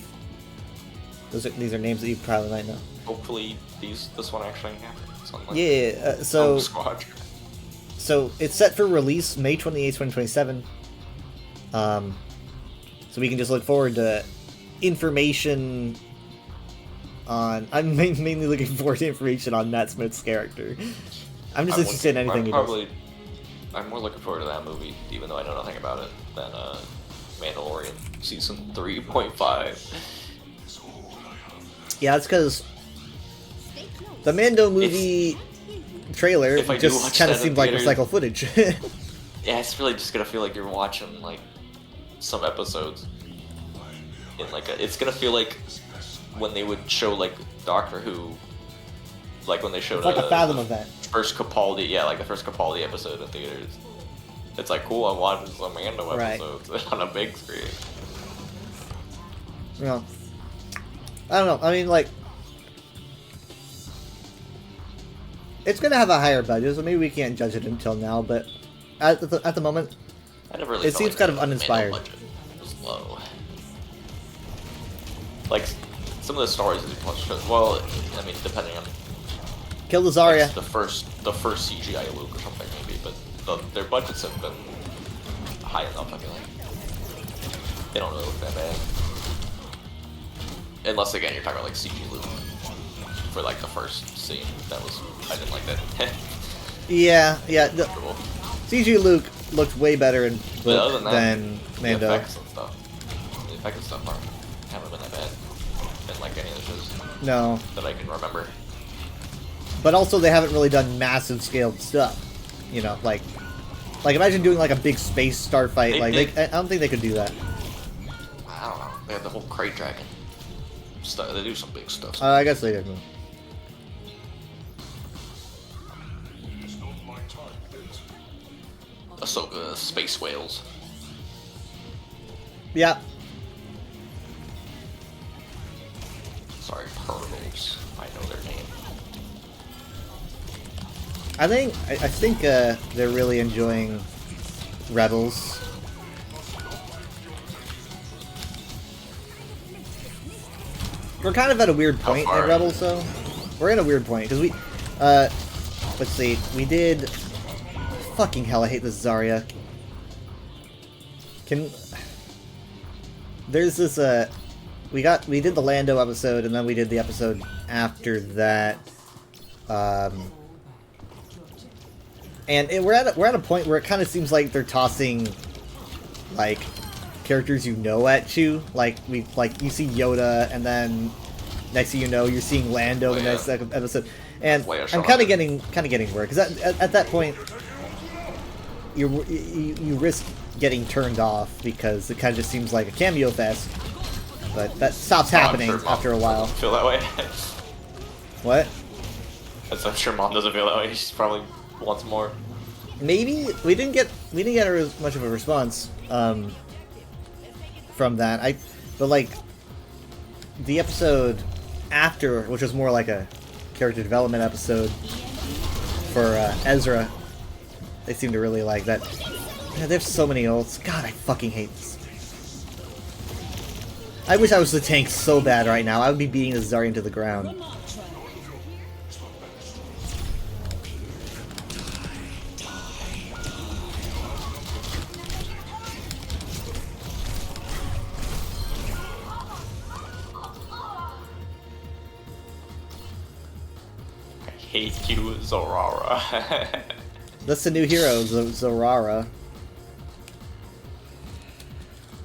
These are names that you probably might know. Hopefully this one actually happens. Like Yeah, so... Rogue Squadron. So, it's set for release May 28th, 2027. So we can just look forward to information on... I'm mainly looking forward to information on Matt Smith's character. I'm just interested in anything he does. I'm more looking forward to that movie, even though I know nothing about it, than Mandalorian Season 3.5. Yeah, that's because the Mando movie trailer if I do just watch kind of that in seemed like theaters- recycled footage. Yeah, it's really just gonna feel like you're watching like some episodes in like it's gonna feel like when they would show like Doctor Who, like when they showed It's like a Fathom event. first Capaldi, yeah, like the first Capaldi episode in theaters. It's like, cool, I'm watching some Mando Right. episodes on a big screen. You know, I don't know. I mean, like, it's gonna have a higher budget, so maybe we can't judge it until now. But at the moment, I never really it felt seems like kind of the Mando uninspired. budget was low. Like, some of the stories they pushed, well, I mean, depending on Kill the Zarya. like, the first CGI Luke or something maybe, but their budgets have been high enough. I feel like they don't really look that bad, unless again you're talking about like CG Luke for like the first scene. I didn't like that. Yeah. The Cool. CG Luke looked way better in But other book than than the Mando. effects and stuff haven't been that bad in like any of the shows No, that I can remember. but also they haven't really done massive scaled stuff. You know, like imagine doing like a big space starfight. I don't think they could do that. I don't know. They had the whole Crate Dragon stuff. They do some big stuff. I guess they didn't. Ahsoka, space whales. Yeah. Sorry, Pearls. I know their name. I think they're really enjoying Rebels. We're kind of at a weird point in Rebels, though. We're in a weird point because we, let's see, we did. Fucking hell! I hate this Zarya. There's this we did the Lando episode and then we did the episode after that, and we're at a point where it kind of seems like they're tossing like characters you know at you, like you see Yoda and then next thing you know you're seeing Lando the next episode, and I'm kind of getting worried because at that point you risk getting turned off because it kind of just seems like a cameo fest, but that stops happening after a while. Feel that way? What? I'm sure Mom doesn't feel that way. She's probably wants more. Maybe we didn't get much of a response from that. But like the episode after, which was more like a character development episode for Ezra, they seem to really like that. Yeah, they have so many ults. God, I fucking hate this. I wish I was the tank so bad right now. I would be beating this Zarya into the ground. I hate you, Zorara. That's the new hero, Zorara.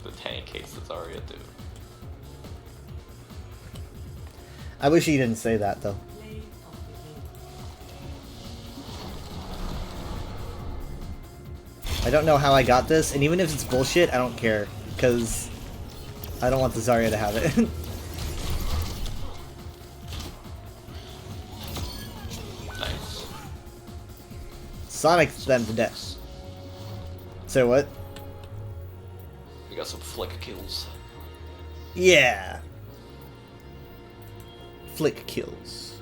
The tank hates the Zarya too. I wish he didn't say that though. I don't know how I got this, and even if it's bullshit, I don't care, because I don't want the Zarya to have it. Nice. Sonic them to death. So what? We got some flick kills. Yeah. Flick kills.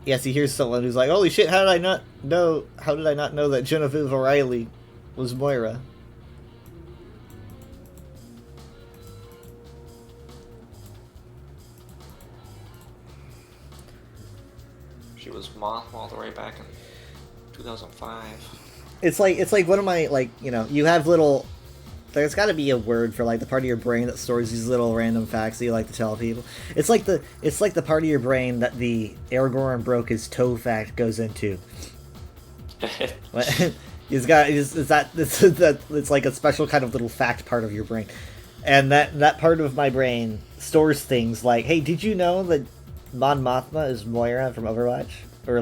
Yeah, see, here's someone who's like, holy shit, how did I not know that Genevieve O'Reilly was Moira? She was Moth all the way back in 2005. It's like one of my, like, you know, you have little, there's got to be a word for like the part of your brain that stores these little random facts that you like to tell people. It's like the part of your brain that the Aragorn broke his toe fact goes into. It's like a special kind of little fact part of your brain, and that part of my brain stores things like, hey, did you know that Mon Mothma is Moira from Overwatch? Or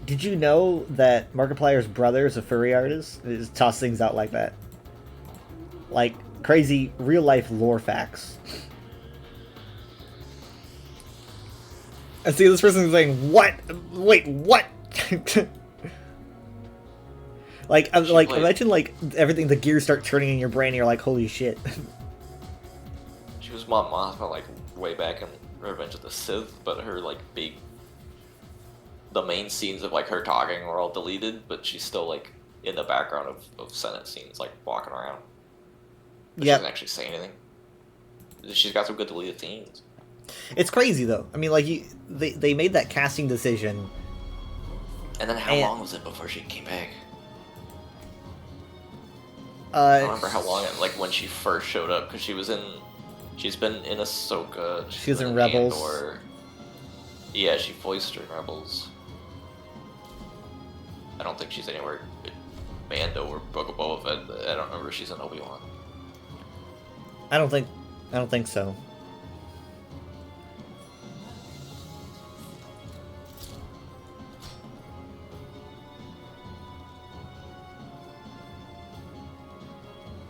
did you know that Markiplier's brother is a furry artist? It just toss things out like that. Like crazy real life lore facts. I see this person saying, "What? Wait, what?" like, imagine like everything, the gears start turning in your brain, and you're like, "Holy shit!" She was Mon Mothma like way back in Revenge of the Sith, but her like the main scenes of like her talking were all deleted, but she's still like in the background of Senate scenes, like walking around. But she doesn't actually say anything. She's got some good deleted scenes. It's crazy though. I mean, like they made that casting decision. And then how long was it before she came back? I don't remember how long. Like when she first showed up, because she's been in Ahsoka. She was in Rebels. Andor. Yeah, she voiced her in Rebels. I don't think she's anywhere in Mando or Book of Boba Fett. I don't remember if she's in Obi-Wan. I don't think so.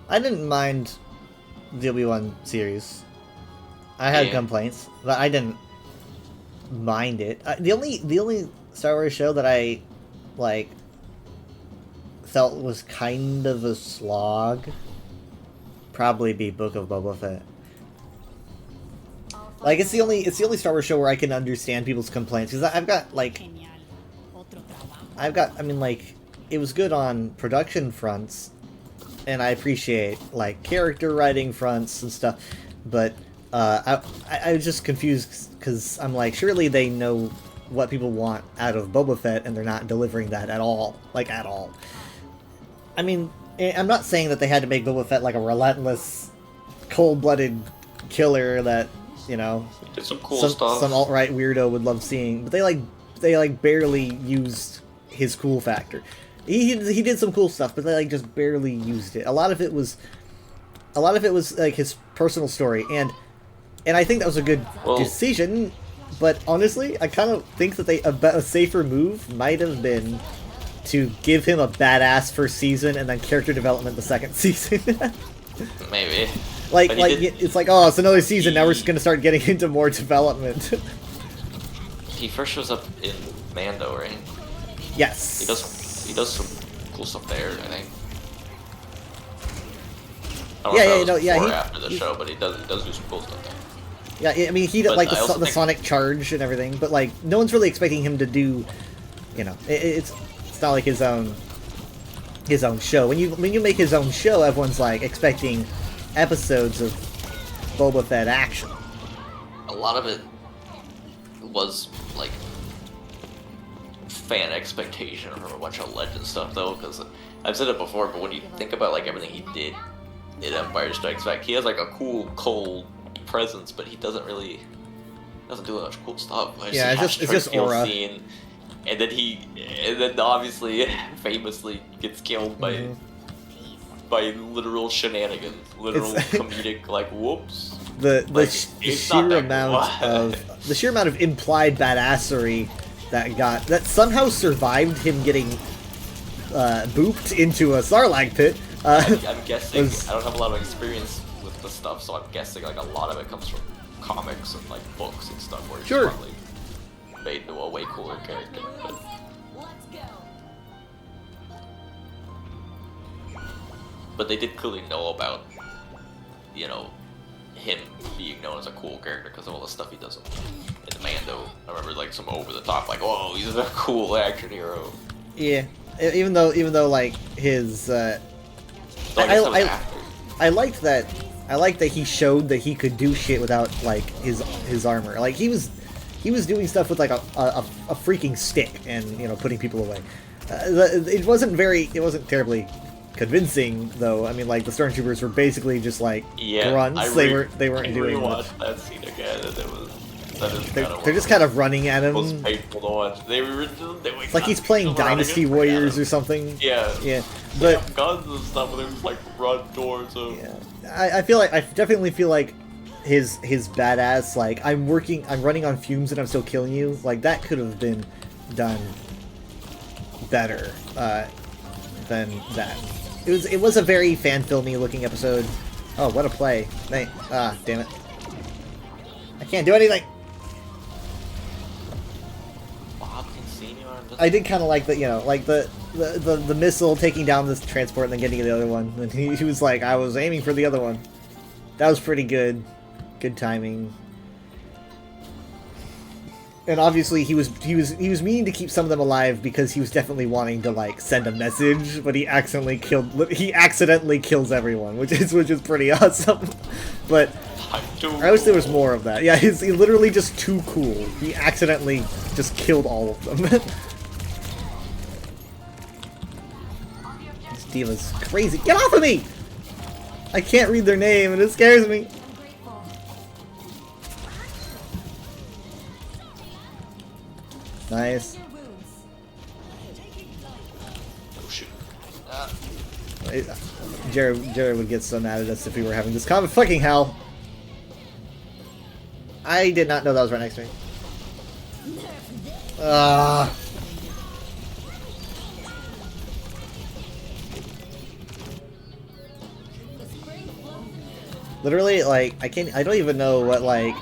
I didn't mind the Obi-Wan series. I had complaints, but I didn't mind it. The only Star Wars show that I like felt was kind of a slog probably be Book of Boba Fett. Like it's the only Star Wars show where I can understand people's complaints, because I mean, like, it was good on production fronts, and I appreciate like character writing fronts and stuff, but I was just confused because I'm like, surely they know what people want out of Boba Fett, and they're not delivering that at all, like at all. I mean, I'm not saying that they had to make Boba Fett like a relentless, cold-blooded killer that, you know, did some cool stuff. Some alt-right weirdo would love seeing, but they barely used his cool factor. He did some cool stuff, but they like just barely used it. A lot of it was like his personal story, and I think that was a good decision. But honestly, I kind of think that a safer move might have been to give him a badass first season and then character development the second season. Maybe. It's like, oh, it's another season. Now we're just gonna start getting into more development. He first shows up in Mando, right? Yes. He does some cool stuff there, I think. After the show, but he does do some cool stuff there. Yeah, I mean, he did like the Sonic Charge and everything, but like no one's really expecting him to do, you know, it's not like his own show. When you make his own show, everyone's like expecting episodes of Boba Fett action. A lot of it was like fan expectation from a bunch of Legend stuff, though, because I've said it before, but when you think about like everything he did in Empire Strikes Back, he has like a cool, cold presence, but he doesn't do much cool stuff. It's just aura. Scene, and then obviously, famously gets killed by literal shenanigans, literal comedic, like, whoops. The sheer amount of implied badassery that somehow survived him getting booped into a Sarlacc pit. I'm guessing, I don't have a lot of experience with the stuff, so I'm guessing like a lot of it comes from comics and like books and stuff where he's probably made into a way cooler character. But they did clearly know about, you know, him being known as a cool character because of all the stuff he does in Mando. I remember like some over the top, like, oh, he's a cool action hero. Yeah, even though like his, I liked that he showed that he could do shit without like his armor. Like he was doing stuff with like a freaking stick and, you know, putting people away. It wasn't terribly convincing, though. I mean, like, the stormtroopers were basically just like grunts. They weren't doing much. That scene again, and they're just kind of running at him. Most painful to watch. It's like he's playing Dynasty Warriors or something. Yeah. But guns and stuff, and they just like run towards him. Yeah. I definitely feel like his badass, like, I'm running on fumes and I'm still killing you. Like, that could have been done better than that. It was a very fan-filmy looking episode. Oh, what a play. Damn it. I can't do anything! I did kind of like the, you know, like the missile taking down this transport and then getting the other one. And he was like, I was aiming for the other one. That was pretty good. Good timing. And obviously he was meaning to keep some of them alive because he was definitely wanting to like send a message, but he accidentally kills everyone, which is pretty awesome. But I wish there was more of that. Yeah, he's literally just too cool. He accidentally just killed all of them. This D.Va's crazy. Get off of me! I can't read their name and it scares me. Nice. Oh shoot. Jared would get so mad at us if we were having this combat. Fucking hell! I did not know that was right next to me. Literally, like, I don't even know what, like,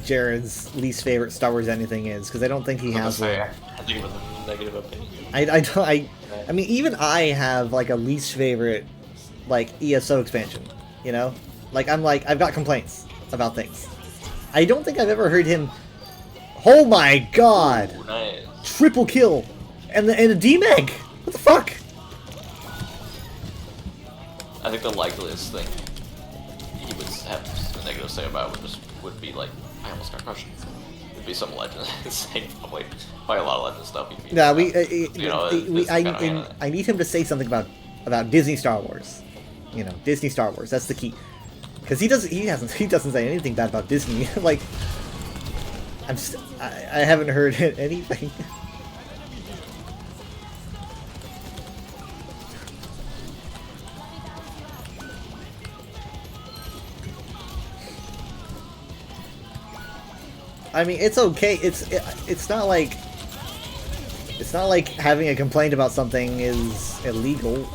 Jared's least favorite Star Wars anything is, because I don't think he has one. I think it was a negative opinion. I mean, even I have, like, a least favorite, like, ESO expansion, you know? Like, I've got complaints about things. I don't think I've ever heard him... Oh my god! Ooh, nice. Triple kill! And a D-Meg! What the fuck? I think the likeliest thing he would have a negative to say about would be like, I almost got crushed. Would be some legend saying probably a lot of legend stuff. Yeah, I need him to say something about Disney Star Wars. You know, Disney Star Wars. That's the key. Because he doesn't say anything bad about Disney. Like, I haven't heard anything. I mean, it's okay. It's not like having a complaint about something is illegal.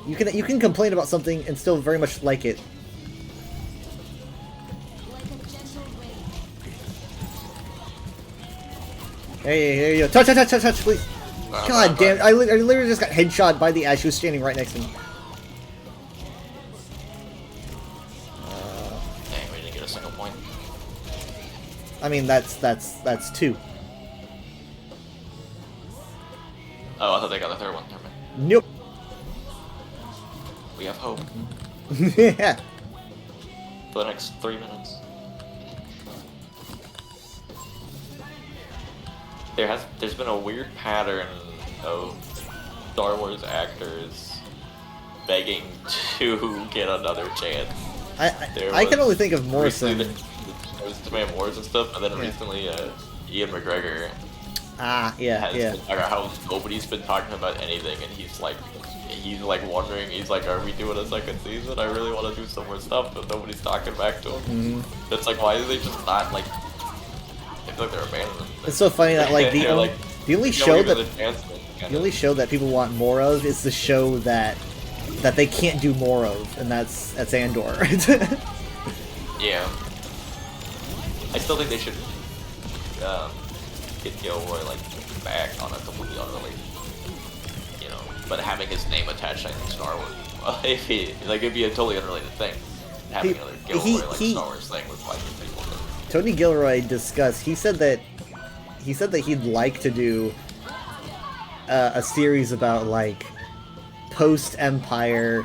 You can complain about something and still very much like it. Hey, you go. Touch, please. God damn it. I literally just got headshot by the Ash who was standing right next to me. Dang, we didn't get a single point. I mean, that's 2. Oh, I thought they got the third one. Never mind. Nope. We have hope Yeah. for the next 3 minutes. There's been a weird pattern of Star Wars actors begging to get another chance. I can only think of Morrison. There was Demand Wars and stuff, and then recently Ian McGregor has been talking about how nobody's been talking about anything, and he's like wondering, he's like, are we doing a second season? I really want to do some more stuff, but nobody's talking back to him. It's like, why are they just not like? I feel like they're abandoning. It's so funny that like the only show that people want more of is the show that they can't do more of, and that's Andor. Yeah. I still think they should get Gilroy like back on a completely unrelated, you know, but having his name attached to Star Wars, it'd be a totally unrelated thing. Having another Gilroy Star Wars thing with like people. Tony Gilroy discussed. He said that he'd like to do a series about like post-Empire,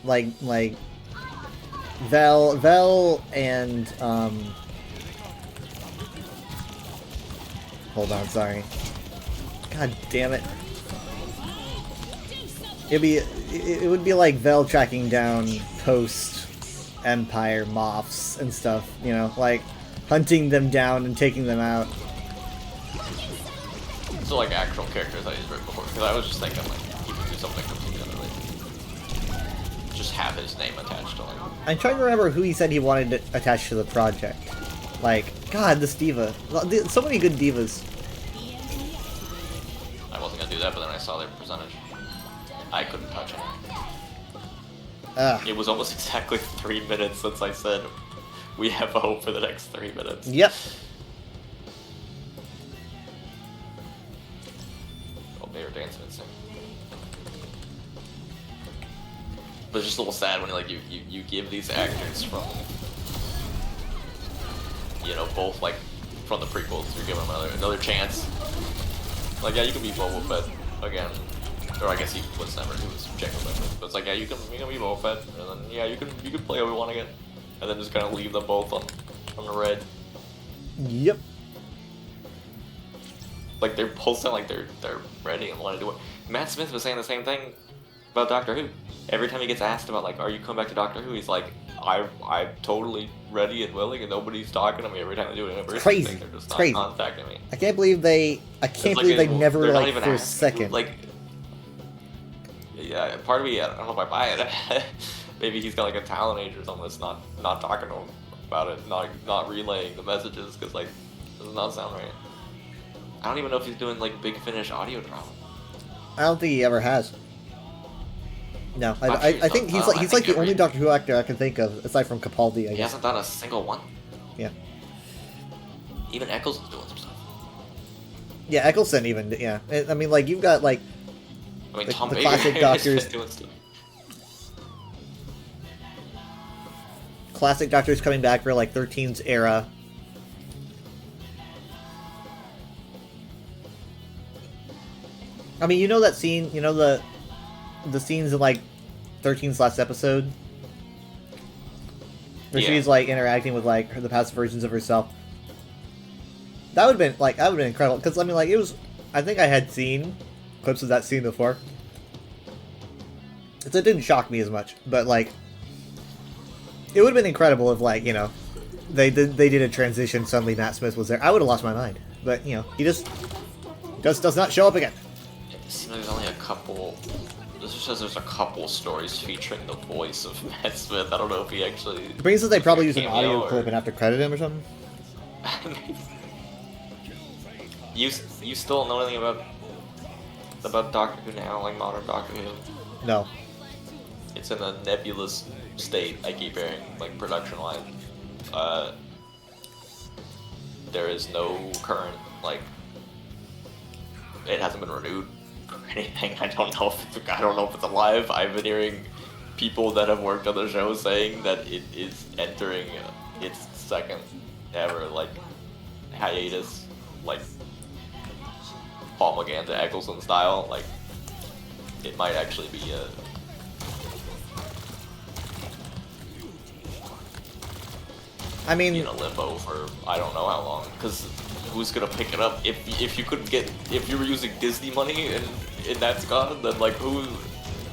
like Vel and hold on, sorry. God damn it. It would be like Vel tracking down post-Empire Moffs and stuff, you know, like hunting them down and taking them out. So like actual characters I used right before, because I was just thinking like he could do something completely unrelated. Just have his name attached to him. I'm trying to remember who he said he wanted to attach to the project. Like, God, this diva. So many good divas. I wasn't gonna do that, but then I saw their percentage. I couldn't touch it. It was almost exactly 3 minutes since I said we have hope for the next 3 minutes. Yep. they were dancing and singing. But it's just a little sad when like you give these actors from, you know, both like from the prequels, you're giving them another chance. Like, yeah, you can be Boba Fett again, or I guess he was never, he was Jango Fett. But it's like, yeah, you can be Boba Fett, and then yeah, you can play Obi-Wan again, and then just kind of leave them both on the red. Yep. Like they're both sound like they're ready and want to do it. Matt Smith was saying the same thing about Doctor Who. Every time he gets asked about like, are you coming back to Doctor Who? He's like, I'm totally ready and willing, and nobody's talking to me every time they do it. It's crazy. They're just It's not crazy. contacting me. I can't believe they never they're not like even for a asking. second. Like, yeah, part of me, I don't know if I buy it. Maybe he's got like a talent agent or something that's not talking to him about it, not relaying the messages, because like, it does not sound right. I don't even know if he's doing like Big Finish audio drama. I don't think he ever has. No, I'm sure I think he's he's like the only Doctor Who actor I can think of aside from Capaldi. I He guess. hasn't done a single one. Yeah. Even Eccles is doing some stuff. Yeah, Eccleston even. Yeah, I mean, like you've got like I mean, the Tom Baker classic is Doctors. doing stuff. Classic Doctors coming back for like 13's era. I mean, you know that scene, you know the scenes in like 13's last episode where she's like interacting with like the past versions of herself. That would have been incredible, because I mean, like, it was, I think I had seen clips of that scene before, so it didn't shock me as much, but like, it would have been incredible if, like, you know, they did a transition, suddenly Matt Smith was there. I would have lost my mind, but you know, he just does not show up again. It seems like there's only a couple. This just says there's a couple stories featuring the voice of Matt Smith. I don't know if he actually. It brings us they probably use an cameo audio or- clip and have to credit him or something. You still don't know anything about Doctor Who now, like modern Doctor Who? No. It's in a nebulous state, I keep hearing, like production-wise. There is no current, like, it hasn't been renewed or anything. I don't know if it's alive. I've been hearing people that have worked on the show saying that it is entering its second ever, like, hiatus, like, Paul McGann to Eccleston style. Like, it might actually be a I mean, in a limbo for I don't know how long, because who's gonna pick it up if you couldn't get, if you were using Disney money and that's gone, then like who?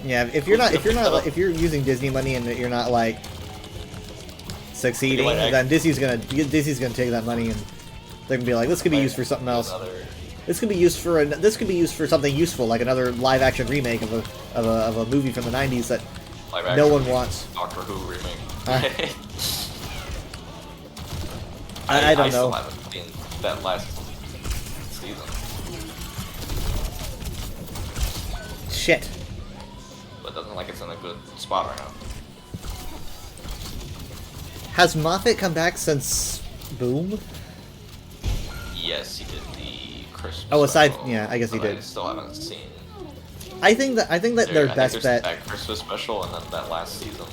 yeah, if you're using Disney money and you're not like succeeding, then Disney's gonna take that money and they're gonna be like, this could be used for something else. This could be used for something useful, like another live action remake of a movie from the 90s that no one wants. Doctor Who remake. I don't know. Still haven't seen that last season. Shit. But it doesn't look like it's in a good spot right now. Has Moffat come back since Boom? Yes, he did the Christmas. Oh, aside, special, yeah, I guess he but did. I still haven't seen. I think that their best bet. That Christmas special and then that last season,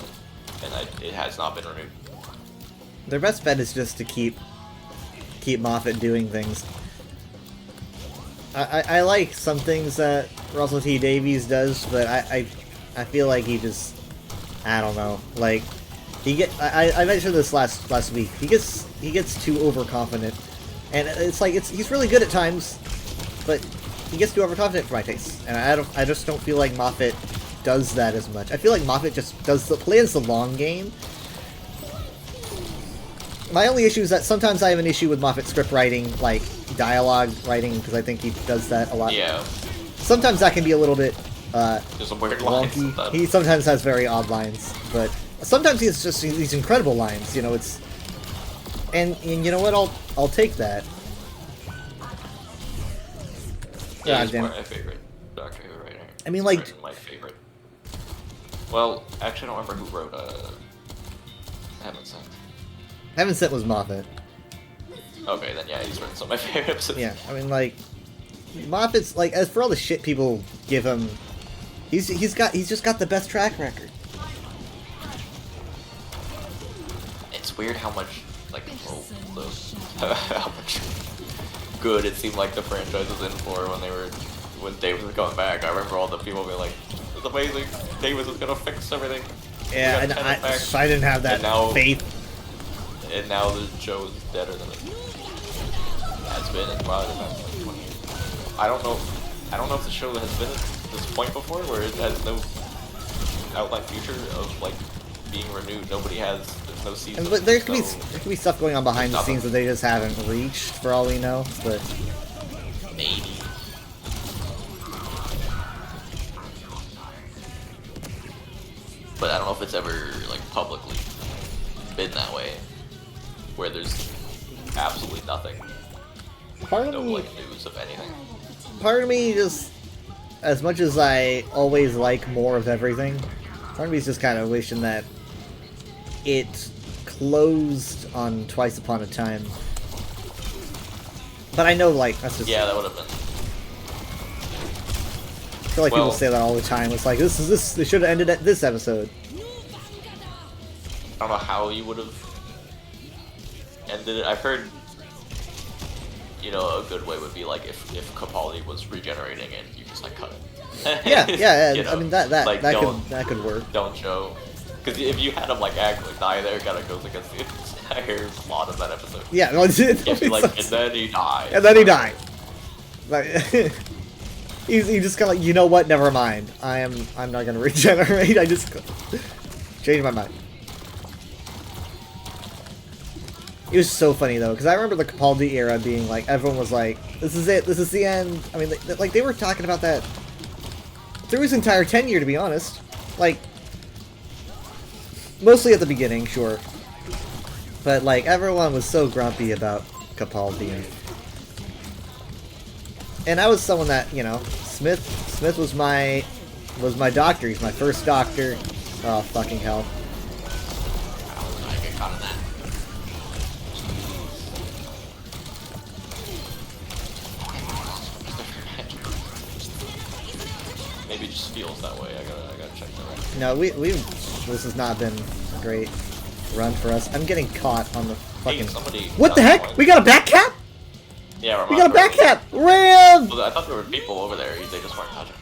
and it has not been renewed. Their best bet is just to keep Moffat doing things. I like some things that Russell T Davies does, but I feel like he just, I don't know, like I mentioned this last week. He gets too overconfident, and it's like he's really good at times, but he gets too overconfident for my taste, and I just don't feel like Moffat does that as much. I feel like Moffat just plays the long game. My only issue is that sometimes I have an issue with Moffat script writing, like dialogue writing, because I think he does that a lot. Yeah. Sometimes that can be a little bit There's some weird lines. wonky. He sometimes has very odd lines, but sometimes he has just these incredible lines. You know, it's and you know what? I'll take that. Yeah, God damn. my favorite Doctor Who writer. I mean, like, He's my favorite. Well, actually, I don't remember who wrote Heaven Sent. Heaven Sent was Moffat. Okay, then yeah, he's written some of my favorite episodes. Yeah, I mean, like, Moffat's like, as for all the shit people give him, he's just got the best track record. It's weird how much how much good it seemed like the franchise was in for when Davis was coming back. I remember all the people being like, "It's amazing, Davis is gonna fix everything." Yeah, and I didn't have that faith. And now the show is better than it has been in probably the past like 20 years. I don't know if the show has been at this point before where it has no outline future of like being renewed. There's no season. But there could be stuff going on behind the scenes that they just haven't reached, for all we know. But maybe. But I don't know if it's ever like publicly been that way, where there's absolutely nothing. Part of no me, like news of anything. Part of me just, as much as I always like more of everything, part of me is just kind of wishing that it closed on Twice Upon a Time. But I know, like, that's just... Yeah, that would have been... I feel like people say that all the time. It's like, they should have ended at this episode. I don't know how you would have ended it. I've heard, you know, a good way would be like if Capaldi was regenerating and you just like cut it. yeah. You know, I mean that like, that could work. Don't show, because if you had him like actually die there, it kind of goes against the entire plot of that episode. Yeah, no, like, and then he died. And then he died. Like, he just kind of like, you know what? Never mind. I'm not gonna regenerate. I just changed my mind. It was so funny though, because I remember the Capaldi era being like, everyone was like, "This is it. This is the end." I mean, like they were talking about that through his entire tenure, to be honest. Like, mostly at the beginning, sure, but like everyone was so grumpy about Capaldi, and I was someone that, you know, Smith was my doctor. He's my first doctor. Oh fucking hell. I get caught in that. Maybe it just feels that way. I gotta check that out. No, this has not been a great run for us. I'm getting caught on the fucking... Hey, what the heck? We got a back cap? Yeah, we got a back cap! Ram! I thought there were people over there. They just weren't touching.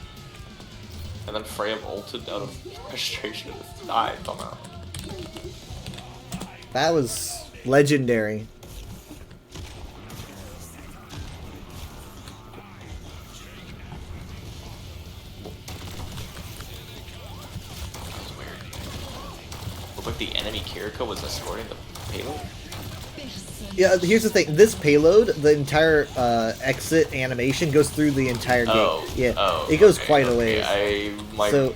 And then Freya bolted out of frustration and just died somehow. That was legendary. Looked like the enemy Kiriko was escorting the payload. Yeah, here's the thing. This payload, the entire exit animation goes through the entire game. Yeah, it goes quite a ways. My brain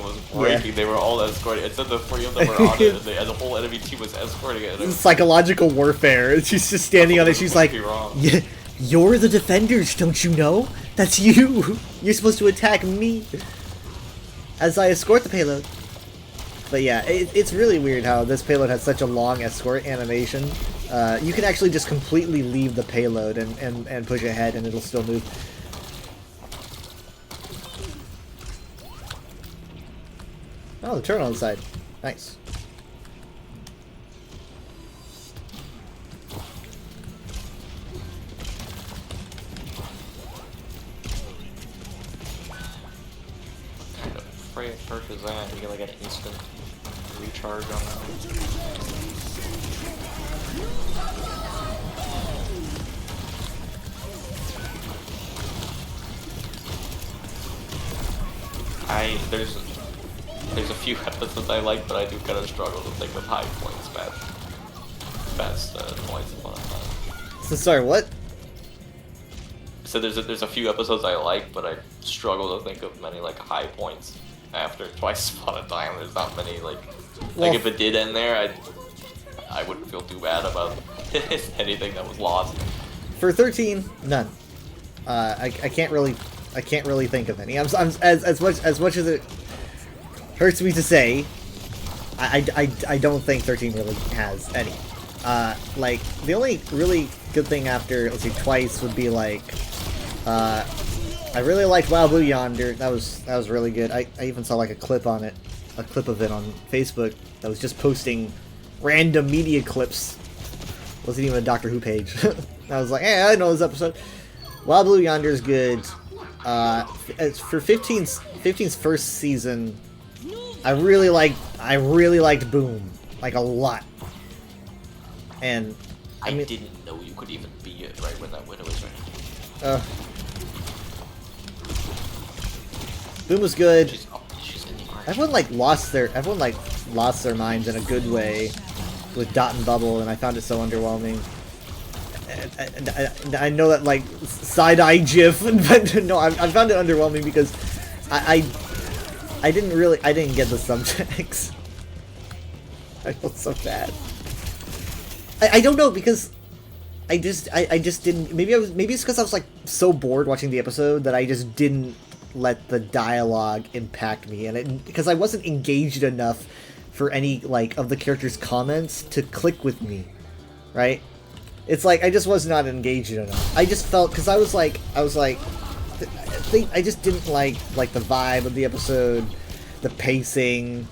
was breaking. Yeah. They were all escorting. It said the three of them were on it, and the whole enemy team was escorting it. Psychological warfare. She's just standing on it. She's like, "Yeah, you're the defenders, don't you know? That's you. You're supposed to attack me as I escort the payload." But yeah, it's really weird how this payload has such a long escort animation. You can actually just completely leave the payload and push ahead and it'll still move. Oh, the terminal inside. Nice. Kind of Freya perk is that? You get like an instant recharge on that one. There's a few episodes I like, but I do kind of struggle to think of high points past Twice Upon a Time. So sorry, what? So there's a few episodes I like, but I struggle to think of many like high points after Twice Upon a Time. There's not many like if it did end there, I wouldn't feel too bad about anything that was lost. For 13, none. I can't really think of any. As much as it hurts me to say, I don't think 13 really has any. Like the only really good thing after, let's see, Twice would be like I really liked Wild Blue Yonder. That was really good. I even saw like a clip of it on Facebook that was just posting random media clips. Wasn't even a Doctor Who page. I was like, hey, I know this episode. Wild Blue Yonder is good. As for 15's first season, I really liked Boom, like a lot. And I didn't know you could even be it right when that window was right. Boom was good. She's in the arch. Everyone lost their minds in a good way with Dot and Bubble, and I found it so underwhelming. I know that like side-eye GIF, but no, I found it underwhelming because I didn't get the subtext. I felt so bad. I don't know because I just didn't. Maybe it's because I was like so bored watching the episode that I just didn't let the dialogue impact me, and because I wasn't engaged enough for any like of the characters' comments to click with me, right? It's like I just was not engaged enough. I just felt because I was like I just didn't like the vibe of the episode, the pacing,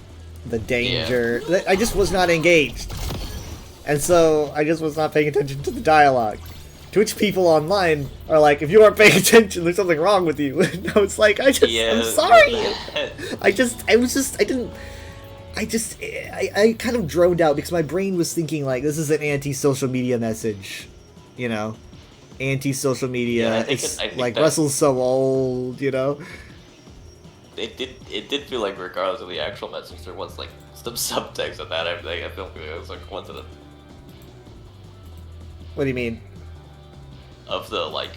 the danger. Yeah. I just was not engaged, and so I just was not paying attention to the dialogue. To which people online are like, if you aren't paying attention, there's something wrong with you. And I was like, I'm sorry. I kind of droned out because my brain was thinking like, this is an anti-social media message, you know? Anti-social media. Yeah, it's like Russell's so old, you know? It did feel like regardless of the actual message, there was like some subtext of that. I feel like it was like a coincidence. What do you mean? Of the like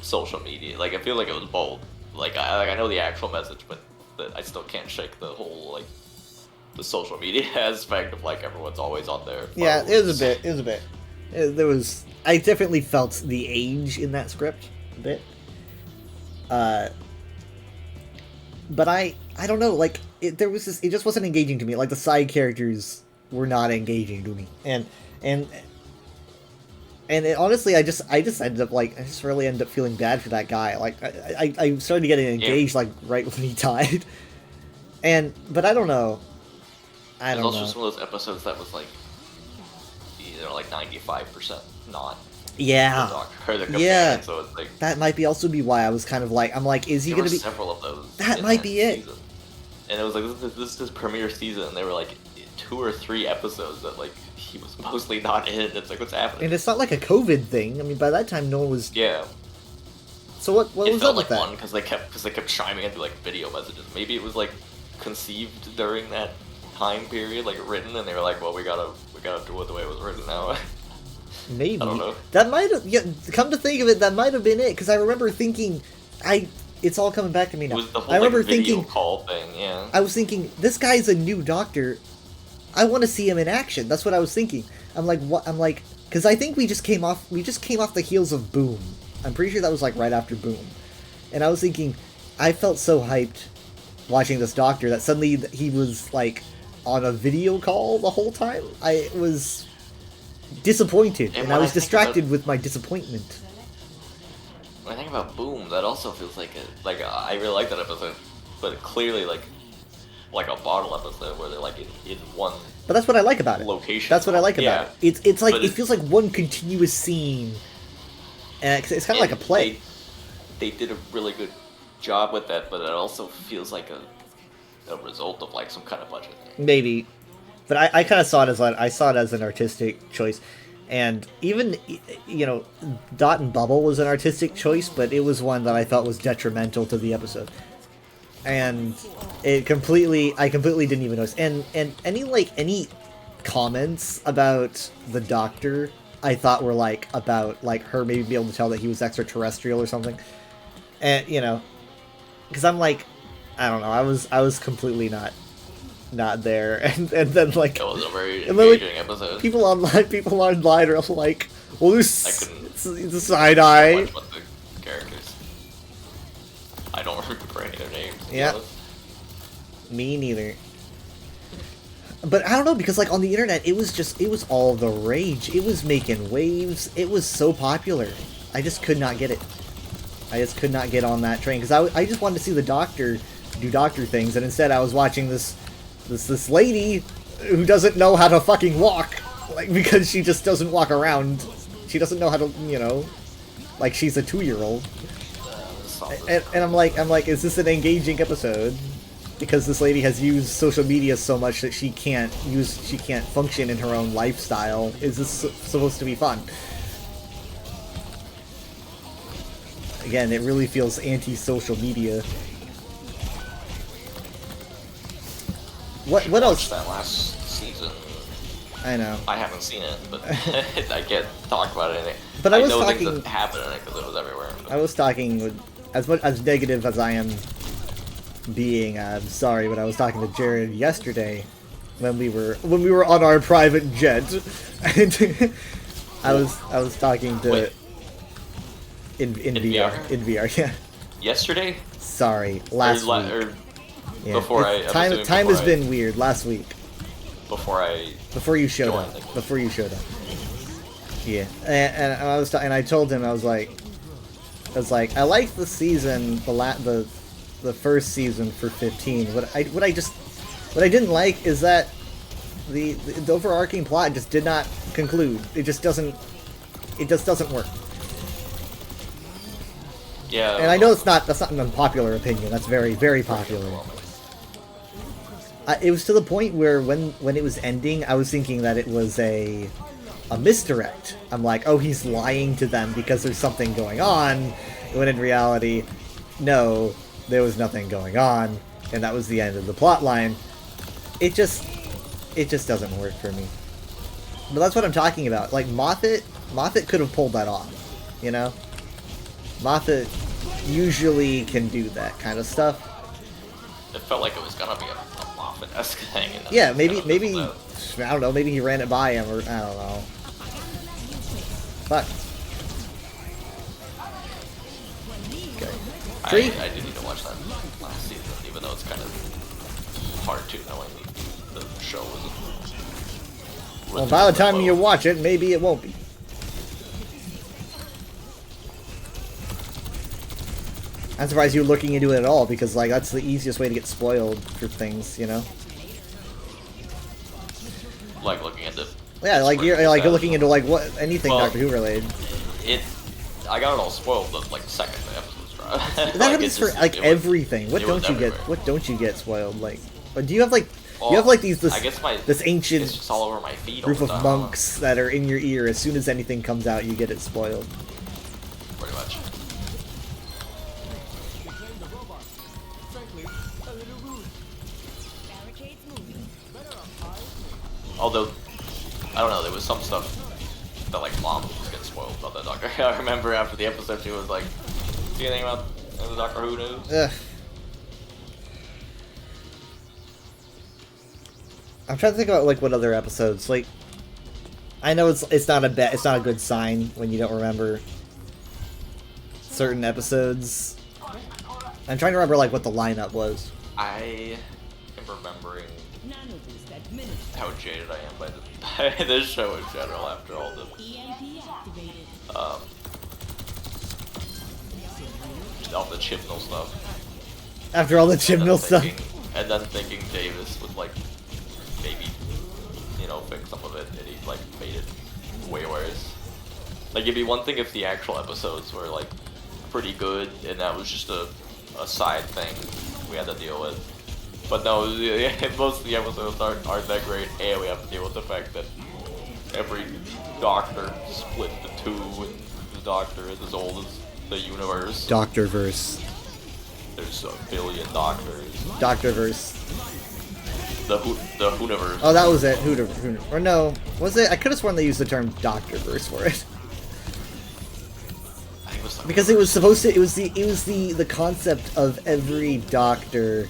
social media, like I feel like it was bold. Like I know the actual message, but I still can't shake the whole like the social media aspect of like everyone's always on their phones. Yeah, it was a bit. I definitely felt the age in that script a bit. But I don't know, like it just wasn't engaging to me. Like the side characters were not engaging to me, and honestly, I just ended up like I just really ended up feeling bad for that guy. Like I started getting engaged like right when he died, but I don't know. I don't know. It's also just one of those episodes that was like, you know, like 95% not. Yeah. The Doctor or the companion, yeah. So it's like that might be also be why I was kind of like, I'm like, is he there gonna were be? Several of those. That might be it. Season. And it was like this is his premiere season, and they were like 2 or 3 episodes that like he was mostly not in. It's like, what's happening? And it's not like a COVID thing. I mean, by that time, no one was. Yeah. So what was felt up with like that? one because they kept chiming into like video messages. Maybe it was like conceived during that time period, like written, and they were like, well, we gotta do it the way it was written now. Maybe. I don't know. That might have. Yeah. Come to think of it, that might have been it. Because I remember thinking, it's all coming back to me now. It was the whole I remember like, video thinking, call thing. Yeah. I was thinking, this guy's a new Doctor. I want to see him in action. That's what I was thinking. I'm like, what? I'm like, because I think we just came off the heels of Boom. I'm pretty sure that was like right after Boom, and I was thinking, I felt so hyped watching this Doctor that suddenly he was like on a video call the whole time. I was disappointed, and I was distracted with my disappointment. When I think about Boom, that also feels like I really like that episode, but clearly like a bottle episode where they're like in one. But that's what I like about it. Location. That's what I like about it. It's like But it feels like one continuous scene, and it's kind of like a play. They did a really good job with that, but it also feels like a result of like some kind of budget thing. Maybe, but I kind of saw it as an artistic choice, and even Dot and Bubble was an artistic choice, but it was one that I thought was detrimental to the episode, and I completely didn't even notice. And any comments about the Doctor, I thought were like about like her maybe be able to tell that he was extraterrestrial or something, and because I'm like, I don't know, I was completely not there, and then like it was a very engaging episode. People online are like, well, it's a side eye. About the characters. I don't remember any of their names. Yeah. Me neither. But I don't know, because like on the internet, it was all the rage. It was making waves. It was so popular. I just could not get it. I just could not get on that train because I just wanted to see the Doctor do Doctor things, and instead I was watching this lady who doesn't know how to fucking walk, like, because she just doesn't walk around. She doesn't know how to, you know, like she's a 2-year-old. And I'm like, is this an engaging episode? Because this lady has used social media so much that she can't function in her own lifestyle. Is this supposed to be fun? Again, it really feels anti-social media. What else? That last season. I know. I haven't seen it, but I can't talk about it. But I was know talking. things that happened in it because it was everywhere. But... I was talking with as negative as I am being. I'm sorry, but I was talking to Jared yesterday when we were on our private jet, and I was talking to. Wait. In VR. In VR, yeah. Yesterday? Sorry, last week. Yeah. Before time has been weird. Last week. Before you showed up. Before you showed up. Yeah, and I told him I was like, I like the season, the first season for 15. What I didn't like is that the overarching plot just did not conclude. It just doesn't work. Yeah. And I know that's not an unpopular opinion. That's very, very popular. It was to the point where when it was ending, I was thinking that it was a misdirect. I'm like, oh, he's lying to them because there's something going on, when in reality, no, there was nothing going on, and that was the end of the plot line. It just doesn't work for me. But that's what I'm talking about. Like, Moffat could have pulled that off, you know? Moffat usually can do that kind of stuff. It felt like it was gonna be a Moffat-esque thing. Yeah, maybe I don't know. Maybe he ran it by him, or I don't know. But okay. I did need to watch that last season, even though it's kind of hard to, knowing the show was. Well, by the time you watch it, maybe it won't be. I'm surprised you're looking into it at all, because like that's the easiest way to get spoiled for things, you know. Like looking into. Yeah, like you're looking into like what anything Doctor Who related. I got it all spoiled the like second the episode's dropped. That like, happens for like everything. What don't you get? What don't you get spoiled? Like, but do you have like this ancient it's just all over my feed group of monks that are in your ear? As soon as anything comes out, you get it spoiled. Pretty much. Although, I don't know, there was some stuff that like Mom was getting spoiled about that Doctor. I remember after the episode she was like, "See anything about the Doctor Who news?" Ugh. I'm trying to think about like what other episodes. Like, I know it's not a good sign when you don't remember certain episodes. I'm trying to remember like what the lineup was. I am remembering how jaded I am by this show in general after all the all the Chibnall stuff. After all the Chibnall stuff. And then thinking Davis would like maybe, you know, fix some of it, and he like made it way worse. Like it'd be one thing if the actual episodes were like pretty good and that was just a side thing we had to deal with. But no, most of the episodes aren't that great, and we have to deal with the fact that every Doctor split into two, and the Doctor is as old as the universe. Doctorverse. There's a billion Doctors. Doctorverse. The Hooniverse. Oh, that was it. Or no, was it? I could have sworn they used the term Doctorverse for it. Because it was supposed to. It was the concept of every Doctor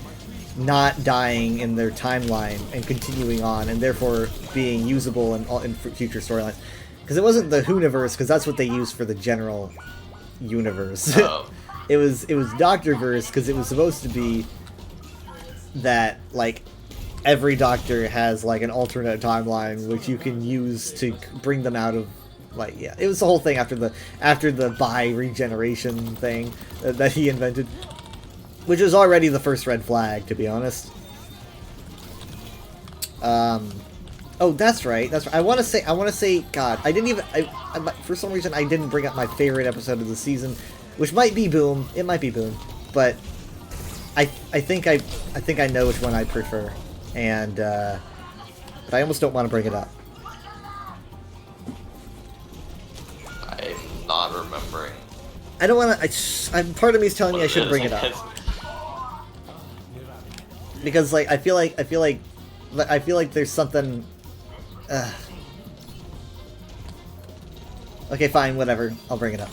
not dying in their timeline and continuing on, and therefore being usable in future storylines. Because it wasn't the Hooniverse, because that's what they used for the general universe. Oh. It was Doctorverse because it was supposed to be that like every Doctor has like an alternate timeline which you can use to bring them out of Like, yeah, it was the whole thing after the bi regeneration thing that he invented, which was already the first red flag, to be honest. Oh, that's right. That's right. I want to say, God, I didn't even. For some reason, I didn't bring up my favorite episode of the season, which might be Boom. It might be Boom, but I think I know which one I prefer, and but I almost don't want to bring it up. I'm not remembering. I don't want to. Part of me is telling me I should bring it up because, like, I feel like there's something. Okay, fine, whatever. I'll bring it up.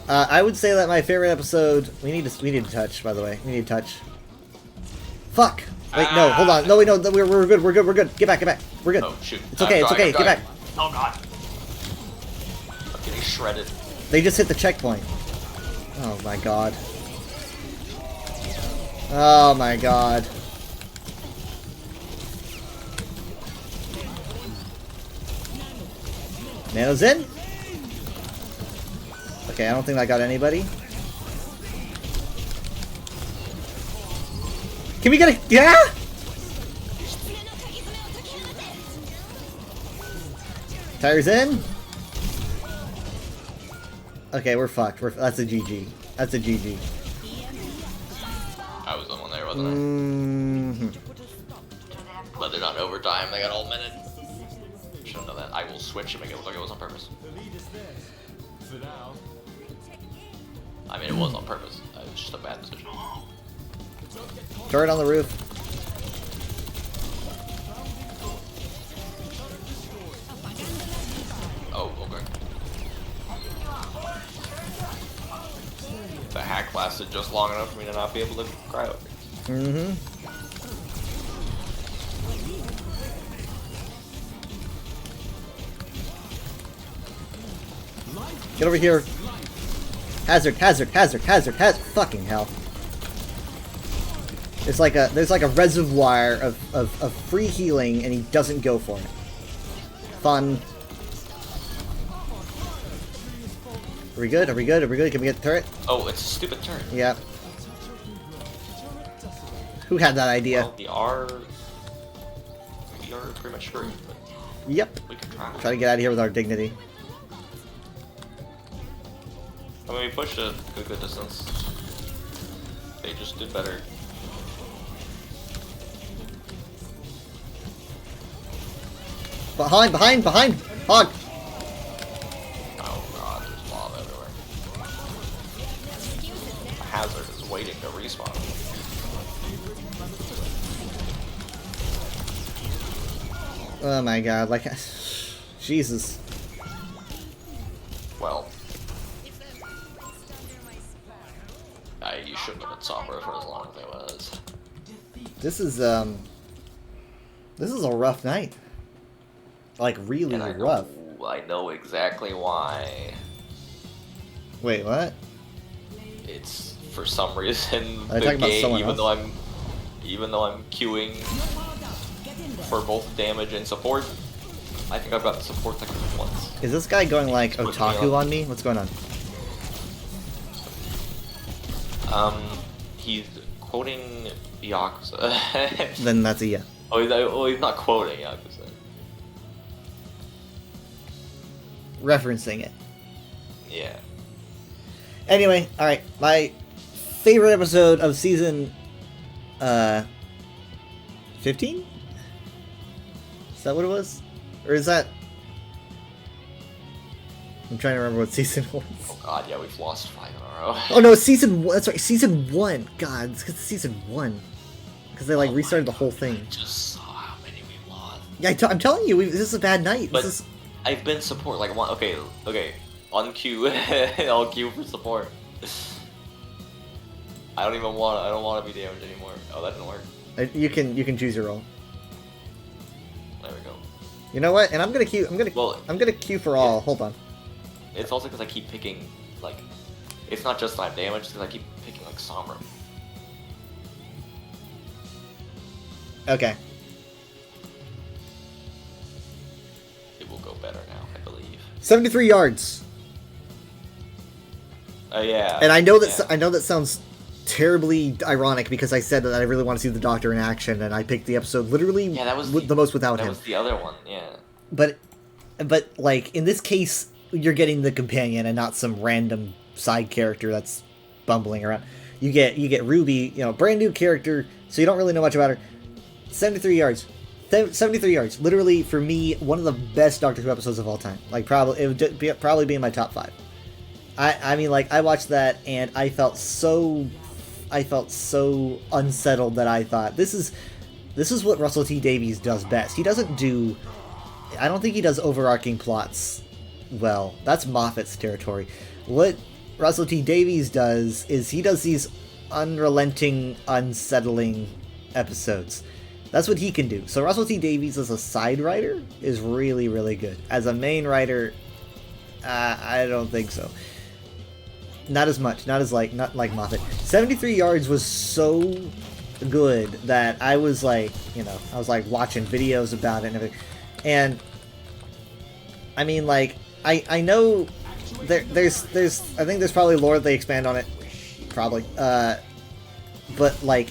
I would say that my favorite episode. We need to touch. By the way, we need to touch. Fuck. Wait, no, hold on. No, wait, no. We're good. We're good. Get back. We're good. Oh shoot. It's okay. It's okay. Get back. Oh god. I'm getting shredded. They just hit the checkpoint. Oh my god. Oh my god. Nano's in? Okay, I don't think I got anybody. Can we get a... Yeah? Tires in? Okay, we're fucked. That's a GG. That's a GG. I was the one there, wasn't I? But they're not overtime. They got all minute. Shouldn't know that. I will switch and make it look like it was on purpose. I mean, it was on purpose. It was just a bad decision. Turret on the roof. Oh, okay. The hack lasted just long enough for me to not be able to cry over it. Mm-hmm. Get over here. Hazard. Fucking hell. There's like a reservoir of free healing and he doesn't go for it. Fun. Are we good? Can we get the turret? Oh, it's a stupid turret. Yeah. Who had that idea? Well, we are pretty much screwed, but yep. we can try. Try to get out of here with our dignity. I mean, we pushed a good distance. They just did better. Behind! Hog! Oh god, there's lava everywhere. The hazard is waiting to respawn. Oh my god, like... Jesus. Well. You shouldn't have been Sombra for as long as it was. This is a rough night. Like, really rough. I know exactly why. Wait, what? It's for some reason Are they the talking about game, someone even though I'm queuing for both damage and support, I think I've got the support technique once. Is this guy going like otaku on me? What's going on? He's quoting Yakuza. Then that's a yeah. He's not quoting Yakuza. Referencing it. Yeah. Anyway, alright. My favorite episode of season 15? Is that what it was? Or is that... I'm trying to remember what season it was. Oh god, yeah, we've lost 5 in a row. Oh no, it's season 1. That's right, season 1. God, it's 'cause it's season 1. Because they like restarted the whole thing. I just saw how many we lost. Yeah, I'm telling you, this is a bad night. But This is... I've been support, like, okay, on queue, I'll queue for support. I don't want to be damaged anymore. Oh, that didn't work. You can choose your role. There we go. You know what? And I'm gonna queue for all. Yeah. Hold on. It's also because I keep picking, like, it's not just that I'm damaged, it's because I keep picking, like, Sombra. Okay. It will go better now, I believe. 73 yards. Yeah. And I know that yeah. I know that sounds terribly ironic because I said that I really want to see the Doctor in action, and I picked the episode literally that was the most without that him. was the other one, yeah. But like in this case, you're getting the companion and not some random side character that's bumbling around. You get Ruby, brand new character, so you don't really know much about her. 73 yards. 73 yards. Literally, for me, one of the best Doctor Who episodes of all time. Like, probably, it would probably be in my top 5. I mean, like, I watched that, and I felt so unsettled that I thought, this is what Russell T Davies does best. He doesn't do... I don't think he does overarching plots well. That's Moffat's territory. What Russell T Davies does is he does these unrelenting, unsettling episodes. That's what he can do. So Russell T Davies as a side writer is really, really good. As a main writer, I don't think so. Not as much. Not like Moffat. 73 Yards was so good that I was like, I was like watching videos about it and everything. And I mean, like, I know there's I think there's probably lore that they expand on it, probably. But like,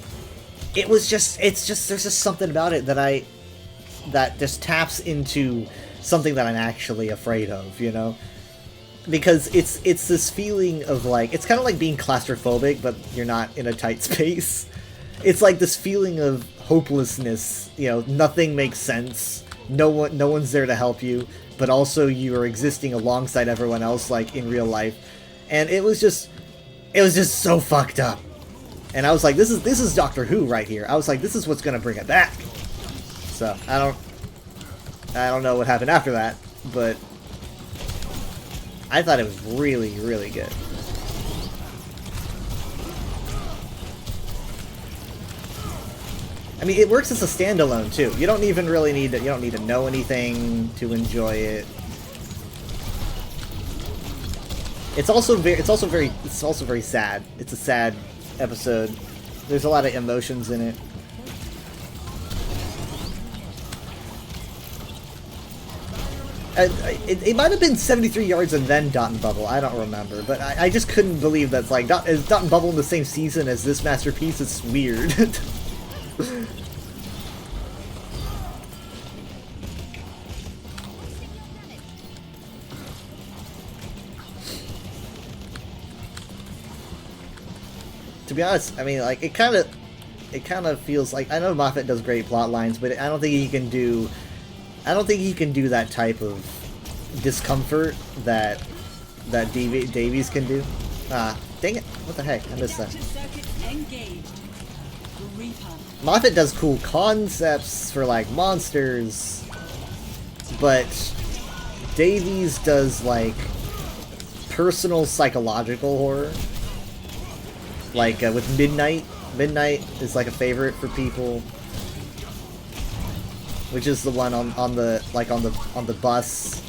it's just there's just something about it that just taps into something that I'm actually afraid of, because it's this feeling of like, it's kind of like being claustrophobic, but you're not in a tight space. It's like this feeling of hopelessness, nothing makes sense, no one's there to help you, but also you are existing alongside everyone else like in real life. And it was just so fucked up. And I was like, this is Doctor Who right here. I was like, this is what's gonna bring it back. So I don't know what happened after that, but I thought it was really, really good. I mean, it works as a standalone too. You don't even really need to. You don't need to know anything to enjoy it. It's also very sad. It's a sad episode. There's a lot of emotions in it. It might have been 73 Yards and then Dot and Bubble. I don't remember, but I just couldn't believe that's like is Dot and Bubble in the same season as this masterpiece. It's weird. To be honest, I mean, like, it kind of feels like, I know Moffat does great plot lines, but I don't think he can do that type of discomfort that Davies can do. Dang it! What the heck? I missed that. Moffat does cool concepts for like monsters, but Davies does like personal psychological horror. Like with Midnight. Midnight is like a favorite for people, which is the one on the bus.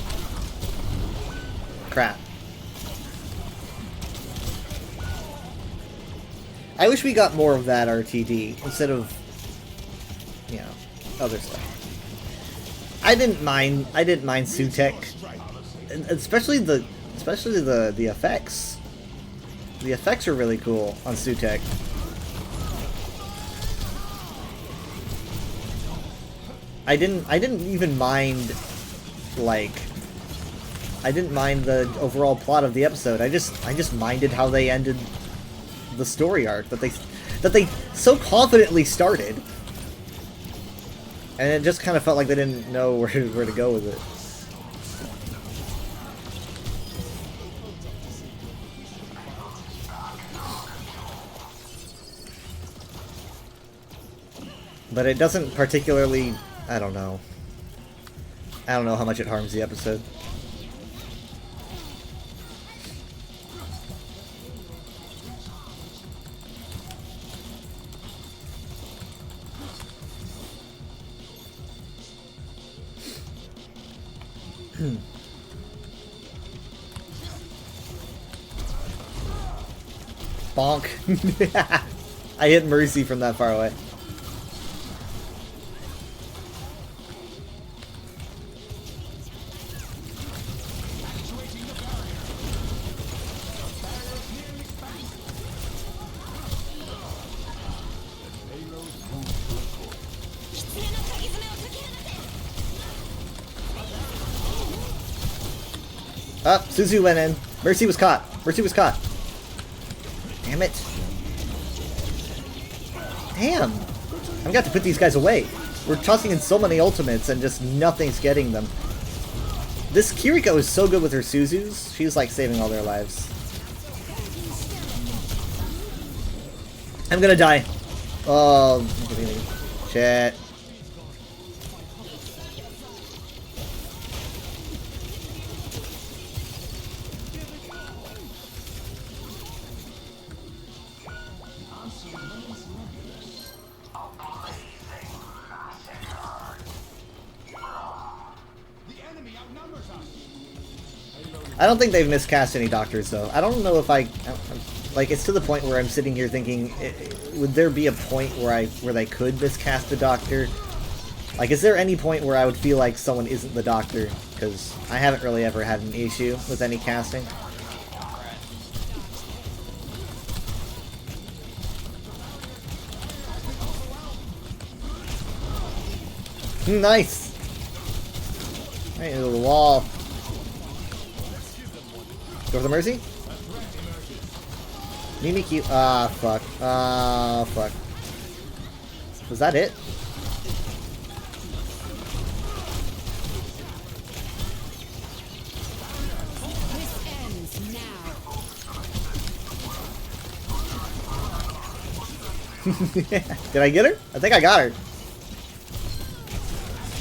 Crap. I wish we got more of that RTD instead of, other stuff. I didn't mind Sutek, especially the effects. The effects are really cool on Sutek. I didn't even mind, like, I didn't mind the overall plot of the episode. I just minded how they ended the story arc that they so confidently started, and it just kind of felt like they didn't know where to go with it. But it doesn't particularly, I don't know how much it harms the episode. Bonk. I hit Mercy from that far away. Up, Suzu went in. Mercy was caught. Mercy was caught. Damn it. Damn. I've got to put these guys away. We're tossing in so many ultimates and just nothing's getting them. This Kiriko is so good with her Suzus. She's like saving all their lives. I'm gonna die. Oh, shit. I don't think they've miscast any doctors, though. I don't know if like, it's to the point where I'm sitting here thinking, would there be a point where they could miscast a doctor? Like, is there any point where I would feel like someone isn't the doctor? Because I haven't really ever had an issue with any casting. Nice! Right into the wall. Go for the Mercy? Mimikyu. Ah, fuck. Ah, fuck. Was that it? This ends now. Did I get her? I think I got her.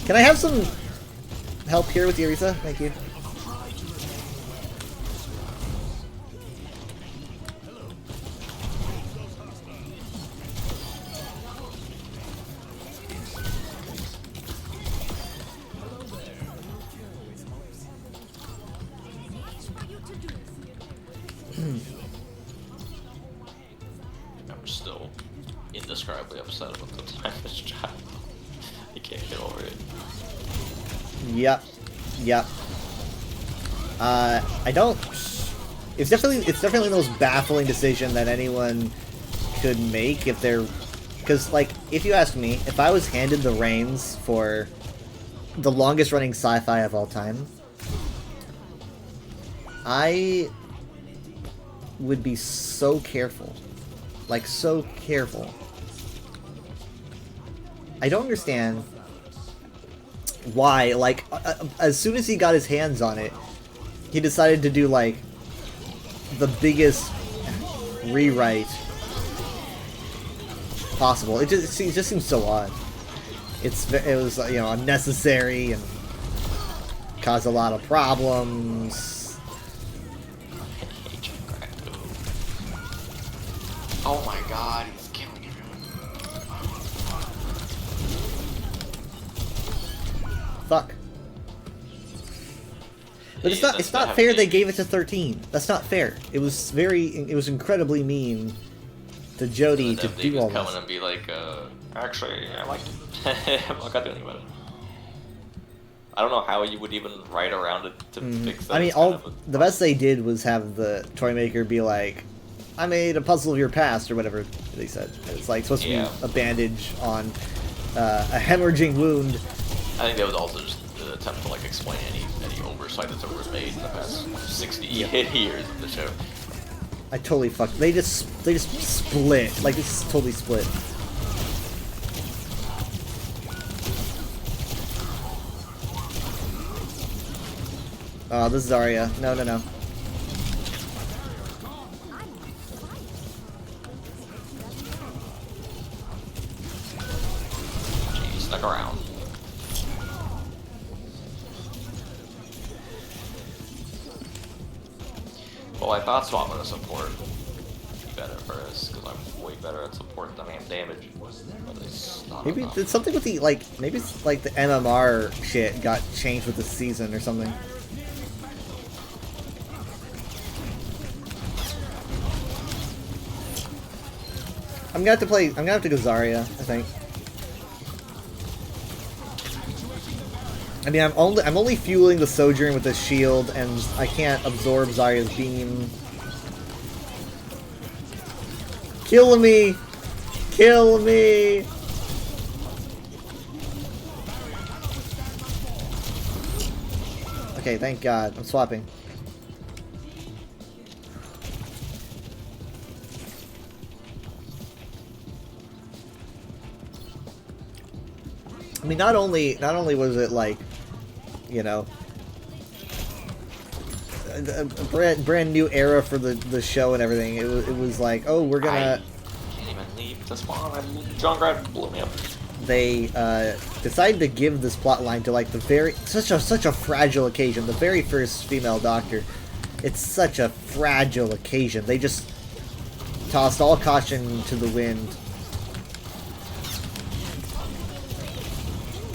Can I have some help here with Eureka? Thank you. I'm still indescribably upset about the time this child. I can't get over it. Yep. Yep. I don't... It's definitely the most baffling decision that anyone could make if they're... Because, like, if you ask me, if I was handed the reins for the longest running sci-fi of all time, I would be so careful. Like, so careful. I don't understand why, like, as soon as he got his hands on it, he decided to do, like, the biggest rewrite possible. It just seems so odd. It was, you know, unnecessary and caused a lot of problems. Oh my god, he's killing everyone. Fuck. But it's not fair they gave it to 13. That's not fair. It was incredibly mean to Jody to do all this. Come in and be like, actually, I liked it. I'm not gonna do anything about it. I don't know how you would even write around it to fix that. I mean, the best they did was have the toy maker be like, I made a puzzle of your past, or whatever they said. It's like supposed to be a bandage on a hemorrhaging wound. I think that was also just an attempt to like explain any oversight that's ever made in the past 60 years of the show. I totally fucked. They just split. Like, it's totally split. Oh, this is Zarya. No, no, no. Jeez, stuck around. Well, I thought Swap would support better first, because I'm way better at support than I am damage. But it's not Maybe enough. it's something with the, like, maybe it's like the MMR shit got changed with the season or something. I'm gonna have to go Zarya, I think. I mean, I'm only fueling the Sojourn with the shield, and I can't absorb Zarya's beam. Kill me! Kill me! Okay, thank God. I'm swapping. mean, not only was it like, you know, a brand new era for the show and everything. It was like, oh, we're gonna. I can't even leave the spawn. John Grad blew me up. They decided to give this plot line to like such a fragile occasion. The very first female Doctor. It's such a fragile occasion. They just tossed all caution to the wind.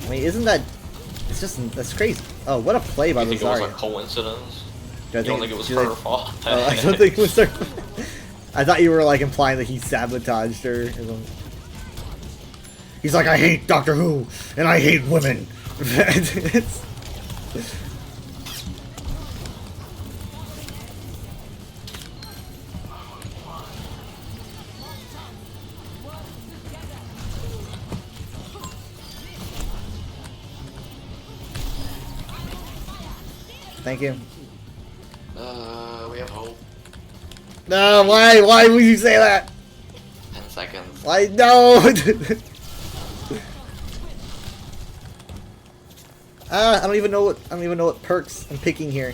I mean, isn't that? That's crazy. Oh, what a play by You think it Lazaria. was a coincidence? Do You don't think it was do you her fault? Oh, I don't think it was her. I thought you were like implying that he sabotaged her. Or something. He's like, I hate Doctor Who and I hate women. Thank you. We have hope. No, why would you say that? 10 seconds. Why no? I don't even know what perks I'm picking here.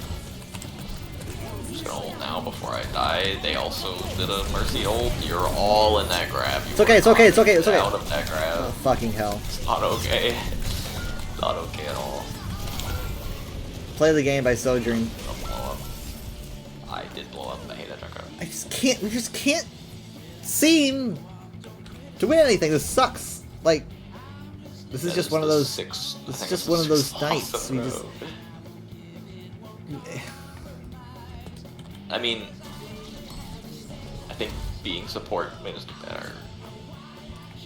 I'm just gonna ult now before I die. They also did a mercy ult. You're all in that grab. It's okay. It's okay. It's okay. It's okay. Out of that grab. Oh, fucking hell. It's not okay. Not okay at all. Play the game by Sojourn. Blow up. I did blow up. I hate that grab. We just can't seem to win anything. This sucks. Like, this is just one of those. This is just one of those nights. We just. I mean, I think being support made us do better.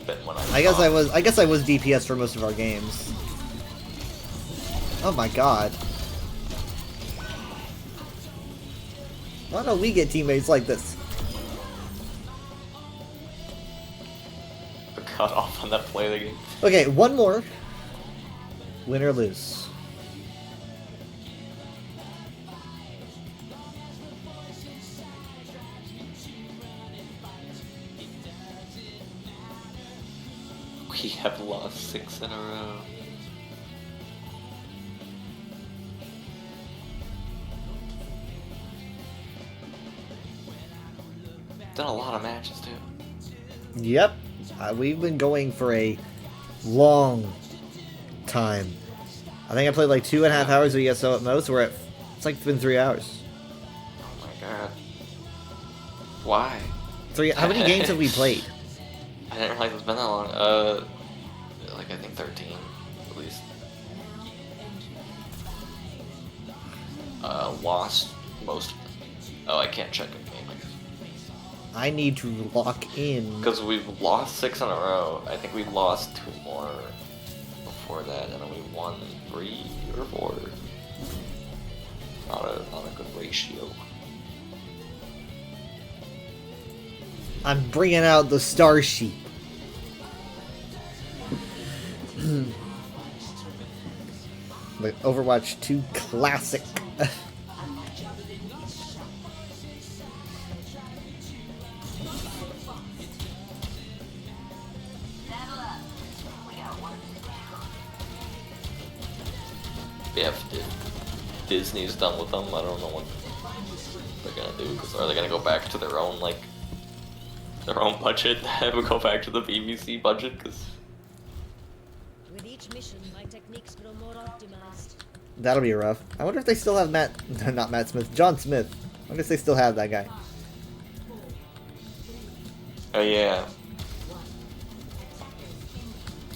Than when I guess I was DPS for most of our games. Oh my god. Why don't we get teammates like this? The cut off on that play of the game. Okay, one more. Win or lose. We have lost 6 in a row. Done a lot of matches too. Yep. We've been going for a long time. I think I played like 2.5 hours of ESO at most. It's like been 3 hours. Oh my god. Why? How many games have we played? I didn't realize it's been that long. Like I think 13, at least. Lost most of them. Oh, I can't check a game, I guess. I need to lock in. Because we've lost 6 in a row. I think we lost 2 more before that, and then we won 3 or 4. Not a good ratio. I'm bringing out the star sheep. Like Overwatch 2 Classic. Yeah, if Disney's done with them, I don't know what they're gonna do. Cause are they gonna go back to their own budget? Go back to the BBC budget? Cause With each mission, my techniques grow more optimized. That'll be rough. I wonder if they still have not Matt Smith, John Smith. I wonder if they still have that guy. oh yeah,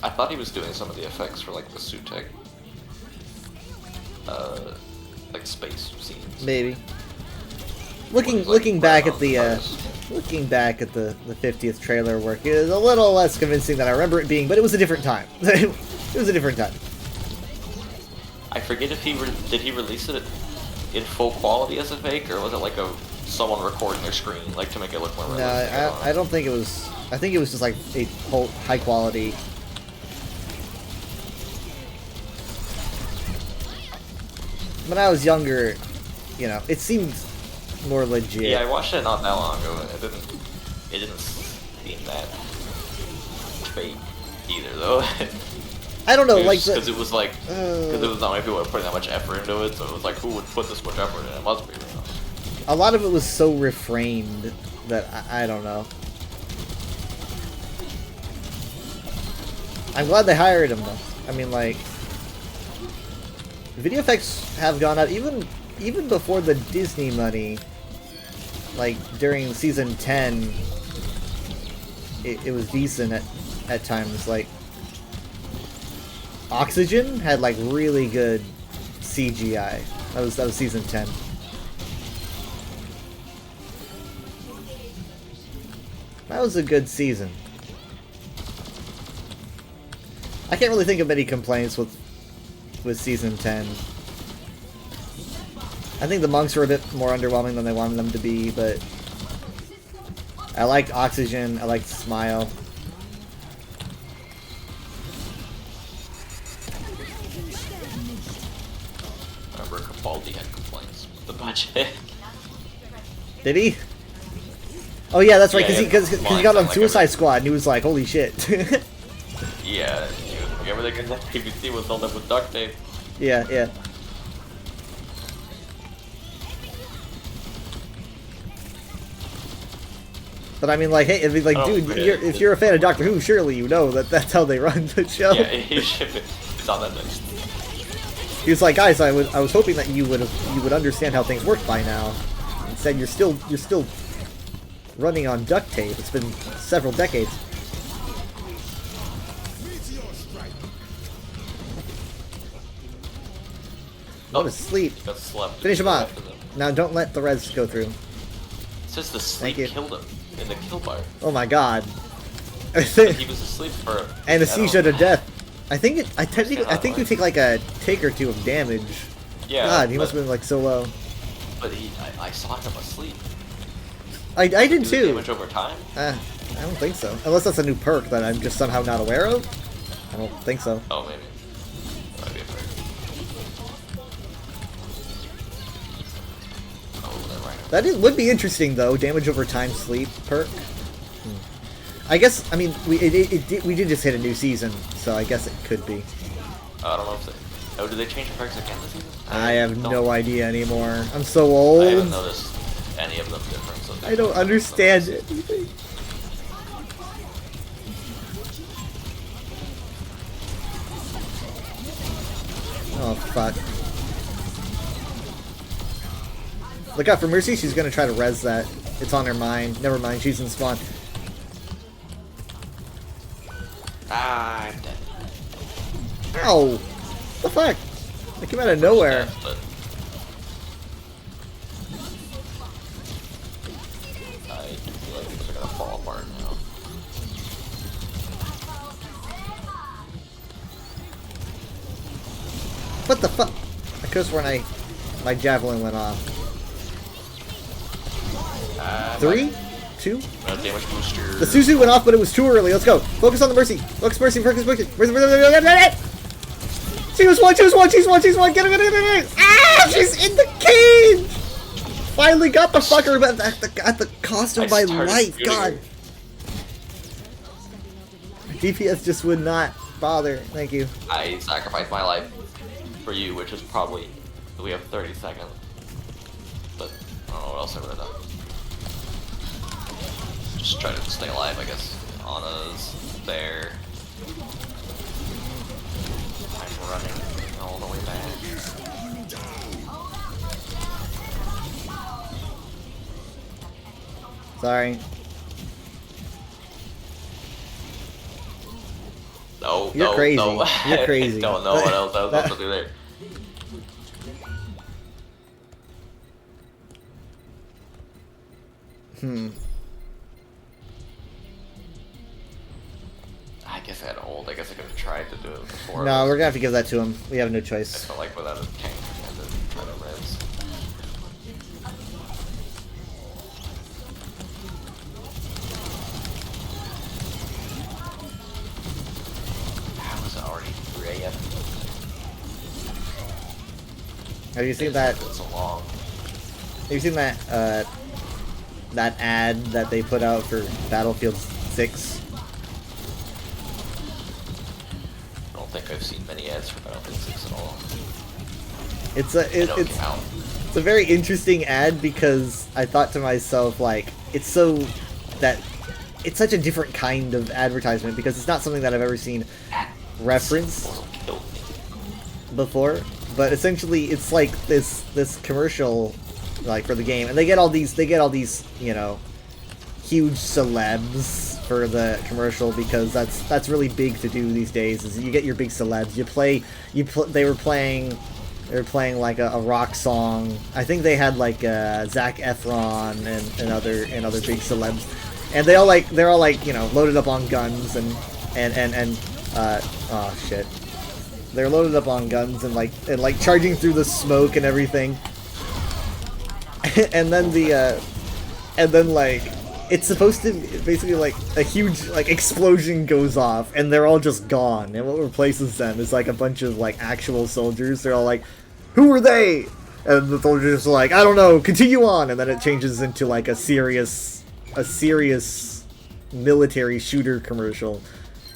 I thought he was doing some of the effects for like the Sutek, like space scenes. Maybe. Looking back at the 50th trailer work, it was a little less convincing than I remember it being, but it was a different time. It was a different time. I forget if did he release it in full quality as a fake, or was it like someone recording their screen like to make it look more realistic? No, I don't think it was. I think it was just like a whole high quality. When I was younger, it seemed more legit. Yeah, I watched it not that long ago, and it didn't seem that fake either, though. I don't know, like because it was like because it was not many people were putting that much effort into it, so it was like who would put this much effort in? It must be. You know? a lot of it was so refrained that I don't know. I'm glad they hired him though. I mean, like, video effects have gone up even before the Disney money. Like during season 10, it was decent at times. Like Oxygen had like really good CGI. That was season 10. That was a good season. I can't really think of any complaints with season 10. I think the monks were a bit more underwhelming than they wanted them to be, but I liked Oxygen, I liked Smile. I remember Capaldi had complaints with the budget. Did he? Oh yeah, that's right, because Yeah, he got on like Suicide Squad and he was like, holy shit. Yeah, you remember that PVC was held up with duct tape? Yeah, yeah. But I mean, like, hey, like, dude, if you're a fan of Doctor Who, surely you know that that's how they run the show. Yeah, he should be. It's on that next. He was like, guys, I was hoping that you would understand how things work by now. Instead, you're still running on duct tape. It's been several decades. Go to sleep. Got slept. Finish him off. Now don't let the res go through. It's just the sleep killed him in the kill bar. Oh my god. He was asleep for anesthesia to death. I think you take like a take or two of damage. Yeah. God, he must have been like so low. But I saw him asleep. I did Is it too. Damage over time? I don't think so. Unless that's a new perk that I'm just somehow not aware of. I don't think so. Oh, maybe. Might be a perk. That would be interesting though. Damage over time sleep perk. I guess. I mean, we did just hit a new season, so I guess it could be. I don't know if they. Oh, did they change the perks again this season? I have no idea anymore. I'm so old. I haven't noticed any of them different. So I don't understand anything. Oh fuck. Look out for Mercy, she's gonna try to res that. It's on her mind. Never mind, she's in spawn. Ah, I'm dead. Ow! What the fuck? I came out of nowhere. Yeah, but I feel like things are gonna fall apart now. What the fuck? I could've sworn my javelin went off. 3? 2? Damage booster. The Suzu went off, but it was too early. Let's go. Focus on the Mercy. Focus Mercy. Focus Mercy. She's one. Get her. Ah! She's in the cage! Finally got the fucker, but at the cost of my life. God. DPS just would not bother. Thank you. I sacrificed my life for you, which is probably... We have 30 seconds. But I don't know what else I would have done. Just try to stay alive, I guess. Anna's there. I'm running all the way back. Sorry. No, You're crazy. No. You're crazy. I don't know what else I was supposed to do there. I guess I had ult. I guess I could have tried to do it before. No, we're gonna have to give that to him. We have no choice. I felt like without a tank, I had to try to res. How is it already 3 AM? Have you seen that? It's so long. Have you seen that that ad that they put out for Battlefield 6? I don't think I I've seen many ads for Battlefield 6 at all. It's a very interesting ad because I thought to myself, like, it's such a different kind of advertisement because it's not something that I've ever seen referenced before. But essentially, it's like this commercial, like, for the game, and they get all these you know, huge celebs for the commercial because that's really big to do these days. Is you get your big celebs. They were playing like a rock song. I think they had like Zac Efron and other big celebs, and they're all like you know loaded up on guns and oh shit, they're loaded up on guns and like charging through the smoke and everything, and then like it's supposed to basically like a huge like explosion goes off and they're all just gone, and what replaces them is like a bunch of like actual soldiers. They're all like, who are they? And the soldiers are like, I don't know, continue on. And then it changes into like a serious military shooter commercial.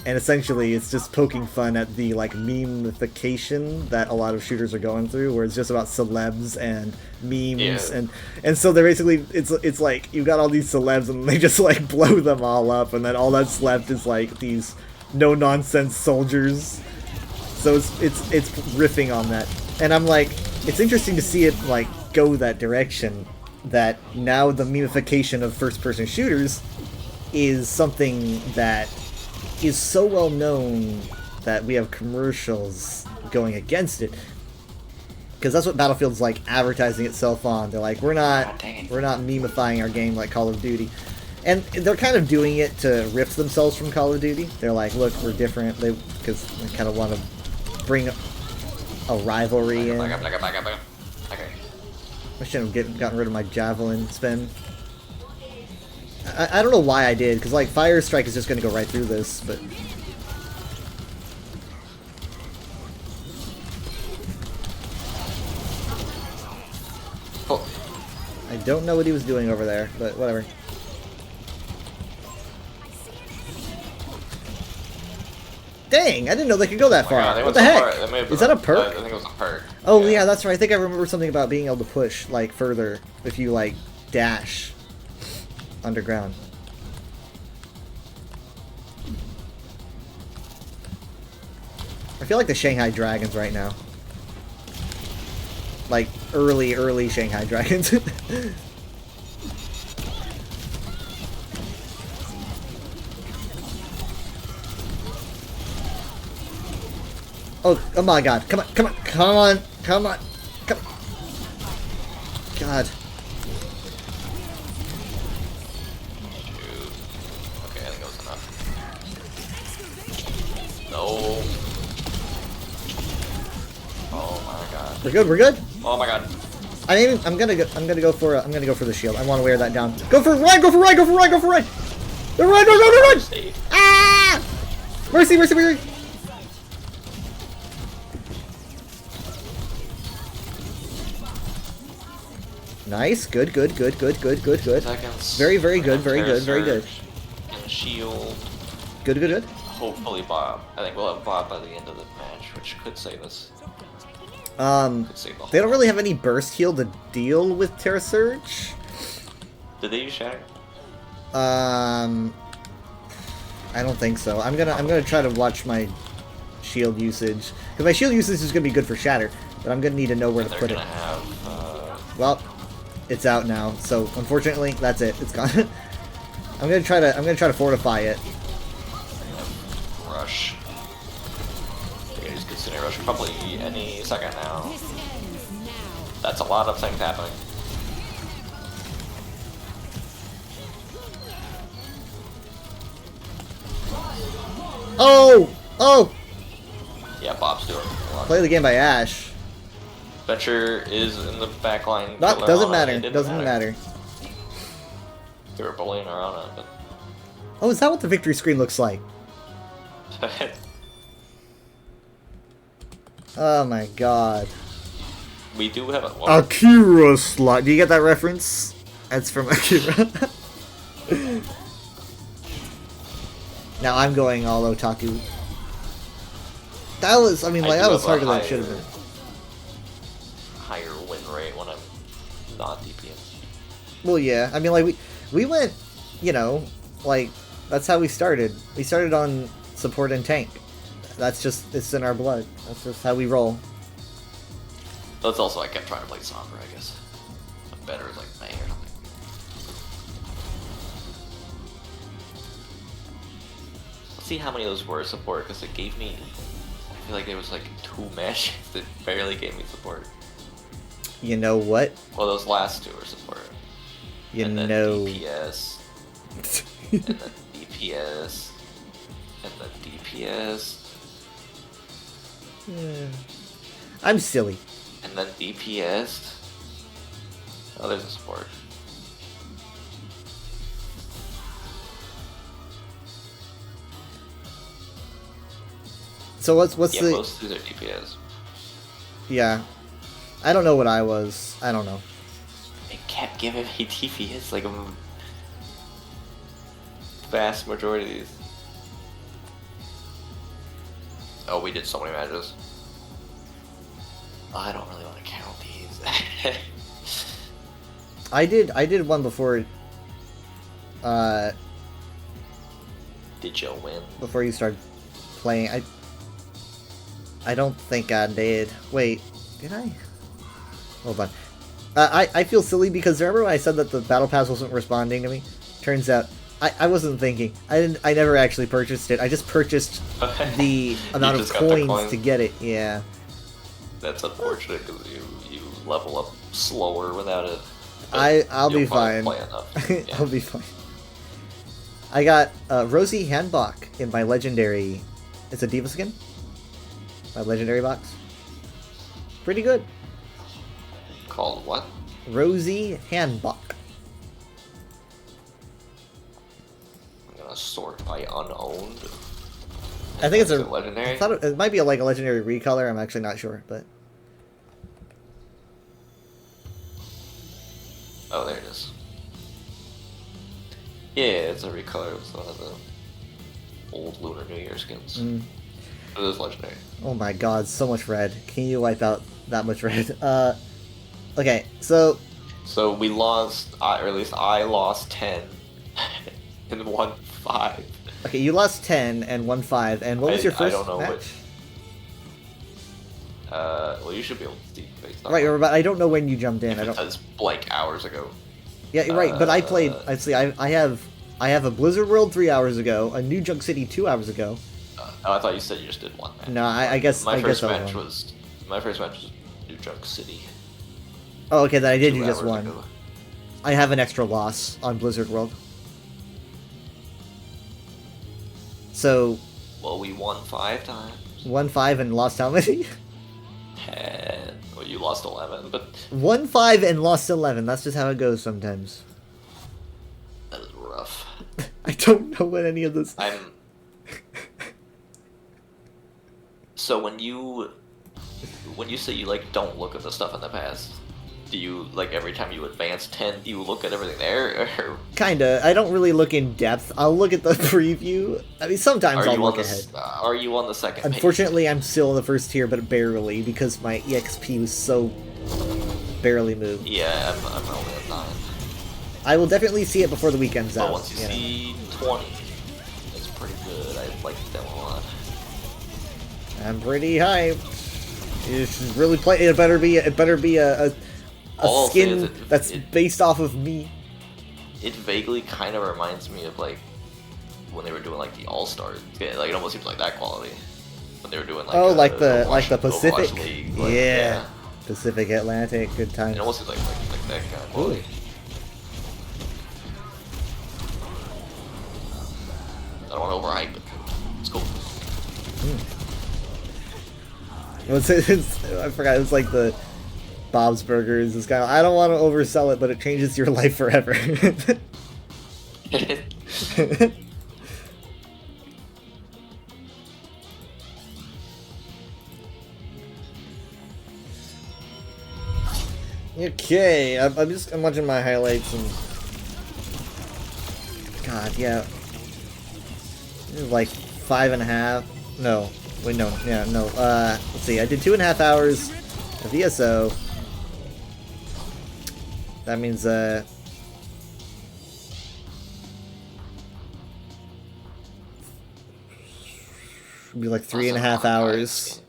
And essentially it's just poking fun at the like memification that a lot of shooters are going through, where it's just about celebs and memes. Yeah. And so they're basically, it's like you got all these celebs and they just like blow them all up, and then all that's left is like these no nonsense soldiers. So it's riffing on that. And I'm like, it's interesting to see it like go that direction, that now the memification of first-person shooters is something that is so well known that we have commercials going against it. Because that's what Battlefield's like advertising itself on. They're like, we're not memifying our game like Call of Duty. And they're kind of doing it to rift themselves from Call of Duty. They're like, look, we're different. Because they kind of want to bring a rivalry in. Okay. I should have gotten rid of my javelin spin. I don't know why I did, because like Fire Strike is just going to go right through this, but... Oh. I don't know what he was doing over there, but whatever. Dang, I didn't know they could go that far. God, what the heck? Is that a perk? I think it was a perk. Oh yeah, that's right. I think I remember something about being able to push like further if you like dash underground. I feel like the Shanghai Dragons right now. Like early Shanghai Dragons. Oh my god. Come on. God. Okay, I think that was enough. No. Oh my god. We're good? Oh my god. I'm gonna go for the shield. I want to wear that down. Go for Ryan! Go for Ryan! Run! Ah! Mercy! Nice. Good. Seconds. Very good. And shield. Good. Hopefully Bob. I think we'll have Bob by the end of the match, which could save us. They don't really have any burst heal to deal with Terra Surge. Did they use Shatter? I don't think so. I'm gonna try to watch my shield usage, because my shield usage is gonna be good for Shatter, but I'm gonna need to know where to put it. Well, it's out now, so unfortunately, that's it. It's gone. I'm gonna try to fortify it. Rush. Just consider rush probably any second now. That's a lot of things happening. Oh! Yeah, Bob's doing a lot. Play the game by Ash. Venture is in the back line. Doesn't matter. Doesn't matter. They were bullying around it, but... Oh, is that what the victory screen looks like? Oh my god. We do have a... Akira slot. Do you get that reference? That's from Akira. Now I'm going all otaku. That was, I mean, like, do that was have harder a than it should have been. higher win rate when I'm not DPS. Well, yeah. I mean, like, we went, you know, like, that's how we started. We started on support and tank. That's just, it's in our blood. That's just how we roll. That's also, I kept trying to play Sombra, I guess. I'm better as, like, May or something. Let's see how many of those were support, because it gave me... I feel like there was, like, 2 matches that barely gave me support. You know what? Well, those last 2 were support. You and then know... DPS. and then DPS. And then DPS. I'm silly. And then DPS. Oh, there's a support. So what's Yeah, the... most of these are DPS. Yeah. I don't know what I was. I don't know. It kept giving me DPS, like a vast majority of these. Oh, we did so many matches. I don't really want to count these. I did one before... Did you win? Before you started playing. I don't think I did. Wait, did I? Hold on. I feel silly because remember when I said that the battle pass wasn't responding to me? Turns out I wasn't thinking. I never actually purchased it. I just purchased the amount of coins to get it. Yeah. That's unfortunate because you level up slower without it. I'll be fine. Play enough. Yeah. I'll be fine. I got Rosie Handbach in my legendary. It's a Diva skin. My legendary box. Pretty good. Called what? Rosie Handbach. I'm gonna sort by unowned. I think it's a legendary. I thought it might be like a legendary recolor. I'm actually not sure, but oh, there it is. Yeah, it's a recolor. It's one of the old Lunar New Year skins. It is legendary. Oh my god, so much red. Can you wipe out that much red? Okay, so... So we lost, or at least I lost 10 and won 5. Okay, you lost 10 and won 5, and what was your first I don't know match? which. Well, you should be able to see based on Right, but I don't know when you jumped in. I don't. It's like hours ago. Yeah, you're right. But I played. Actually, I have a Blizzard World 3 hours ago, a New Junk City 2 hours ago. Oh, I thought you said you just did one match. No, I guess my first I match was New Junk City. Oh, okay, then I did 2 do just hours one. ago. I have an extra loss on Blizzard World. So. Well, we won 5 times. Won 5 and lost how many? 10. Well, you lost 11, but Won 5 and lost 11. That's just how it goes sometimes. that is rough. I don't know what any of this. So when you say you like don't look at the stuff in the past, do you like every time you advance 10, do you look at everything there? Or Kinda. I don't really look in depth. I'll look at the preview. I mean, sometimes I'll look ahead. Are you on the second page? Unfortunately, I'm still in the first tier, but barely, because my EXP was so barely moved. Yeah, I'm only at 9. I will definitely see it before the weekend's But out. once you see 20, it's pretty good. I like them a lot. I'm pretty hyped. You should really play. It better be a All I'll say skin is that's based off of me. It vaguely kind of reminds me of like when they were doing like the All Stars. Yeah, like it almost seems like that quality. When they were doing like like the Overwatch Pacific. League, Yeah. Pacific Atlantic, good times. It almost seems like that kind of quality. I don't want to overhype it. It's cool. I forgot. It was like the Bob's Burgers. This guy. I don't want to oversell it, but it changes your life forever. Okay, I'm watching my highlights and God, yeah, it was like 5.5. No, Wait, no, yeah, no. Let's see. I did 2.5 hours of ESO. That means it'd be like 3.5 hours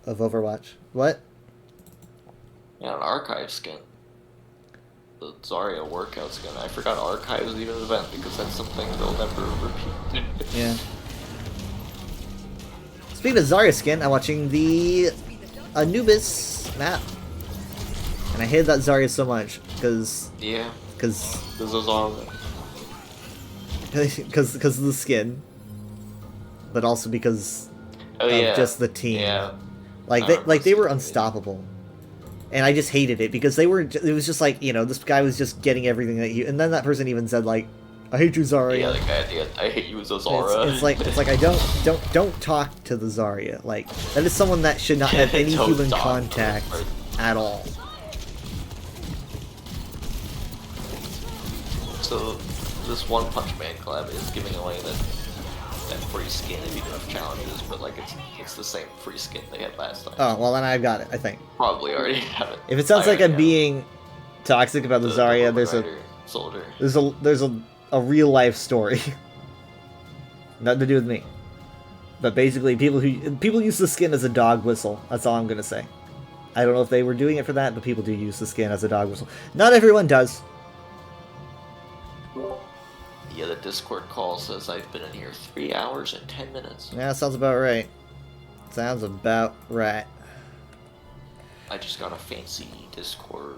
of Overwatch. What? Yeah, an archive skin. The Zarya workout skin. I forgot archive was even an event because that's something they'll never repeat. Yeah. Speaking of Zarya skin, I'm watching the Anubis map. And I hated that Zarya so much, because... Yeah. Because This is all... of the skin. But also because Oh, of yeah. just the team. Yeah. Like they were unstoppable. And I just hated it, because they were... It was just like, you know, this guy was just getting everything that he... And then that person even said, like, I hate you, Zarya. Yeah, the guy, yeah, I hate you as a Zara. It's like I don't talk to the Zarya. Like, that is someone that should not have any Don't human talk to them. contact at all. So, this One Punch Man collab is giving away that free skin if you do have challenges, but like it's the same free skin they had last time. Oh, well then I've got it, I think. Probably already have it. If it sounds I like I'm already have being toxic about the Zarya, Roman there's Rider soldier. a real life story. Nothing to do with me. But basically people use the skin as a dog whistle. That's all I'm gonna say. I don't know if they were doing it for that, but people do use the skin as a dog whistle. Not everyone does. Yeah, the Discord call says I've been in here 3 hours and 10 minutes. Yeah, sounds about right. Sounds about right. I just got a fancy Discord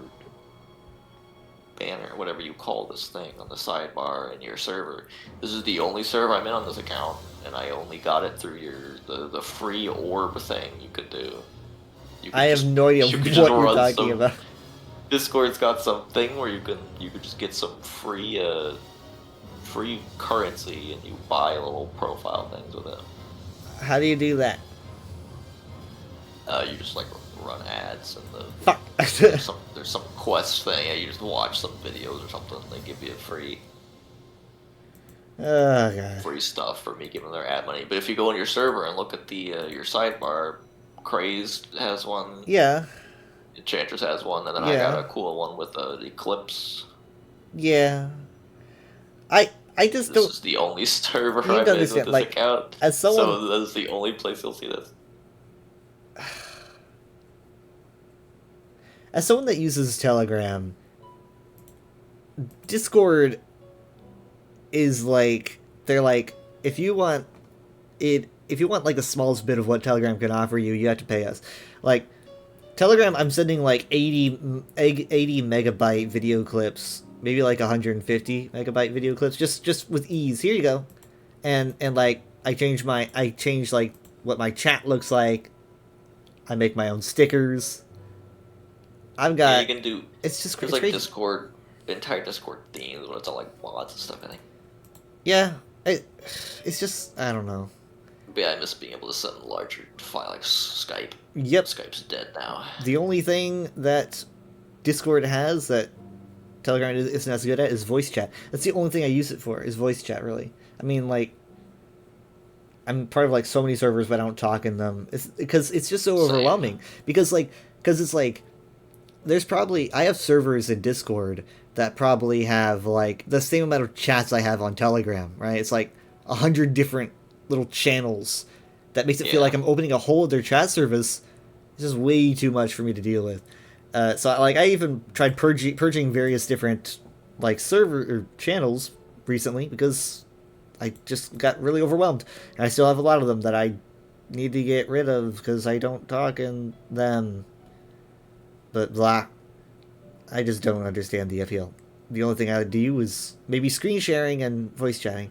banner, whatever you call this thing, on the sidebar in your server. This is the only server I'm in on this account, and I only got it through the free orb thing you could do. You could I have just- no idea you what could you're just run talking some- about. Discord's got something where you could just get some free currency and you buy little profile things with it. How do you do that? You just like run ads and Fuck. there's some quest thing. Yeah, you just watch some videos or something. They give you free Oh god. free stuff for me giving their ad money. But if you go on your server and look at the your sidebar, Crazed has one. Yeah. Enchantress has one, and then I Yeah. got a cool one with Eclipse. Yeah. I just This don't. is the only server You I'm don't in with understand, this like, account. as someone- So that's the only place you'll see this. As someone that uses Telegram, Discord is like, they're like, if you want like the smallest bit of what Telegram can offer you, you have to pay us. Like, Telegram, I'm sending like 80 megabyte video clips, maybe like 150 megabyte video clips, just with ease. Here you go. And like, I change like what my chat looks like. I make my own stickers. I've got. Yeah, you can do. It's just There's it's like crazy. Discord, entire Discord themes when it's all like mods and stuff. I think. Yeah, it's just, I don't know. But yeah, I miss being able to send larger file like Skype. Yep. Skype's dead now. The only thing that Discord has that Telegram isn't as good at is voice chat. That's the only thing I use it for, is voice chat, really. I mean, like, I'm part of like so many servers, but I don't talk in them. It's because it's just so Same. overwhelming. Because it's like, there's probably, I have servers in Discord that probably have like the same amount of chats I have on Telegram, right? It's like 100 different little channels. That makes it feel Yeah. like I'm opening a whole other chat service. It's just way too much for me to deal with. So like I even tried purging various different like server or channels recently because I just got really overwhelmed. And I still have a lot of them that I need to get rid of because I don't talk in them. But blah. I just don't understand the appeal. The only thing I would do is maybe screen sharing and voice chatting.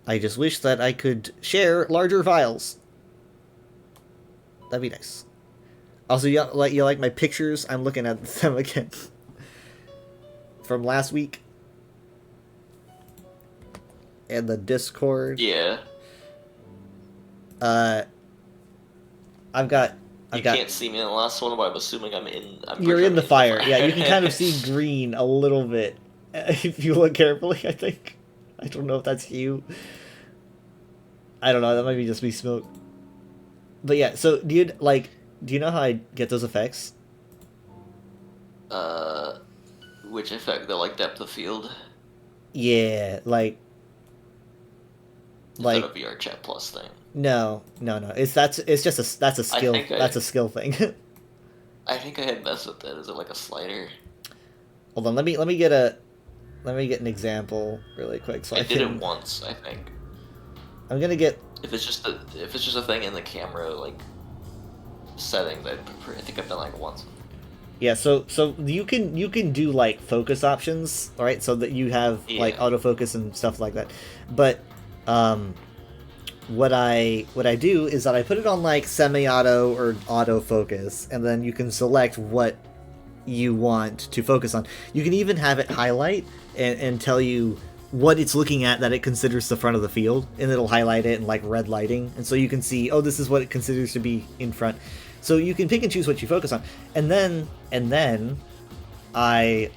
I just wish that I could share larger files. That'd be nice. Also, you like my pictures? I'm looking at them again. From last week. And the Discord. Yeah. I've got... You can't see me in the last one, but I'm assuming I'm in. You're in the fire. Yeah, you can kind of see green a little bit. If you look carefully, I think. I don't know if that's you. I don't know, that might be just me smoke. But yeah, so do you know how I get those effects? Which effect? The like depth of field? Yeah, like Is that a VR Chat Plus thing? no. It's just a skill. That's a skill thing. I think I had messed with that. Is it like a slider? Hold on, let me get an example really quick. So I did it once, I think. I'm gonna get. If it's just a thing in the camera like settings, I think I've done like once. Yeah, so you can do like focus options, all right, so that you have like autofocus and stuff like that. But what I do is that I put it on like semi-auto or autofocus, and then you can select what you want to focus on. You can even have it highlight and tell you what it's looking at that it considers the front of the field, and it'll highlight it in like red lighting, and so you can see, oh, this is what it considers to be in front. So you can pick and choose what you focus on, and then I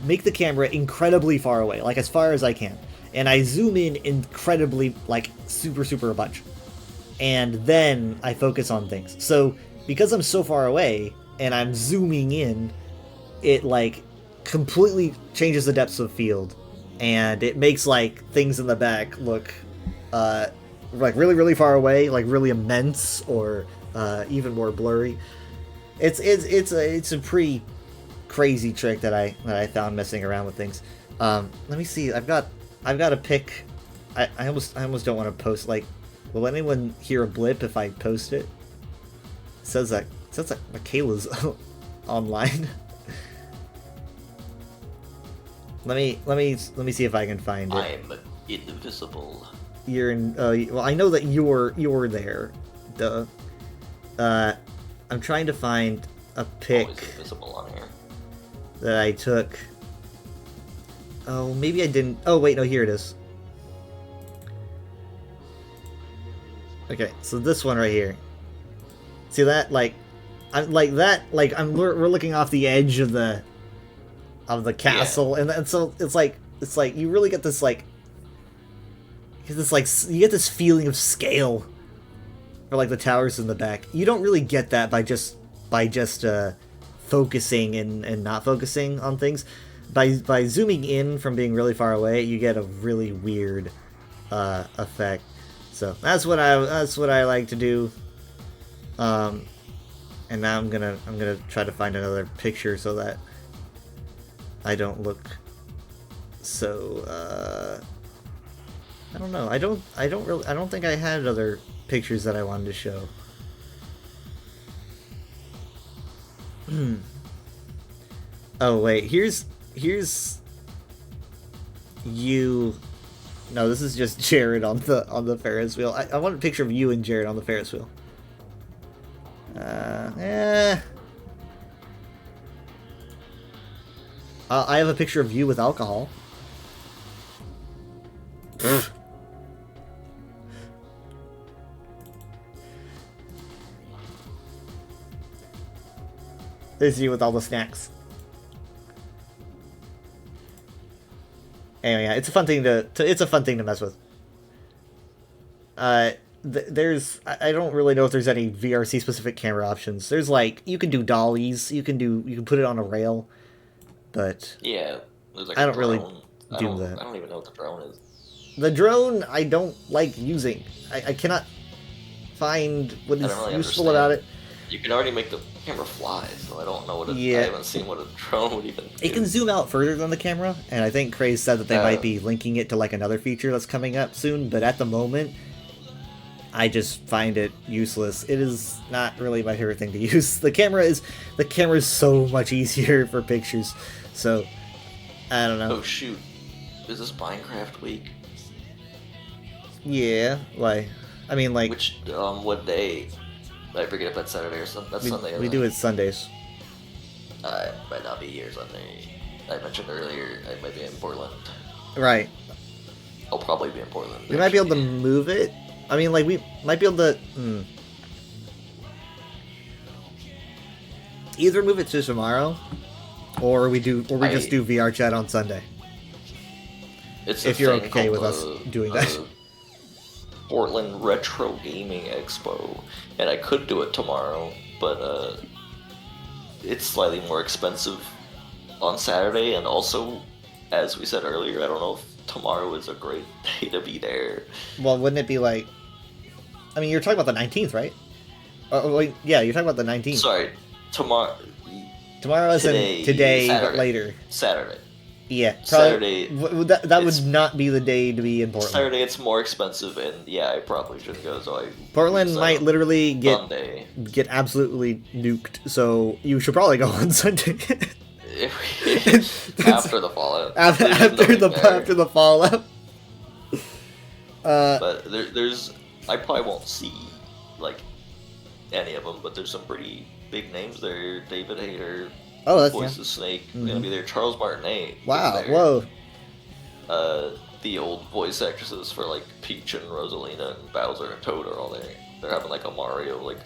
make the camera incredibly far away, like as far as I can, and I zoom in incredibly, like super a bunch, and then I focus on things. So because I'm so far away and I'm zooming in, it like completely changes the depths of field, and it makes like things in the back look like really far away, like really immense, or even more blurry. It's a pretty crazy trick that I found messing around with things. Let me see. I've got a pic. I almost don't want to post. Like, will anyone hear a blip if I post it? It says that Michaela's online. Let me see if I can find it. I'm invisible. You're in. Well, I know that you're there. Duh. I'm trying to find a pic invisible on here that I took. Oh, maybe I didn't. Oh, wait, no, here it is. Okay, so this one right here. See that? Like, I'm like that. Like, we're looking off the edge of the castle, yeah. and so it's like you really get this like. You get this feeling of scale. Or like the towers in the back. You don't really get that by just focusing and not focusing on things. By zooming in from being really far away, you get a really weird effect. So that's what I like to do. And now I'm gonna try to find another picture so that I don't look so I don't know. I don't think I had other pictures that I wanted to show. Oh wait, here's you. No, this is just Jared on the Ferris wheel. I want a picture of you and Jared on the Ferris wheel. I have a picture of you with alcohol. There's you with all the snacks. Anyway, yeah, it's a fun thing to mess with. There's I don't really know if there's any VRC specific camera options. There's like you can do dollies, you can put it on a rail, but yeah, there's like I don't really do that. I don't even know what the drone is. The drone I don't like using. I cannot find what is really useful about it. You can already make the camera fly, so I don't know what I haven't seen what a drone would even do. It can zoom out further than the camera, and I think Craze said that they might be linking it to like another feature that's coming up soon, but at the moment, I just find it useless. It is not really my favorite thing to use. The camera is so much easier for pictures, so I don't know. Oh shoot, is this Minecraft week? Yeah, why? I mean, like which what day? I bring it up on Saturday or something. That's Sunday. We do it Sundays. It might not be here Sunday. I mentioned earlier I might be in Portland. Right. I'll probably be in Portland. We might be able to move it. I mean, like, we might be able to... Either move it to tomorrow, or we just do VR chat on Sunday. It's if you're okay with us doing that. Portland Retro Gaming Expo, and I could do it tomorrow, but it's slightly more expensive on Saturday, and also, as we said earlier, I don't know if tomorrow is a great day to be there. Well, wouldn't it be like... I mean, you're talking about the 19th, right? Oh, wait, yeah, you're talking about the 19th. Sorry, tomorrow. Tomorrow isn't today, but Saturday. later. Saturday. Yeah, Saturday. That would not be the day to be in Portland. Saturday it's more expensive, and yeah, I probably shouldn't go. So Portland might literally Sunday. get absolutely nuked. So you should probably go on Sunday. After the fallout. After the fallout. But there's I probably won't see like any of them, but there's some pretty big names there. David Hayter. Oh, that's Voice of Snake gonna be there. Charles Martinet. Wow! Is there. Whoa! The old voice actresses for like Peach and Rosalina and Bowser and Toad are all there. They're having like a Mario like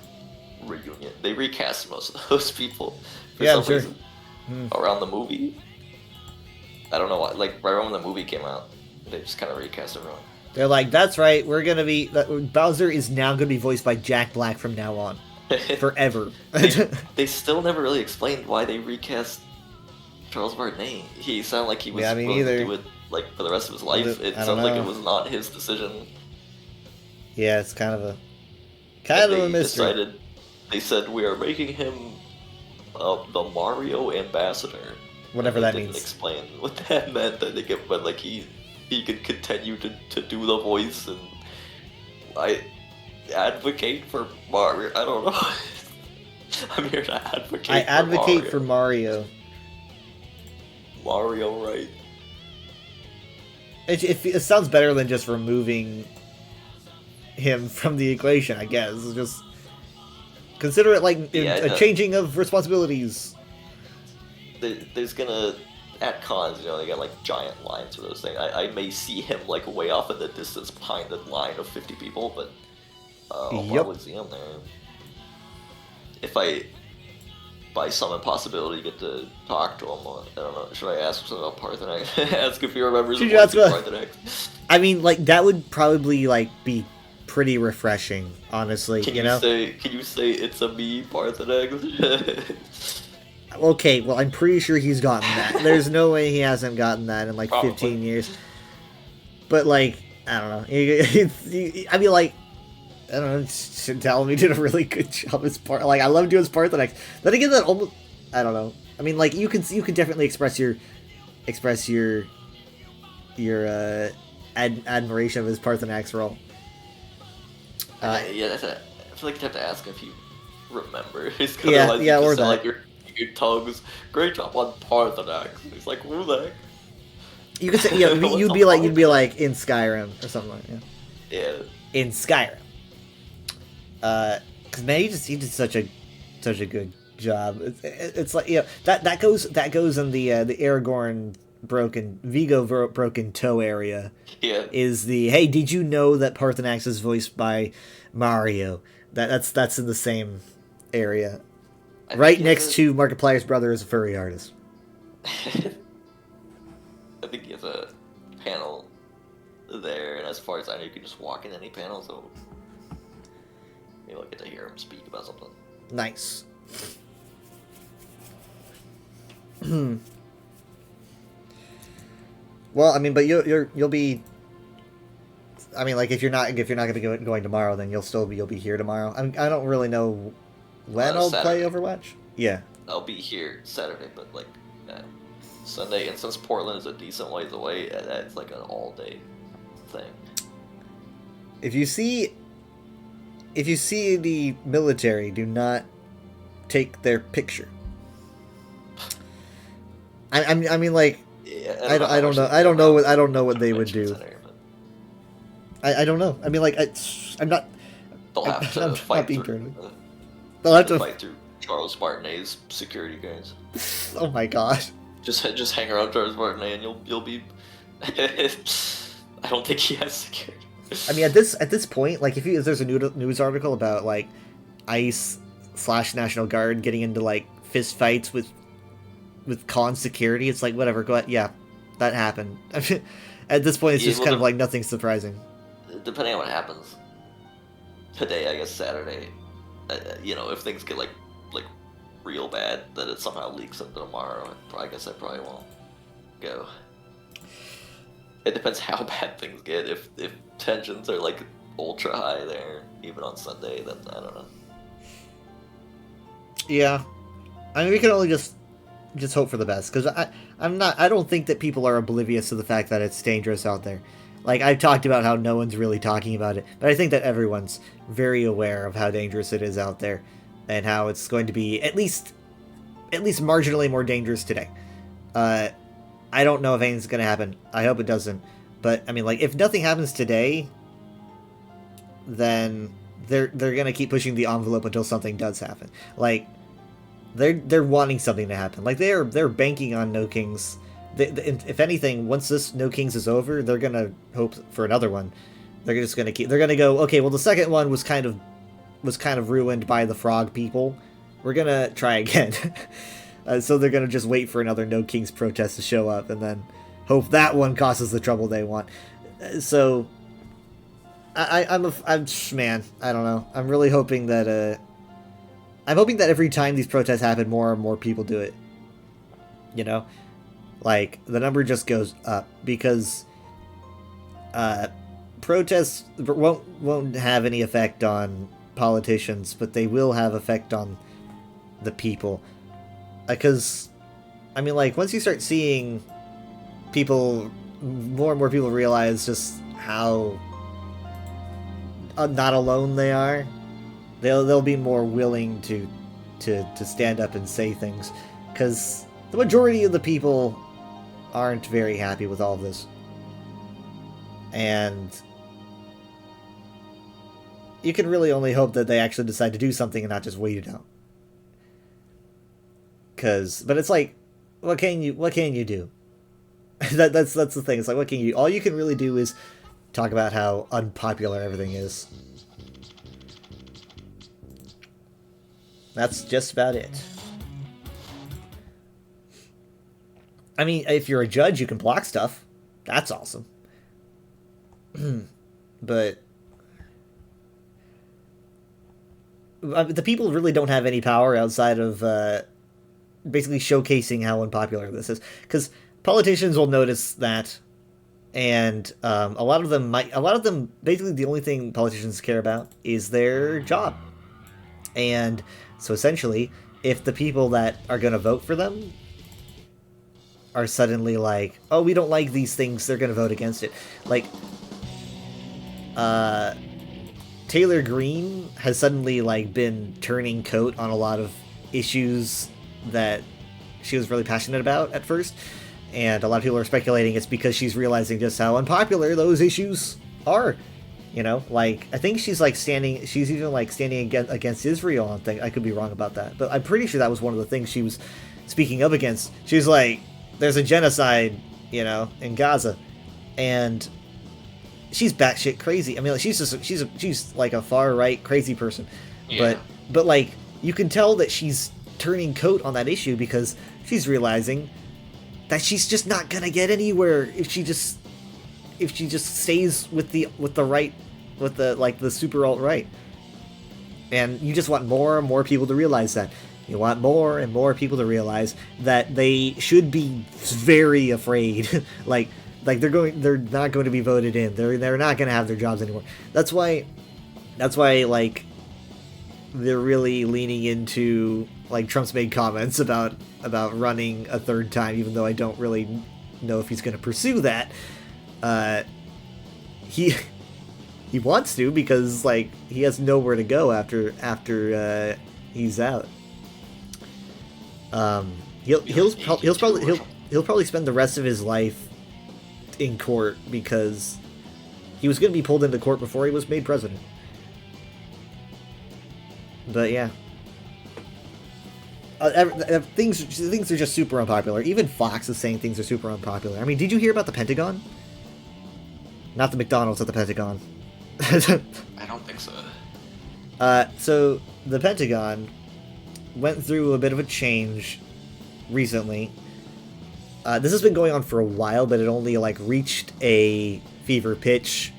reunion. They recast most of those people for some reason around the movie. I don't know why. Like right when the movie came out, they just kind of recast everyone. They're like, that's right. We're gonna be Bowser is now gonna be voiced by Jack Black from now on. Forever. they still never really explained why they recast Charles Martinet. He sounded like he was willing to do it like for the rest of his life. It sounds like it was not his decision. Yeah, it's kind of a mystery. They said we are making him the Mario ambassador. Whatever that means. Didn't explain what that meant. I think it meant like he could continue to do the voice, and I advocate for Mario. I don't know. I'm here to advocate. I advocate for Mario. Mario, right? It sounds better than just removing him from the equation. I guess just consider it like a changing of responsibilities. There's gonna at cons, you know, they got like giant lines for those things. I may see him like way off in the distance behind the line of 50 people, but I'll probably see him there. If I, by some impossibility, get to talk to him, I don't know, should I ask something about Parthenax? Ask if he remembers the voice of Parthenax? I mean, like, that would probably, like, be pretty refreshing, honestly, Can you say it's a me, Parthenax? Okay, well, I'm pretty sure he's gotten that. There's no way he hasn't gotten that in, like, 15 years. But, like, I don't know. I mean, like, I don't know, Shintalami did a really good job as like, I love doing his Parthenax. Then again, that almost, I don't know. I mean, like, you can definitely express your admiration of his Parthenax role. Yeah, that's it. I feel like you have to ask if you remember. Yeah, or that. Like your tongues. Great job on Parthenax. He's like, who the heck? You could say, yeah, you'd be like in Skyrim or something like that. Yeah. In Skyrim. Cause man, he did such a good job. It's like, you know, that goes in the Aragorn Vigo broken toe area. Yeah. Is the, hey, did you know that Parthenax is voiced by Mario? That's in the same area. Right next to Markiplier's brother is a furry artist. I think he has a panel there, and as far as I know, you can just walk in any panel, so maybe I'll get to hear him speak about something. Nice. Well, I mean, but you'll be. I mean, like, if you're not going to be going tomorrow, then you'll be here tomorrow. I don't really know when I'll play Overwatch. Yeah. I'll be here Saturday, but like Sunday, and since Portland is a decent ways away, it's like an all-day thing. If you see the military, do not take their picture. I mean, like, yeah, I don't know what they would do. I don't know. I mean, like, I'm not. They'll have to fight through. They'll have to fight through Charles Martinet's security guards. Oh my god! Just hang around Charles Martinet, and you'll be. I don't think he has security. I mean, at this point, like, if there's a news article about like ICE/National Guard getting into like fist fights with con security, it's like, whatever. Go ahead. Yeah, that happened. At this point, it's just kind of like nothing surprising. depending on what happens today, I guess Saturday, if things get like real bad, that it somehow leaks into tomorrow, I guess I probably won't go. It depends how bad things get. If tensions are like ultra high there, even on Sunday, then I don't know. Yeah, I mean, we can only just hope for the best, because I don't think that people are oblivious to the fact that it's dangerous out there. Like, I've talked about how no one's really talking about it, but I think that everyone's very aware of how dangerous it is out there, and how it's going to be at least marginally more dangerous today. I don't know if anything's going to happen. I hope it doesn't. But, I mean, like, if nothing happens today, then they're going to keep pushing the envelope until something does happen. Like, they're wanting something to happen. Like, they're banking on No Kings. If anything, once this No Kings is over, they're going to hope for another one. They're just going to keep... They're going to go, okay, well, the second one was kind of ruined by the frog people. We're going to try again. So they're going to just wait for another No Kings protest to show up, and then hope that one causes the trouble they want. So, I'm man, I don't know. I'm really hoping that, I'm hoping that every time these protests happen, more and more people do it. You know? Like, the number just goes up, because, protests won't have any effect on politicians, but they will have effect on the people. Because, I mean, like, once you start seeing people, more and more people realize just how not alone they are, they'll be more willing to stand up and say things. Because the majority of the people aren't very happy with all of this. And you can really only hope that they actually decide to do something and not just wait it out. But it's like, what can you do? that's the thing. It's like, what can you? All you can really do is talk about how unpopular everything is. That's just about it. I mean, if you're a judge, you can block stuff. That's awesome. But the people really don't have any power outside of basically showcasing how unpopular this is, because politicians will notice that, and a lot of them basically the only thing politicians care about is their job. And so essentially, if the people that are going to vote for them are suddenly like, oh, we don't like these things, they're going to vote against it. Like, Taylor Greene has suddenly, like, been turning coat on a lot of issues that she was really passionate about at first, and a lot of people are speculating it's because she's realizing just how unpopular those issues are. You know, like, I think she's even standing against Israel on things. I could be wrong about that, but I'm pretty sure that was one of the things she was speaking up against. She was like, there's a genocide, you know, in Gaza, and she's batshit crazy. I mean, like, she's like a far right crazy person. Yeah. But like, you can tell that she's turning coat on that issue because she's realizing that she's just not gonna get anywhere if she just stays with the super alt-right. And you just want more and more people to realize that. You want more and more people to realize that they should be very afraid. like they're not going to be voted in. They're not going to have their jobs anymore. That's why like, they're really leaning into, like, Trump's made comments about running a third time, even though I don't really know if he's going to pursue that. He wants to, because, like, he has nowhere to go after he's out. He'll probably spend the rest of his life in court, because he was going to be pulled into court before he was made president. But yeah, things are just super unpopular. Even Fox is saying things are super unpopular. I mean, did you hear about the Pentagon? Not the McDonald's at the Pentagon. I don't think so. So the Pentagon went through a bit of a change recently. This has been going on for a while, but it only, like, reached a fever pitch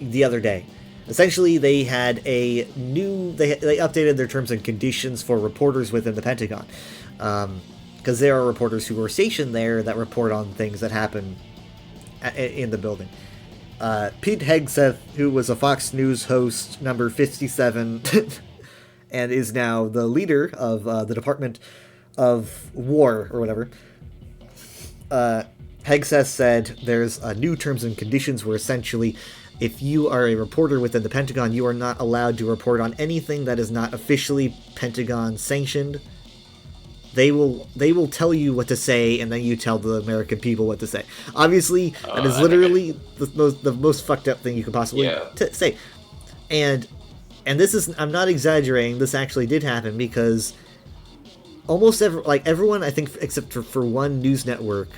the other day. Essentially, they had a new... They updated their terms and conditions for reporters within the Pentagon. Because there are reporters who are stationed there that report on things that happen in the building. Pete Hegseth, who was a Fox News host, number 57, and is now the leader of the Department of War, or whatever. Hegseth said there's new terms and conditions where essentially, if you are a reporter within the Pentagon, you are not allowed to report on anything that is not officially Pentagon sanctioned. They will tell you what to say, and then you tell the American people what to say. Obviously, that is literally the most fucked up thing you could possibly say. And this is, I'm not exaggerating, this actually did happen, because almost everyone, I think, except for one news network,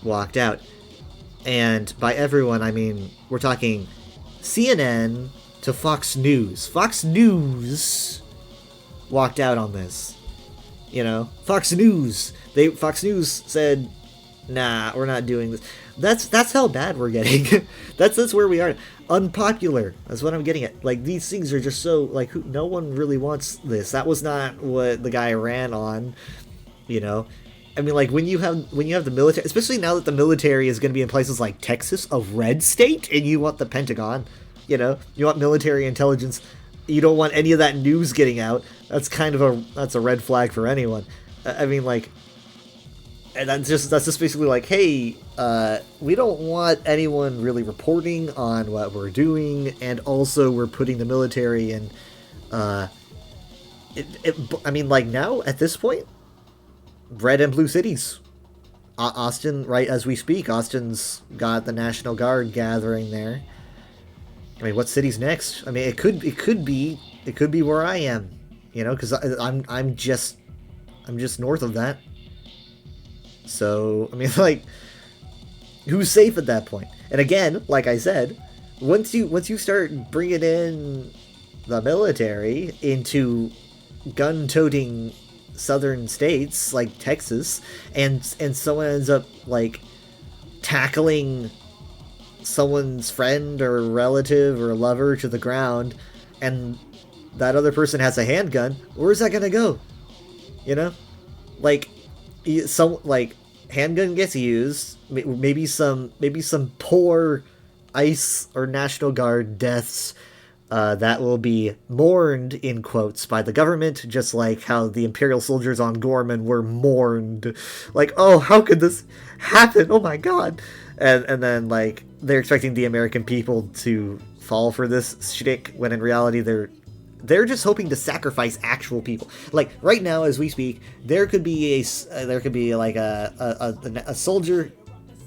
walked out. And by everyone, I mean, we're talking CNN to Fox News. Fox News walked out on this. You know, Fox News said, nah, we're not doing this. That's how bad we're getting. that's where we are. Unpopular. That's what I'm getting at. Like, these things are just so, like, no one really wants this. That was not what the guy ran on, you know. I mean, like, when you have the military, especially now that the military is going to be in places like Texas, a red state, and you want the Pentagon, you know, you want military intelligence, you don't want any of that news getting out. That's kind of that's a red flag for anyone. I mean, like, and that's just basically like, hey, we don't want anyone really reporting on what we're doing, and also we're putting the military in. I mean, like, now at this point, red and blue cities. Austin, right as we speak, Austin's got the National Guard gathering there. I mean, what city's next? I mean, it could be where I am, you know, because I'm just north of that. So I mean, like, who's safe at that point? And again, like I said, once you start bringing in the military into gun-toting southern states like Texas, and someone ends up like tackling someone's friend or relative or lover to the ground, and that other person has a handgun, where's that gonna go? You know, like, handgun gets used, maybe some poor ICE or National Guard deaths that will be mourned, in quotes, by the government, just like how the Imperial soldiers on Gorman were mourned. Like, oh, how could this happen? Oh my god. And then, like, they're expecting the American people to fall for this shtick, when in reality they're just hoping to sacrifice actual people. Like, right now, as we speak, there could be like a soldier,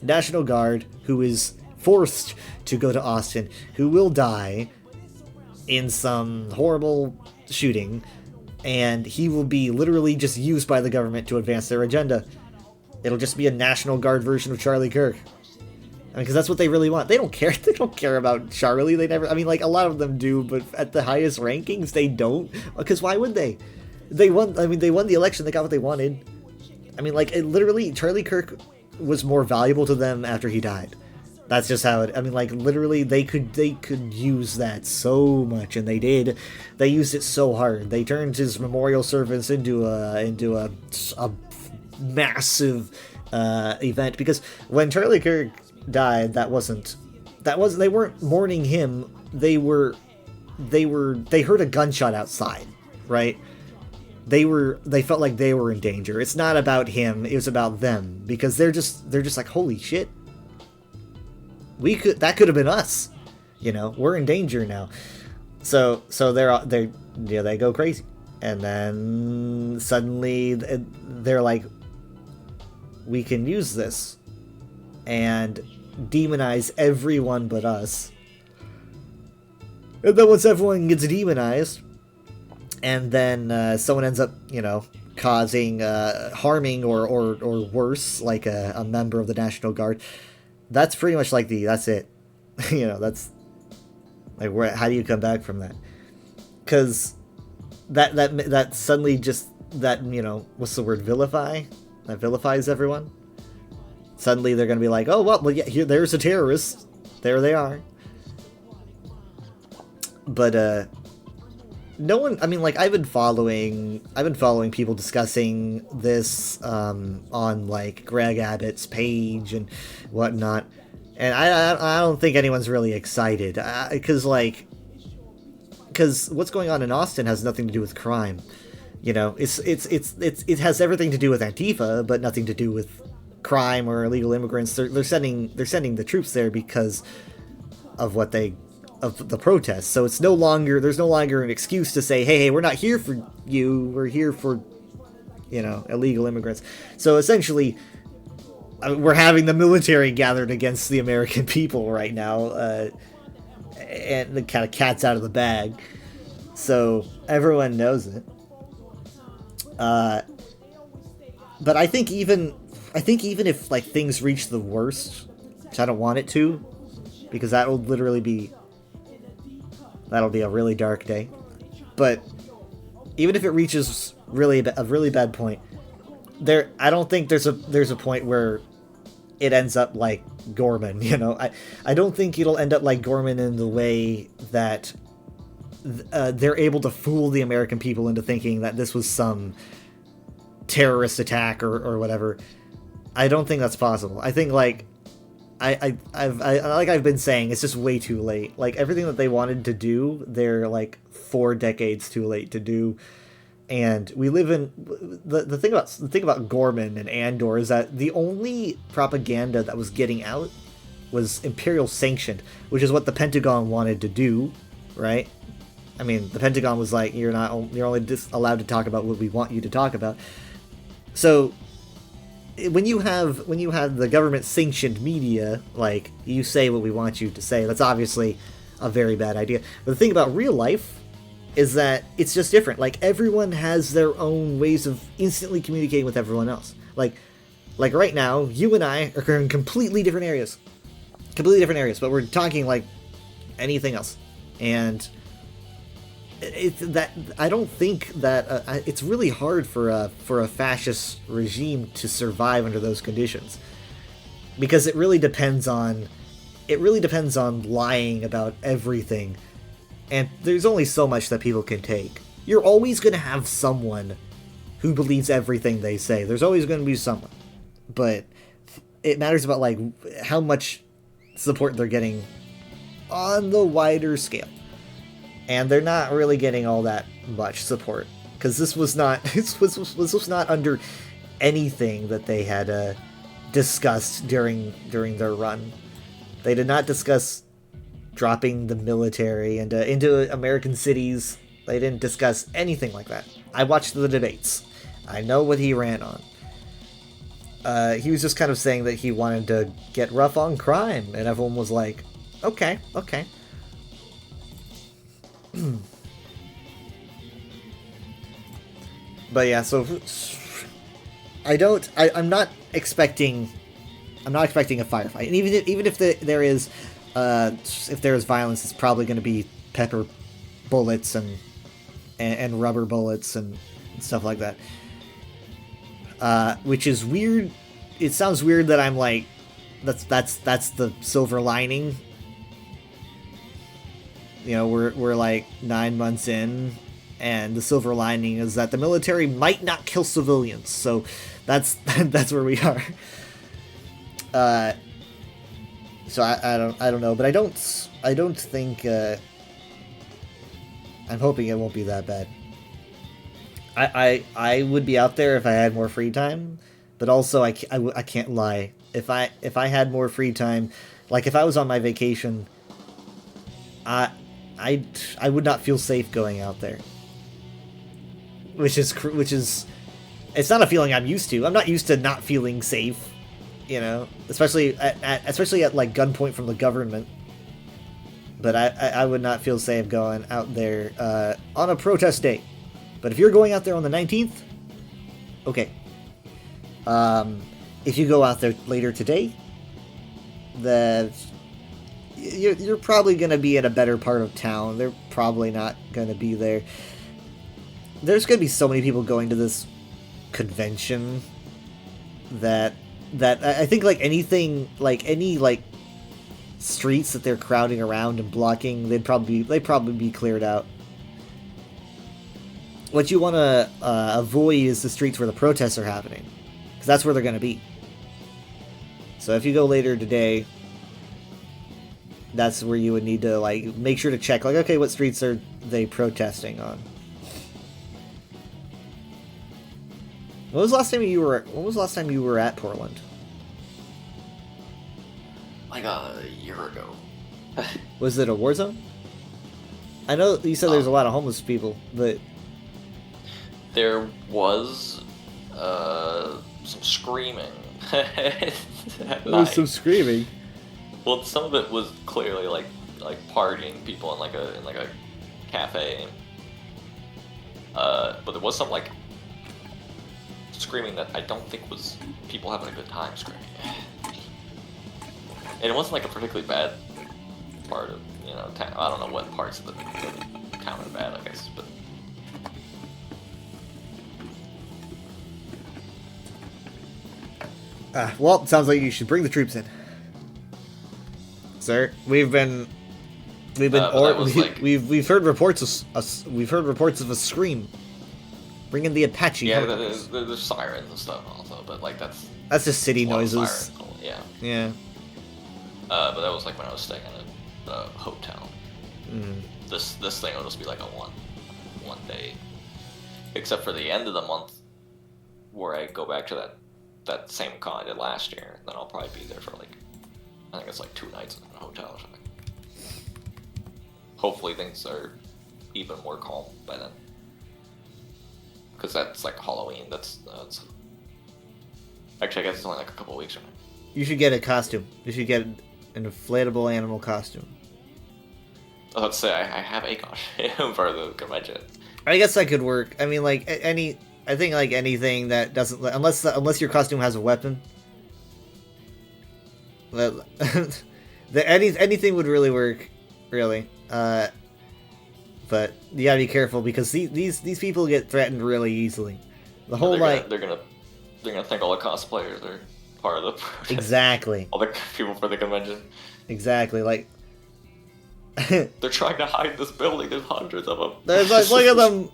National Guard, who is forced to go to Austin, who will die in some horrible shooting, and he will be literally just used by the government to advance their agenda. It'll just be a National Guard version of Charlie Kirk. I mean, because that's what they really want. They don't care. They don't care about Charlie. They never. I mean, like, a lot of them do, but at the highest rankings, they don't. Because why would they? They won. I mean, they won the election. They got what they wanted. I mean, like, literally, Charlie Kirk was more valuable to them after he died. That's just how it. I mean, like, literally, they could use that so much, and they did. They used it so hard. They turned his memorial service into a massive event, because when Charlie Kirk died, they weren't mourning him. They heard a gunshot outside, right? They felt like they were in danger. It's not about him, it was about them, because they're just like, holy shit, that could have been us, you know, we're in danger now. So they go crazy, and then suddenly they're like, we can use this and demonize everyone but us. And then once everyone gets demonized, and then someone ends up, you know, causing harming or worse, like a member of the National Guard, that's pretty much like that's it. You know, that's like, how do you come back from that? Because that suddenly just, that, you know, what's the word, vilify? That vilifies everyone. Suddenly they're going to be like, oh, well, yeah, there's a terrorist. There they are. but no one. I mean, like I've been following people discussing this on like Greg Abbott's page and whatnot, and I don't think anyone's really excited because what's going on in Austin has nothing to do with crime. You know, it has everything to do with Antifa, but nothing to do with crime or illegal immigrants. They're sending the troops there because of the protests. So there's no longer an excuse to say, hey, we're not here for you. We're here for, illegal immigrants. So essentially, we're having the military gathered against the American people right now, and the kind of cat's out of the bag. So everyone knows it. But I think even if like things reach the worst, which I don't want it to, because that'll be a really dark day. But even if it reaches a really bad point, I don't think there's a point where it ends up like Gorman. I don't think it'll end up like Gorman in the way that they're able to fool the American people into thinking that this was some terrorist attack or whatever. I don't think that's possible. I think like I've been saying, it's just way too late. Like everything that they wanted to do, they're like 4 decades too late to do. And we live in the thing about Gorman and Andor is that the only propaganda that was getting out was Imperial sanctioned, which is what the Pentagon wanted to do, right? I mean, the Pentagon was like, you're only just allowed to talk about what we want you to talk about. So when you have the government sanctioned media, like you say what we want you to say, that's obviously a very bad idea. But the thing about real life is that it's just different. Like everyone has their own ways of instantly communicating with everyone else. Like right now, you and I are in completely different areas, but we're talking like anything else. And I don't think that it's really hard for a fascist regime to survive under those conditions, because it really depends on lying about everything, and there's only so much that people can take. You're always going to have someone who believes everything they say. There's always going to be someone, but it matters about like how much support they're getting on the wider scale. And they're not really getting all that much support, because this was not under anything that they had discussed during their run. They did not discuss dropping the military into American cities. They didn't discuss anything like that. I watched the debates. I know what he ran on. He was just kind of saying that he wanted to get rough on crime, and everyone was like, okay. But yeah, so I'm not expecting a firefight, and even if there is violence, it's probably going to be pepper bullets and rubber bullets and stuff like that. Which is weird. It sounds weird that I'm like, that's the silver lining. We're like 9 months in, and the silver lining is that the military might not kill civilians. So that's where we are. So I don't know, but I don't think I'm hoping it won't be that bad. I would be out there if I had more free time, but also I can't lie. If I had more free time, like if I was on my vacation, I would not feel safe going out there. Which is it's not a feeling I'm used to. I'm not used to not feeling safe, especially at like gunpoint from the government. But I would not feel safe going out there on a protest day. But if you're going out there on the 19th, okay. If you go out there later today, you're probably going to be in a better part of town. They're probably not going to be there. There's going to be so many people going to this convention that I think like anything, like any like streets that they're crowding around and blocking, they'd probably be cleared out. What you want to avoid is the streets where the protests are happening, because that's where they're going to be. So if you go later today, that's where you would need to like make sure to check, like, okay, what streets are they protesting on? When was the last time you were at Portland? Like a year ago. Was it a war zone? I know you said there's a lot of homeless people, but there was some screaming. At night. some screaming. Well, some of it was clearly like partying people in like a cafe. But there was some like screaming that I don't think was people having a good time screaming. And it wasn't like a particularly bad part of, town. I don't know what parts of the town are bad, I guess, but well, it sounds like you should bring the troops in, sir. We've heard reports of a scream. Bring in the Apache. Yeah, there's sirens and stuff also, but like that's just city noises. Yeah. Yeah. But that was like when I was staying in a hotel. Mm. This thing will just be like a one day, except for the end of the month, where I go back to that same con I did last year. Then I'll probably be there for like, I think it's like 2 nights in a hotel or something. Hopefully things are even more calm by then, because that's like Halloween. That's actually, I guess it's only like a couple weeks from now. You should get a costume. You should get an inflatable animal costume. I was about to say, I have a costume for the convention. I guess that could work. I mean, like, I think like anything that doesn't, unless your costume has a weapon, anything would really work, really. But you gotta be careful, because these people get threatened really easily. The whole they're gonna think all the cosplayers are part of the protest. Exactly. All the people for the convention. Exactly, like they're trying to hide this building. There's hundreds of them. There's like, look at them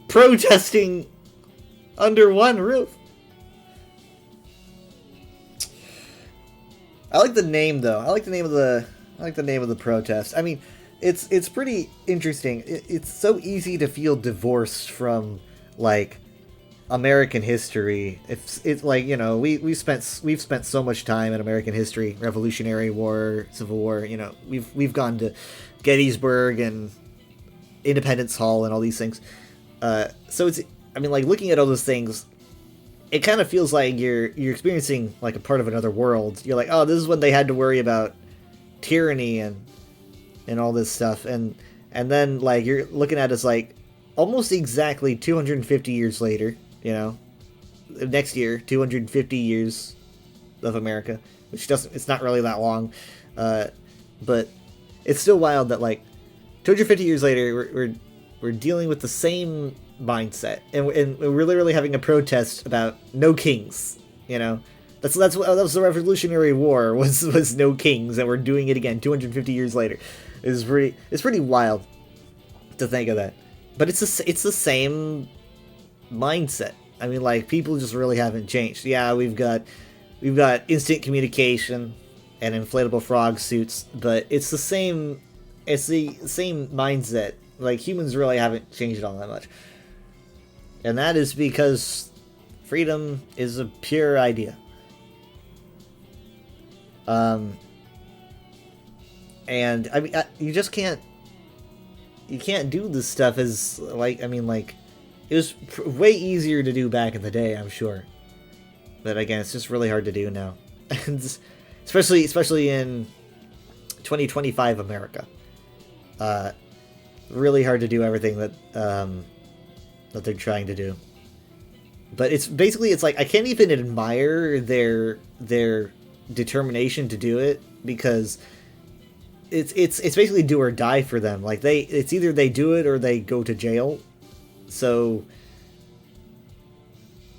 protesting under one roof. I like the name though. I like the name of the protest. I mean, it's pretty interesting. It's so easy to feel divorced from like American history. It's like, we've spent so much time in American history, Revolutionary War, Civil War. We've gone to Gettysburg and Independence Hall and all these things. So it's, I mean, like, looking at all those things, it kind of feels like you're experiencing like a part of another world. You're like, oh, this is when they had to worry about tyranny and all this stuff, and then like you're looking at it as like almost exactly 250 years later. Next year, 250 years of America, which it's not really that long, but it's still wild that like 250 years later, we're dealing with the same mindset, and we're literally having a protest about no kings. That was the Revolutionary War was no kings, and we're doing it again 250 years later. It's pretty wild to think of that, but it's the same mindset. I mean, like, people just really haven't changed. Yeah, we've got instant communication and inflatable frog suits, but it's the same mindset. Like, humans really haven't changed all that much. And that is because freedom is a pure idea. And I mean, you just can't do this stuff as like, I mean, like, it was way easier to do back in the day, I'm sure. But again, it's just really hard to do now. And especially in 2025 America. Really hard to do everything that they're trying to do. But it's like I can't even admire their determination to do it, because it's basically do or die for them. Like, it's either they do it or they go to jail. So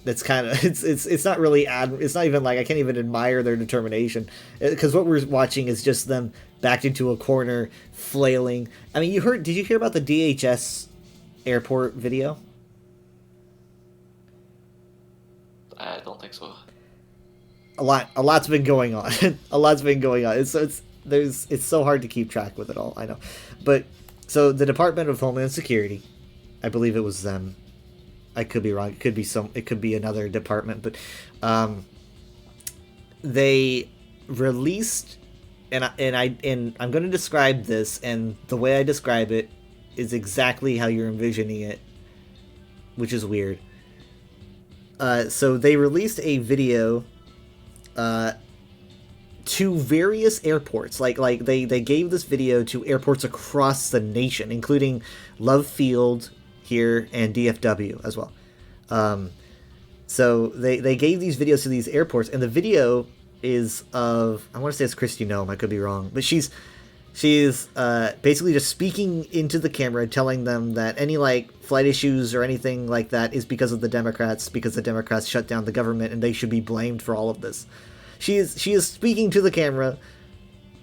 That's kind of it's not really it's not even like I can't even admire their determination, because what we're watching is just them backed into a corner flailing. I mean, did you hear about the DHS airport video? I don't think so. A lot's been going on. A lot's been going on. It's so hard to keep track with it all. I know, but so the Department of Homeland Security, I believe it was them. I could be wrong. It could be another department, but they released, and I'm going to describe this, and the way I describe it is exactly how you're envisioning it, which is weird. So they released a video to various airports. Like they gave this video to airports across the nation, including Love Field here and DFW as well. So they gave these videos to these airports, and the video is of, I want to say it's Kristi Noem, I could be wrong, but she's basically just speaking into the camera, telling them that any like flight issues or anything like that is because of the Democrats, because the Democrats shut down the government and they should be blamed for all of this. She is speaking to the camera,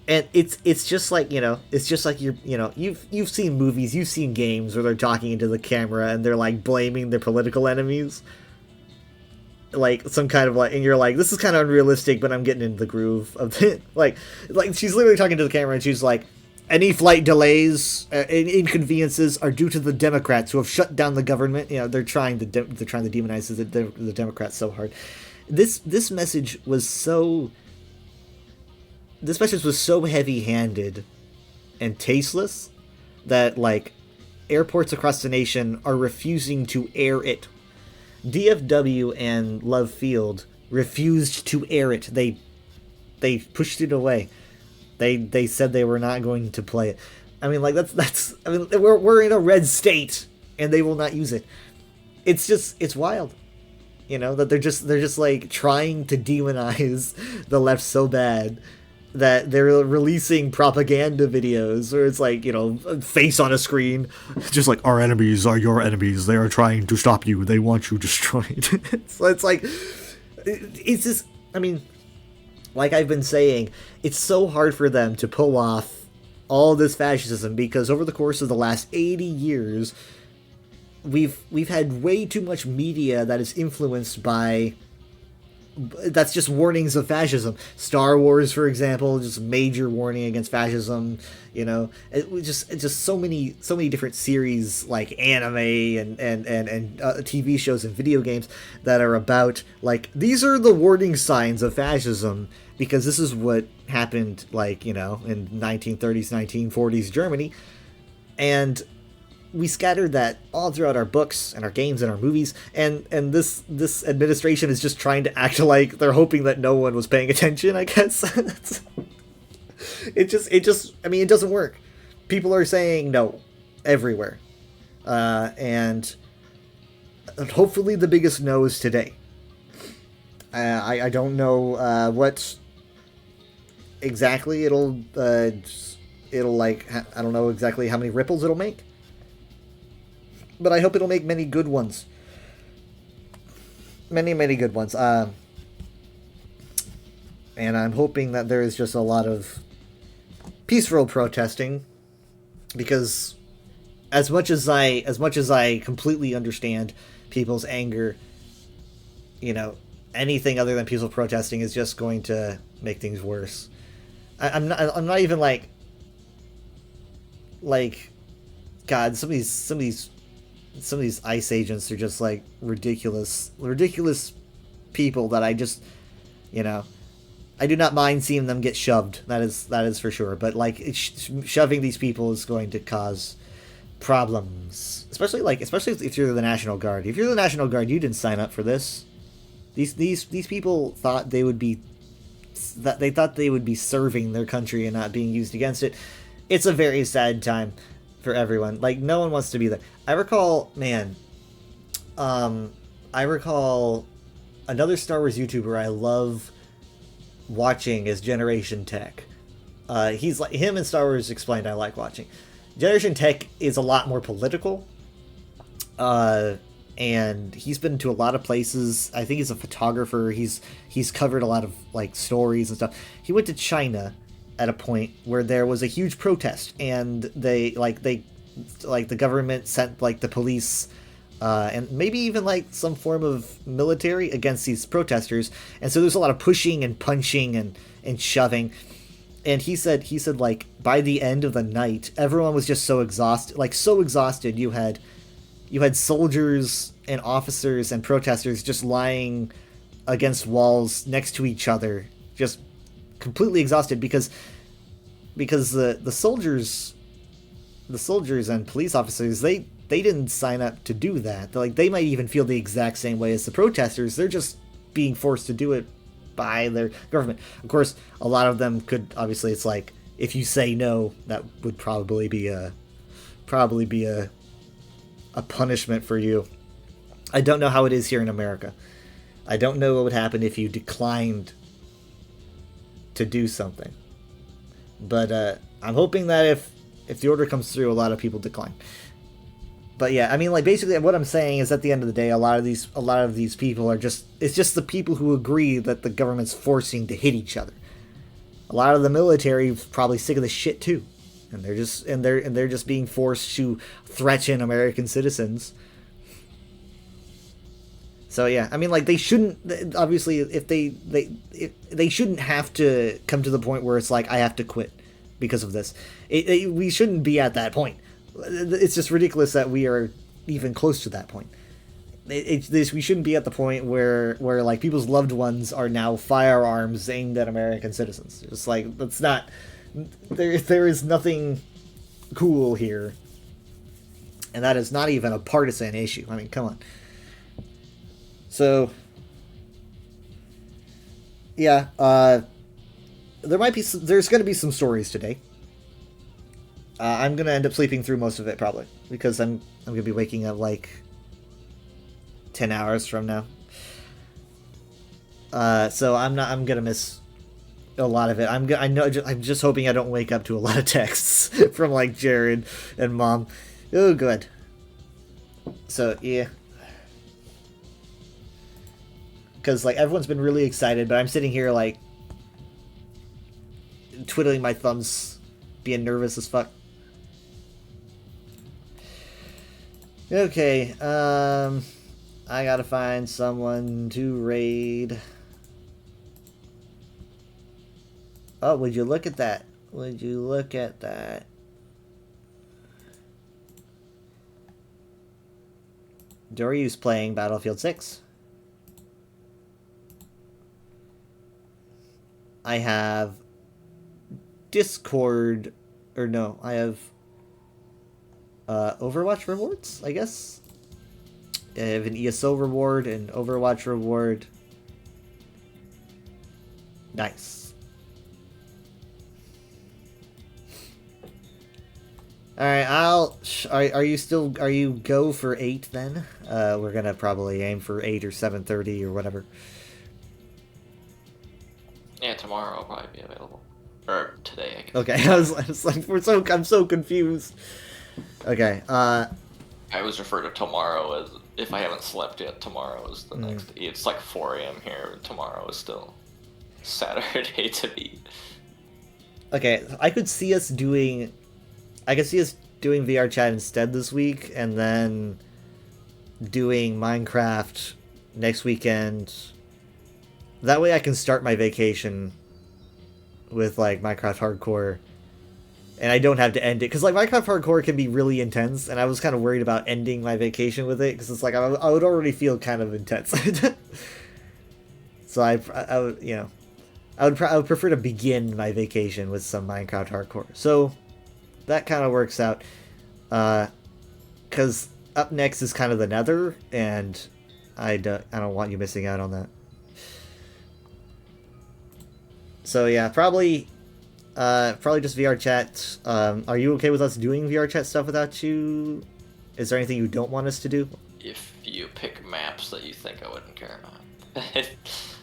and it's just like, it's just like you've seen movies, you've seen games where they're talking into the camera and they're like blaming their political enemies, like some kind of like, and you're like, this is kind of unrealistic, but I'm getting into the groove of it. like she's literally talking to the camera and she's like, any flight delays, inconveniences are due to the Democrats who have shut down the government. They're trying to demonize the Democrats so hard. This message was so heavy-handed and tasteless that like airports across the nation are refusing to air it. DFW and Love Field refused to air it. They pushed it away. They said they were not going to play it. I mean, like that's I mean, we're in a red state and they will not use it. It's wild. That they're just like trying to demonize the left so bad that they're releasing propaganda videos where it's like, face on a screen, just like, our enemies are your enemies. They are trying to stop you. They want you destroyed. So it's like, it's just, I mean, like I've been saying, it's so hard for them to pull off all this fascism because over the course of the last 80 years, we've had way too much media that is influenced by, that's just warnings of fascism. Star Wars, for example, just major warning against fascism. It's just so many different series like anime and TV shows and video games that are about like, these are the warning signs of fascism because this is what happened like in 1930s, 1940s Germany, and we scattered that all throughout our books and our games and our movies, and this administration is just trying to act like they're hoping that no one was paying attention, I guess. I mean, it doesn't work. People are saying no everywhere. And hopefully the biggest no is today. I don't know what exactly it'll like, I don't know exactly how many ripples it'll make. But I hope it'll make many good ones. Many, many good ones. And I'm hoping that there is just a lot of peaceful protesting, because as much as I completely understand people's anger, anything other than peaceful protesting is just going to make things worse. I'm not even like God, some of these ICE agents are just like ridiculous people that I just, I do not mind seeing them get shoved. That is for sure. But like shoving these people is going to cause problems, especially if you're the National Guard. If you're the National Guard, you didn't sign up for this. These people thought they would be serving their country and not being used against it. It's a very sad time for everyone. Like, no one wants to be there. I recall another Star Wars YouTuber I love watching is Generation Tech. He's like, him and Star Wars Explained I like watching. Generation Tech is a lot more political. and he's been to a lot of places. I think he's a photographer. He's covered a lot of like stories and stuff. He went to China at a point where there was a huge protest, and the government sent like the police and maybe even like some form of military against these protesters, and so there's a lot of pushing and punching and shoving. And he said like by the end of the night, everyone was just so exhausted. You had soldiers and officers and protesters just lying against walls next to each other, just completely exhausted because the soldiers and police officers, they didn't sign up to do that. They might even feel the exact same way as the protesters. They're just being forced to do it by their government. Of course, a lot of them could, obviously, it's like, if you say no, that would probably be a punishment for you. I don't know how it is here in America. I don't know what would happen if you declined to do something. But I'm hoping that if the order comes through, a lot of people decline. But yeah, I mean, like, basically what I'm saying is, at the end of the day, a lot of these people are just, it's just the people who agree that the government's forcing to hit each other. A lot of the military is probably sick of this shit too, and they're just being forced to threaten American citizens. So yeah, I mean, like, they shouldn't, obviously, if they shouldn't have to come to the point where it's like, I have to quit because of this. We shouldn't be at that point. It's just ridiculous that we are even close to that point. We shouldn't be at the point where like people's loved ones are now firearms aimed at American citizens. It's like, that's not, there is nothing cool here, and that is not even a partisan issue. I mean, come on. So yeah, there's going to be some stories today. I'm gonna end up sleeping through most of it, probably, because I'm gonna be waking up like 10 hours from now. So I'm gonna miss a lot of it. I'm just hoping I don't wake up to a lot of texts from like Jared and Mom. Oh, good. So yeah, because like everyone's been really excited, but I'm sitting here like twiddling my thumbs, being nervous as fuck. Okay, I gotta find someone to raid. Oh, would you look at that? Would you look at that? Doryu's playing Battlefield 6. I have Discord, or no, I have Overwatch rewards, I guess. I have an ESO reward, an Overwatch reward. Nice. Alright, are you go for 8 then? We're gonna probably aim for 8 or 7:30 or whatever. Yeah, tomorrow I'll probably be available. Or today, I guess. Okay, I was like, I'm so confused. Okay, I always refer to tomorrow as, if I haven't slept yet, tomorrow is the next. It's like 4 a.m. here, and tomorrow is still Saturday to me. Okay, I could see us doing VR chat instead this week, and then doing Minecraft next weekend. That way I can start my vacation with like Minecraft Hardcore, and I don't have to end it, because like Minecraft Hardcore can be really intense, and I was kind of worried about ending my vacation with it, because it's like I would already feel kind of intense. So I would, you know, I would prefer to begin my vacation with some Minecraft Hardcore. So that kind of works out, because up next is kind of the Nether, and I don't want you missing out on that. So yeah, probably just VR chat. Are you okay with us doing VR chat stuff without you? Is there anything you don't want us to do? If you pick maps that you think I wouldn't care about.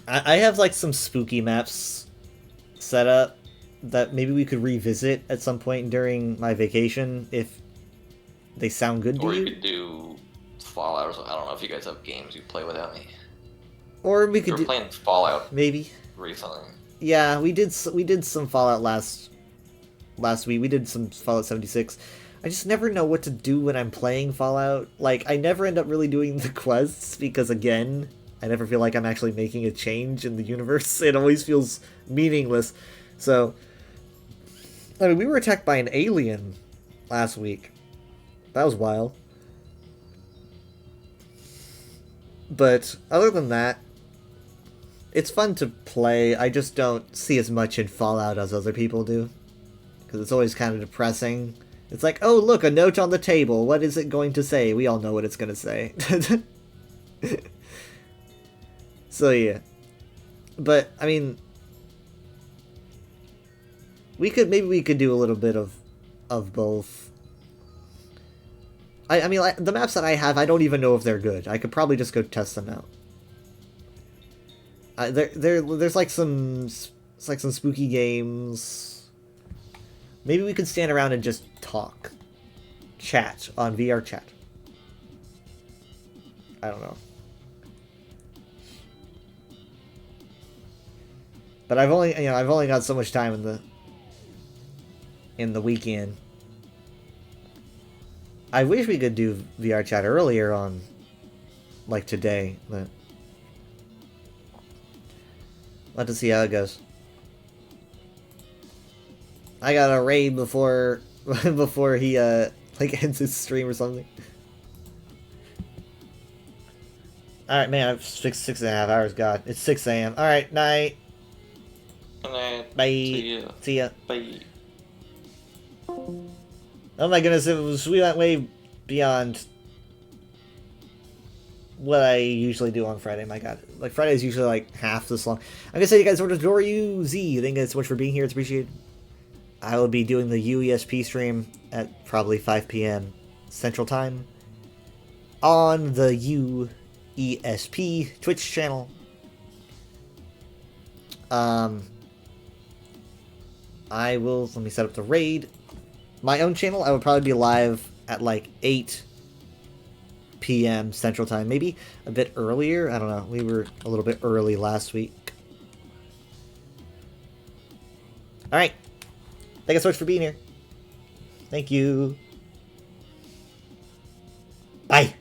I have like some spooky maps set up that maybe we could revisit at some point during my vacation if they sound good to you. Or you could do Fallout. I don't know if you guys have games you play without me. Or we We could were do playing Fallout maybe. recently. Yeah, we did some Fallout last week. We did some Fallout 76. I just never know what to do when I'm playing Fallout. Like, I never end up really doing the quests because, again, I never feel like I'm actually making a change in the universe. It always feels meaningless. So, I mean, we were attacked by an alien last week. That was wild. But other than that, it's fun to play. I just don't see as much in Fallout as other people do. Because it's always kind of depressing. It's like, oh, look, a note on the table. What is it going to say? We all know what it's going to say. So, yeah. But, I mean, maybe we could do a little bit of both. I mean, the maps that I have, I don't even know if they're good. I could probably just go test them out. There's like some spooky games. Maybe we could stand around and just talk. Chat on VR chat. I don't know. But I've only got so much time in the weekend. I wish we could do VR chat earlier on, like today, but we'll have to see how it goes. I got a raid before he like ends his stream or something. All right, man. I've 6.5 hours. God, it's 6 a.m. All right, night. Good night. Bye. See ya. Bye. Oh my goodness, we went way beyond what I usually do on Friday. My God, like Friday is usually like half this long. I'm gonna say, you guys, what adore you, Z. Thank you guys so much for being here. It's appreciated. I will be doing the UESP stream at probably 5 p.m. Central Time on the UESP Twitch channel. I will, let me set up the raid. My own channel, I would probably be live at like 8 p.m. Central Time. Maybe a bit earlier. I don't know. We were a little bit early last week. Alright. Thank you so much for being here. Thank you. Bye.